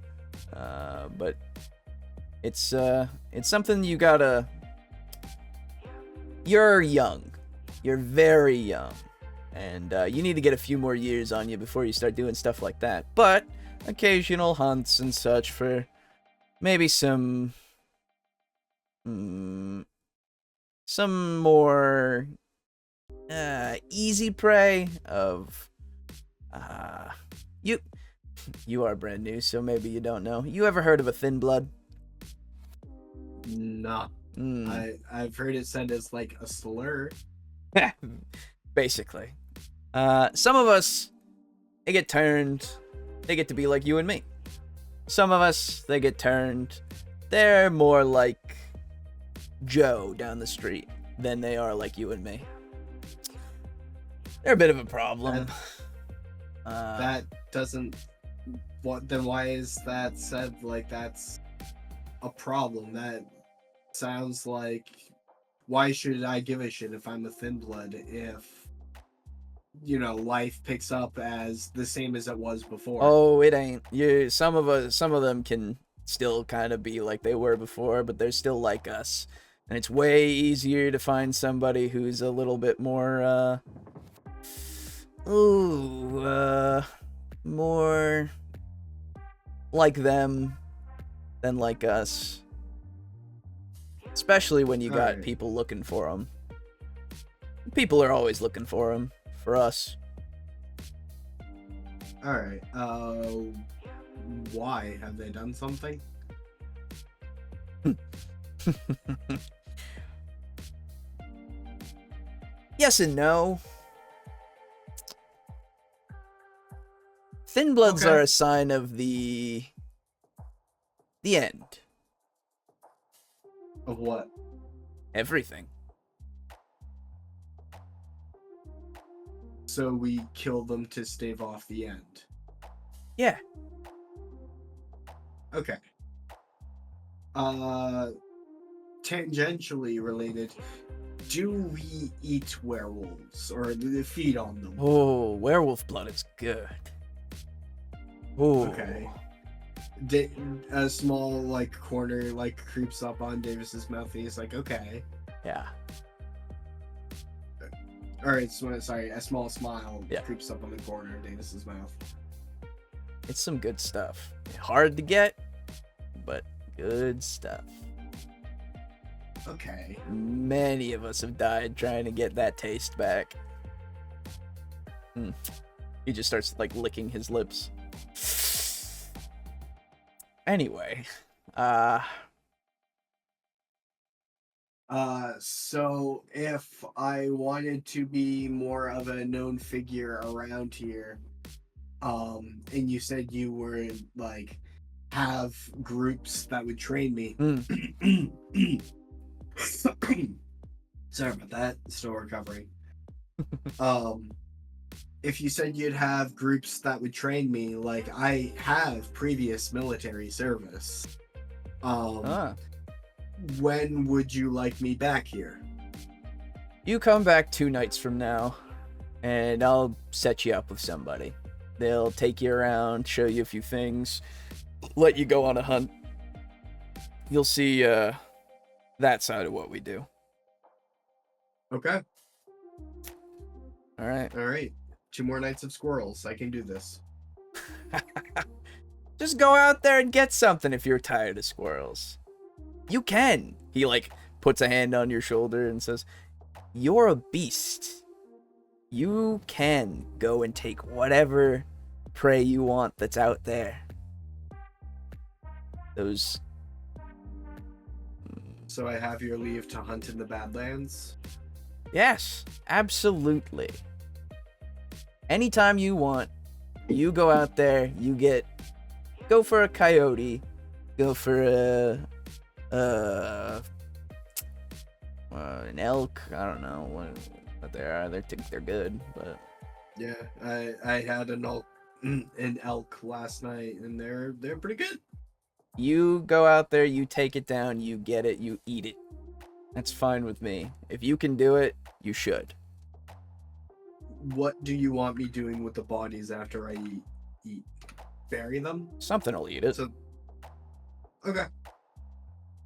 But it's something you gotta. You're young. You're very young. And you need to get a few more years on you before you start doing stuff like that. But occasional hunts and such for maybe some more easy prey of you are brand new, so maybe you don't know. You ever heard of a thin blood? No. I've heard it said as like a slur. Basically. Some of us, they get turned. They get to be like you and me. Some of us, they get turned. They're more like Joe down the street than they are like you and me. They're a bit of a problem. That doesn't... Then why is that said like that's a problem? That sounds like... Why should I give a shit if I'm a thin blood if, you know, life picks up as the same as it was before? Oh, it ain't. Some of them can still kind of be like they were before, but they're still like us. And it's way easier to find somebody who's a little bit more, more like them than like us. Especially when you got people looking for them. People are always looking for them. For us. Alright, why? Have they done something? Yes and no. Thin bloods Okay. are a sign of the end. Of what? Everything. So we kill them to stave off the end. Yeah. Okay. Tangentially related, do we eat werewolves or feed on them? Oh, werewolf blood is good. Oh. Okay. A small like corner like creeps up on Davis's mouth and he's like, okay. Yeah. Alright, so, sorry, a small smile Yeah. creeps up on the corner of Davis's mouth. It's some good stuff. Hard to get, but good stuff. Okay. Many of us have died trying to get that taste back. He just starts like licking his lips. Anyway, so if I wanted to be more of a known figure around here, and you said you were like have groups that would train me. Sorry about that. Still recovering. If you said you'd have groups that would train me, like I have previous military service. When would you like me back here? You come back 2 nights from now, and I'll set you up with somebody. They'll take you around, show you a few things, let you go on a hunt. You'll see that side of what we do. Okay. All right. All right. 2 more nights of squirrels. I can do this. Just go out there and get something if you're tired of squirrels. You can. He like puts a hand on your shoulder and says, "You're a beast. You can go and take whatever prey you want that's out there." Those. So I have your leave to hunt in the Badlands? Yes, absolutely. Anytime you want, you go out there, go for a coyote, go for an elk. I don't know what they are. They're good, but Yeah, I had an elk last night, and they're pretty good. you go out there, you take it down, you get it, you eat it. That's fine with me. If you can do it, you should. What do you want me doing with the bodies after I eat? Bury them? Something will eat it. So, okay.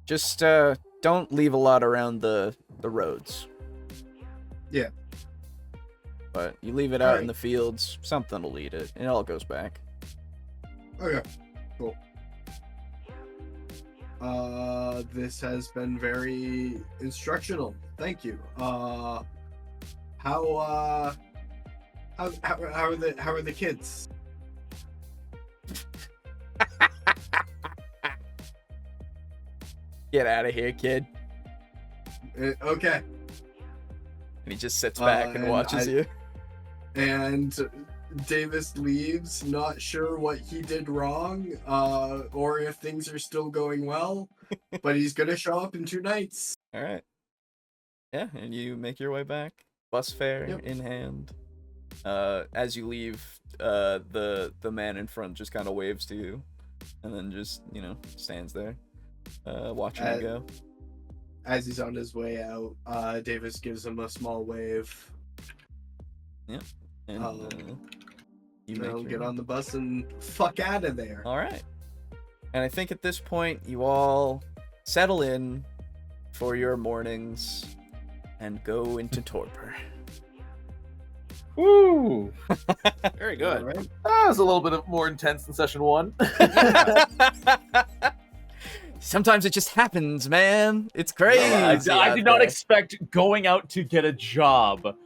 Just don't leave a lot around the roads. Yeah. But you leave it out in Alright. the fields, something will eat it. It all goes back. Okay. Cool. This has been very instructional. Thank you. How are the kids? Get out of here, kid. Okay. And he just sits back and and watches you. And Davis leaves, not sure what he did wrong, or if things are still going well, but he's gonna show up in 2 nights. All right. Yeah, and you make your way back, bus fare Yep. in hand. As you leave, the man in front just kind of waves to you, and then just stands there, watching you go. As he's on his way out, Davis gives him a small wave. And you make your Get on the bus and fuck out of there. All right. And I think at this point you all settle in for your mornings and go into torpor. Woo! Very good. All right. That was a little bit more intense than session 1. Sometimes it just happens, man. It's crazy. I out did not there. expect going out to get a job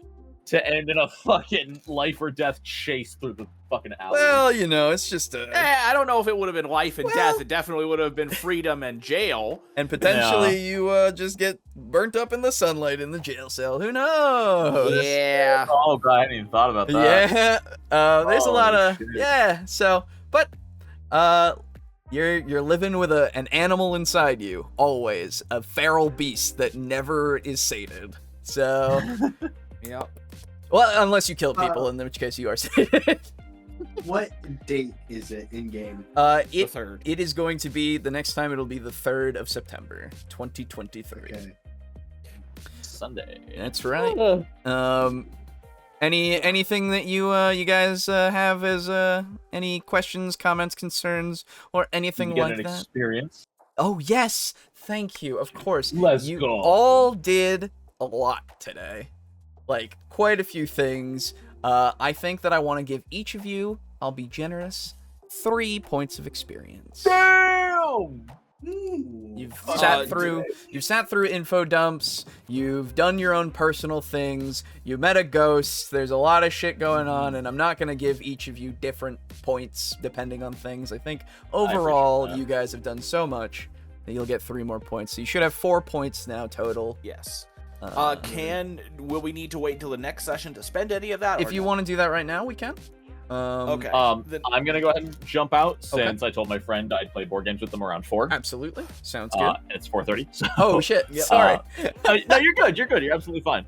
to end in a fucking life or death chase through the fucking alley. Well, you know, it's just a I don't know if it would have been life and Well- death. It definitely would have been freedom and jail. and potentially you just get burnt up in the sunlight in the jail cell. Who knows? Yeah. Oh god, I hadn't even thought about that. Yeah. There's a lot Holy of shit. So, but you're living with an animal inside you, always a feral beast that never is sated. So, Yeah. well, unless you kill people, in which case you are sated. What date is it in game? The It third. it is going to be the next time. It'll be the 3rd of September, 2023. Okay. Sunday. That's right. Anything that you guys have as any questions, comments, concerns, or anything You get like an that? experience. Oh yes, thank you. Of course. Let's you go. all did a lot today, like quite a few things. I think that I want to give each of you, I'll be generous, 3 points of experience. Damn! You've Uh, sat through info dumps, you've done your own personal things, you met a ghost, there's a lot of shit going on, and I'm not going to give each of you different points depending on things. I think overall that. you guys have done so much that you'll get 3 more points. So you should have 4 points now total. Yes. Uh, Will we need to wait until the next session to spend any of that? if or you no? want to do that right now, we can. Okay. Then- I'm gonna go ahead and jump out Okay. since I told my friend I'd play board games with them around 4. Absolutely. Sounds good. It's 4:30. So, Oh shit. Sorry. no, you're good. You're good. You're absolutely fine.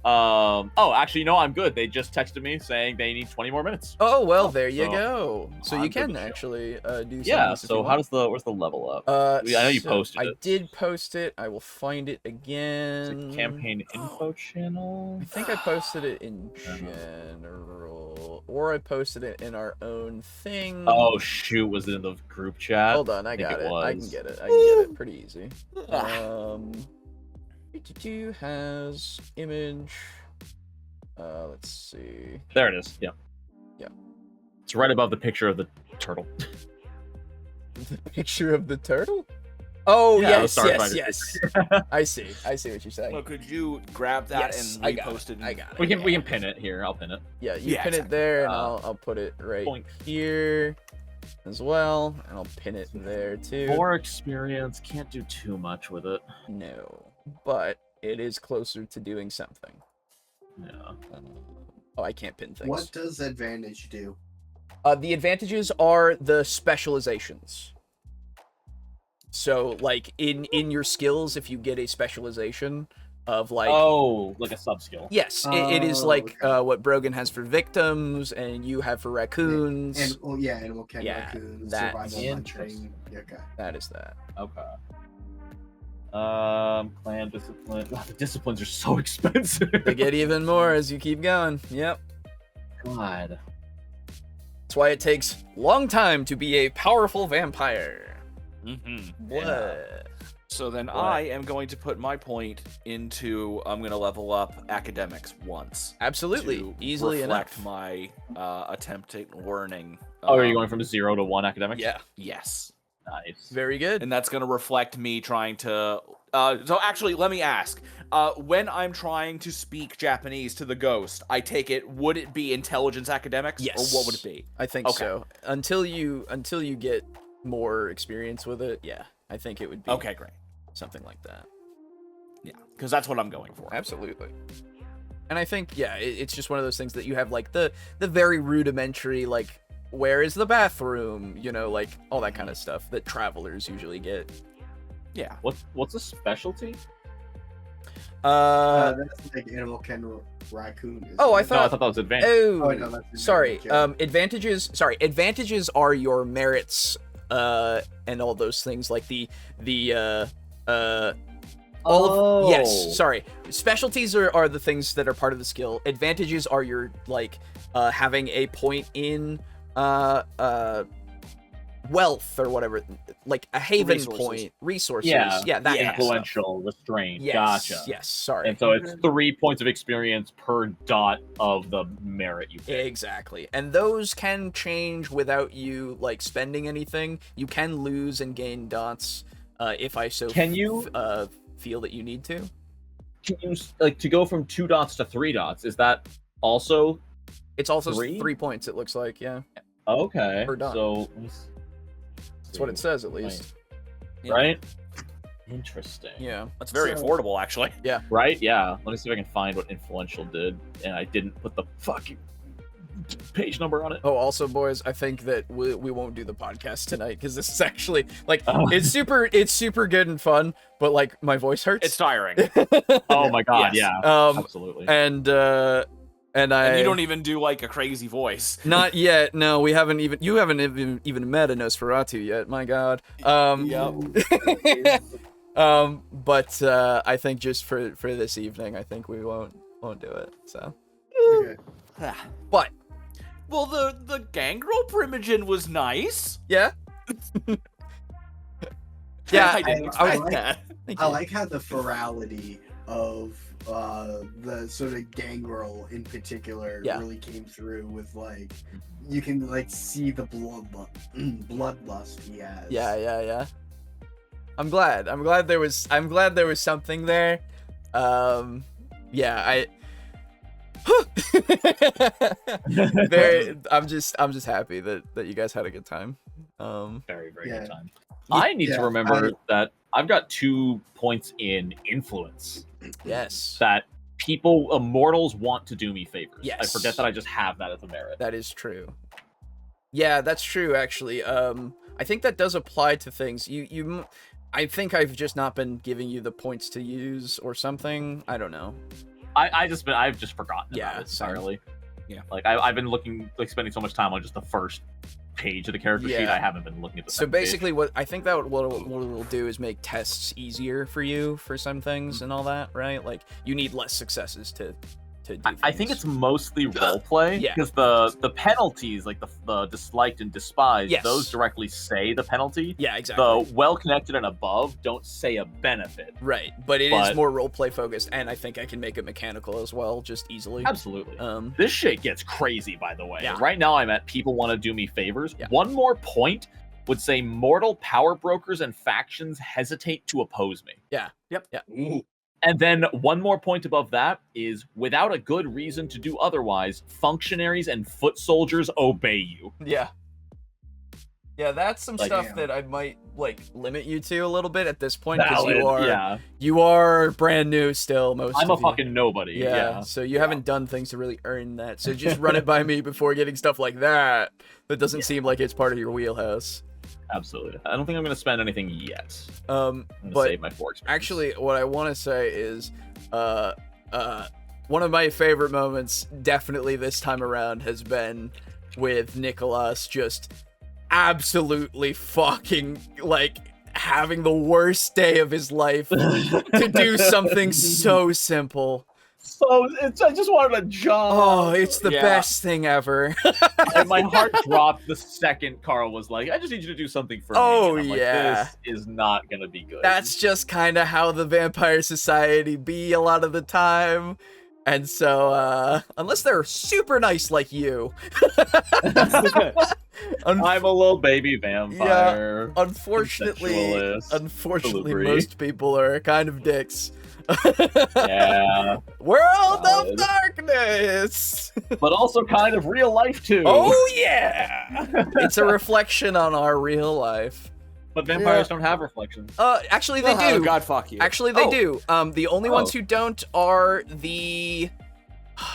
Oh, actually, no, I'm good. They just texted me saying they need 20 more minutes. Oh well, there you so go. So you I'm good can to go. actually do something. Yeah. if you So want. where's the level up? I know you posted I it. did post it. I will find it It's again. a campaign info channel. I think I posted it in Uh-huh. general, or I posted it in our own thing. Oh shoot, was it in the group chat? hold on, I think got it it. I can was. get it. I can get it pretty easy. Ah. 2 has image. Let's see. There it is. Yeah. Yeah. It's right above the picture of the turtle. The picture of the turtle. Oh Yeah, yes, the yes, Starfighter. yes. I see. I see what you're saying. Well, could you grab that Yes, and I got repost it. it? I got it. We can pin it here. I'll pin it. Yeah, you Yeah, pin it exactly. there, and Uh, I'll put it right point. here as well, and I'll pin it there too. More experience. Can't do too much with it. No, but it is closer to doing something. Yeah. Oh, I can't pin things. What does advantage do? The advantages are the specializations. So, like in your skills, if you get a specialization of like, like a sub skill. yes, it is Oh, like okay. what Brogan has for victims, and you have for raccoons. And animal ken Yeah, raccoons, that's survival interesting. hunting. Yeah, okay. That is that. Okay. Clan discipline. God, the disciplines are so expensive. They get even more as you keep going. Yep. God. That's why it takes long time to be a powerful vampire. Mm-hmm. What? So then What? I am going to put my point into I'm going to level up academics once. Absolutely. To Easily reflect enough. my attempt at learning. Oh, are you going from 0 to 1 academics? Yeah. Yes. Nice. Very good. And that's going to reflect me trying to. So actually, let me ask. When I'm trying to speak Japanese to the ghost, I take it. Would it be intelligence academics, Yes. or what would it be? I think Okay. so. Until you get more experience with it, yeah. I think it would be Okay, great. something like that. Yeah, because that's what I'm going for. Absolutely. And I think, yeah, it's just one of those things that you have like the very rudimentary, like, where is the bathroom? You know, like all that kind of stuff that travelers usually get. Yeah. What's a specialty? That's like animal ken raccoon. isn't Oh, I it? No, I thought. thought that was advanced. Oh, Oh, no, that's sorry. advantage, yeah. Advantages. Sorry, advantages are your merits, and all those things like all of, yes. Sorry, specialties are the things that are part of the skill. Advantages are your like having a point in wealth or whatever, like a haven Resources. point, resources. Yeah, Yeah, that kind of stuff. influential, restraint. Yes, Gotcha. yes. Sorry. And so it's 3 points of experience per dot of the merit you get. Exactly. And those can change without you like spending anything. You can lose and gain dots if I so Can you- feel that you need to. can you like to go from 2 dots to 3 dots? Is that also It's also 3? 3 points, it looks like, yeah. okay? Per dot. So That's what it says, at least. right? Interesting. Yeah. That's very affordable, actually. Right? Yeah. Let me see if I can find what Influential did, and I didn't put the fucking page number on it. Oh, also, boys, I think that we won't do the podcast tonight because this is actually like Oh. it's super good and fun, but like my voice hurts. It's tiring. Oh my god, Yes. yeah. Absolutely. And And I you don't even do like a crazy voice. not yet. No, we haven't even. You haven't even met a Nosferatu yet. My God. But I think just for this evening, I think we won't do it. So. Okay. But Well, the gangrel primogen was nice. yeah. Yeah, I didn't I expect like- that. Thank I you. like how the virality of the sort of gangrel in particular Yeah. really came through with like you can like see the bloodlust he has. Yeah. I'm glad there was something there. Yeah, I'm just happy that you guys had a good time. Very, very Yeah. good time. I need Yeah, to remember that I've got 2 points in influence Yes. that people, immortals, want to do me favors. I Yes. forget that I just have that as a merit. That is true. Yeah, that's true actually. I think that does apply to things. I think I've just not been giving you the points to use or something. I don't know. I've just forgotten Yeah, about it same. entirely. Yeah. Like I've been spending so much time on just the first page of the character sheet. Yeah. I haven't been looking at the So second page. basically, what I think that what it'll do is make tests easier for you for some things and all that, right? Like you need less successes to do I think things. it's mostly roleplay Yeah. because the penalties, like the disliked and despised, Yes. those directly say the penalty. Yeah, exactly. The well-connected and above don't say a benefit. Right, but it is But- more roleplay focused, and I think I can make it mechanical as well, just easily. Absolutely. Um, This shit gets crazy, by the way. Yeah. Right now, I'm at people want to do me favors. Yeah. One more point would say mortal power brokers and factions hesitate to oppose me. Ooh. And then one more point above that is without a good reason to do otherwise, functionaries and foot soldiers obey you. yeah. Yeah, that's some Like, stuff damn. that I might like limit you to a little bit at this point because Valid, you are brand new still. Most I'm a of you. fucking nobody. Yeah, so you haven't done things to really earn that. So just run it by me before getting stuff like that. That doesn't seem like it's part of your wheelhouse. Absolutely. I don't think I'm going to spend anything yet. Um, I'm going to but save my 4 experience. actually, what I want to say is, one of my favorite moments, definitely this time around, has been with Nikolas just absolutely fucking like having the worst day of his life to do something so simple. So I just wanted to jump. Oh, it's the Yeah. best thing ever. And my heart dropped the second Carl was like, I just need you to do something for Oh, me. And I'm like, yeah. this is not going to be good. That's just kind of how the Vampire Society be a lot of the time. And so, unless they're super nice like you. I'm a little baby vampire. Unfortunately, Consensualist. Delivery. most people are kind of dicks. Yeah. World Valid. of Darkness! But also kind of real life, too. Oh, yeah! It's a reflection on our real life. But vampires don't have reflections. Actually, they Oh, do. God, fuck you. Actually, they Oh. do. The only ones who don't are the...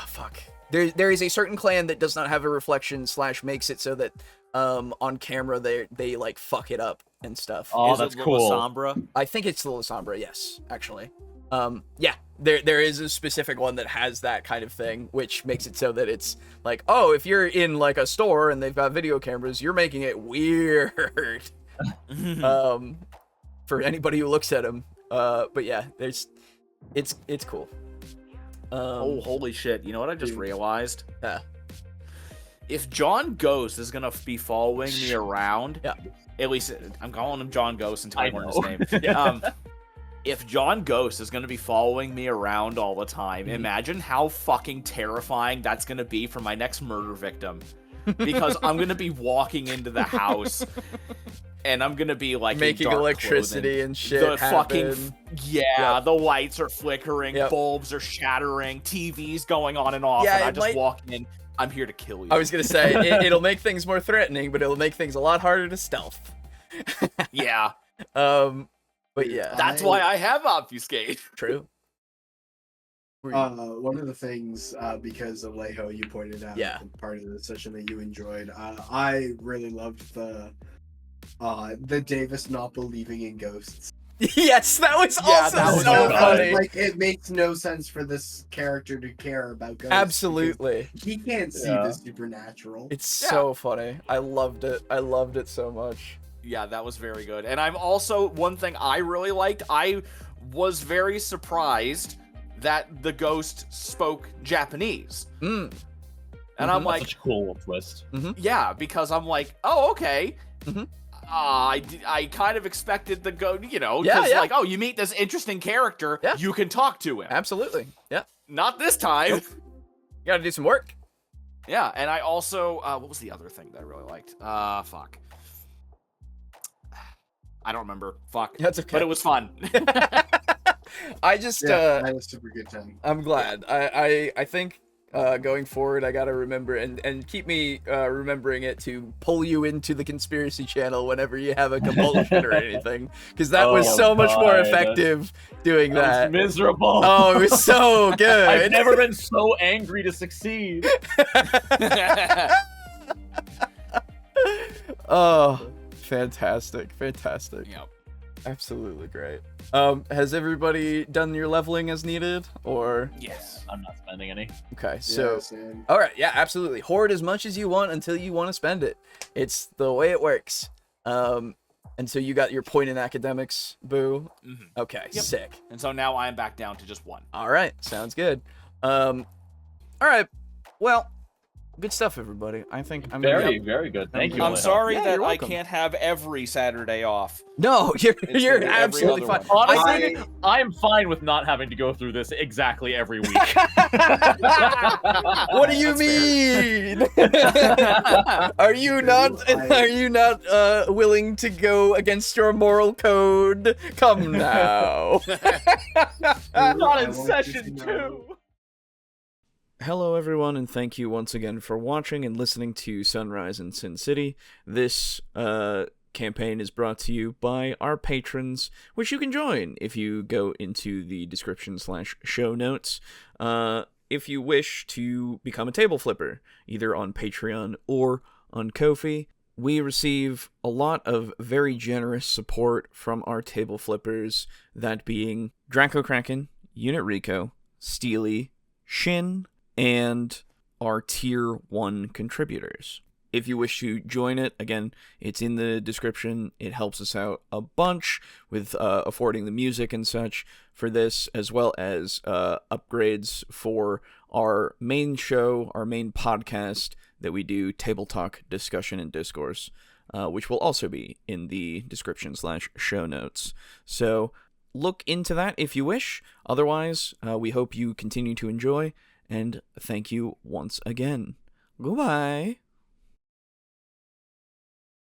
fuck. There is a certain clan that does not have a reflection / makes it so that on camera they like fuck it up and stuff. Oh, Is that's it cool. Sombra? I think it's the Sombra, yes, actually. Yeah, there is a specific one that has that kind of thing, which makes it so that it's like, oh, if you're in like a store and they've got video cameras, you're making it weird. For anybody who looks at them. But yeah, it's cool. Oh, holy shit. You know what I just realized? Yeah. If John Ghost is gonna be following me around, Yeah. at least I'm calling him John Ghost until I, I learn know. his name. Yeah. If John Ghost is gonna be following me around all the time, imagine how fucking terrifying that's gonna be for my next murder victim. Because I'm gonna be walking into the house and I'm gonna be like Making in dark electricity clothing. and shit The happen. fucking yeah, the lights are flickering, Yep. bulbs are shattering, TVs going on and off, Yeah, and I it just might- walk in. I'm here to kill you. I was gonna say it'll make things more threatening, but it'll make things a lot harder to stealth. Yeah, But yeah, that's why I have obfuscate. true. One of the things, because of Alejo, you pointed out Yeah. part of the session that you enjoyed. I really loved the Davis not believing in ghosts. Yes, that was Yeah, also that was so so funny. Like, it makes no sense for this character to care about ghosts. Absolutely. because he can't see Yeah. the supernatural. It's so funny. I loved it. I loved it so much. Yeah, that was very good. And I'm also, one thing I really liked, I was very surprised that the ghost spoke Japanese. Mm. And I'm Mhm. like, Such a cool little twist. yeah, because I'm like, oh, okay. Mhm. I kind of expected the Yeah, because yeah. like, oh, you meet this interesting character, Yeah. you can talk to him. Absolutely. Yeah. Not this time. Nope. You gotta do some work. Yeah, and I also, what was the other thing that I really liked? Fuck. I don't remember. Fuck. That's okay. But it was fun. I just Yeah, I had a super good time. I'm glad. I think going forward I gotta remember and keep me remembering it to pull you into the conspiracy channel whenever you have a compulsion or anything, because that was Oh, so much more God. effective doing That that. was miserable. Oh, it was so good. I've never been so angry to succeed. Oh, fantastic, fantastic. Yep. Absolutely great. Has everybody done your leveling as needed, or Yes. I'm not spending any. okay? So, Yeah, Sam. all right, yeah, absolutely. Hoard as much as you want until you want to spend it. It's the way it works. And so you got your point in academics, boo. Mhm. Okay, Yep. sick. And so now I'm back down to just one. All right, sounds good. All right, well, good stuff, everybody. I think I'm Very, gonna... very good. Thank you. I'm Alejo. sorry Yeah, that you're I welcome. can't have every Saturday off. No, you're It's you're gonna be every absolutely fine. other one. Honestly, I am fine with not having to go through this exactly every week. What do you That's mean? Are you not willing to go against your moral code? Come now. Not in session 2. Hello everyone, and thank you once again for watching and listening to Sunrise in Sin City. This campaign is brought to you by our patrons, which you can join if you go into the description/show notes. If you wish to become a table flipper, either on Patreon or on Ko-fi, we receive a lot of very generous support from our table flippers, that being Draco Kraken, Unit Rico, Steely, Shin, and our Tier 1 contributors. If you wish to join it, again, it's in the description. It helps us out a bunch with affording the music and such for this, as well as upgrades for our main show, our main podcast that we do, Table Talk Discussion and Discourse, which will also be in the description/show notes. So look into that if you wish. Otherwise, we hope you continue to enjoy, and thank you once again. Goodbye.